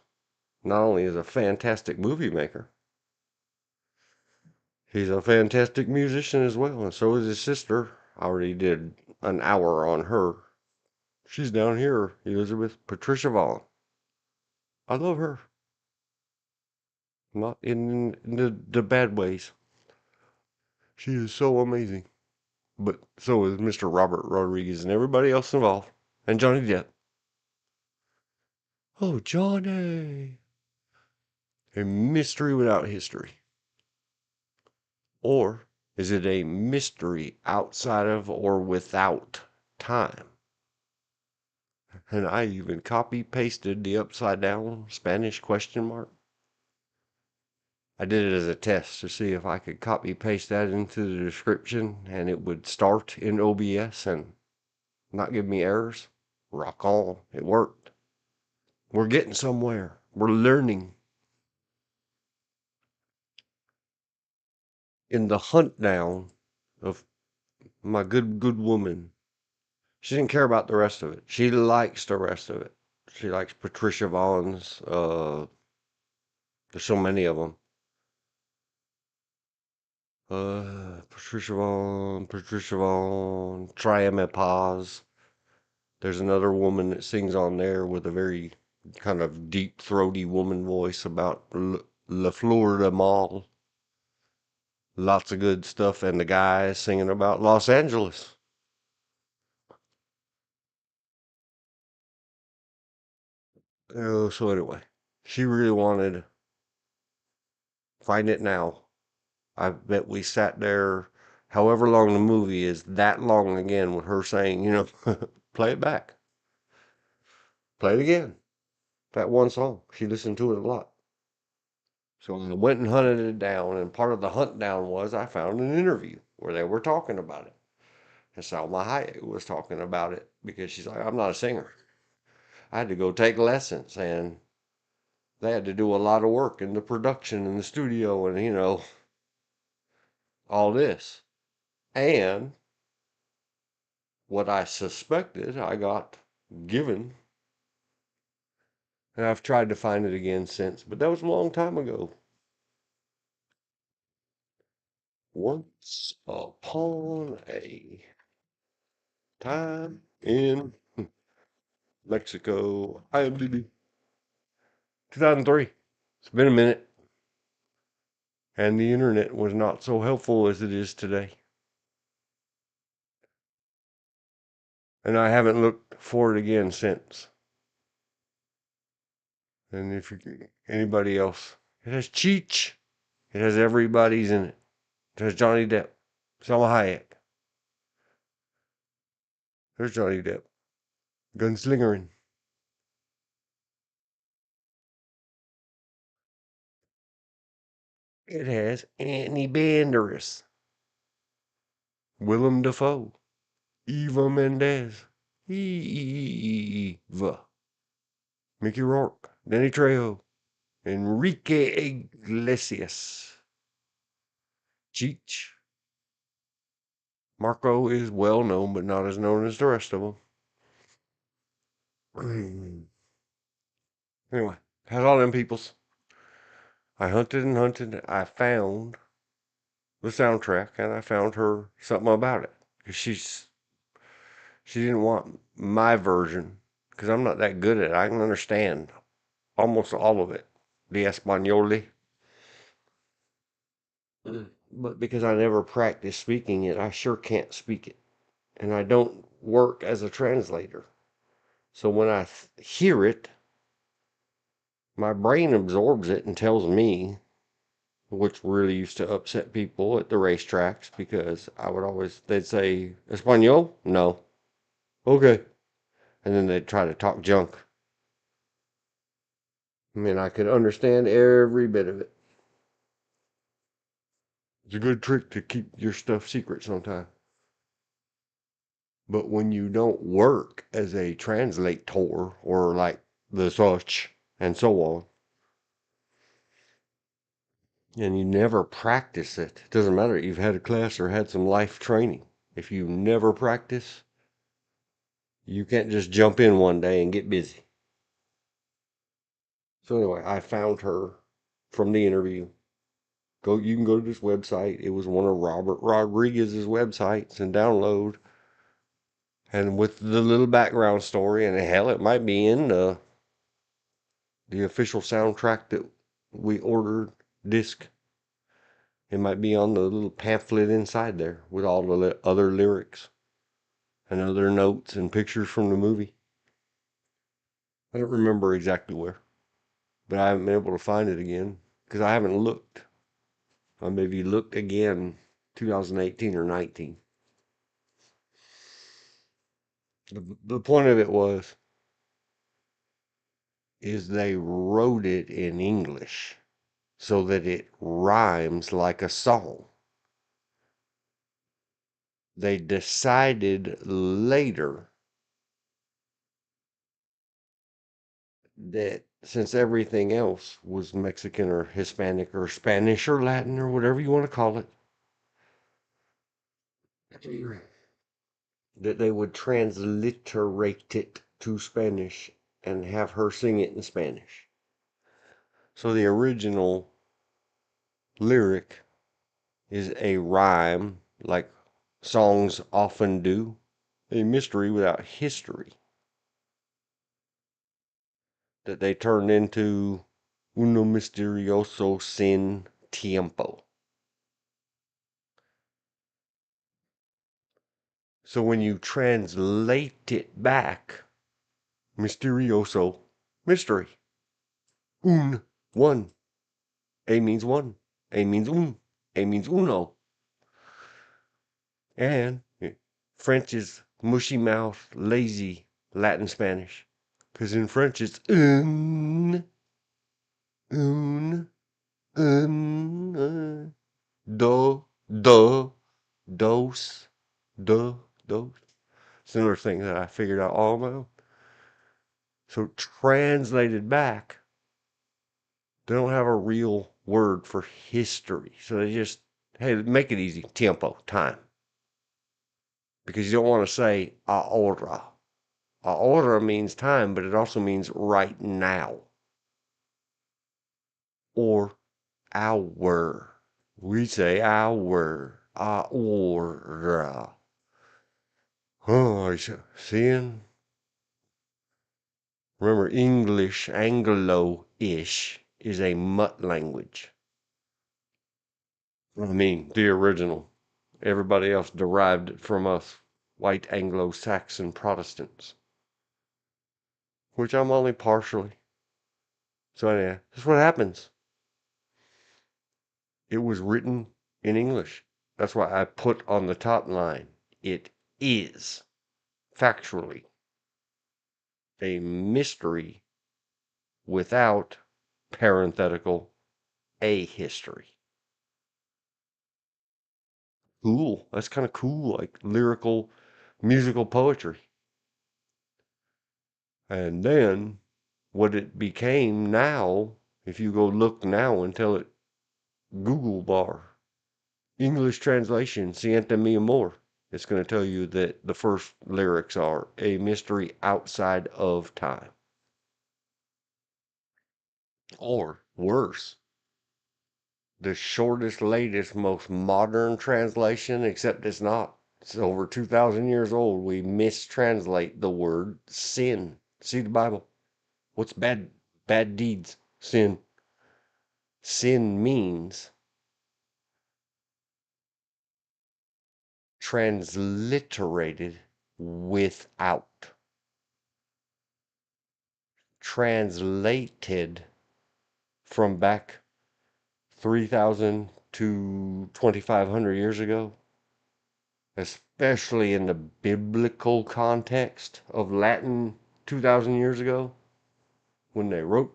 not only is a fantastic movie maker, he's a fantastic musician as well. And so is his sister. I already did an hour on her. She's down here, Elizabeth Patricia Vonne. I love her. Not in the bad ways. She is so amazing. But so is Mr. Robert Rodriguez and everybody else involved. And Johnny Depp. Oh, Johnny. A mystery without history. Or is it a mystery outside of or without time? And I even copy pasted the upside down Spanish question mark. I did it as a test to see if I could copy paste that into the description and it would start in OBS and not give me errors. Rock on. It worked. We're getting somewhere. We're learning. In the hunt down of my good woman, she didn't care about the rest of it. She likes the rest of it. She likes Patricia Vonne's. There's so many of them. Patricia Vonne, Try Me Paz. There's another woman that sings on there with a very kind of deep, throaty woman voice about La Florida Mall. Lots of good stuff. And the guy is singing about Los Angeles. Oh, so anyway, she really wanted Find It Now. I bet we sat there, however long the movie is, that long again with her saying, play it back. Play it again. That one song. She listened to it a lot. So I went and hunted it down, and part of the hunt down was I found an interview where they were talking about it. And Salma Hayek was talking about it because she's like, I'm not a singer. I had to go take lessons, and they had to do a lot of work in the production in the studio and, all this. And what I suspected, I got given And I've tried to find it again since, but that was a long time ago. Once upon a time in Mexico, IMDb, 2003. It's been a minute, and the internet was not so helpful as it is today. And I haven't looked for it again since. And if you, anybody else, it has Cheech. It has everybody's in it. It has Johnny Depp, Salma Hayek. There's Johnny Depp, gunslingering. It has Annie Bander-Iss, Willem Dafoe, Eva Mendes, Eva, Mickey Rourke, Danny Trejo, Enrique Iglesias, Cheech. Marco is well known, but not as known as the rest of them. Anyway, has all them peoples. I hunted and hunted. I found the soundtrack, and I found her something about it. Cause she didn't want my version, because I'm not that good at it. I can understand almost all of it, the Espanole. But because I never practiced speaking it, I sure can't speak it. And I don't work as a translator. So when I hear it, my brain absorbs it and tells me, which really used to upset people at the racetracks because I would always, they'd say, Espanol? No. Okay. And then they'd try to talk junk. I mean, I could understand every bit of it. It's a good trick to keep your stuff secret sometimes. But when you don't work as a translator or like the such and so on, and you never practice it, it doesn't matter if you've had a class or had some life training. If you never practice, you can't just jump in one day and get busy. So anyway, I found her from the interview. You can go to this website. It was one of Robert Rodriguez's websites and download. And with the little background story, and hell, it might be in the official soundtrack that we ordered disc. It might be on the little pamphlet inside there with all the other lyrics and other notes and pictures from the movie. I don't remember exactly where, but I haven't been able to find it again because I haven't looked. I maybe looked again 2018 or 19. The point of it is they wrote it in English so that it rhymes like a song. They decided later that since everything else was Mexican or Hispanic or Spanish or Latin or whatever you want to call it, that they would transliterate it to Spanish and have her sing it in Spanish. So the original lyric is a rhyme, like songs often do, a mystery without history, that they turned into uno misterioso sin tiempo. So when you translate it back, misterioso, mystery. One. A means one. A means A means uno. And French is mushy mouth, lazy, Latin Spanish. Because in French it's un, do, dos, dos. It's another thing that I figured out all my own. So translated back, they don't have a real word for history. So they just, hey, make it easy. Tiempo, time. Because you don't want to say ahora. Ahora means time, but it also means right now. or our. We say our. Our. Oh, seeing? Remember, English, Anglo-ish, is a mutt language. I mean, the original. Everybody else derived it from us, white Anglo-Saxon Protestants, which I'm only partially. So yeah, that's what happens. It was written in English. That's why I put on the top line, it is factually a mystery without parenthetical a history. Cool. That's kind of cool, like lyrical, musical poetry. And then what it became now, if you go look now and tell it Google bar, English translation, Siente Mi Amor, it's going to tell you that the first lyrics are a mystery outside of time. Or worse, the shortest, latest, most modern translation, except it's not. It's over 2,000 years old. We mistranslate the word sin. See the Bible. What's bad? Bad deeds. Sin. Sin means transliterated without. Translated from back 3,000 to 2,500 years ago, especially in the biblical context of Latin 2,000 years ago, when they wrote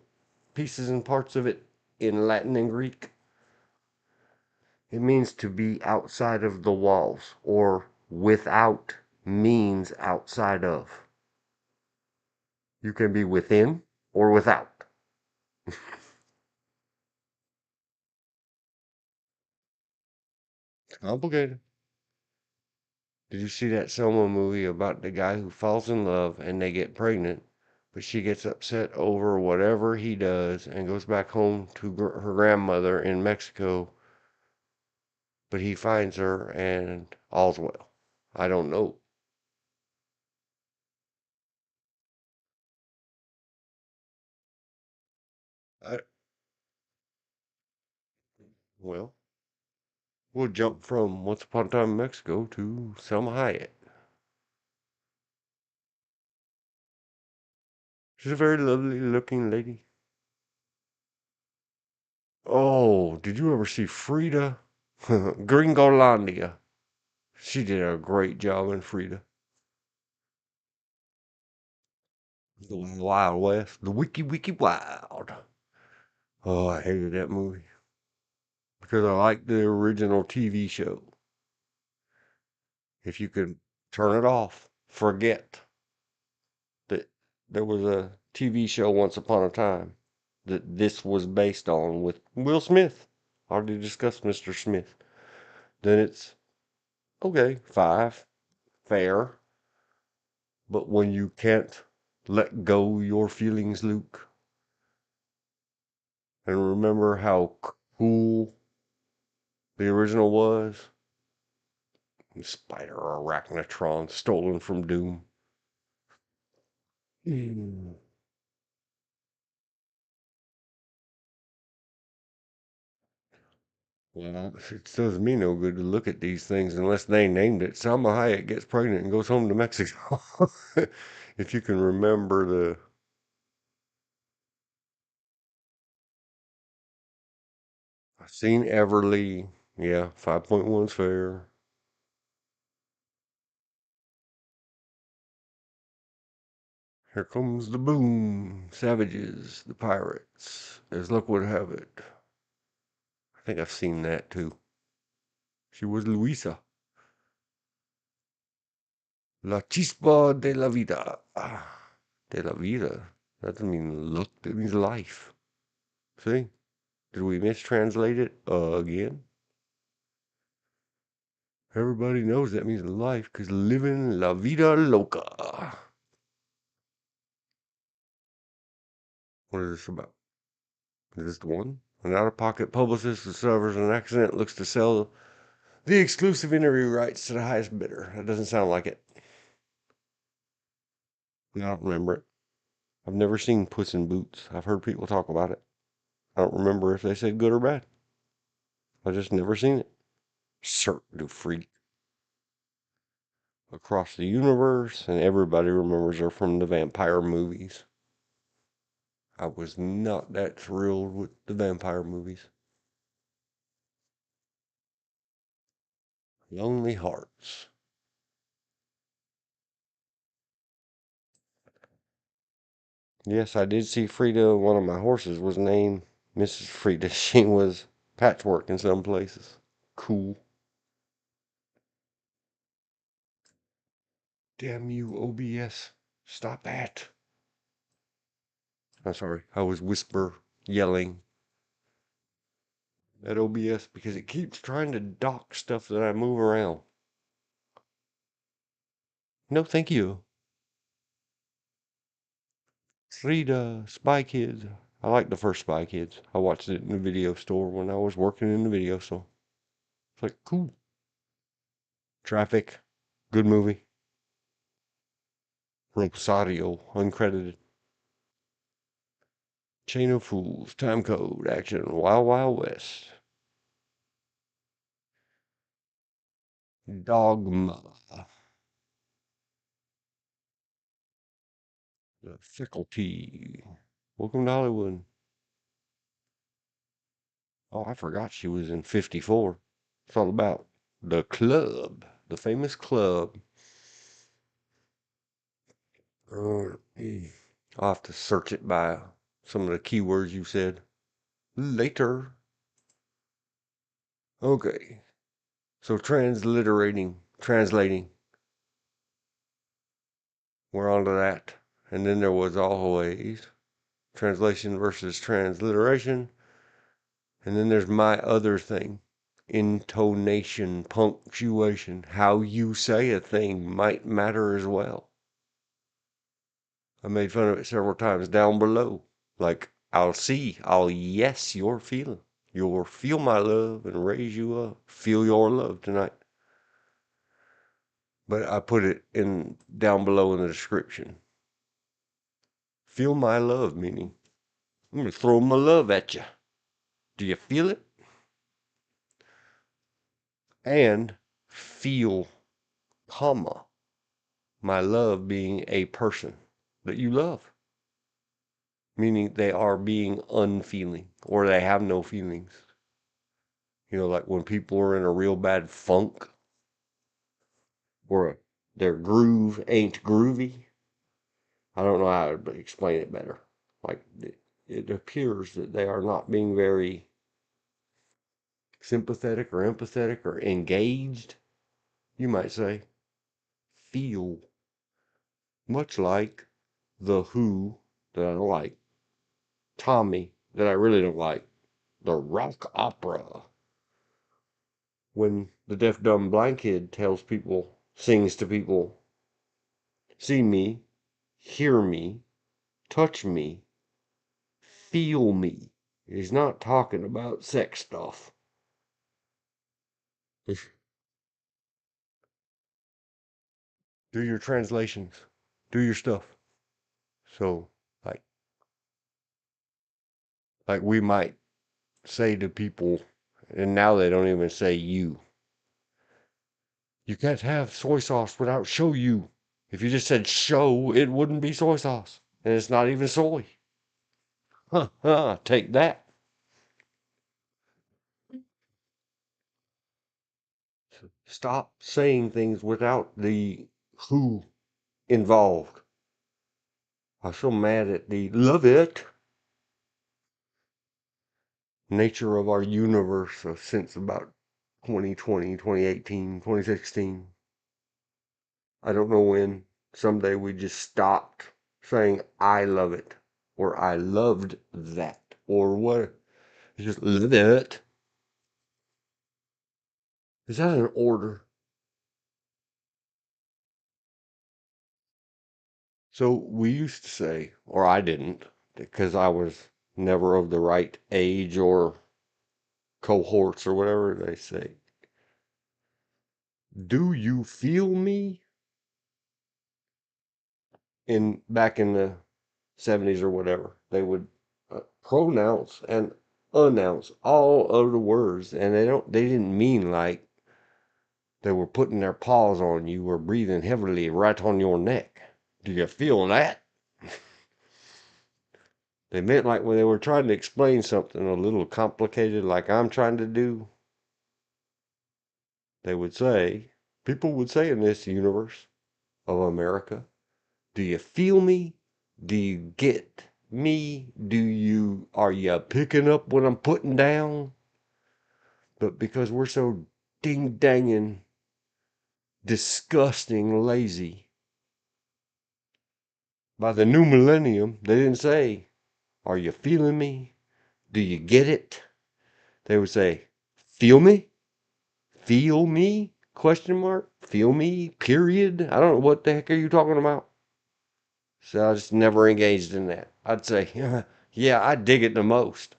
pieces and parts of it in Latin and Greek. It means to be outside of the walls, or without means outside of. You can be within or without. Complicated. Did you see that Selma movie about the guy who falls in love and they get pregnant, but she gets upset over whatever he does and goes back home to her grandmother in Mexico, but he finds her and all's well? I don't know. I, well, we'll jump from Once Upon a Time in Mexico to Salma Hayek. She's a very lovely looking lady. Oh, did you ever see Frida? Gringolandia. She did a great job in Frida. The Wild West. The Wiki Wiki Wild. Oh, I hated that movie because I liked the original TV show. If you could turn it off, forget that there was a TV show once upon a time that this was based on with Will Smith. Already discussed Mr. Smith. Then it's okay, five, fair. But when you can't let go your feelings, Luke, and remember how cool the original was, Spider Arachnotron stolen from Doom. Mm. Well, it does me no good to look at these things unless they named it. Salma Hayek gets pregnant and goes home to Mexico. If you can remember the. I've seen Everly. Yeah, 5.1's fair. Here comes the boom. Savages, the pirates, as luck would have it. I think I've seen that too. She was Luisa. La chispa de la vida. Ah, de la vida. That doesn't mean look, that means life. See? Did we mistranslate it again? Everybody knows that means life because living la vida loca. What is this about? Is this the one? An out-of-pocket publicist who suffers an accident looks to sell the exclusive interview rights to the highest bidder. That doesn't sound like it. I don't remember it. I've never seen Puss in Boots. I've heard people talk about it. I don't remember if they said good or bad. I just never seen it. Cirque du Freak. Across the universe, and everybody remembers her from the vampire movies. I was not that thrilled with the vampire movies. Lonely Hearts. Yes, I did see Frida. One of my horses was named Mrs. Frida. She was patchwork in some places. Cool. Damn you, OBS. Stop that. I'm sorry. I was yelling at OBS because it keeps trying to dock stuff that I move around. No, thank you. Frida, Spy Kids. I like the first Spy Kids. I watched it in the video store when I was working in the video store. It's like, cool. Traffic. Good movie. Rosario, uncredited. Chain of Fools, Time Code, Action, Wild Wild West. Dogma. The Faculty. Welcome to Hollywood. Oh, I forgot she was in 54. It's all about the club, the famous club. I'll have to search it by some of the keywords you said later. Okay, so translating. We're on to that. And then there was always translation versus transliteration. And then there's my other thing, intonation, punctuation. How you say a thing might matter as well. I made fun of it several times down below. Like, I'll yes your feeling. You'll feel my love and raise you up. Feel your love tonight. But I put it in down below in the description. Feel my love, meaning I'm going to throw my love at you. Do you feel it? And feel, comma, my love being a person that you love. Meaning they are being unfeeling or they have no feelings. You know, like when people are in a real bad funk or their groove ain't groovy. I don't know how to explain it better. Like it appears that they are not being very sympathetic or empathetic or engaged, you might say. Feel much like the Who that I don't like, Tommy that I really don't like, the rock opera. When the deaf, dumb, blind kid sings to people, see me, hear me, touch me, feel me. He's not talking about sex stuff. Do your translations, do your stuff. So, like, we might say to people, and now they don't even say you. You can't have soy sauce without show you. If you just said show, it wouldn't be soy sauce. And it's not even soy. Take that. Stop saying things without the who involved. I'm so mad at the love it nature of our universe since about 2020, 2018, 2016. I don't know when. Someday we just stopped saying I love it or I loved that or what. It's just love it. Is that an order? So we used to say, or I didn't, because I was never of the right age or cohorts or whatever they say. Do you feel me? Back in the 70s or whatever, they would pronounce and announce all of the words, and they didn't mean like they were putting their paws on you or breathing heavily right on your neck. Do you feel that? They meant like when they were trying to explain something a little complicated, like I'm trying to do, they would say, people would say in this universe of America, do you feel me? Do you get me? Are you picking up what I'm putting down? But because we're so ding danging, disgusting, lazy, by the new millennium, they didn't say, are you feeling me? Do you get it? They would say, feel me? Feel me? Question mark? Feel me? Period? I don't know what the heck are you talking about. So I just never engaged in that. I'd say, yeah, I dig it the most.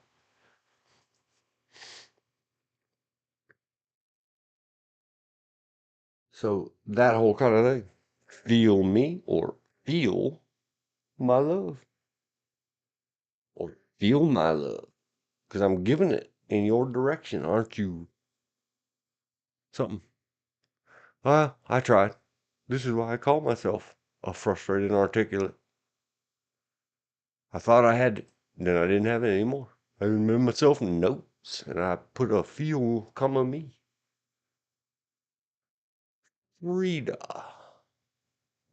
So that whole kind of thing. Feel me or feel my love or feel my love because I'm giving it in your direction, aren't you? Something. I tried. This is why I call myself a frustrated inarticulate. I thought I had it, then I didn't have it anymore. I remember myself notes and I put a feel, comma me. Frida.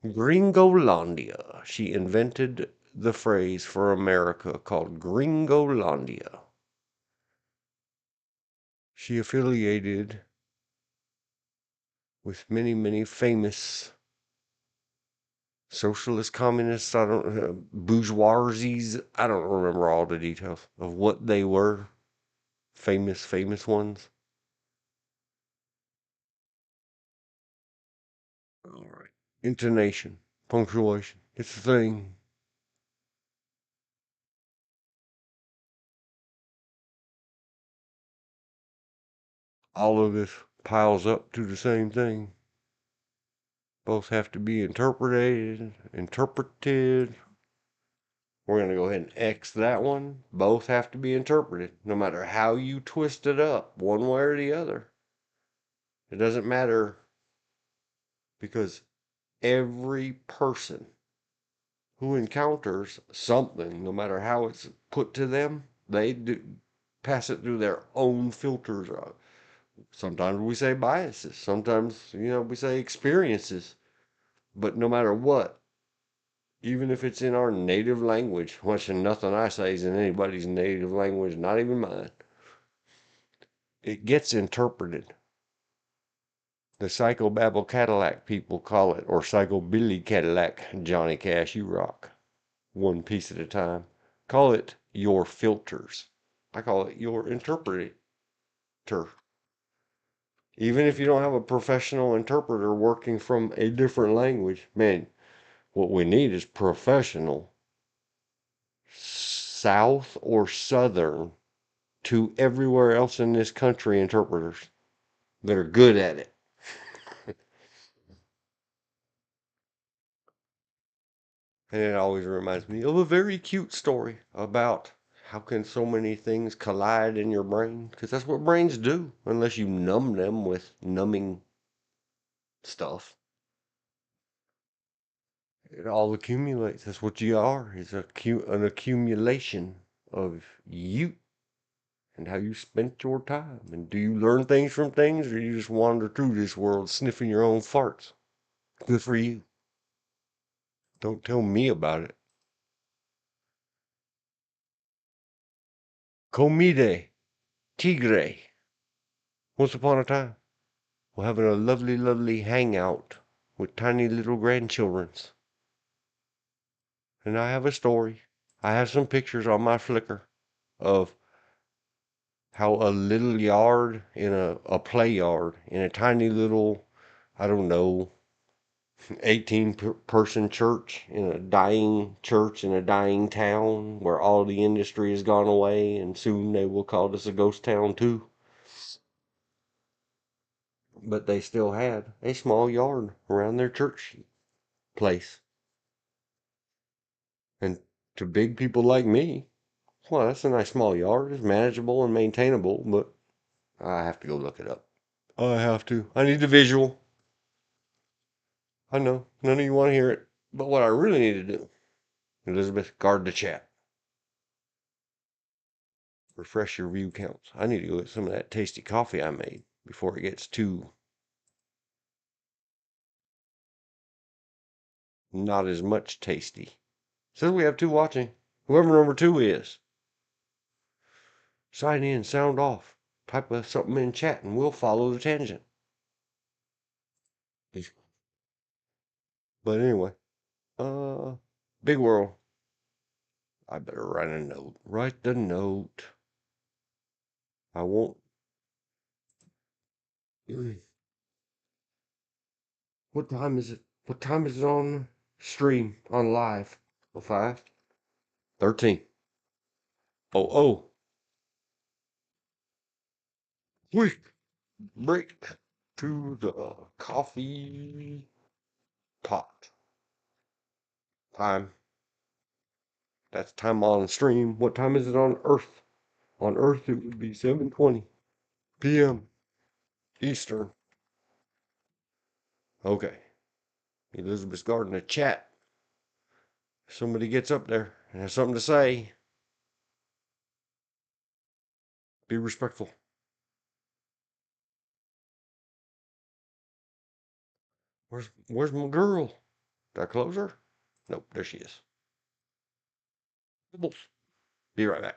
Gringolandia. She invented the phrase for America called Gringolandia. She affiliated with many, many famous socialist, communists, bourgeoisies. I don't remember all the details of what they were. Famous ones. All right. Intonation, punctuation. It's a thing. All of this piles up to the same thing. Both have to be interpreted. We're going to go ahead and X that one. Both have to be interpreted, no matter how you twist it up, one way or the other. It doesn't matter because every person who encounters something, no matter how it's put to them, they do pass it through their own filters. Sometimes we say biases, sometimes, we say experiences, but no matter what, even if it's in our native language, which nothing I say is in anybody's native language, not even mine, it gets interpreted. The Psychobabble Cadillac people call it, or Psychobilly Cadillac, Johnny Cash, you rock. One piece at a time. Call it your filters. I call it your interpreter. Even if you don't have a professional interpreter working from a different language, man, what we need is professional South or Southern to everywhere else in this country interpreters that are good at it. And it always reminds me of a very cute story about how can so many things collide in your brain? Because that's what brains do, unless you numb them with numbing stuff. It all accumulates. That's what you are. It's an accumulation of you and how you spent your time. And do you learn things from things, or you just wander through this world sniffing your own farts? Good for you. Don't tell me about it. Comide Tigre. Once upon a time, we're having a lovely, lovely hangout with tiny little grandchildrens. And I have a story. I have some pictures on my flickr of how a little yard in a play yard in a tiny little, I don't know, 18-person church in a dying church in a dying town where all the industry has gone away, and soon they will call this a ghost town too. But they still had a small yard around their church place. And to big people like me, well, that's a nice small yard. It's manageable and maintainable, but I have to go look it up. I have to. I need the visual. I know. None of you want to hear it. But what I really need to do, Elizabeth, guard the chat. Refresh your view counts. I need to go get some of that tasty coffee I made before it gets too not as much tasty. Says we have two watching. Whoever number two is, sign in, sound off, type of something in chat, and we'll follow the tangent. But anyway, big world. I better write a note. Write the note. I won't. What time is it? What time is it on stream, on live? 05? 13. Oh, oh. Quick break to the coffee pot. Time. That's time on stream. What time is it on Earth? On Earth, it would be 7:20 p.m. Eastern. Okay. Elizabeth's guarding the chat. If somebody gets up there and has something to say, be respectful. Where's my girl? Did I close her? Nope, there she is. Be right back.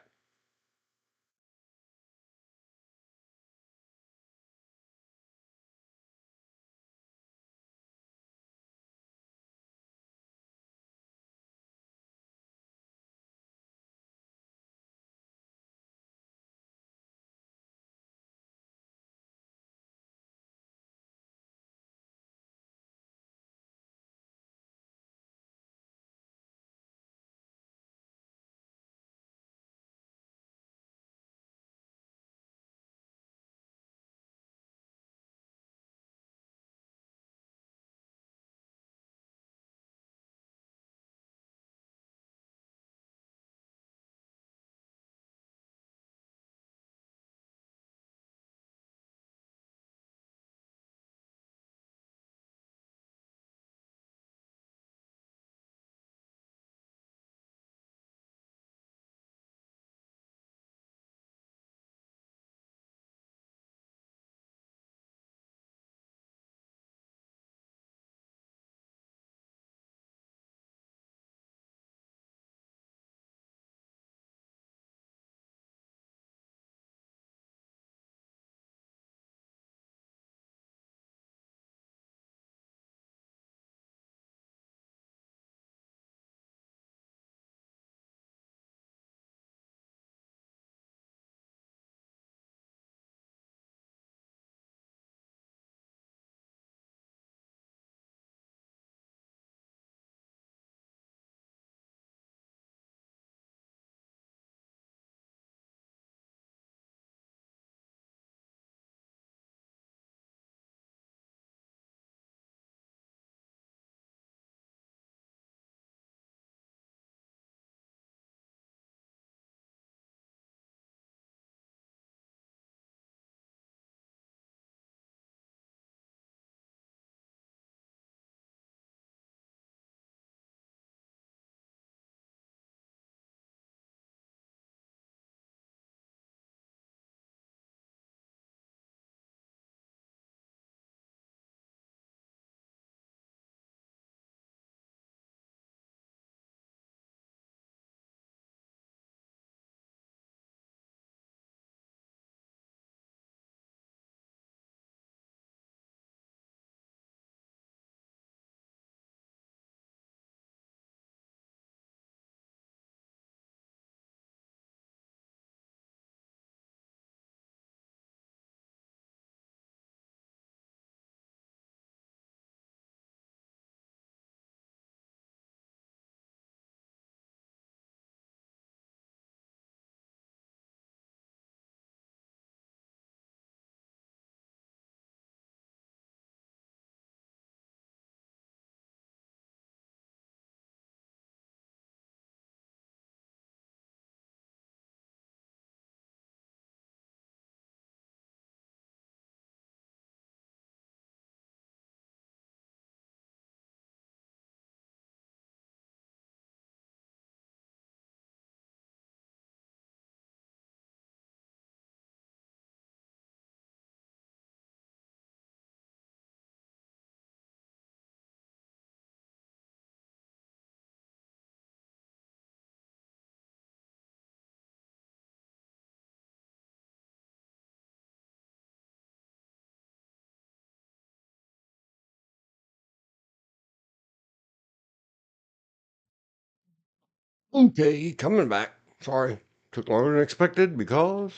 Okay, coming back. Sorry, took longer than expected because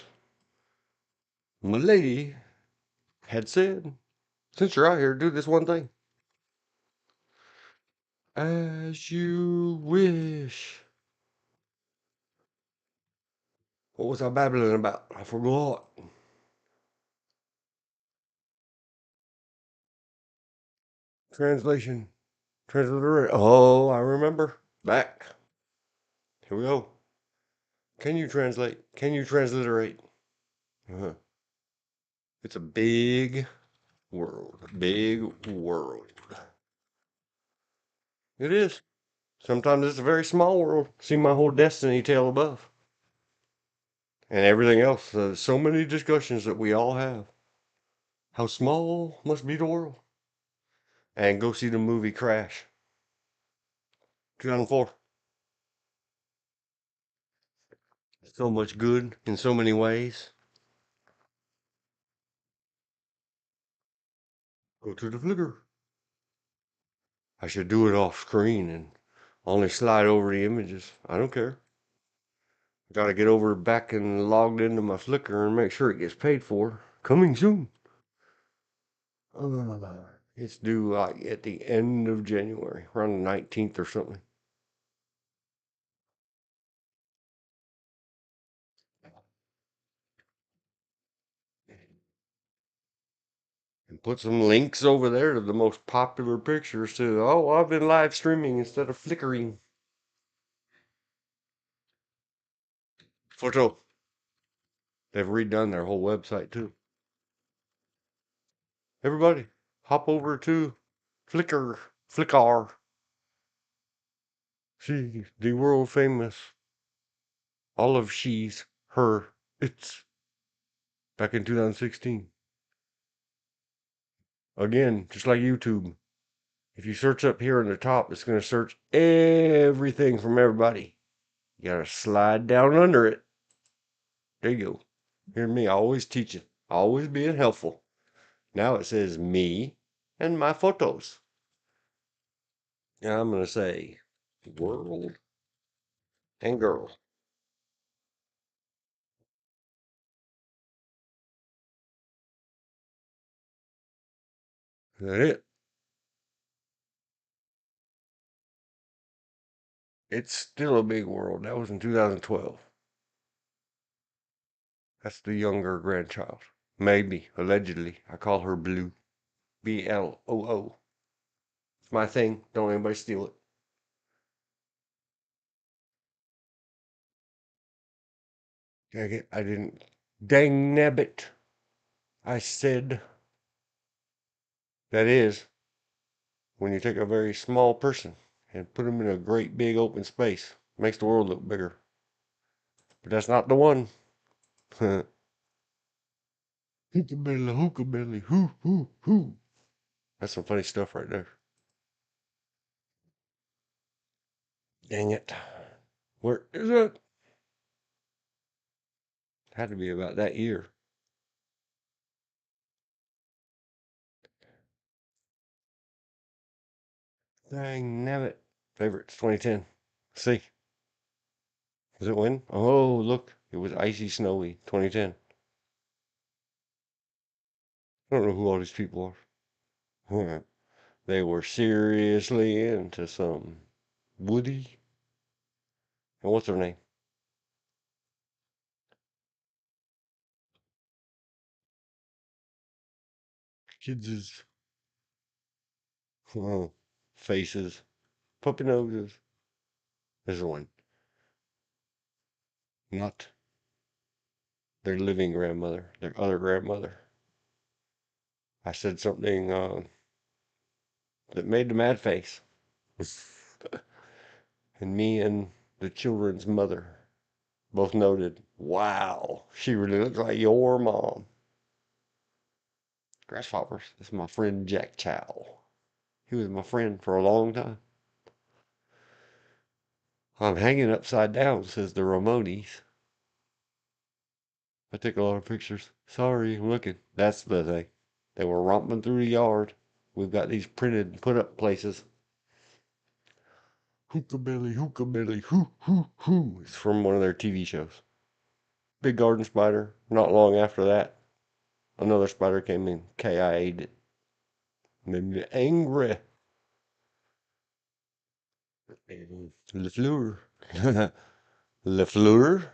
my lady had said, since you're out here, do this one thing. As you wish. What was I babbling about? I forgot. Translation. Transliterate. Oh, I remember. Back. Here we go. Can you translate? Can you transliterate? Uh-huh. It's a big world. Big world. It is. Sometimes it's a very small world. See my whole destiny tale above. And everything else. So many discussions that we all have. How small must be the world? And go see the movie Crash. 2004. So much good in so many ways. Go to the flickr. I should do it off screen and only slide over the images. I don't care. Gotta get over back and logged into my flickr and make sure it gets paid for. Coming soon. It's due like at the end of January, around the 19th or something. And put some links over there to the most popular pictures too. Oh, I've been live streaming instead of flickering. Photo. They've redone their whole website too. Everybody, hop over to Flickr. Flickr. See the world famous. All of she's, her, it's. Back in 2016. Again, just like YouTube. If you search up here in the top, it's going to search everything from everybody. You got to slide down under it. There you go. Hear me, always teaching, always being helpful. Now it says me and my photos. Now I'm going to say world and girl. Is that it? It's still a big world. That was in 2012. That's the younger grandchild. Maybe, allegedly. I call her Blue. Bloo. It's my thing. Don't anybody steal it. Dang it, I didn't. Dang nabbit. I said. That is, when you take a very small person and put them in a great big open space, makes the world look bigger. But that's not the one. Hookabelly, hoo, hoo, hoo. That's some funny stuff right there. Dang it. Where is it? Had to be about that year. Dang nabbit. Favorites 2010. See, does it win? Oh, look, it was icy snowy 2010. I don't know who all these people are. They were seriously into some Woody. And what's her name? Kids' faces, puppy noses. There's one. Not their living grandmother, their other grandmother. I said something that made the mad face. And me and the children's mother both noted, wow, she really looks like your mom. Grasshoppers. That's my friend Jack Chow. He was my friend for a long time. I'm hanging upside down, says the Ramones. I take a lot of pictures. Sorry, I'm looking. That's the thing. They were romping through the yard. We've got these printed and put up places. Hookah-belly, hoo, hoo, hoo. It's from one of their TV shows. Big garden spider. Not long after that, another spider came in. KIA'd it. Made me angry. Le fleur. Le fleur.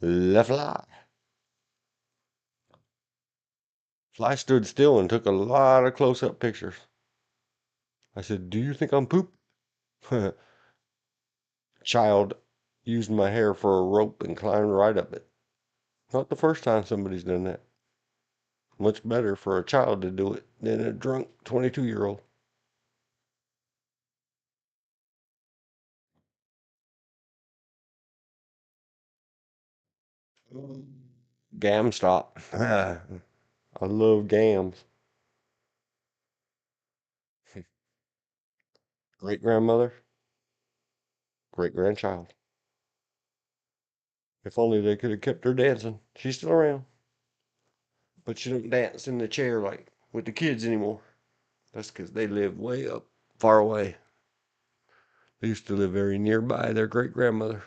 Le fly. Fly stood still and took a lot of close-up pictures. I said, "Do you think I'm poop?" Child used my hair for a rope and climbed right up it. Not the first time somebody's done that. Much better for a child to do it than a drunk 22-year-old. Gam stop. I love gams. Great grandmother, great grandchild. If only they could have kept her dancing. She's still around, but she don't dance in the chair like with the kids anymore. That's because they live way up, far away. They used to live very nearby their great grandmother.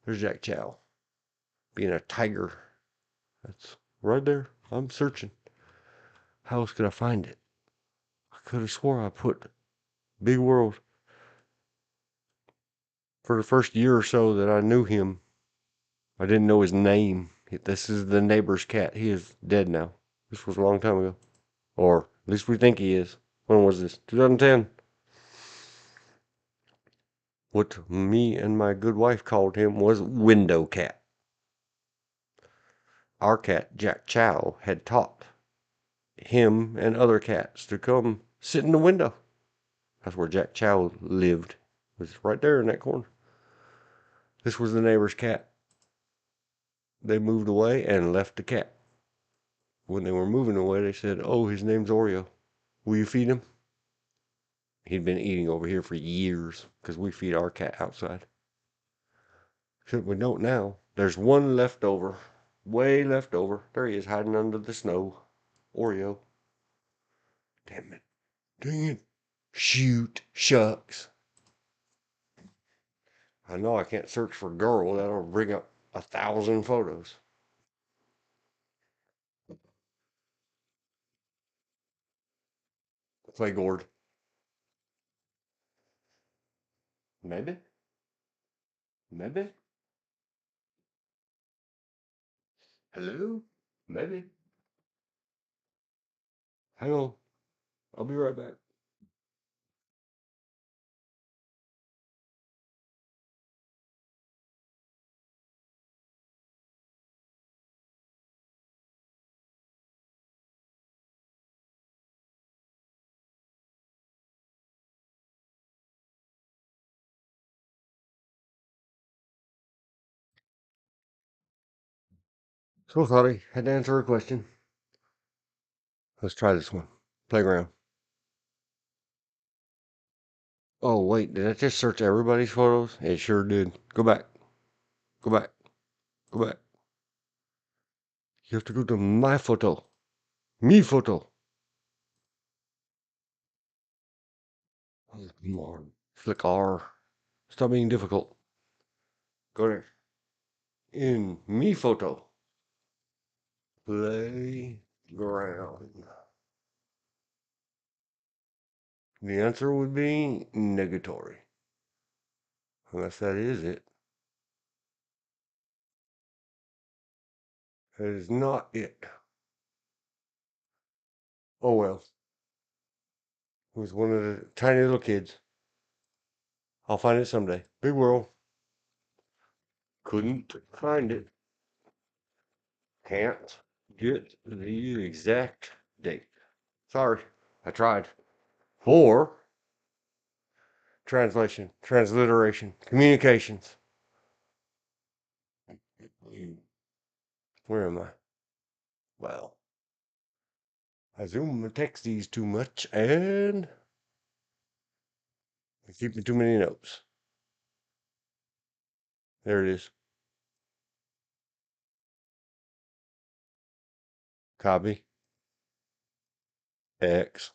There's Jack Chow being a tiger. That's right there. I'm searching. How else could I find it? I could have swore I put Big World for the first year or so that I knew him. I didn't know his name. This is the neighbor's cat. He is dead now. This was a long time ago. Or at least we think he is. When was this? 2010. What me and my good wife called him was Window Cat. Our cat, Jack Chow, had taught him and other cats to come sit in the window. That's where Jack Chow lived. It was right there in that corner. This was the neighbor's cat. They moved away and left the cat. When they were moving away, they said, "Oh, his name's Oreo. Will you feed him?" He'd been eating over here for years because we feed our cat outside. Except we don't now. There's one left over, way left over. There he is hiding under the snow. Oreo. Damn it. Dang it. Shoot. Shucks. I know I can't search for girl. That'll bring up 1,000 photos. Play gourd. Maybe. Maybe. Hello? Maybe. Hang on. I'll be right back. So sorry. Had to answer a question. Let's try this one. Playground. Oh, wait. Did I just search everybody's photos? It sure did. Go back. Go back. Go back. You have to go to my photo. Me photo. Oh, come on. Flickr. Stop being difficult. Go there. In me photo. Playground. The answer would be negatory. Unless that is it. That is not it. Oh well. It was one of the tiny little kids. I'll find it someday. Big world. Couldn't find it. Can't get the exact date. Sorry. I tried. For translation, transliteration, communications. Where am I? Well, I zoom and text these too much and I keep too many notes. There it is. Copy. X.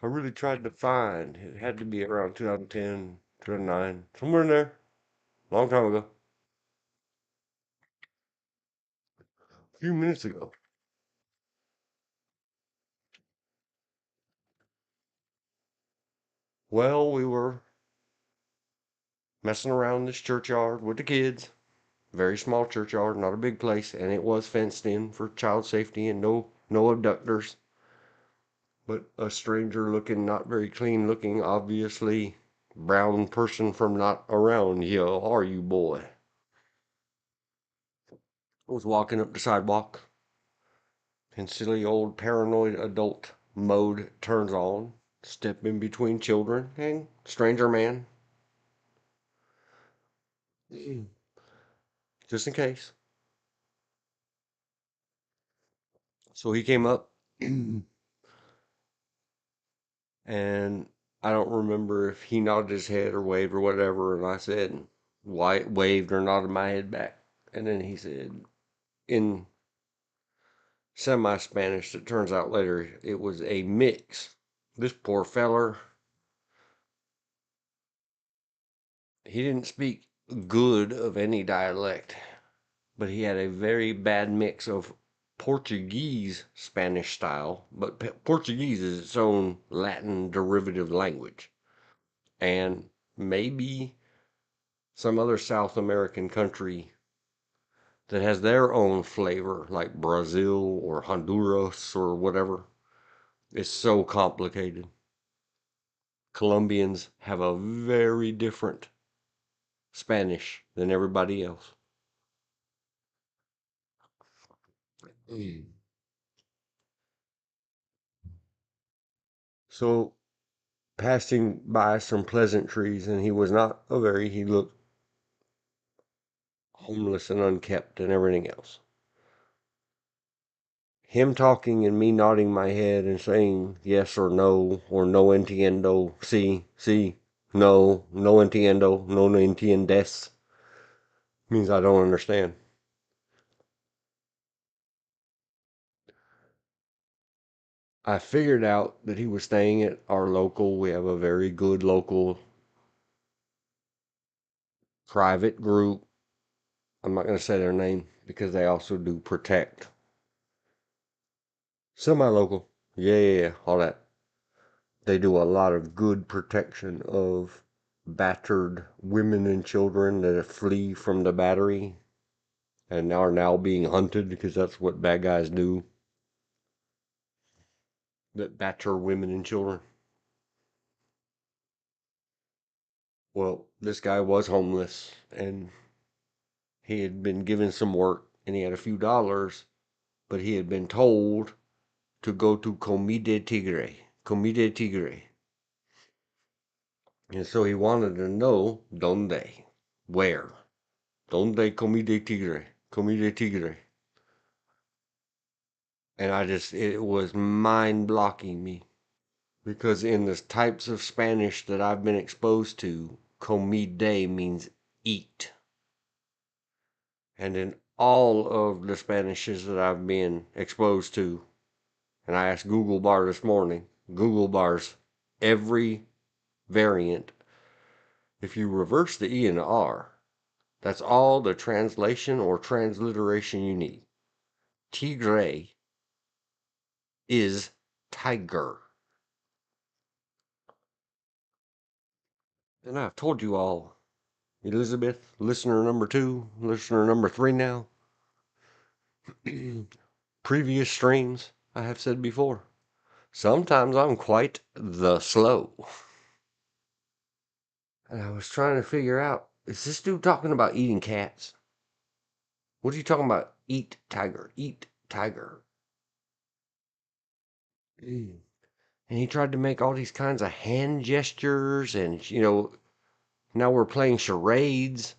I really tried to find. It had to be around 2010, 2009, somewhere in there. Long time ago. A few minutes ago. Well, we were messing around this churchyard with the kids. Very small churchyard, not a big place, and it was fenced in for child safety and no abductors. But a stranger looking, not very clean looking, obviously brown person from not around here, are you, boy? Was walking up the sidewalk, and silly old paranoid adult mode turns on. Step in between children and stranger man, just in case. So he came up, and I don't remember if he nodded his head or waved or whatever, and I said, why waved or nodded my head back. And then he said, in semi-Spanish, that turns out later it was a mix. This poor feller, he didn't speak good of any dialect, but he had a very bad mix of Portuguese Spanish style, but Portuguese is its own Latin derivative language, and maybe some other South American country that has their own flavor, like Brazil or Honduras or whatever. It's so complicated. Colombians have a very different Spanish than everybody else. So, passing by some pleasantries, and he was not he looked homeless and unkept and everything else. Him talking and me nodding my head and saying yes or no entiendo, sí, no entiendo, no entiendes, means I don't understand. I figured out that he was staying at our local, we have a very good local private group. I'm not going to say their name because they also do protect. Semi-local. Yeah, all that. They do a lot of good protection of battered women and children that flee from the battery and are now being hunted because that's what bad guys do. That batter women and children. Well, this guy was homeless and he had been given some work and he had a few dollars, but he had been told to go to Comide Tigre. Comide Tigre. And so he wanted to know, donde? Where? Donde Comide Tigre? Comide Tigre. And it was mind blocking me. Because in the types of Spanish that I've been exposed to, comide means eat. And in all of the Spanishes that I've been exposed to, and I asked Google Bar this morning, Google Bar's every variant, if you reverse the E and the R, that's all the translation or transliteration you need. Tigre is tiger. And I've told you all, Elizabeth, listener number 2, listener number 3 now, previous streams, I have said before, sometimes I'm quite the slow. And I was trying to figure out, is this dude talking about eating cats? What are you talking about? Eat tiger, eat tiger. And he tried to make all these kinds of hand gestures, and now we're playing charades,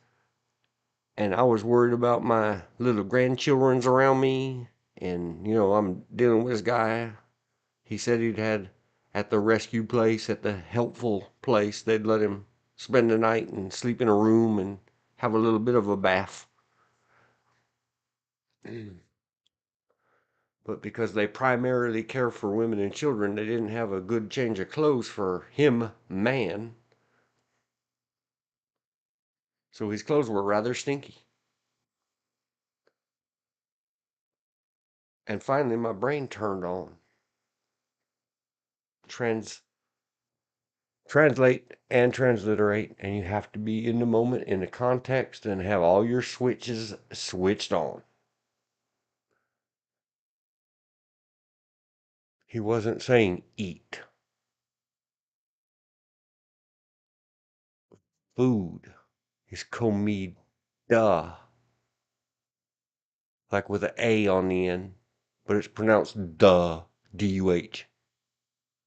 and I was worried about my little grandchildren's around me, and I'm dealing with this guy. He said he'd had at the rescue place, at the helpful place, they'd let him spend the night and sleep in a room and have a little bit of a bath. But because they primarily care for women and children, they didn't have a good change of clothes for him, man. So his clothes were rather stinky. And finally, my brain turned on. Translate and transliterate, and you have to be in the moment, in the context, and have all your switches switched on. He wasn't saying eat. Food is comida, like with an A on the end, but it's pronounced duh, D-U-H.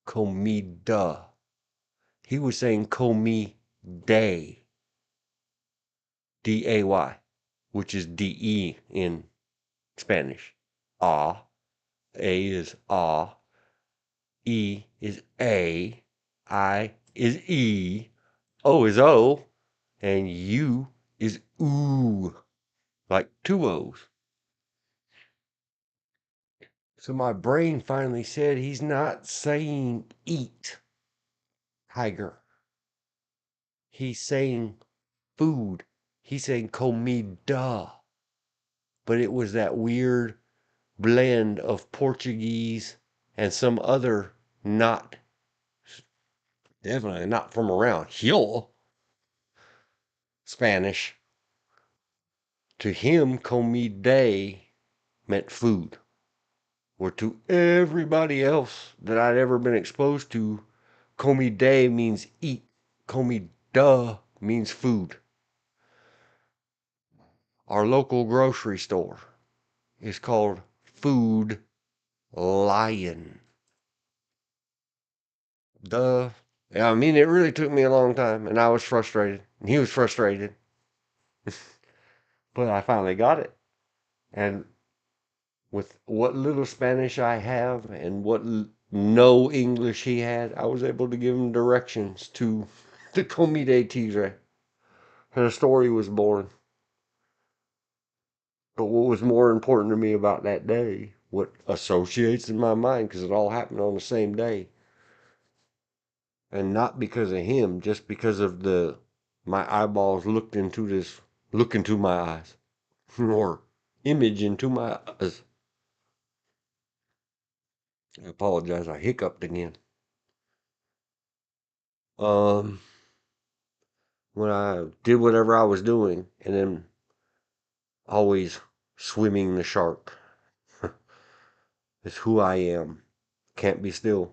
Comida. He was saying comide, D-A-Y, which is D-E in Spanish. Ah, A is ah, E is A, I is E, O is O, and U is ooh, like two O's. So my brain finally said he's not saying eat, tiger. He's saying food. He's saying comida. But it was that weird blend of Portuguese and some other not, definitely not from around here, Spanish. To him, comida meant food. Or to everybody else that I'd ever been exposed to, comida means eat. Comida means food. Our local grocery store is called Food Lion. Duh. Yeah, I mean, it really took me a long time, and I was frustrated, and he was frustrated. But I finally got it. And with what little Spanish I have and what no English he had, I was able to give him directions to the Comide Tigre. And a story was born. But what was more important to me about that day, what associates in my mind, because it all happened on the same day, and not because of him, just because of the my eyeballs look into my eyes, or image into my eyes. I apologize, I hiccuped again. Um, when I did whatever I was doing, and then always swimming the shark. It's who I am. Can't be still.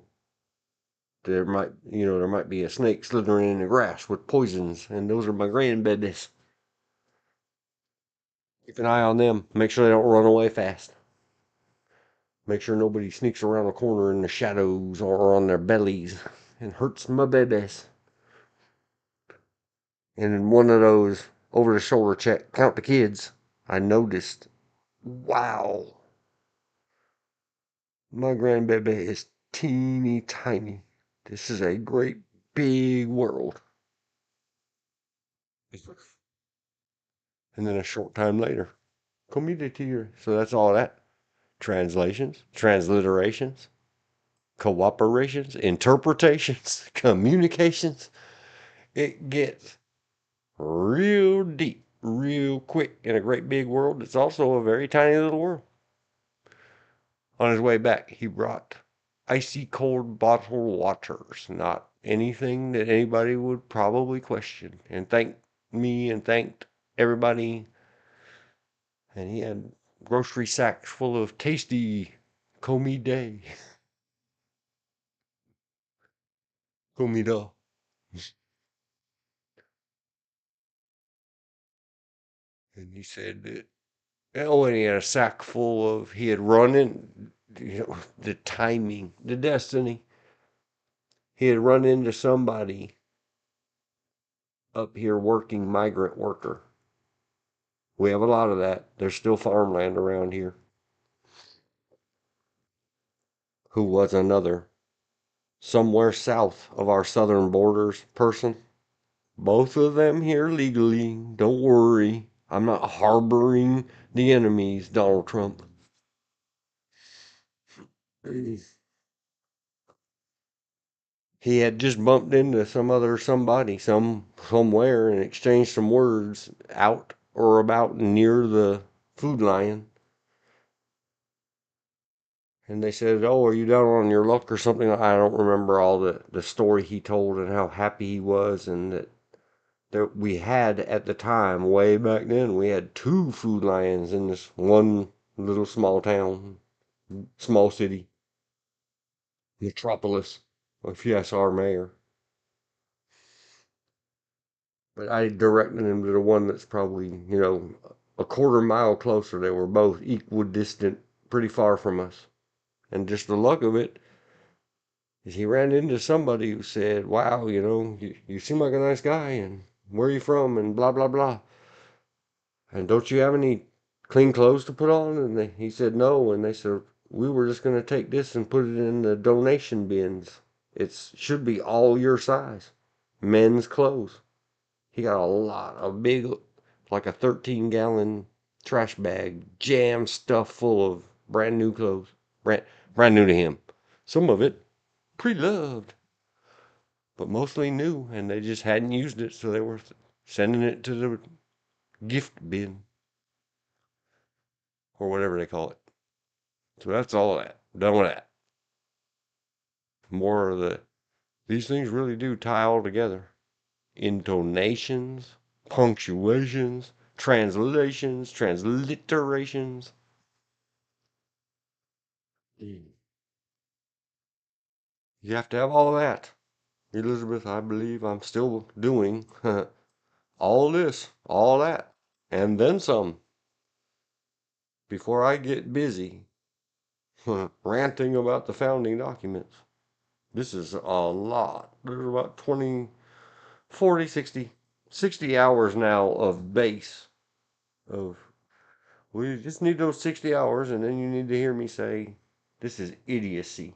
There might be a snake slithering in the grass with poisons, and those are my grandbabies. Keep an eye on them. Make sure they don't run away fast. Make sure nobody sneaks around the corner in the shadows or on their bellies and hurts my babies. And in one of those over the shoulder check, count the kids, I noticed, wow, my grandbaby is teeny tiny. This is a great big world. And then a short time later, Comide Tigre. So that's all that. Translations, transliterations, cooperations, interpretations, communications. It gets real deep, real quick in a great big world. It's also a very tiny little world. On his way back, he brought icy cold bottled waters, not anything that anybody would probably question, and thanked me and thanked everybody. And he had grocery sacks full of tasty comida. Comida. And he said that, oh, and he had a sack full of, he had run in, the timing, the destiny. He had run into somebody up here working migrant worker. We have a lot of that. There's still farmland around here. Who was another somewhere south of our southern borders person. Both of them here legally. Don't worry. I'm not harboring the enemies, Donald Trump. He had just bumped into somebody somewhere and exchanged some words out or about near the food lion. And they said, "Oh, are you down on your luck or something?" I don't remember all the story he told and how happy he was, and that we had at the time, way back then, we had two food lions in this one little small town, small city, metropolis, if you ask our mayor. But I directed him to the one that's probably, a quarter mile closer. They were both equidistant, pretty far from us. And just the luck of it is he ran into somebody who said, "Wow, you seem like a nice guy, and where are you from?" and blah, blah, blah. "And don't you have any clean clothes to put on?" And he said no. And they said, "We were just going to take this and put it in the donation bins. It should be all your size. Men's clothes." He got a lot of big, like a 13-gallon trash bag, jam stuffed full of brand new clothes. Brand new to him. Some of it pre-loved, but mostly new, and they just hadn't used it, so they were sending it to the gift bin or whatever they call it. So that's all of that. Done with that. More of these things really do tie all together. Intonations, punctuations, translations, transliterations. You have to have all that. Elizabeth, I believe I'm still doing all this, all that, and then some before I get busy ranting about the founding documents. This is a lot. There's about 20, 40, 60 hours now of base of, well, you just need those 60 hours, and then you need to hear me say, this is idiocy.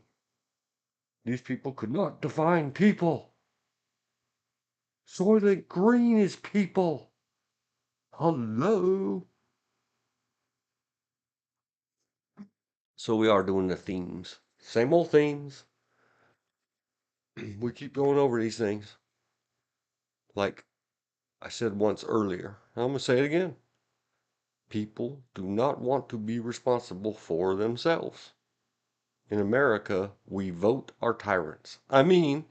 These people could not define people. Soylent Green is people. Hello. So we are doing the themes. Same old themes. We keep going over these things. Like I said once earlier, I'm going to say it again. People do not want to be responsible for themselves. In America, we vote our tyrants. I mean,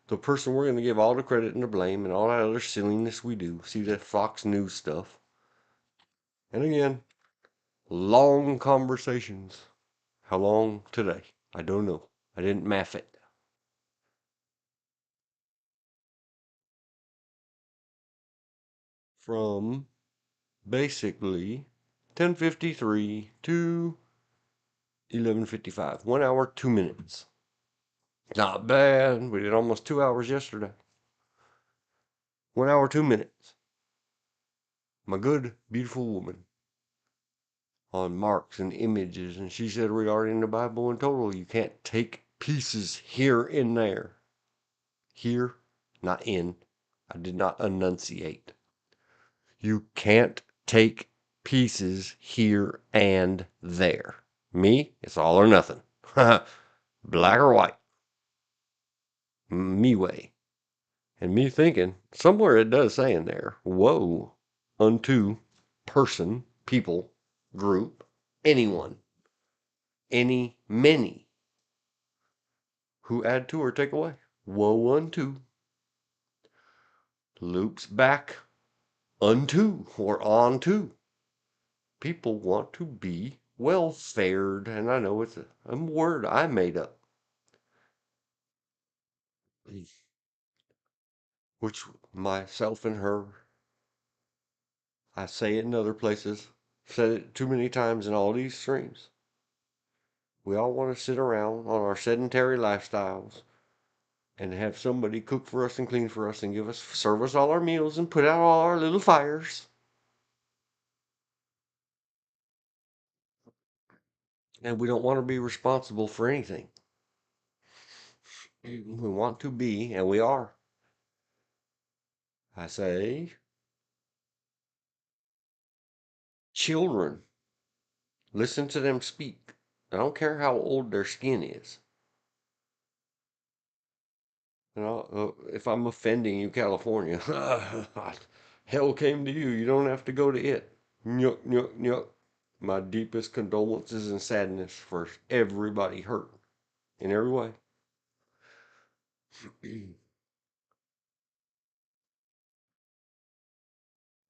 the person we're going to give all the credit and the blame and all that other silliness we do. See that Fox News stuff. And again, long conversations. How long today? I don't know. I didn't math it. From basically 10:53 to 11:55. 1 hour, 2 minutes. Not bad. We did almost 2 hours yesterday. 1 hour, 2 minutes. My good, beautiful woman on marks and images. And she said regarding the Bible in total, you can't take pieces here and there. Here, not in. I did not enunciate. You can't take pieces here and there. Me, it's all or nothing. Black or white. Me way. And me thinking, somewhere it does say in there, woe unto person, people, group, anyone, any, many, who add to or take away. Woe unto loops back unto or on to. People want to be well fared, and I know it's a word I made up. Which myself and her, I say it in other places, said it too many times in all these streams. We all want to sit around on our sedentary lifestyles and have somebody cook for us and clean for us and serve us all our meals and put out all our little fires. And we don't want to be responsible for anything. We want to be, and we are. I say, children, listen to them speak. I don't care how old their skin is. If I'm offending you, California, hell came to you. You don't have to go to it. Nyuk, nyuk, nyuk. My deepest condolences and sadness for everybody hurt in every way.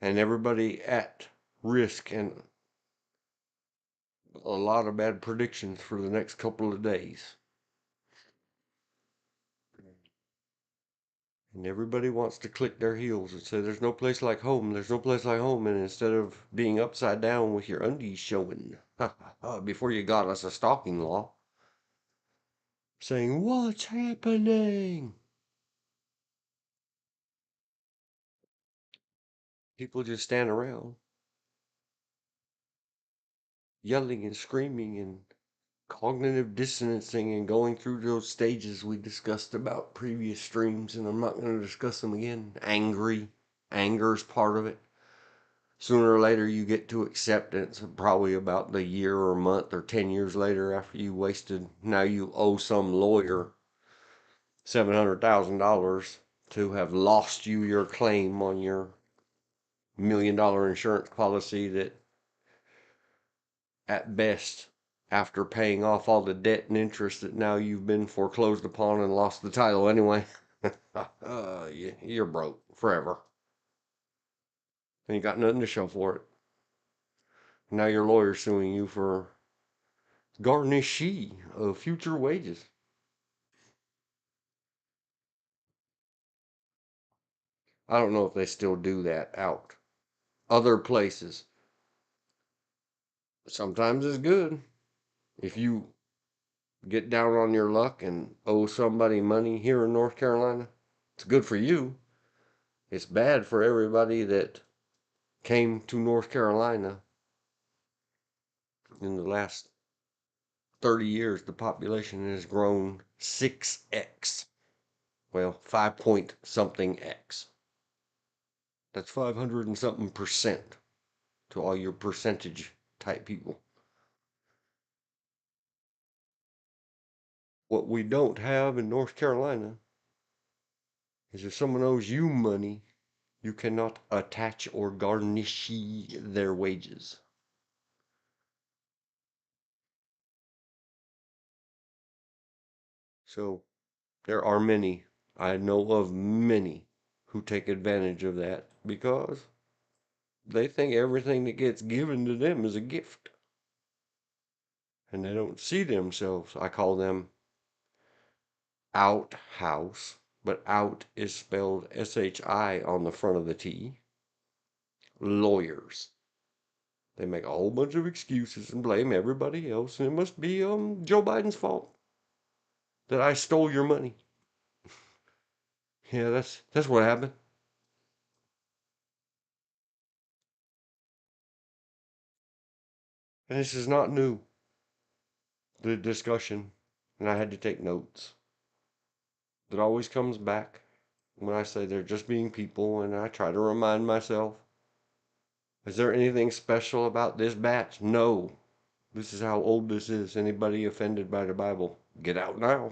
And everybody at risk and a lot of bad predictions for the next couple of days. And everybody wants to click their heels and say, there's no place like home, there's no place like home. And instead of being upside down with your undies showing, before you got us a stalking law, saying, what's happening? People just stand around yelling and screaming and cognitive dissonancing and going through those stages we discussed about previous streams, and I'm not going to discuss them again. Anger is part of it. Sooner or later you get to acceptance, probably about the year or month or 10 years later after you wasted, now you owe some lawyer $700,000 to have lost you your claim on your $1 million insurance policy that at best, after paying off all the debt and interest that now you've been foreclosed upon and lost the title anyway, you're broke forever. And you got nothing to show for it. Now your lawyer's suing you for garnishee of future wages. I don't know if they still do that out. Other places. Sometimes it's good. If you get down on your luck and owe somebody money here in North Carolina, it's good for you. It's bad for everybody that came to North Carolina in the last 30 years. The population has grown 6x. Well, 5 point something x. That's 500 and something percent to all your percentage type people. What we don't have in North Carolina is if someone owes you money, you cannot attach or garnish their wages. So there are many, I know of many, who take advantage of that because they think everything that gets given to them is a gift. And they don't see themselves. I call them outhouse, but out is spelled SHI on the front of the T. Lawyers. They make a whole bunch of excuses and blame everybody else, and it must be Joe Biden's fault that I stole your money. Yeah, that's what happened. And this is not new. The discussion, and I had to take notes. It always comes back when I say they're just being people, and I try to remind myself, is there anything special about this batch? No. This is how old this is. Anybody offended by the Bible, get out now.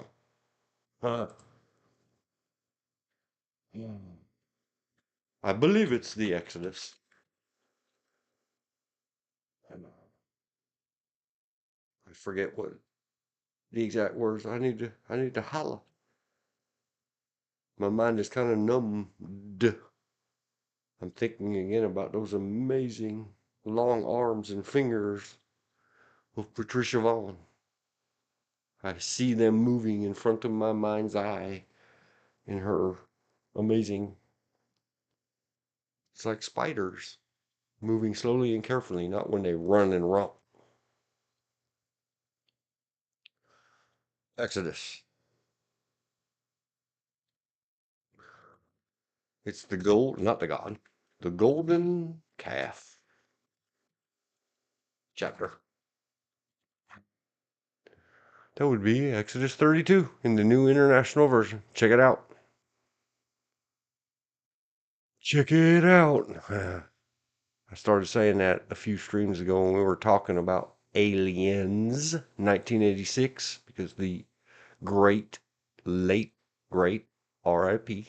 Huh. I believe it's the Exodus. I forget what the exact words. I need to holla. My mind is kind of numbed. I'm thinking again about those amazing long arms and fingers of Patricia Vonne. I see them moving in front of my mind's eye in her amazing. It's like spiders moving slowly and carefully, not when they run and romp. Exodus. It's the gold, not the God, the golden calf chapter. That would be Exodus 32 in the New International Version. Check it out. Check it out. I started saying that a few streams ago when we were talking about Aliens, 1986, because the late, great R.I.P.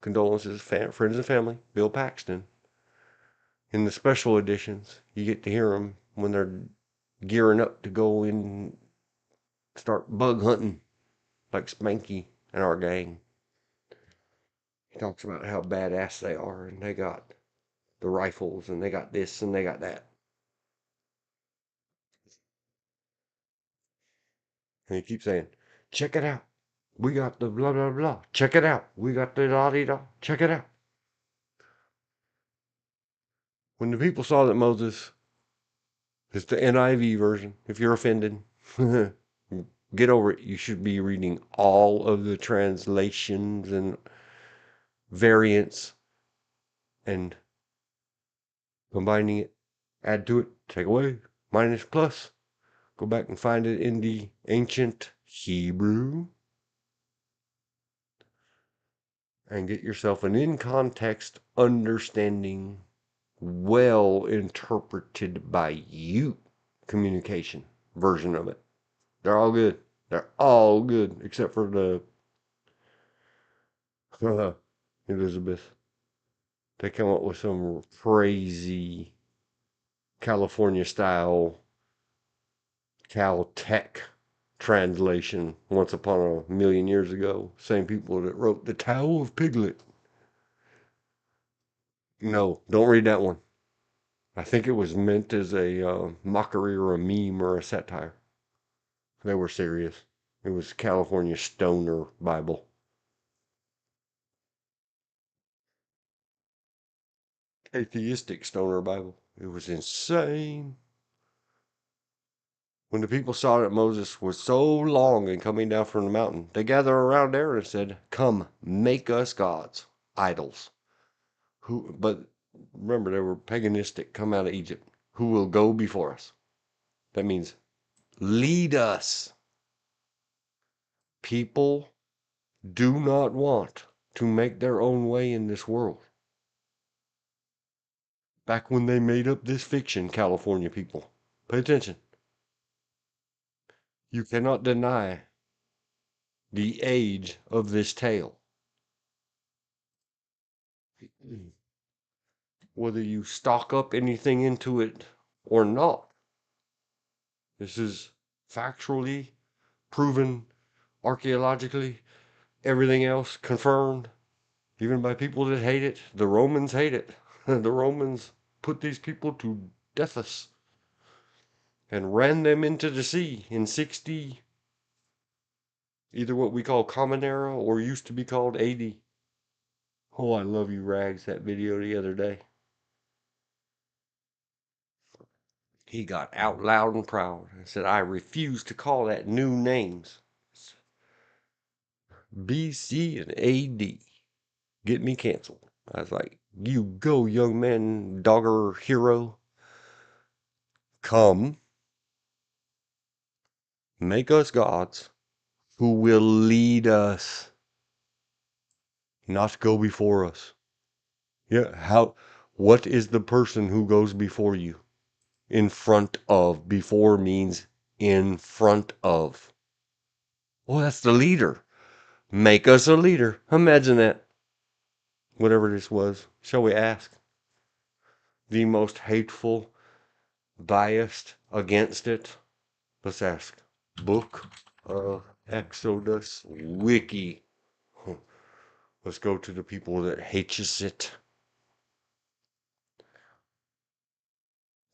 Condolences, friends and family, Bill Paxton. In the special editions, you get to hear them when they're gearing up to go in, start bug hunting, like Spanky and our gang. He talks about how badass they are, and they got the rifles, and they got this, and they got that. And he keeps saying, check it out. We got the blah, blah, blah. Check it out. We got the da-dee-da. Check it out. When the people saw that Moses, it's the NIV version, if you're offended, get over it. You should be reading all of the translations and variants and combining it, add to it, take away, minus, plus. Go back and find it in the ancient Hebrew and get yourself an in context understanding, well interpreted by you communication version of it. They're all good. They're all good except for the Elizabeth. They come up with some crazy California style Caltech translation once upon a million years ago. Same people that wrote The Tao of Piglet. No, don't read that one. I think it was meant as a mockery or a meme or a satire. They were serious. It was California Stoner Bible. Atheistic Stoner Bible. It was insane. When the people saw that Moses was so long in coming down from the mountain, they gathered around there and said, come, make us gods, idols. But remember, they were paganistic, come out of Egypt. Who will go before us? That means lead us. People do not want to make their own way in this world. Back when they made up this fiction, California people, pay attention. You cannot deny the age of this tale. Whether you stock up anything into it or not. This is factually proven, archaeologically, everything else confirmed, even by people that hate it. The Romans hate it. The Romans put these people to deaths and ran them into the sea in 60, either what we call Common Era or used to be called AD. Oh, I love you, Rags, that video the other day. He got out loud and proud and said, I refuse to call that new names. BC and AD. Get me canceled. I was like, you go, young man, dogger hero. Come, make us gods who will lead us, not go before us. Yeah, what is the person who goes before you? In front of. Before means in front of. Well, that's the leader. Make us a leader. Imagine that. Whatever this was, shall we ask? The most hateful, biased against it. Let's ask. Book of Exodus Wiki. Let's go to the people that hates it.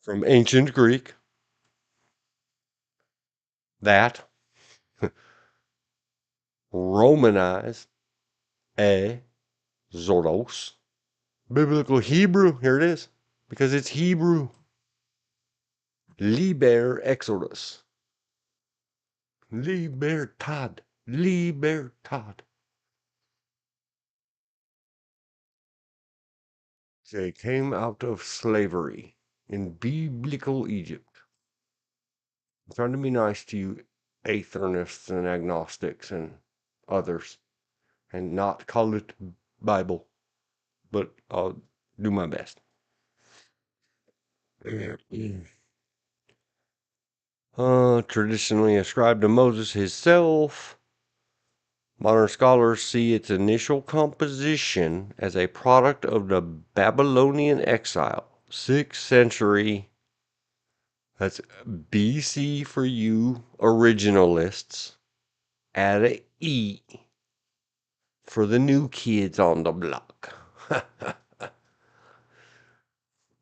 From ancient Greek, that Romanized Zordos. Biblical Hebrew, here it is, because it's Hebrew. Liber Exodus. Libertad. Libertad. They came out of slavery in biblical Egypt. I'm trying to be nice to you atheists and agnostics and others and not call it Bible, but I'll do my best. Traditionally ascribed to Moses himself. Modern scholars see its initial composition as a product of the Babylonian exile, 6th century. That's BC for you originalists. Add a E for the new kids on the block.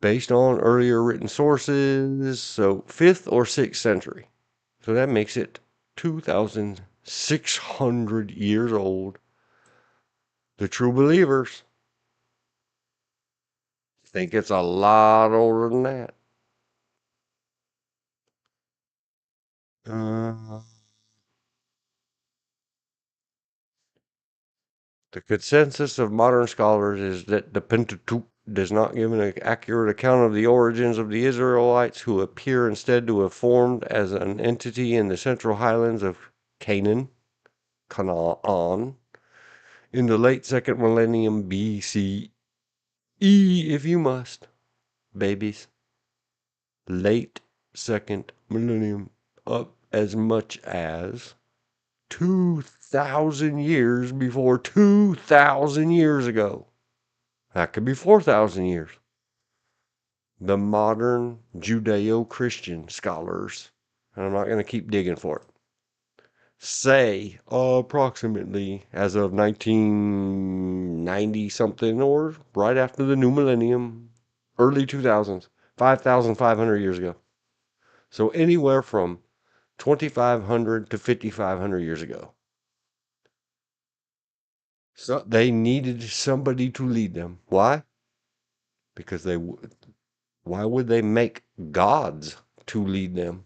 Based on earlier written sources, so 5th or 6th century. So that makes it 2,600 years old. The true believers think it's a lot older than that. Uh, the consensus of modern scholars is that the Pentateuch does not give an accurate account of the origins of the Israelites, who appear instead to have formed as an entity in the central highlands of Canaan, in the late 2nd millennium BCE, if you must, babies. Late 2nd millennium, up as much as 2,000 years before 2,000 years ago. That could be 4,000 years. The modern Judeo-Christian scholars, and I'm not going to keep digging for it, say approximately as of 1990 something, or right after the new millennium, early 2000s, 5,500 years ago. So anywhere from 2,500 to 5,500 years ago. So they needed somebody to lead them. Why? Because why would they make gods to lead them?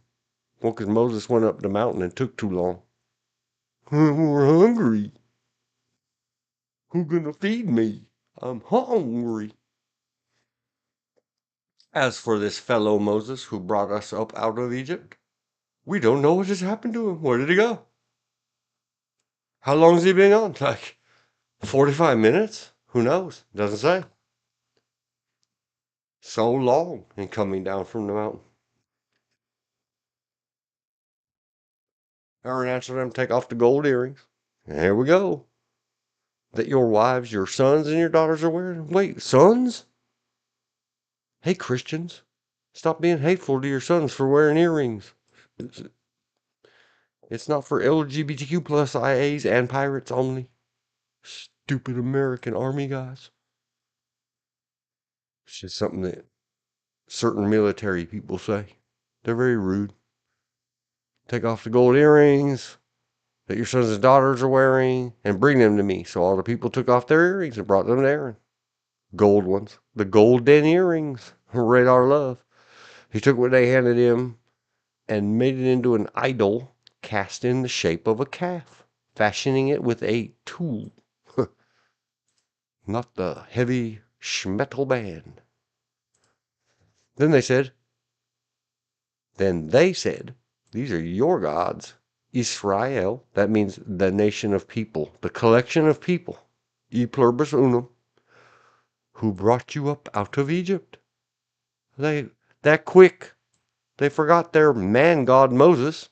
Well, because Moses went up the mountain and took too long. We're hungry. Who's gonna feed me? I'm hungry. As for this fellow Moses who brought us up out of Egypt, we don't know what has happened to him. Where did he go? How long has he been on? Like 45 minutes? Who knows? Doesn't say. So long in coming down from the mountain. Our answer them, take off the gold earrings. And here we go. That your wives, your sons, and your daughters are wearing. Wait, sons? Hey, Christians, stop being hateful to your sons for wearing earrings. It's not for LGBTQ plus IAs and pirates only. Stupid American Army guys. It's just something that certain military people say. They're very rude. Take off the gold earrings that your sons and daughters are wearing and bring them to me. So all the people took off their earrings and brought them to Aaron. Gold ones. The golden earrings. Radar love. He took what they handed him and made it into an idol cast in the shape of a calf, fashioning it with a tool. Not the heavy metal band. Then they said, these are your gods. Israel, that means the nation of people, the collection of people, e pluribus unum, who brought you up out of Egypt. That quick, they forgot their man god Moses,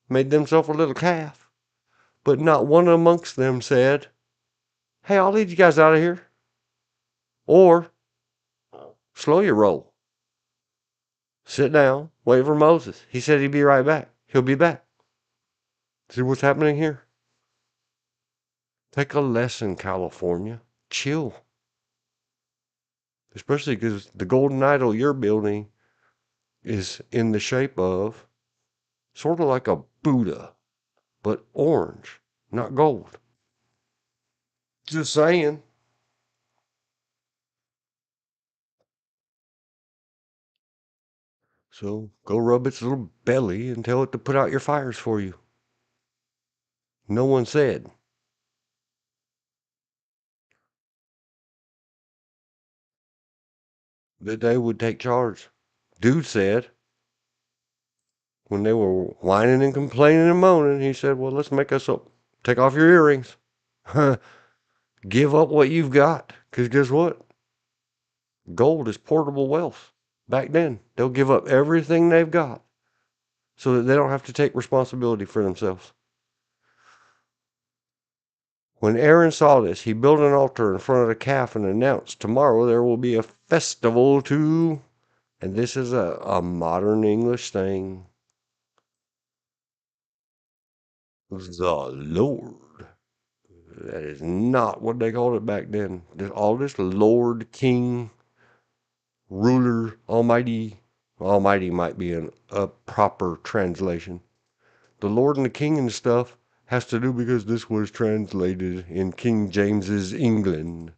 made themselves a little calf, but not one amongst them said, hey, I'll lead you guys out of here. Or, slow your roll. Sit down, wait for Moses. He said he'd be right back. He'll be back. See what's happening here? Take a lesson, California. Chill. Especially because the golden idol you're building is in the shape of sort of like a Buddha, but orange, not gold. Just saying. So go rub its little belly and tell it to put out your fires for you. No one said that they would take charge. Dude said, when they were whining and complaining and moaning, he said, well, let's make us up. Take off your earrings. Give up what you've got. Because guess what? Gold is portable wealth. Back then, they'll give up everything they've got so that they don't have to take responsibility for themselves. When Aaron saw this, he built an altar in front of the calf and announced, "Tomorrow there will be a festival to," and this is a modern English thing, "the Lord." That is not what they called it back then. All this Lord, King, Ruler, Almighty. Almighty might be a proper translation. The Lord and the King and stuff has to do because this was translated in King James's England.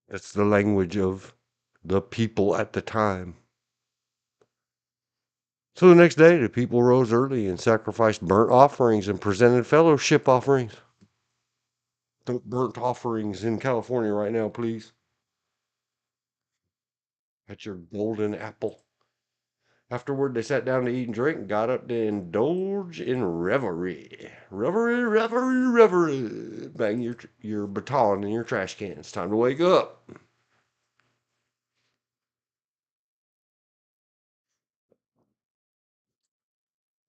That's the language of the people at the time. So the next day, the people rose early and sacrificed burnt offerings and presented fellowship offerings. Don't burnt offerings in California right now, please. At your golden apple. Afterward, they sat down to eat and drink and got up to indulge in revelry. Revelry, revelry, revelry. Bang your baton in your trash can. It's time to wake up.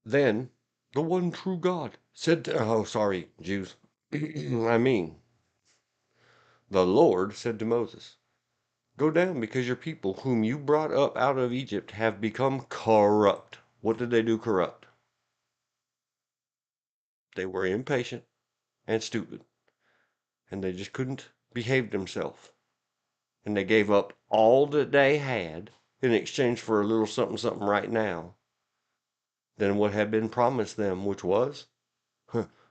Then the one true God said to, oh, sorry, Jews. I mean, the Lord said to Moses, "Go down because your people, whom you brought up out of Egypt, have become corrupt." What did they do corrupt? They were impatient and stupid, and they just couldn't behave themselves. And they gave up all that they had in exchange for a little something something right now than what had been promised them, which was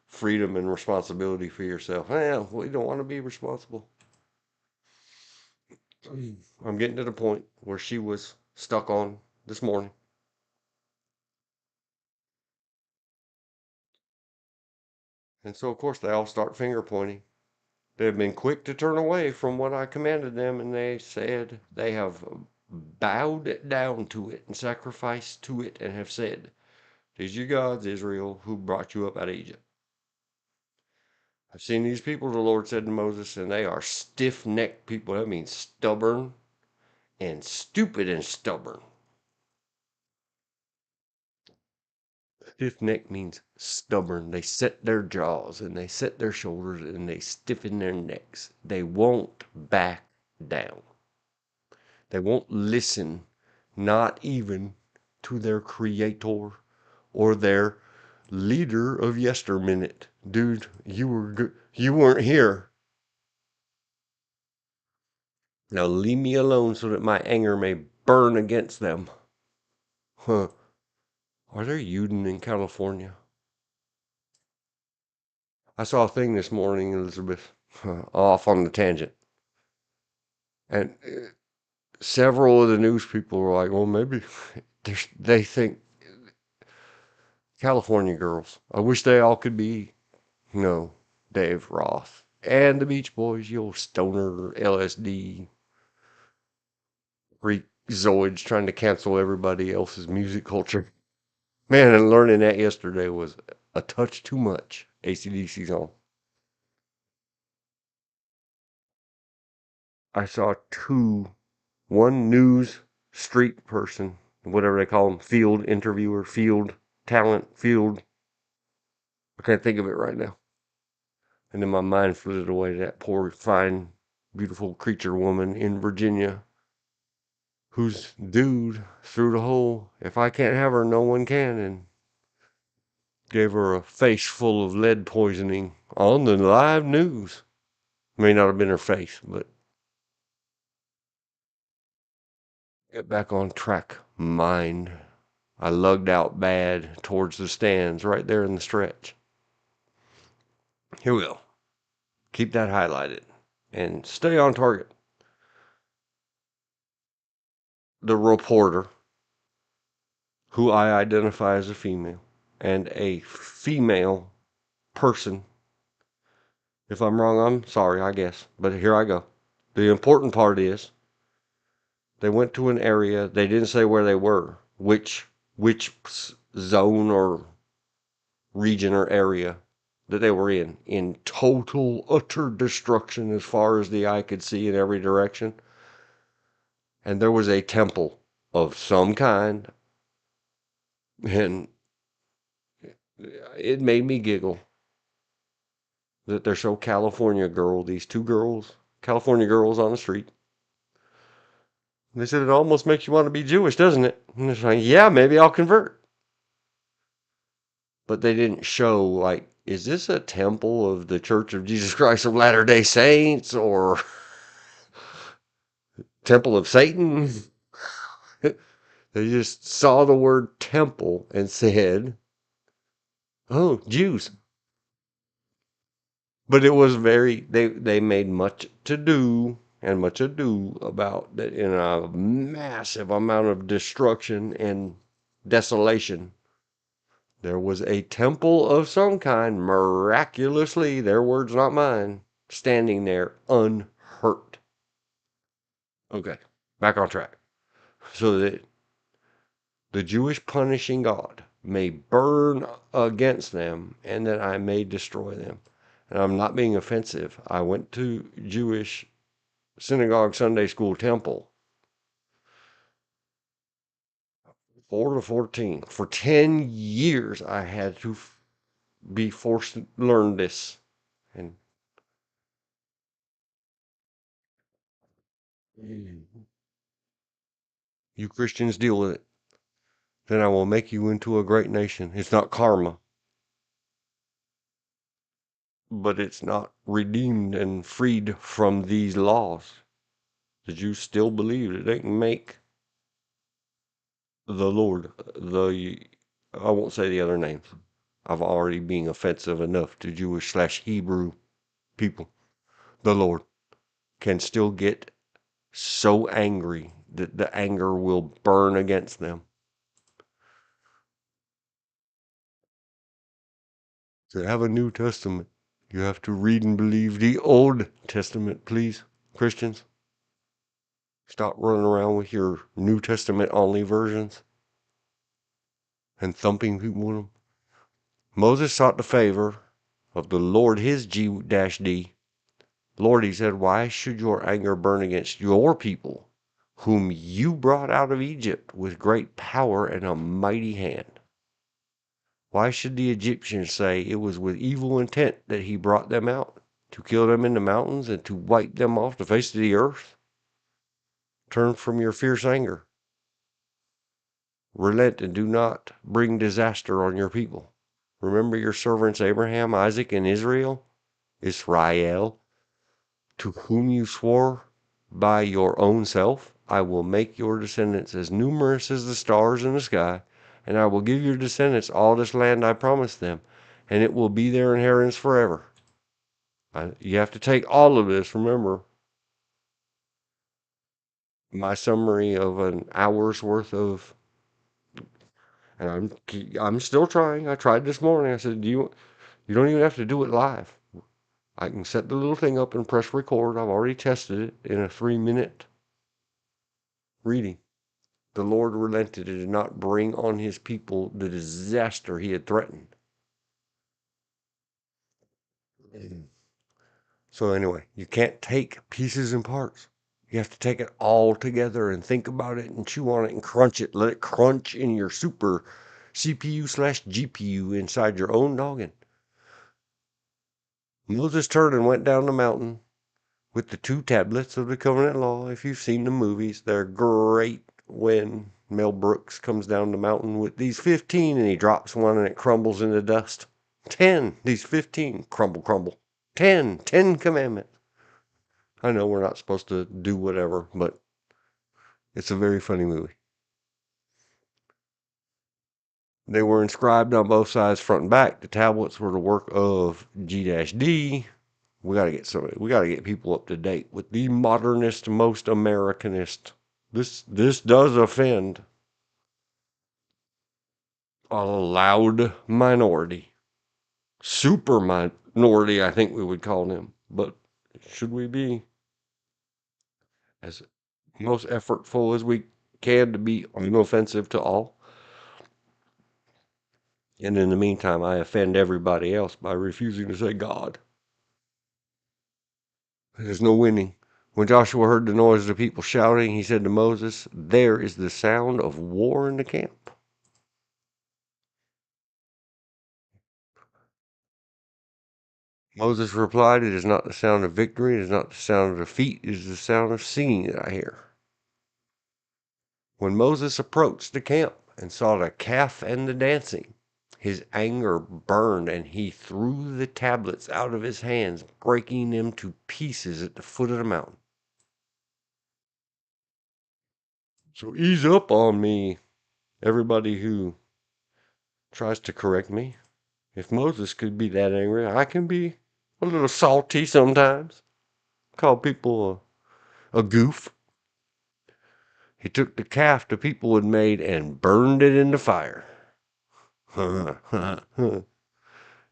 freedom and responsibility for yourself. Well, we don't want to be responsible. I'm getting to the point where she was stuck on this morning. And so, of course, they all start finger pointing. They have been quick to turn away from what I commanded them, and they said they have bowed down to it and sacrificed to it and have said, "These are your gods, Israel, who brought you up out of Egypt." I've seen these people, the Lord said to Moses, and they are stiff-necked people. That means stubborn and stupid and stubborn. Stiff-necked means stubborn. They set their jaws and they set their shoulders and they stiffen their necks. They won't back down. They won't listen, not even to their creator or their leader of yesterminute. Dude, you weren't here. Now leave me alone so that my anger may burn against them. Huh. Are there Uden in California? I saw a thing this morning, Elizabeth, off on the tangent. And several of the news people were like, well, maybe they think California girls. I wish they all could be, Dave Roth and the Beach Boys, you old stoner, LSD, freakazoids trying to cancel everybody else's music culture. Man, and learning that yesterday was a touch too much. AC/DC's on. I saw one news street person, whatever they call them, field interviewer, field talent, field. I can't think of it right now. And then my mind flitted away to that poor, fine, beautiful creature woman in Virginia whose dude through the hole, "If I can't have her, no one can," and gave her a face full of lead poisoning on the live news. May not have been her face, but get back on track, mind. I lugged out bad towards the stands right there in the stretch. Here we go. Keep that highlighted and stay on target. The reporter, who I identify as a female, and a female person. If I'm wrong, I'm sorry, I guess. But here I go. The important part is they went to an area. They didn't say where they were, which zone or region or area that they were in total, utter destruction as far as the eye could see in every direction. And there was a temple of some kind, And it made me giggle that they're so California girl, these two girls, California girls on the street. They said it almost makes you want to be Jewish, doesn't it? And it's like, yeah, maybe I'll convert. But they didn't show, like, is this a temple of the Church of Jesus Christ of Latter-day Saints or Temple of Satan? They just saw the word temple and said, oh, Jews. But it was they made much to do and much ado about that in a massive amount of destruction and desolation. There was a temple of some kind, miraculously, their words, not mine, standing there unhurt. Okay, back on track. So that the Jewish punishing God may burn against them and that I may destroy them. And I'm not being offensive. I went to Jewish synagogue, Sunday school, temple, 4 to 14. For 10 years, I had to be forced to learn this. And you Christians deal with it. Then I will make you into a great nation. It's not karma, but it's not redeemed and freed from these laws. The Jews still believe that they can make the Lord, I won't say the other names. I've already been offensive enough to Jewish/Hebrew people. The Lord can still get so angry that the anger will burn against them. To have a New Testament, you have to read and believe the Old Testament, please, Christians. Stop running around with your New Testament only versions and thumping people with them. Moses sought the favor of the Lord his G-D. Lord, he said, why should your anger burn against your people, whom you brought out of Egypt with great power and a mighty hand? Why should the Egyptians say it was with evil intent that he brought them out, to kill them in the mountains and to wipe them off the face of the earth? Turn from your fierce anger. Relent and do not bring disaster on your people. Remember your servants Abraham, Isaac, and Israel, to whom you swore by your own self, I will make your descendants as numerous as the stars in the sky, and I will give your descendants all this land I promised them, and it will be their inheritance forever. You have to take all of this. Remember, my summary of an hour's worth of, and I'm still trying. I tried this morning. I said, you don't even have to do it live. I can set the little thing up and press record. I've already tested it in a 3-minute reading. The Lord relented and did not bring on his people the disaster he had threatened. So anyway, you can't take pieces and parts. You have to take it all together and think about it and chew on it and crunch it. Let it crunch in your super CPU/GPU inside your own noggin. Moses turned and went down the mountain with the 2 tablets of the covenant law. If you've seen the movies, they're great when Mel Brooks comes down the mountain with these 15 and he drops one and it crumbles into dust. 10, these 15, crumble, crumble. 10 commandments. I know we're not supposed to do whatever, but it's a very funny movie. They were inscribed on both sides, front and back. The tablets were the work of G-D. We got to get people up to date with the modernist, most Americanist. This does offend a loud minority. Super minority, I think we would call them. But should we be as most effortful as we can to be inoffensive to all? And in the meantime, I offend everybody else by refusing to say God. There's no winning. When Joshua heard the noise of the people shouting, he said to Moses, there is the sound of war in the camp. Moses replied, "It is not the sound of victory, it is not the sound of defeat, it is the sound of singing that I hear." When Moses approached the camp and saw the calf and the dancing, his anger burned, and he threw the tablets out of his hands, breaking them to pieces at the foot of the mountain. So ease up on me, everybody who tries to correct me. If Moses could be that angry, I can be a little salty sometimes. Call people a goof. He took the calf the people had made and burned it in the fire. Then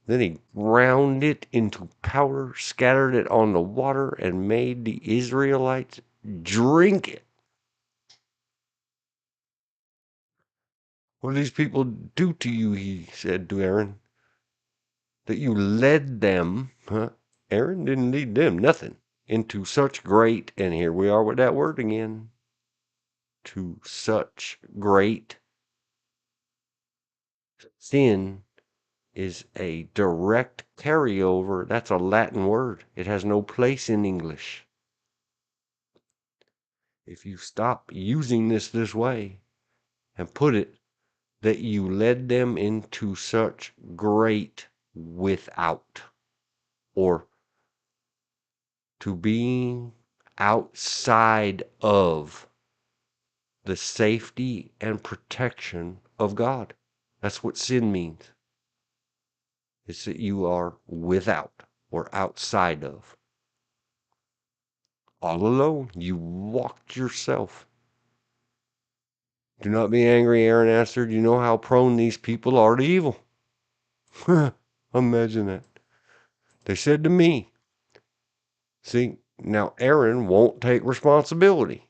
he ground it into powder, scattered it on the water, and made the Israelites drink it. "What did these people do to you?" he said to Aaron. "That you led them," Aaron didn't lead them nothing, "into such great," and here we are with that word again, "to such great sin," is a direct carryover. That's a Latin word. It has no place in English. If you stop using this way and put it that you led them into such great without, or to being outside of the safety and protection of God. That's what sin means. It's that you are without or outside of. All alone. You walked yourself. "Do not be angry," Aaron answered. "You know how prone these people are to evil." Imagine that. "They said to me," see, now Aaron won't take responsibility.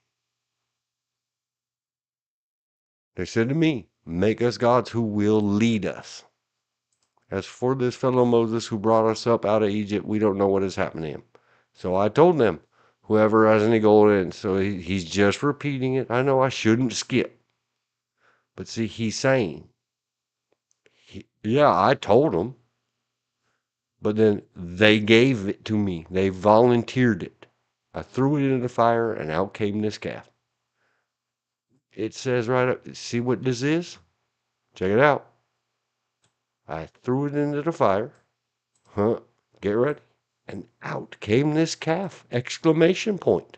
"They said to me, 'Make us gods who will lead us.' As for this fellow Moses who brought us up out of Egypt, we don't know what has happened to him. So I told them, whoever has any gold," and so he's just repeating it. I know I shouldn't skip. But see, he's saying, yeah, I told them, but then they gave it to me. They volunteered it. I threw it into the fire, and out came this calf. It says right up, see what this is? Check it out. I threw it into the fire. Get ready. And out came this calf! Exclamation point.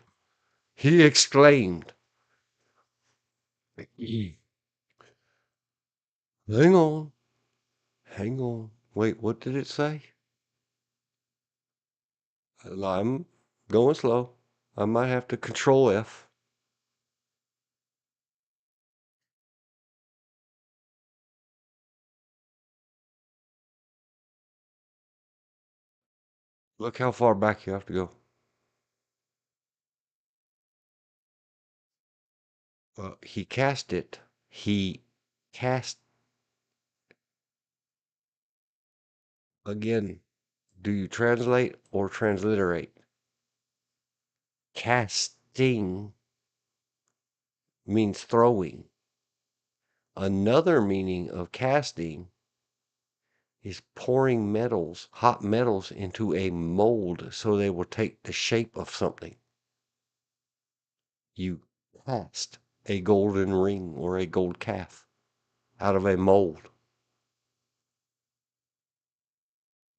He exclaimed. Hang on. Hang on. Wait, what did it say? I'm going slow. I might have to control F. Look how far back you have to go. He cast it. He cast again. Do you translate or transliterate? Casting means throwing. Another meaning of casting is pouring metals, hot metals, into a mold so they will take the shape of something. You cast a golden ring or a gold calf out of a mold.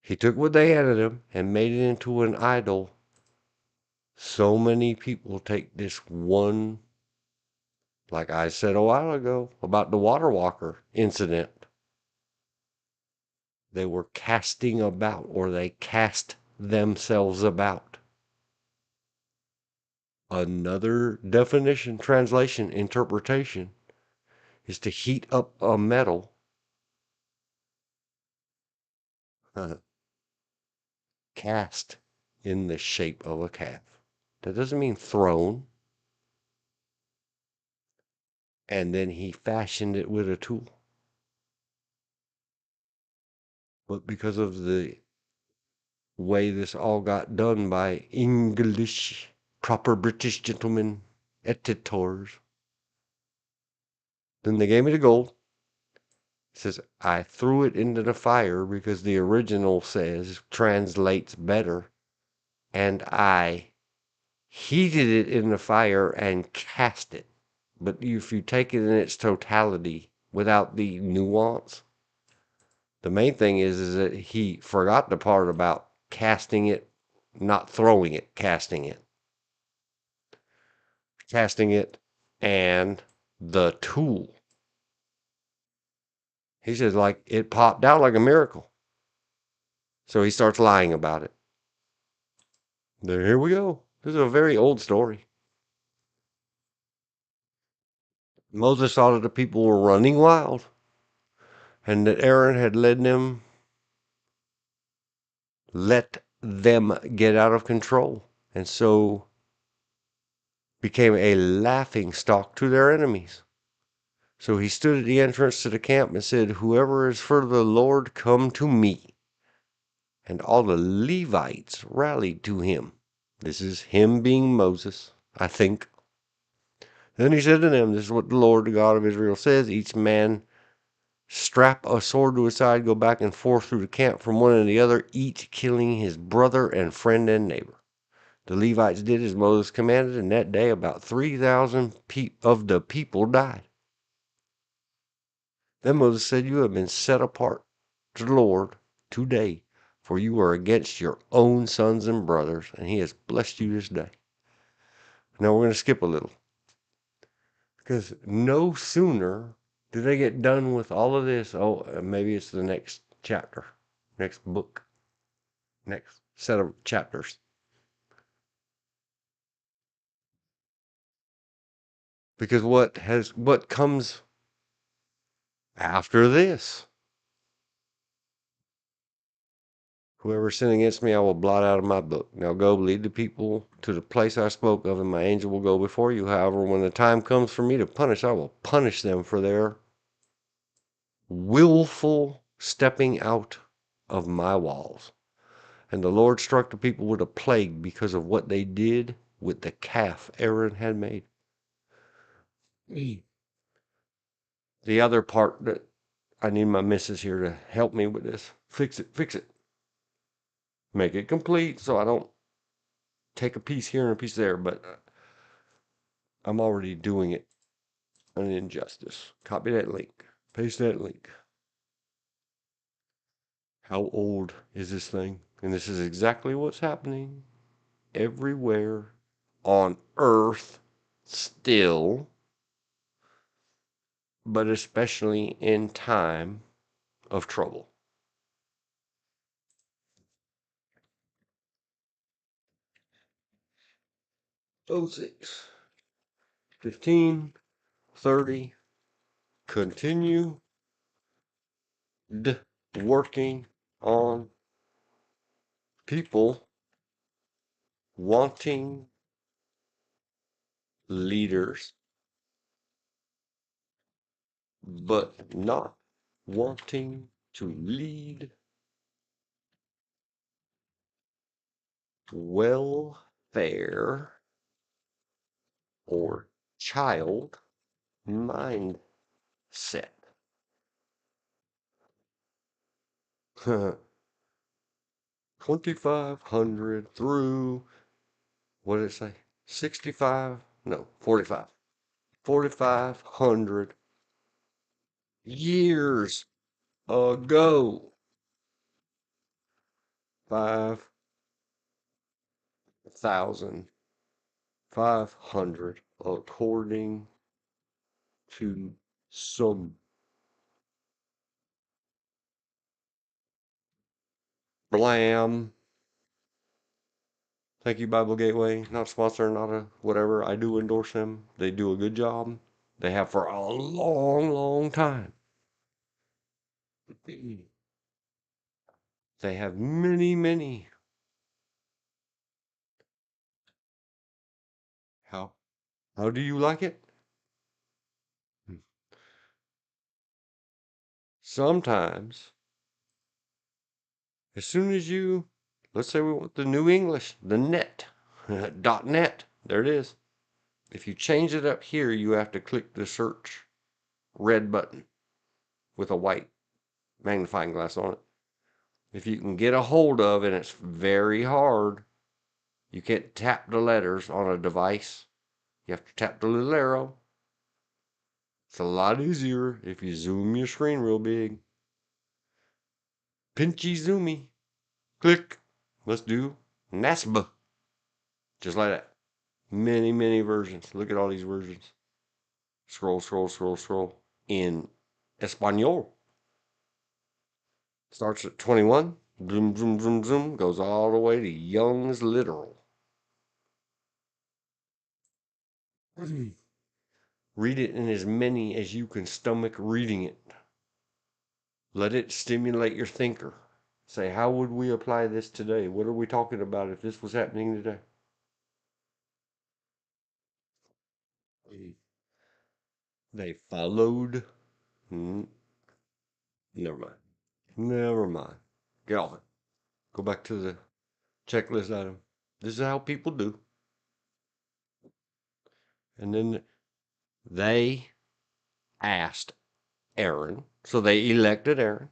He took what they handed him and made it into an idol. So many people take this one, like I said a while ago about the water walker incident. They were casting about, or they cast themselves about. Another definition, translation, interpretation is to heat up a metal cast in the shape of a calf. That doesn't mean thrown. And then he fashioned it with a tool. But because of the way this all got done by English, proper British gentlemen, editors, then they gave me the gold, says, I threw it into the fire because the original says, translates better, and I heated it in the fire and cast it. But if you take it in its totality without the nuance, the main thing is that he forgot the part about casting it, not throwing it, casting it. Casting it and the tool. He says, like, it popped out like a miracle. So he starts lying about it. Here we go. This is a very old story. Moses saw that the people were running wild and that Aaron had let them get out of control, and so became a laughing stock to their enemies. So he stood at the entrance to the camp and said, whoever is for the Lord, come to me. And all the Levites rallied to him. This is him being Moses, I think. Then he said to them, this is what the Lord, the God of Israel, says. Each man strap a sword to his side, go back and forth through the camp from one and the other, each killing his brother and friend and neighbor. The Levites did as Moses commanded, and that day about 3,000 of the people died. Then Moses said, you have been set apart to the Lord today, for you are against your own sons and brothers, and he has blessed you this day. Now we're going to skip a little, because no sooner did they get done with all of this. Oh, maybe it's the next chapter, next book, next set of chapters. Because what comes after this? Whoever sinned against me, I will blot out of my book. Now go, lead the people to the place I spoke of, and my angel will go before you. However, when the time comes for me to punish, I will punish them for their willful stepping out of my walls. And the Lord struck the people with a plague because of what they did with the calf Aaron had made. The other part that I need my missus here to help me with this. Fix it. Make it complete so I don't take a piece here and a piece there, but I'm already doing it an injustice. Copy that link. Paste that link. How old is this thing? And this is exactly what's happening everywhere on Earth still, but especially in time of trouble. 06, 15, 30, continue working on people wanting leaders, but not wanting to lead welfare or child mindset. 2,500 through, what did it say? 65? No, 45. 4,500 years ago. 5,500 according to some. Blam. Thank you, Bible Gateway. Not a sponsor, not a whatever. I do endorse them. They do a good job. They have for a long, long time. They have many, many. How? How do you like it? Sometimes, as soon as you, let's say we want the New English, the net, .net, there it is. If you change it up here, you have to click the search red button. with a white magnifying glass on it. If you can get a hold of, and it's very hard, you can't tap the letters on a device. You have to tap the little arrow. It's a lot easier if you zoom your screen real big. Pinchy zoomy. Click. Let's do NASBA. Just like that. Many, many versions. Look at all these versions. Scroll, scroll, scroll, scroll. In Espanol. Starts at 21. Zoom, zoom, zoom, zoom. Goes all the way to Young's Literal. Read it in as many as you can stomach reading it. Let it stimulate your thinker. Say, how would we apply this today? What are we talking about if this was happening today? They followed. Never mind. Never mind. Get off it. Go back to the checklist item. This is how people do. And then they asked Aaron. So they elected Aaron.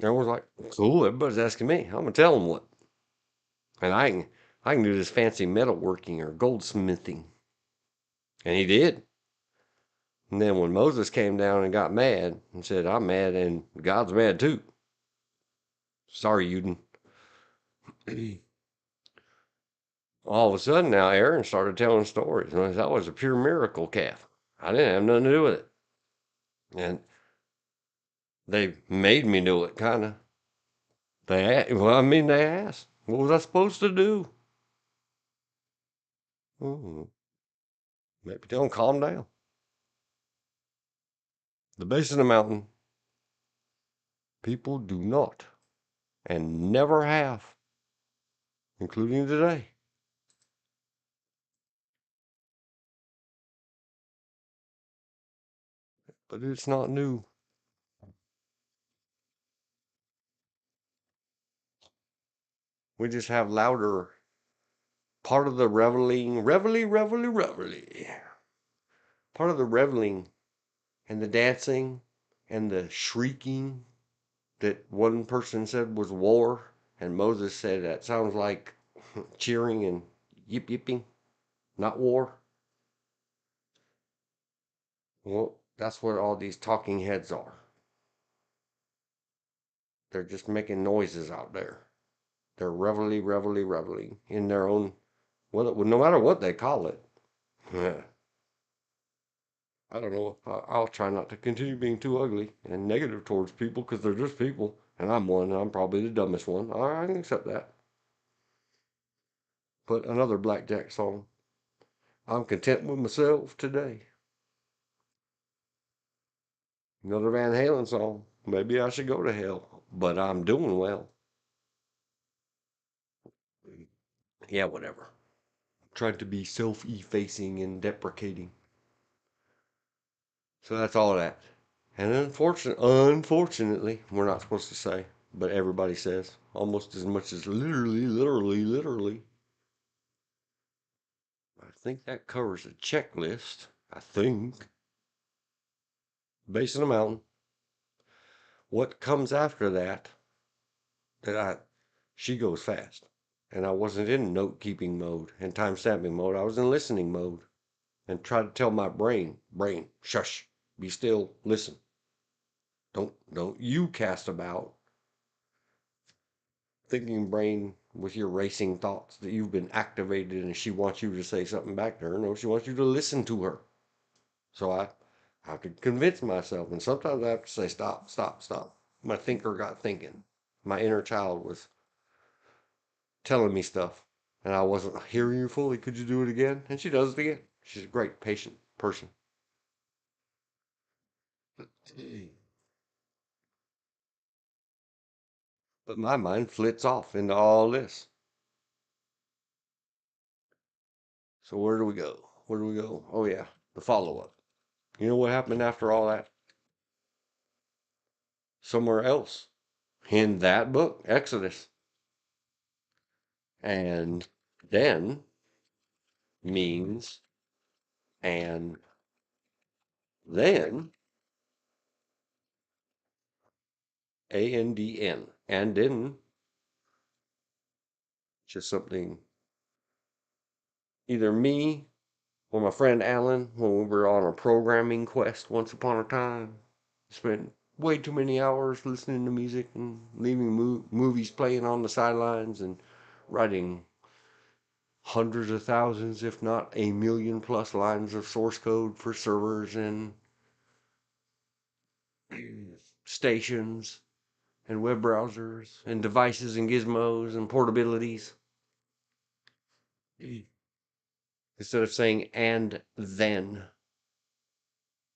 Aaron was like, cool, everybody's asking me. I'm going to tell them what. And I can do this fancy metalworking or goldsmithing. And he did. And then when Moses came down and got mad and said, I'm mad and God's mad too. Sorry, Uden. All of a sudden now Aaron started telling stories. And that was a pure miracle calf. I didn't have nothing to do with it. And they made me do it, kind of. They asked, what was I supposed to do? Maybe tell them calm down. The base of the mountain, people do not and never have, including today. But it's not new. We just have louder. Part of the reveling, reveille. Part of the reveling and the dancing and the shrieking that one person said was war, and Moses said that sounds like cheering and yipping, not war. Well, that's what all these talking heads are. They're just making noises out there. They're reveling in their own, well, no matter what they call it. I don't know. I'll try not to continue being too ugly and negative towards people because they're just people. And I'm one, and I'm probably the dumbest one. I can accept that. But another Blackjack song. I'm content with myself today. Another Van Halen song. Maybe I should go to hell, but I'm doing well. Yeah, whatever. Tried to be self-effacing and deprecating. So that's all that. And unfortunately, we're not supposed to say, but everybody says almost as much as literally. I think that covers a checklist. I think. Base of the mountain. What comes after that? She goes fast. And I wasn't in note keeping mode and time stamping mode. I was in listening mode and try to tell my brain, shush, be still, listen. Don't you cast about. Thinking brain with your racing thoughts that you've been activated and she wants you to say something back to her. No, she wants you to listen to her. So I have to convince myself. And sometimes I have to say, stop, stop, stop. My thinker got thinking. My inner child was telling me stuff and I wasn't hearing you fully. Could you do it again? And she does it again. She's a great, patient person. But my mind flits off into all this. So where do we go? Where do we go? Oh, yeah, the follow up. You know what happened after all that? Somewhere else in that book, Exodus. And then means and then A-N-D-N. And then, just something either me or my friend Alan, when we were on a programming quest once upon a time, spent way too many hours listening to music and leaving movies playing on the sidelines and writing hundreds of thousands, if not a million plus lines of source code for servers and stations and web browsers and devices and gizmos and portabilities. Instead of saying and then,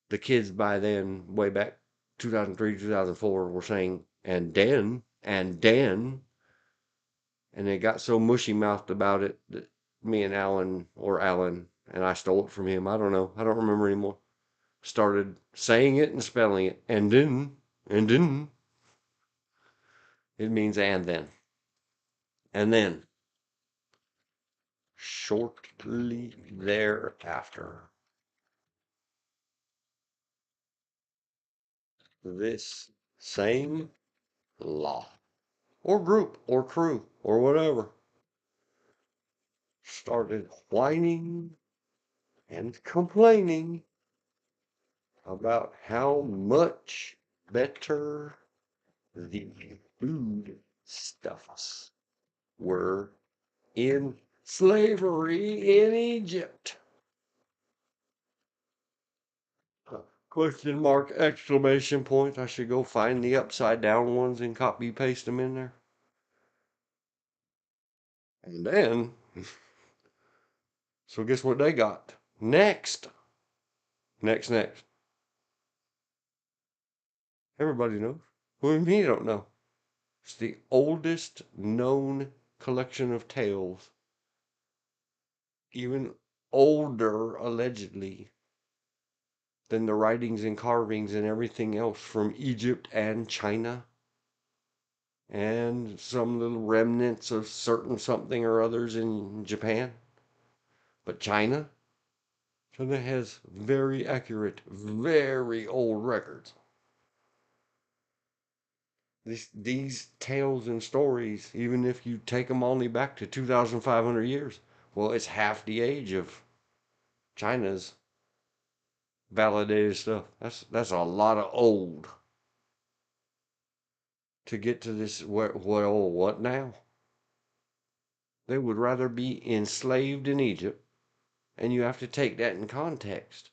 the kids by then, way back 2003, 2004, were saying and then, and then. And they got so mushy mouthed about it that me and Alan, or Alan, and I stole it from him. I don't know. I don't remember anymore. Started saying it and spelling it. And then, and then. It means and then. And then, shortly thereafter, this same law, or group, or crew, or whatever, started whining and complaining about how much better the food stuffs were in slavery in Egypt. Question mark, exclamation point. I should go find the upside down ones and copy paste them in there. And then, so guess what they got? Next. Next. Everybody knows. Who and me don't know. It's the oldest known collection of tales. Even older, allegedly, than the writings and carvings and everything else from Egypt and China. And some little remnants of certain something or others in Japan. But China has very accurate, very old records. These tales and stories, even if you take them only back to 2,500 years, well, it's half the age of China's validated stuff. That's a lot of old to get to this. What now? They would rather be enslaved in Egypt, and you have to take that in context,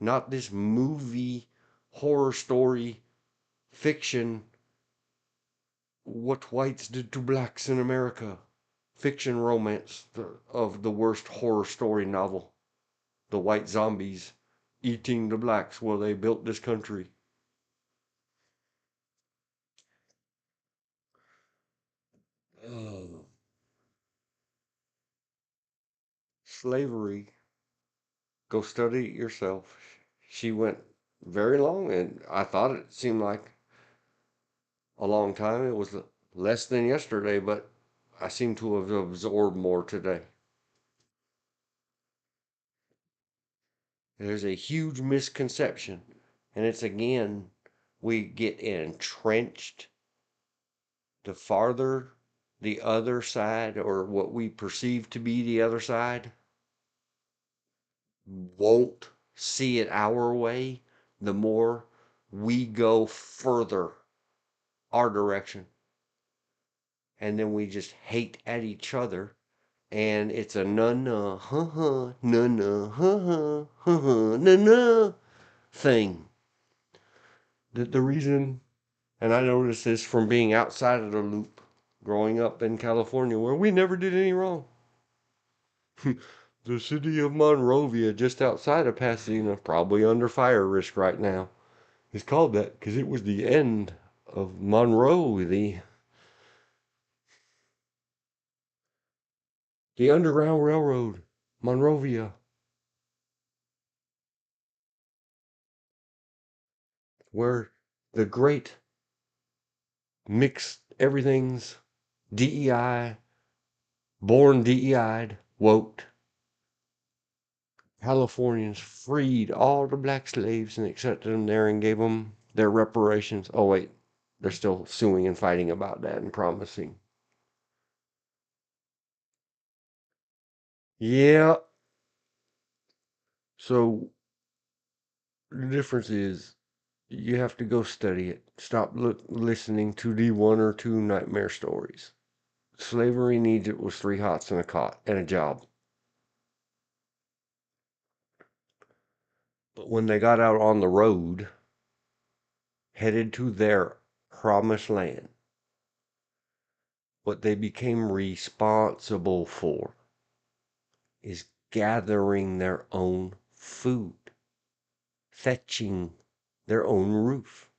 not this movie, horror story, fiction. What whites did to blacks in America? Fiction romance of the worst horror story novel. The white zombies eating the blacks while they built this country. Oh. Slavery. Go study it yourself. She went very long, and I thought it seemed like a long time. It was less than yesterday, but I seem to have absorbed more today. There's a huge misconception, and it's again, we get entrenched the farther the other side, or what we perceive to be the other side, won't see it our way, the more we go further our direction. And then we just hate at each other. And it's a na-na, ha-ha, na-na, ha-ha, ha-ha, na-na thing. The reason, and I noticed this from being outside of the loop, growing up in California, where we never did any wrong. The city of Monrovia, just outside of Pasadena, probably under fire risk right now. It's called that because it was the end of Monroe, the Underground Railroad, Monrovia, where the great mixed everything's DEI, born DEI'd, woke Californians freed all the black slaves and accepted them there and gave them their reparations. Oh, wait, They're still suing and fighting about that and promising. Yeah. So the difference is you have to go study it. Stop listening to the one or two nightmare stories. Slavery in Egypt was 3 hots and a cot and a job. But when they got out on the road, headed to their promised land, what they became responsible for is gathering their own food, fetching their own roof.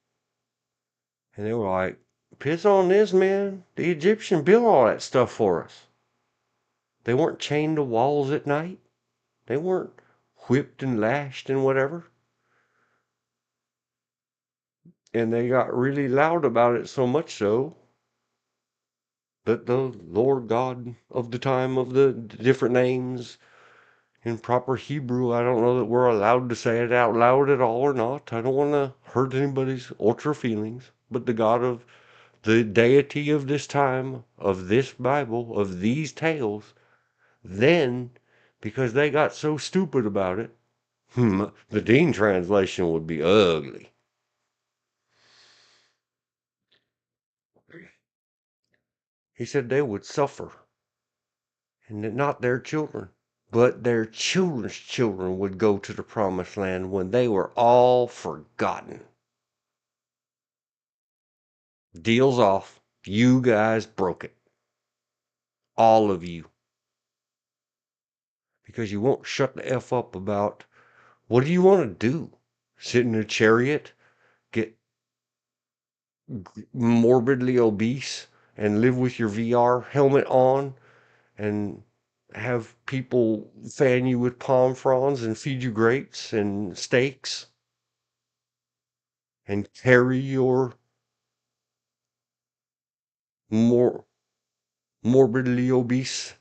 And they were like, piss on this, man. The Egyptian built all that stuff for us. They weren't chained to walls at night. They weren't whipped and lashed and whatever. And they got really loud about it, so much so that the Lord God of the time of the different names in proper Hebrew, I don't know that we're allowed to say it out loud at all or not. I don't want to hurt anybody's ultra feelings. But the God of the deity of this time, of this Bible, of these tales, then, because they got so stupid about it, the Dean translation would be ugly. He said they would suffer, and that not their children, but their children's children would go to the promised land when they were all forgotten. Deal's off. You guys broke it. All of you. Because you won't shut the F up about what do you want to do? Sit in a chariot, get morbidly obese, and live with your VR helmet on, and have people fan you with palm fronds and feed you grapes and steaks, and carry your more morbidly obese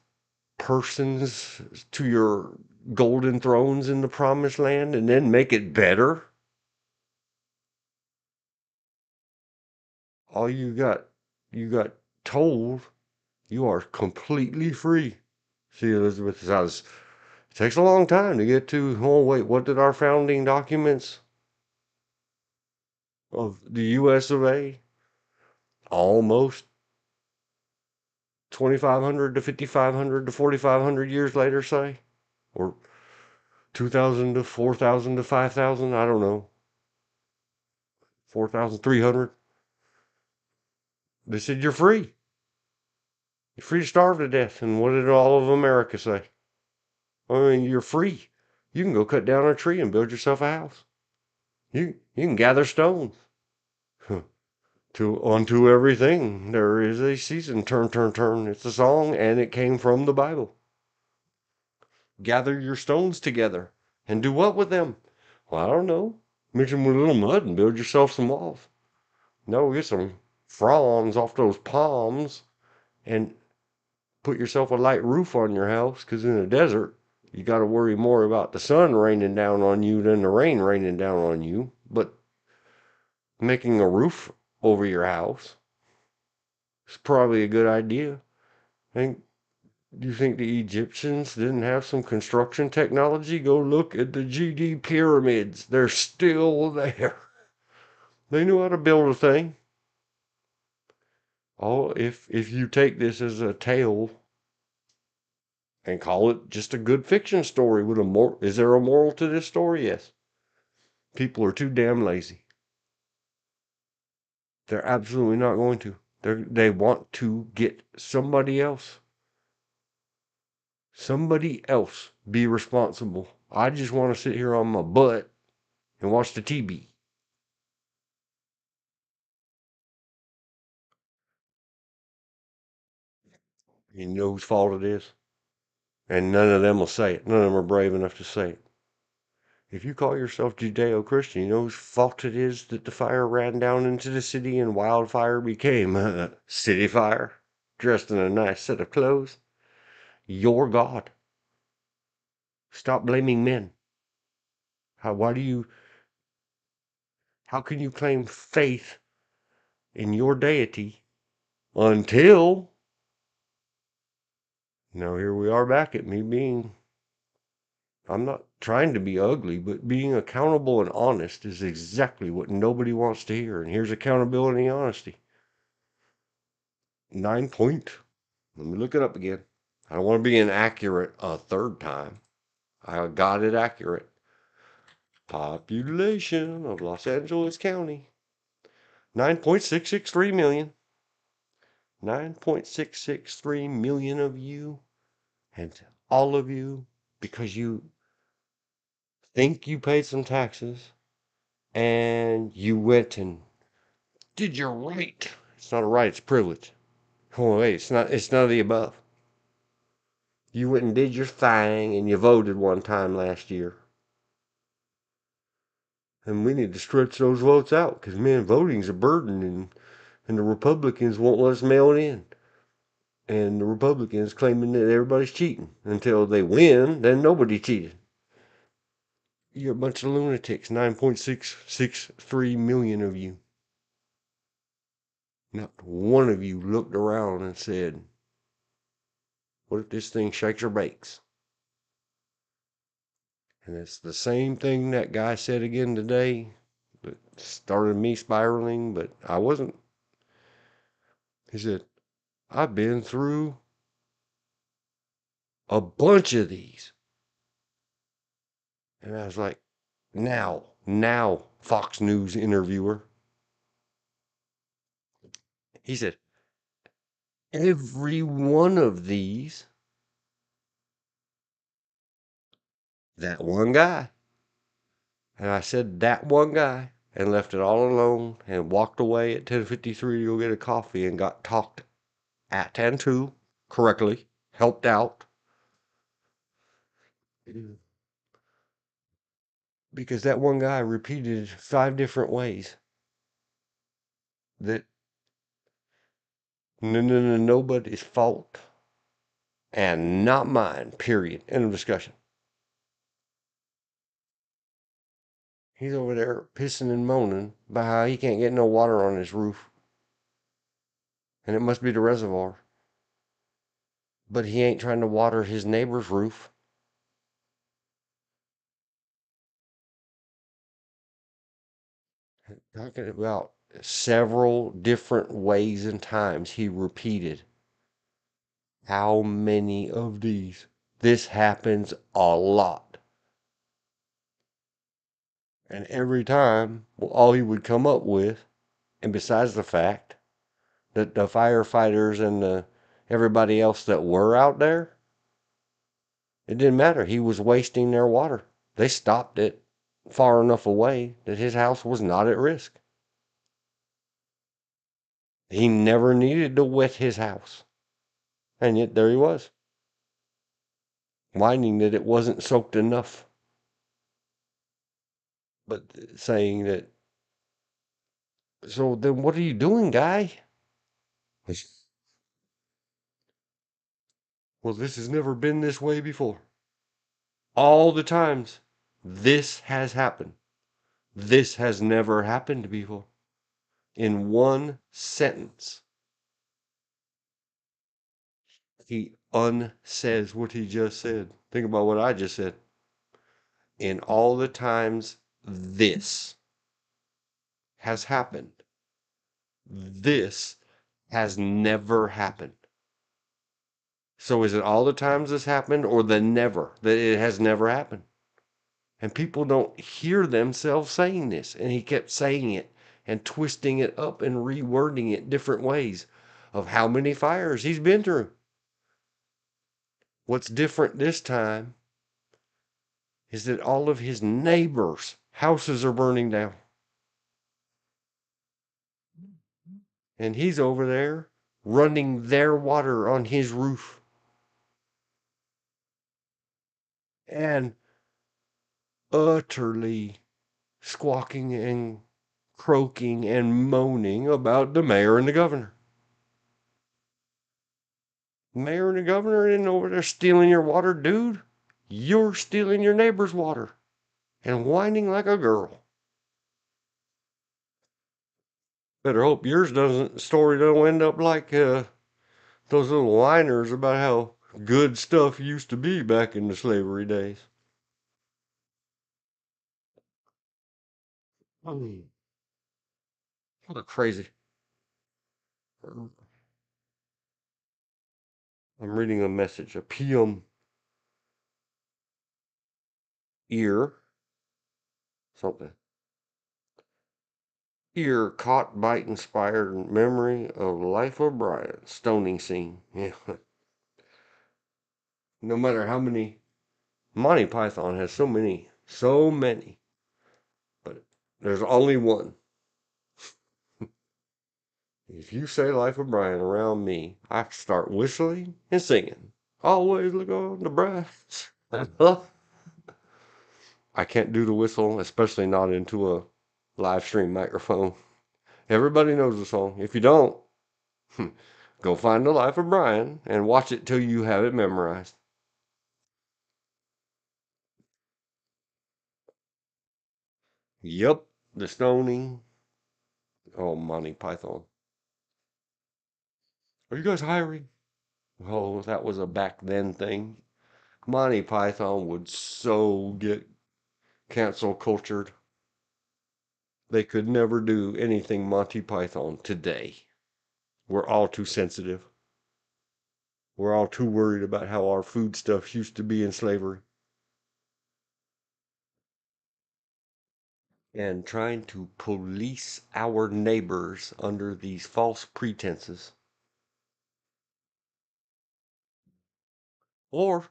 persons to your golden thrones in the promised land and then make it better? All you got told you are completely free. See, Elizabeth says it takes a long time to get to, oh wait, what did our founding documents of the US of A almost 2,500 to 5,500 to 4,500 years later say? Or 2,000 to 4,000 to 5,000? I don't know. 4,300? They said you're free. You're free to starve to death. And what did all of America say? I mean, you're free. You can go cut down a tree and build yourself a house. You can gather stones. To unto everything there is a season. Turn, turn, turn. It's a song, and it came from the Bible. Gather your stones together and do what with them? Well, I don't know. Mix them with a little mud and build yourself some walls. No, get some fronds off those palms and put yourself a light roof on your house, because in the desert, you got to worry more about the sun raining down on you than the rain raining down on you. But making a roof over your house is probably a good idea. And do you think the Egyptians didn't have some construction technology? Go look at the GD pyramids. They're still there. They knew how to build a thing. Oh, if you take this as a tale and call it just a good fiction story with a is there a moral to this story? Yes. People are too damn lazy. They're absolutely not going to. They want to get somebody else be responsible. I just want to sit here on my butt and watch the TV. You know whose fault it is? And none of them will say it. None of them are brave enough to say it. If you call yourself Judeo-Christian, you know whose fault it is that the fire ran down into the city and wildfire became city fire, dressed in a nice set of clothes? Your God. Stop blaming men. Why do you, how can you claim faith in your deity until now here we are back at me being, I'm not trying to be ugly, but being accountable and honest is exactly what nobody wants to hear. And here's accountability and honesty. 9 point. Let me look it up again. I don't want to be inaccurate a third time. I got it accurate. Population of Los Angeles County. 9.663 million. 9.663 million of you, and all of you, because you think you paid some taxes and you went and did your right. It's not a right, it's privilege. Oh wait, it's none of the above. You went and did your thing and you voted one time last year. And we need to stretch those votes out because, man, voting's a burden, and the Republicans won't let us mail it in. And the Republicans claiming that everybody's cheating. Until they win, then nobody cheated. You're a bunch of lunatics. 9.663 million of you. Not one of you looked around and said, what if this thing shakes or bakes? And it's the same thing that guy said again today that started me spiraling, but I wasn't. He said, I've been through a bunch of these. And I was like, now, Fox News interviewer. He said, every one of these, that one guy. And I said, that one guy, and left it all alone and walked away at 10:53 to go get a coffee and got talked at and to correctly, helped out. Because that one guy repeated 5 different ways that nobody's fault and not mine, period. End of discussion. He's over there pissing and moaning about how he can't get no water on his roof. And it must be the reservoir. But he ain't trying to water his neighbor's roof. Talking about several different ways and times he repeated how many of these. This happens a lot. And every time, well, all he would come up with, and besides the fact that the firefighters and everybody else that were out there, it didn't matter. He was wasting their water. They stopped it far enough away that his house was not at risk. He never needed to wet his house. And yet there he was, whining that it wasn't soaked enough. But saying that, so then what are you doing, guy? Well, this has never been this way before. All the times this has happened. This has never happened before. In one sentence, he unsays what he just said. Think about what I just said. In all the times this has happened, this has never happened. So is it all the times this happened or the never, that it has never happened? And people don't hear themselves saying this. And he kept saying it and twisting it up and rewording it different ways of how many fires he's been through. What's different this time is that all of his neighbors' houses are burning down. And he's over there running their water on his roof. And utterly squawking and croaking and moaning about the mayor and the governor. The mayor and the governor isn't over there stealing your water, dude. You're stealing your neighbor's water and whining like a girl. Better hope yours doesn't story don't end up like those little whiners about how good stuff used to be back in the slavery days. Hmm, what a crazy. I'm reading a message, a PM ear, something. Ear caught bite inspired memory of Life of Brian stoning scene. Yeah. No matter how many, Monty Python has so many, but there's only one. If you say Life of Brian around me, I start whistling and singing. Always look on the bright side. I can't do the whistle, especially not into a live stream microphone. Everybody knows the song. If you don't, go find the Life of Brian and watch it till you have it memorized. Yep, the stoning. Oh, Monty Python. Are you guys hiring? Oh, that was a back then thing. Monty Python would so get cancel cultured. They could never do anything Monty Python today. We're all too sensitive. We're all too worried about how our foodstuffs used to be in slavery. And trying to police our neighbors under these false pretenses. Or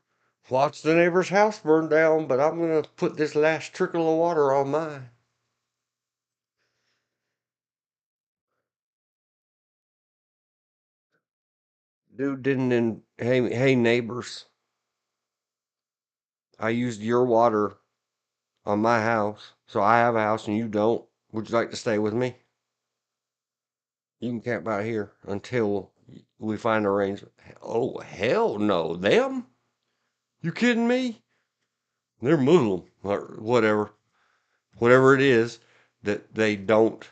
watch the neighbor's house burn down, but I'm going to put this last trickle of water on mine. Dude didn't hey neighbors, I used your water on my house, so I have a house and you don't. Would you like to stay with me? You can camp out here until we find a range. Oh, hell no. Them? You kidding me? They're Muslim or whatever. Whatever it is that they don't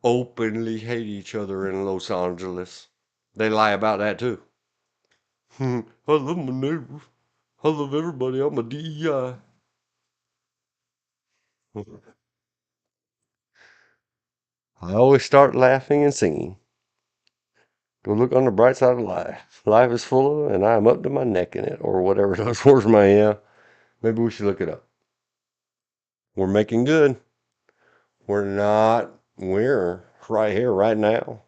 openly hate each other in Los Angeles. They lie about that too. I love my neighbors. I love everybody. I'm a DEI. I always start laughing and singing. Go look on the bright side of life. Life is full of, and I am up to my neck in it, or whatever those words may. Yeah, maybe we should look it up. We're making good. We're not. We're right here, right now.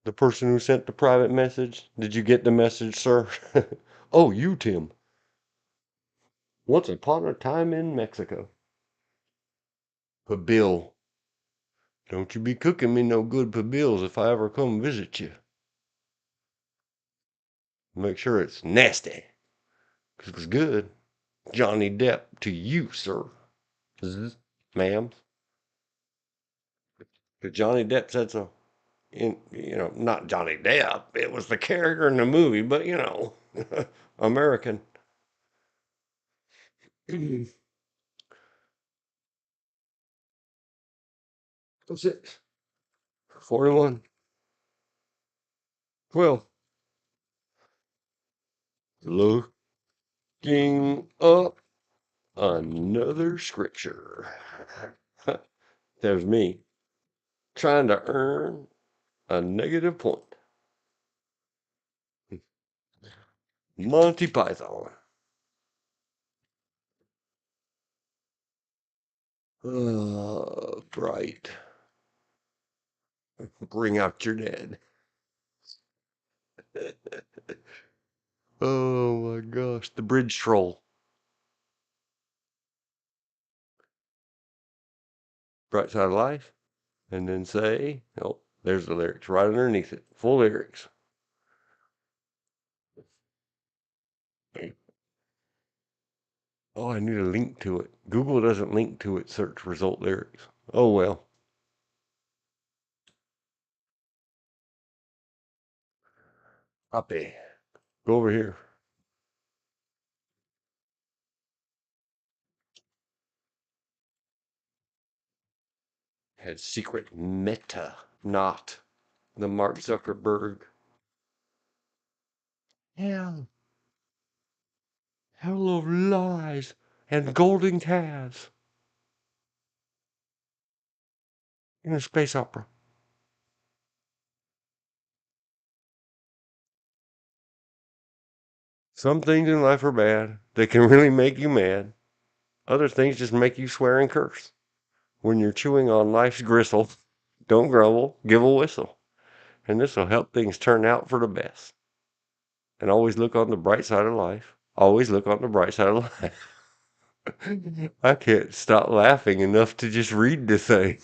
The person who sent the private message. Did you get the message, sir? Oh, you, Tim. Once upon a time in Mexico. Pabil. Don't you be cooking me no good pabils if I ever come visit you. Make sure it's nasty. 'Cause it's good. Johnny Depp to you, sir. Ma'am. Because Johnny Depp said so. Not Johnny Depp. It was the character in the movie, but American. What's it? 41. Well, looking up another scripture. There's me trying to earn a negative point. Monty Python. Bright. Bring out your dead. Oh my gosh, the bridge troll. Bright side of life. And then say, oh, there's the lyrics right underneath it. Full lyrics. Oh, I need a link to it. Google doesn't link to it, search result lyrics. Oh well. Copy. Go over here. Had secret meta, not the Mark Zuckerberg. Hell, hell of lies and golden calves in a space opera. Some things in life are bad. They can really make you mad. Other things just make you swear and curse. When you're chewing on life's gristle, don't grumble, give a whistle. And this will help things turn out for the best. And always look on the bright side of life. Always look on the bright side of life. I can't stop laughing enough to just read the thing.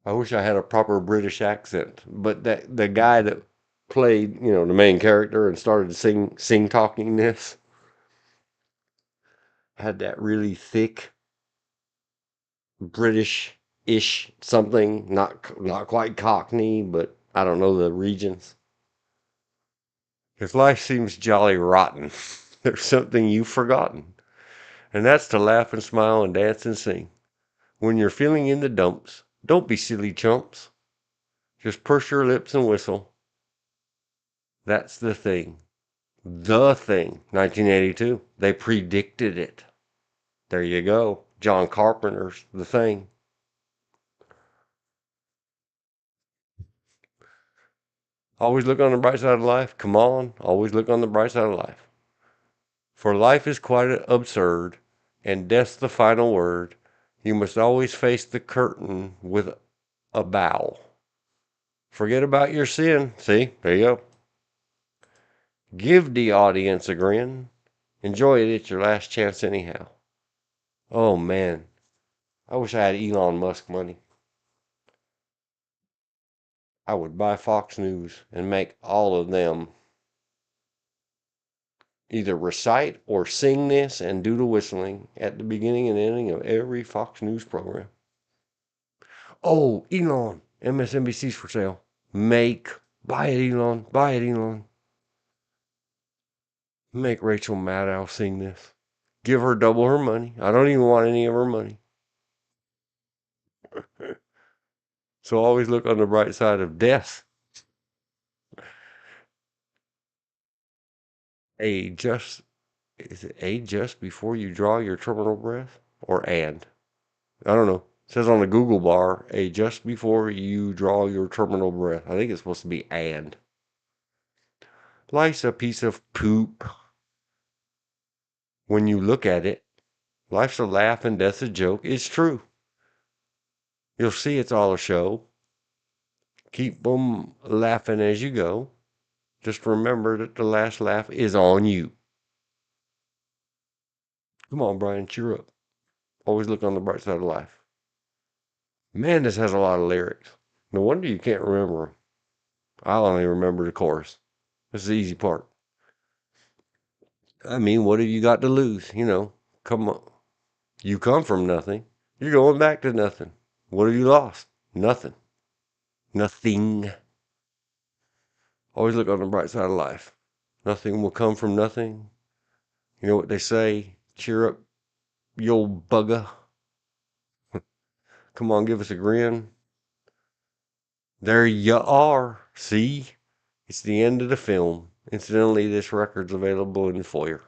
I wish I had a proper British accent, but that the guy that played, the main character and started to sing talking this had that really thick British-ish something, not quite Cockney, but I don't know the regions. Because life seems jolly rotten. There's something you've forgotten, and that's to laugh and smile and dance and sing. When you're feeling in the dumps, don't be silly chumps. Just purse your lips and whistle. That's the thing. The thing. 1982. They predicted it. There you go. John Carpenter's The Thing. Always look on the bright side of life. Come on. Always look on the bright side of life. For life is quite absurd, and death's the final word. You must always face the curtain with a bow. Forget about your sin. See, there you go. Give the audience a grin. Enjoy it. It's your last chance anyhow. Oh man, I wish I had Elon Musk money. I would buy Fox News and make all of them either recite or sing this and do the whistling at the beginning and ending of every Fox News program. Oh, Elon, MSNBC's for sale. Buy it, Elon, buy it, Elon. Make Rachel Maddow sing this. Give her double her money. I don't even want any of her money. So always look on the bright side of death. Is it a just before you draw your terminal breath? Or and? I don't know. It says on the Google bar, a just before you draw your terminal breath. I think it's supposed to be and. Life's a piece of poop. When you look at it, life's a laugh and death's a joke. It's true. You'll see it's all a show. Keep them laughing as you go. Just remember that the last laugh is on you. Come on, Brian, cheer up. Always look on the bright side of life. Man, this has a lot of lyrics. No wonder you can't remember them. I'll only remember the chorus. This is the easy part. I mean, what have you got to lose? Come on. You come from nothing. You're going back to nothing. What have you lost? Nothing. Nothing. Always look on the bright side of life. Nothing will come from nothing. You know what they say? Cheer up, you old bugger. Come on, give us a grin. There you are. See? It's the end of the film. Incidentally, this record's available in the foyer.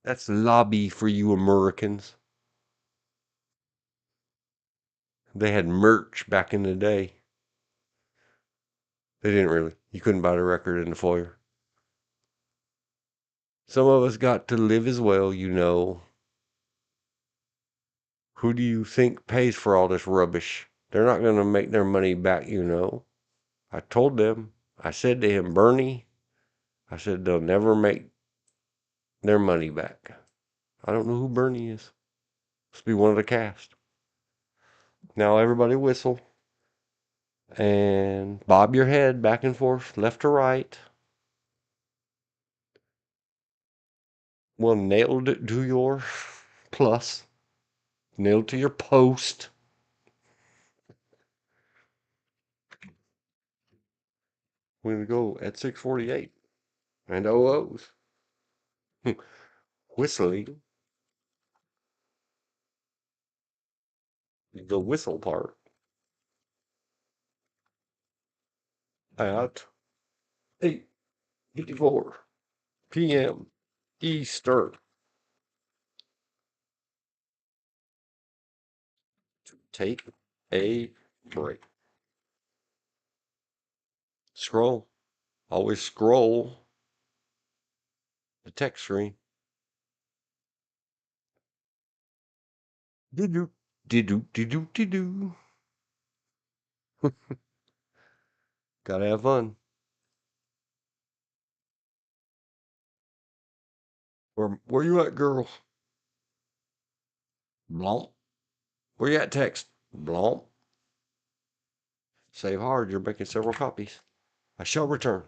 That's lobby for you Americans. They had merch back in the day. They didn't really. You couldn't buy the record in the foyer. Some of us got to live as well. Who do you think pays for all this rubbish? They're not going to make their money back. I told them, I said to him, Bernie, I said they'll never make their money back. I don't know who Bernie is. Must be one of the cast. Now everybody whistle and bob your head back and forth, left to right. Well, nailed it to your plus. Nailed to your post. We're going to go at 6:48 and OOs. Whistling The whistle part. At 8:54 p.m. Eastern. To take a break. Scroll. Always scroll the text screen. Did-do, did-do, did-do, did-do. Gotta have fun. Where you at, girl? Blomp. Where you at, text? Blomp. Save hard. You're making several copies. I shall return.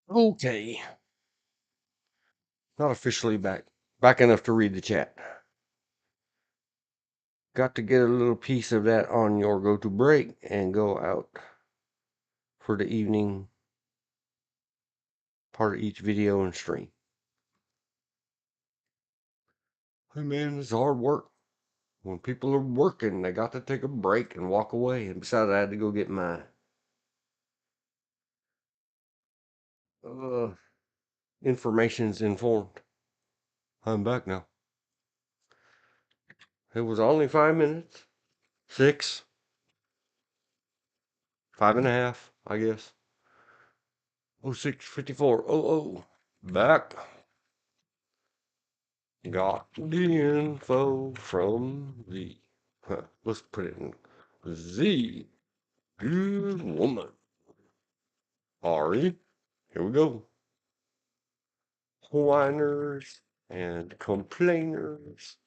Okay. Not officially back. Back enough to read the chat. Got to get a little piece of that on your go-to break and go out for the evening part of each video and stream. Hey man, it's hard work. When people are working, they got to take a break and walk away. And besides, I had to go get my information's informed. I'm back now. It was only 5 minutes. 6. 5.5, I guess. 06:54. Back. Got the info from the. Let's put it in the good woman. Ari. Here we go. Whiners and complainers.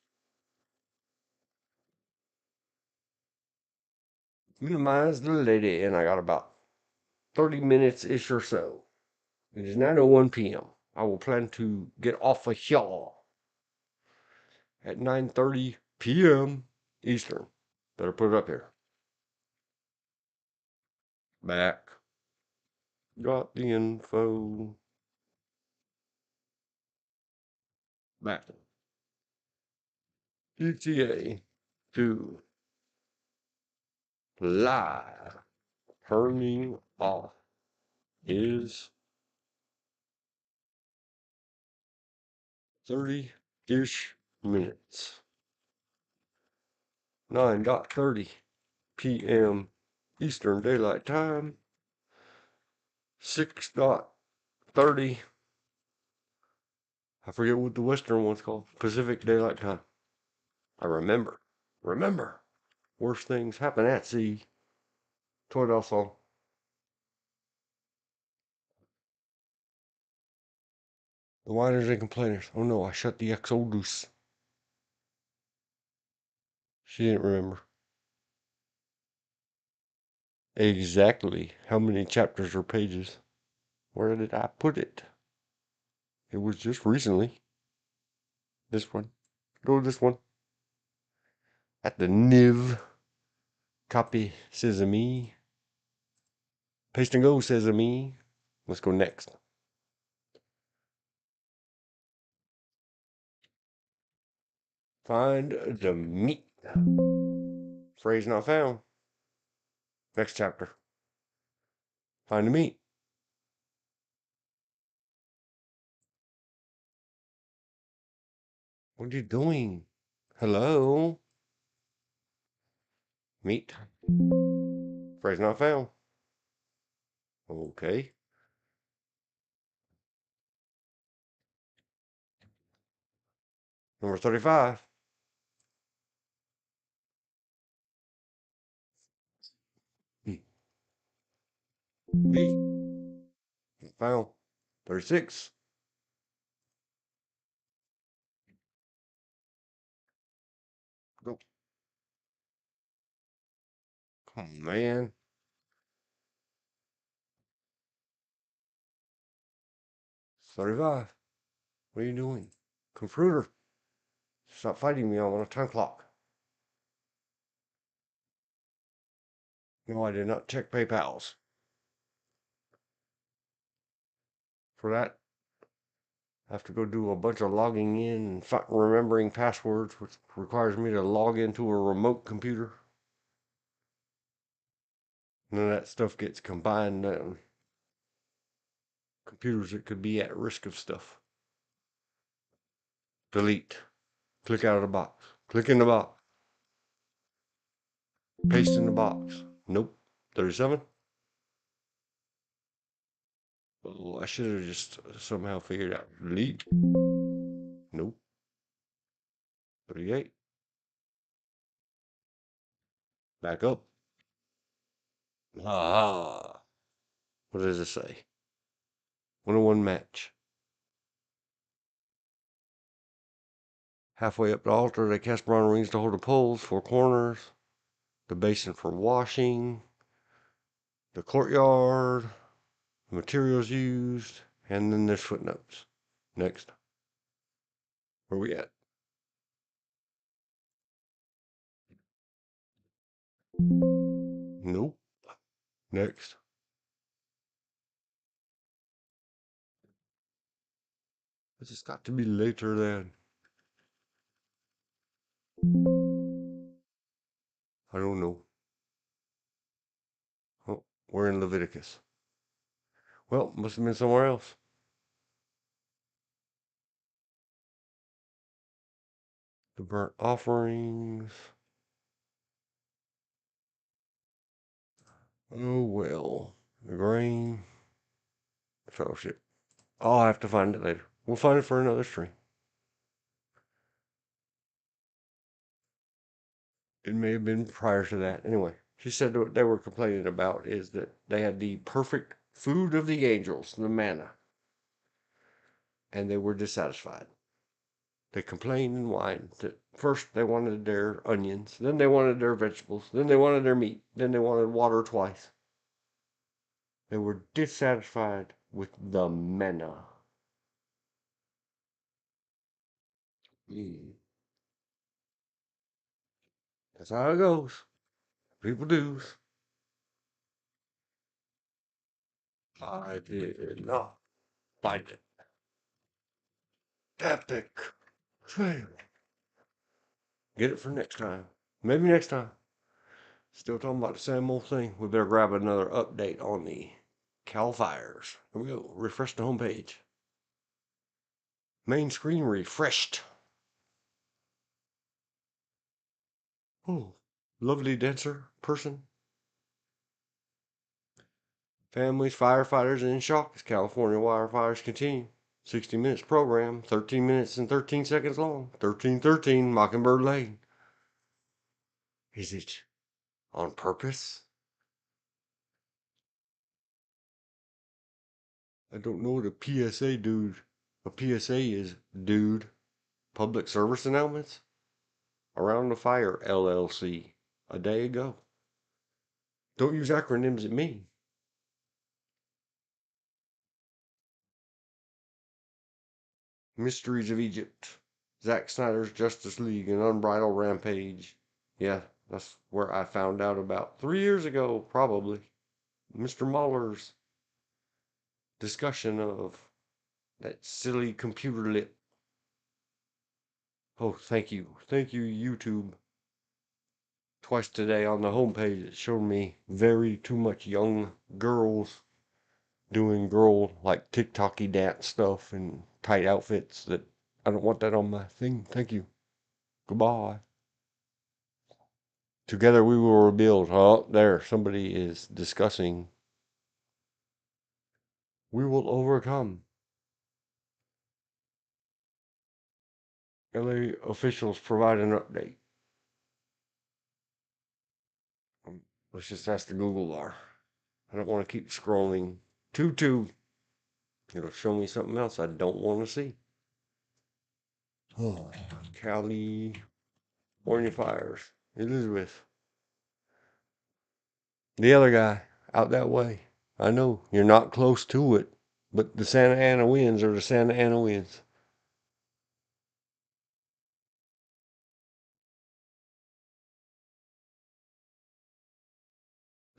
Minimize the lady, and I got about 30 minutes-ish or so. It is 9:01 p.m. I will plan to get off of here at 9:30 p.m. Eastern. Better put it up here. Back. Got the info. Back. GTA 2. Live. Turning off is 30-ish minutes. 9:30 p.m. Eastern Daylight Time. 6:30. I forget what the Western one's called. Pacific Daylight Time. I remember. Remember. Worst things happen at sea. TODO song. The whiners and complainers. Oh no, I shut the Exodus. She didn't remember exactly how many chapters or pages. Where did I put it? It was just recently. This one. Go to this one. At the NIV. Copy Sesame. Paste and go Sesame. Let's go next. Find the meat. Phrase not found. Next chapter. Find the meat. What are you doing? Hello? Meat. Phrase not found. Okay. Number 35. Meat. Found. 36. Go. Come on, man. 35. What are you doing? Computer. Stop fighting me. I'm on a time clock. No, I did not check PayPal's. For that, I have to go do a bunch of logging in and remembering passwords, which requires me to log into a remote computer. None of that stuff gets combined. Computers that could be at risk of stuff. Delete. Click out of the box. Click in the box. Paste in the box. Nope. 37. Oh, I should have just somehow figured out. Delete. Nope. 38. Back up. Ah. What does it say? 101 match. Halfway up the altar, they cast bronze rings to hold the poles, 4 corners, the basin for washing, the courtyard, the materials used, And then there's footnotes. Next. Where we at? Nope. Next. It's just got to be later than. I don't know. Oh, we're in Leviticus. Well, must have been somewhere else. The burnt offerings. Oh well. The grain. Fellowship. I'll have to find it later. We'll find it for another stream. It may have been prior to that. Anyway, she said what they were complaining about is that they had the perfect food of the angels, the manna, and they were dissatisfied. They complained and whined that first they wanted their onions, then they wanted their vegetables, then they wanted their meat, then they wanted water twice. They were dissatisfied with the manna. That's how it goes. People do. I did not find it. Epic fail. Get it for next time. Maybe next time. Still talking about the same old thing. We better grab another update on the Cal fires. Here we go. Refresh the homepage. Main screen refreshed. Oh, lovely dancer person. Families, firefighters in shock as California wildfires continue. 60 minutes program, 13 minutes and 13 seconds long. 1313 Mockingbird Lane. Is it on purpose? I don't know what a PSA dude. A PSA is dude. Public service announcements. Around the Fire LLC a day ago. Don't use acronyms at me. Mysteries of Egypt. Zack Snyder's Justice League, an unbridled rampage. Yeah, that's where I found out about 3 years ago, probably. Mr. Mueller's discussion of that silly computer lip. Oh, thank you. Thank you, YouTube. Twice today on the homepage, it showed me very too much young girls doing girl like TikTok-y dance stuff and tight outfits that I don't want that on my thing. Thank you. Goodbye. Together we will rebuild. Oh, there, somebody is discussing. We will overcome. LA officials provide an update. Let's just ask the Google bar. I don't want to keep scrolling. It'll show me something else I don't want to see. Oh, California fires. Elizabeth. The other guy out that way. I know you're not close to it, but the Santa Ana winds are the Santa Ana winds.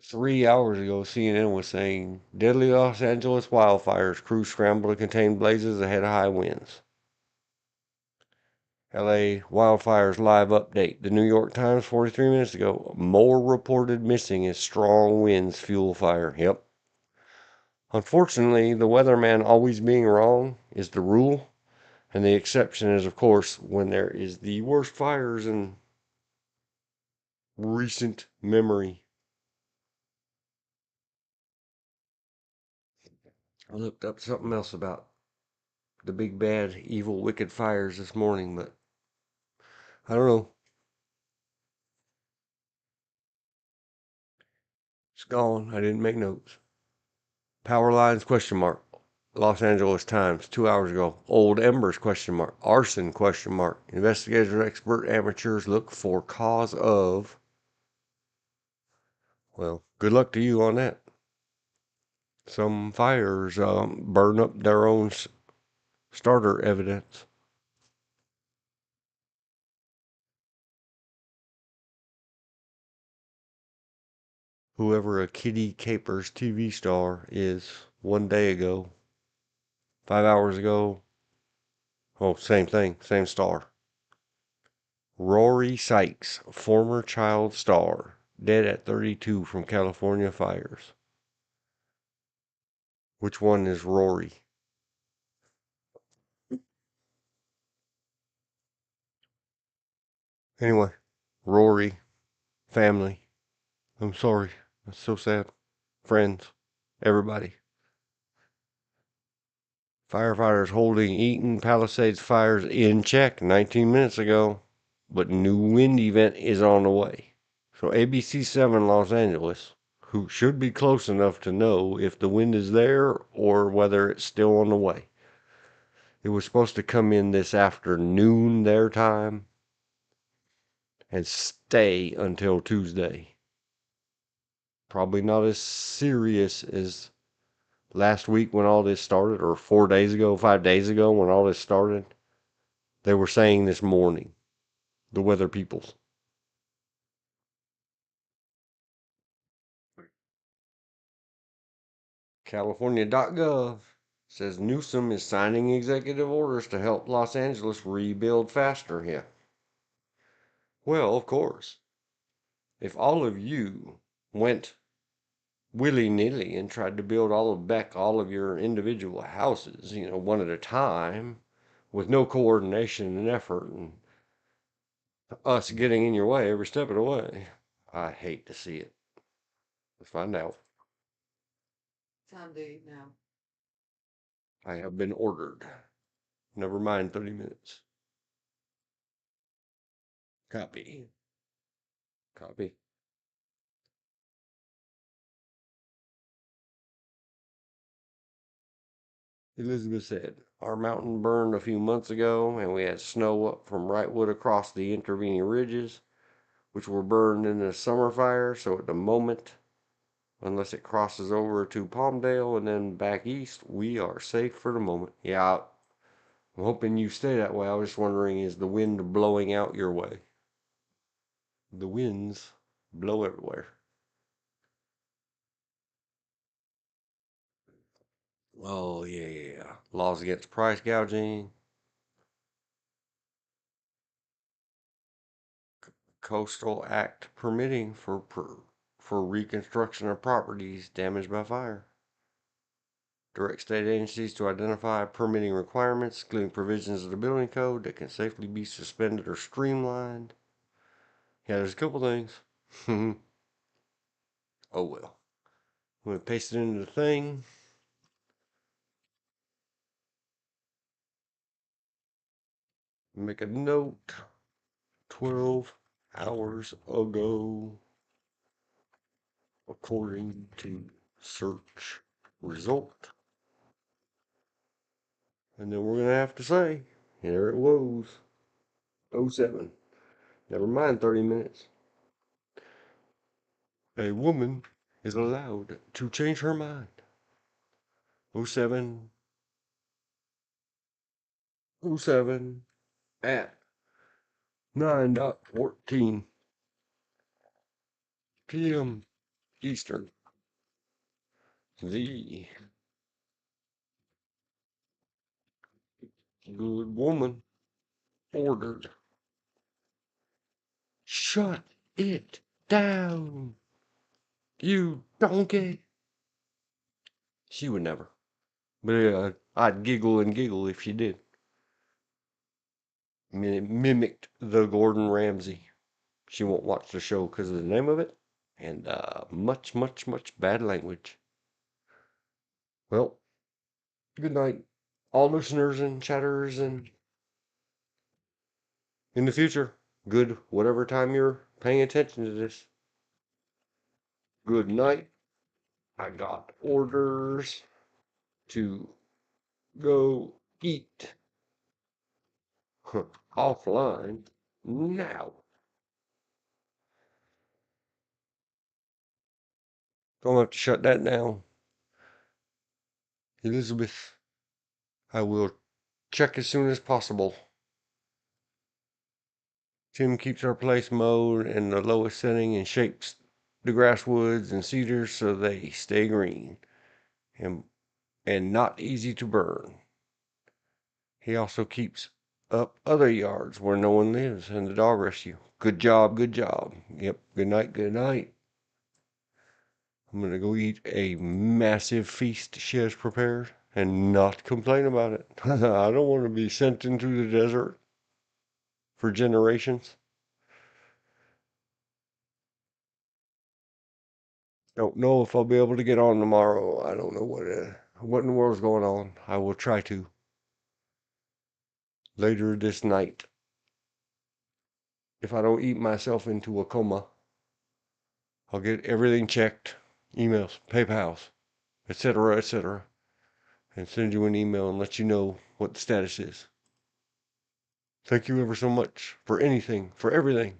Three hours ago, CNN was saying deadly Los Angeles wildfires. Crews scramble to contain blazes ahead of high winds. LA wildfires live update. The New York Times 43 minutes ago. More reported missing as strong winds fuel fire. Yep. Unfortunately, the weatherman always being wrong is the rule. And the exception is, of course, when there is the worst fires in recent memory. I looked up something else about the big bad evil wicked fires this morning, but I don't know. It's gone. I didn't make notes. Power lines question mark. Los Angeles Times 2 hours ago. Old embers question mark. Arson question mark. Investigators, expert, amateurs look for cause of. Well, good luck to you on that. Some fires burn up their own starter evidence. Whoever a Kitty Capers TV star is 1 day ago, 5 hours ago. Oh, same thing, same star. Rory Sykes, former child star, dead at 32 from California fires. Which one is Rory? Anyway, Rory, family. I'm sorry. That's so sad. Friends, everybody. Firefighters holding Eaton Palisades fires in check 19 minutes ago, but new wind event is on the way. So ABC 7 Los Angeles, who should be close enough to know if the wind is there or whether it's still on the way. It was supposed to come in this afternoon their time and stay until Tuesday. Probably not as serious as last week when all this started, or 4 days ago, 5 days ago when all this started. They were saying this morning, the weather people. California.gov says Newsom is signing executive orders to help Los Angeles rebuild faster here. Well, of course. If all of you went willy-nilly and tried to build all of your individual houses, one at a time, with no coordination and effort, and us getting in your way every step of the way, I hate to see it. Let's find out. Time to eat now. I have been ordered. Never mind 30 minutes. Copy. Copy. Elizabeth said, our mountain burned a few months ago, and we had snow up from Wrightwood across the intervening ridges, which were burned in the summer fire, so at the moment, unless it crosses over to Palmdale and then back east, we are safe for the moment. Yeah, I'm hoping you stay that way. I was just wondering, is the wind blowing out your way? The winds blow everywhere. Oh, yeah. Laws against price gouging. Coastal Act permitting for reconstruction of properties damaged by fire. Direct state agencies to identify permitting requirements, including provisions of the building code that can safely be suspended or streamlined. Yeah, there's a couple things. Oh well. I'm going to paste it into the thing. Make a note. 12 hours ago, according to search result. And then we're going to have to say, here it was. 07. Never mind 30 minutes. A woman is allowed to change her mind. 07. 07 at 9:14 p.m. Eastern. The good woman ordered, shut it down, you donkey. She would never. But I'd giggle and giggle if she did. I mean, it mimicked the Gordon Ramsay. She won't watch the show because of the name of it. And much, much, much bad language. Well, good night, all listeners and chatters, and in the future, good whatever time you're paying attention to this. Good night. I got orders to go eat offline now. Gonna have to shut that down. Elizabeth, I will check as soon as possible. Tim keeps our place mowed in the lowest setting and shapes the grasswoods and cedars so they stay green and not easy to burn. He also keeps up other yards where no one lives and the dog rescue. Good job, good job. Yep, good night, good night. I'm going to go eat a massive feast she has prepared and not complain about it. I don't want to be sent into the desert for generations. Don't know if I'll be able to get on tomorrow. I don't know what in the world's going on. I will try to later this night. If I don't eat myself into a coma, I'll get everything checked, emails, PayPals, etc., and send you an email and let you know what the status is. Thank you ever so much for anything, for everything.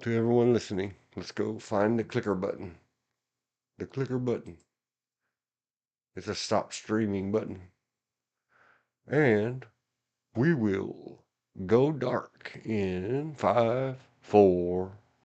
To everyone listening, let's go find the clicker button. The clicker button. It's a stop streaming button. And we will go dark in 5, 4,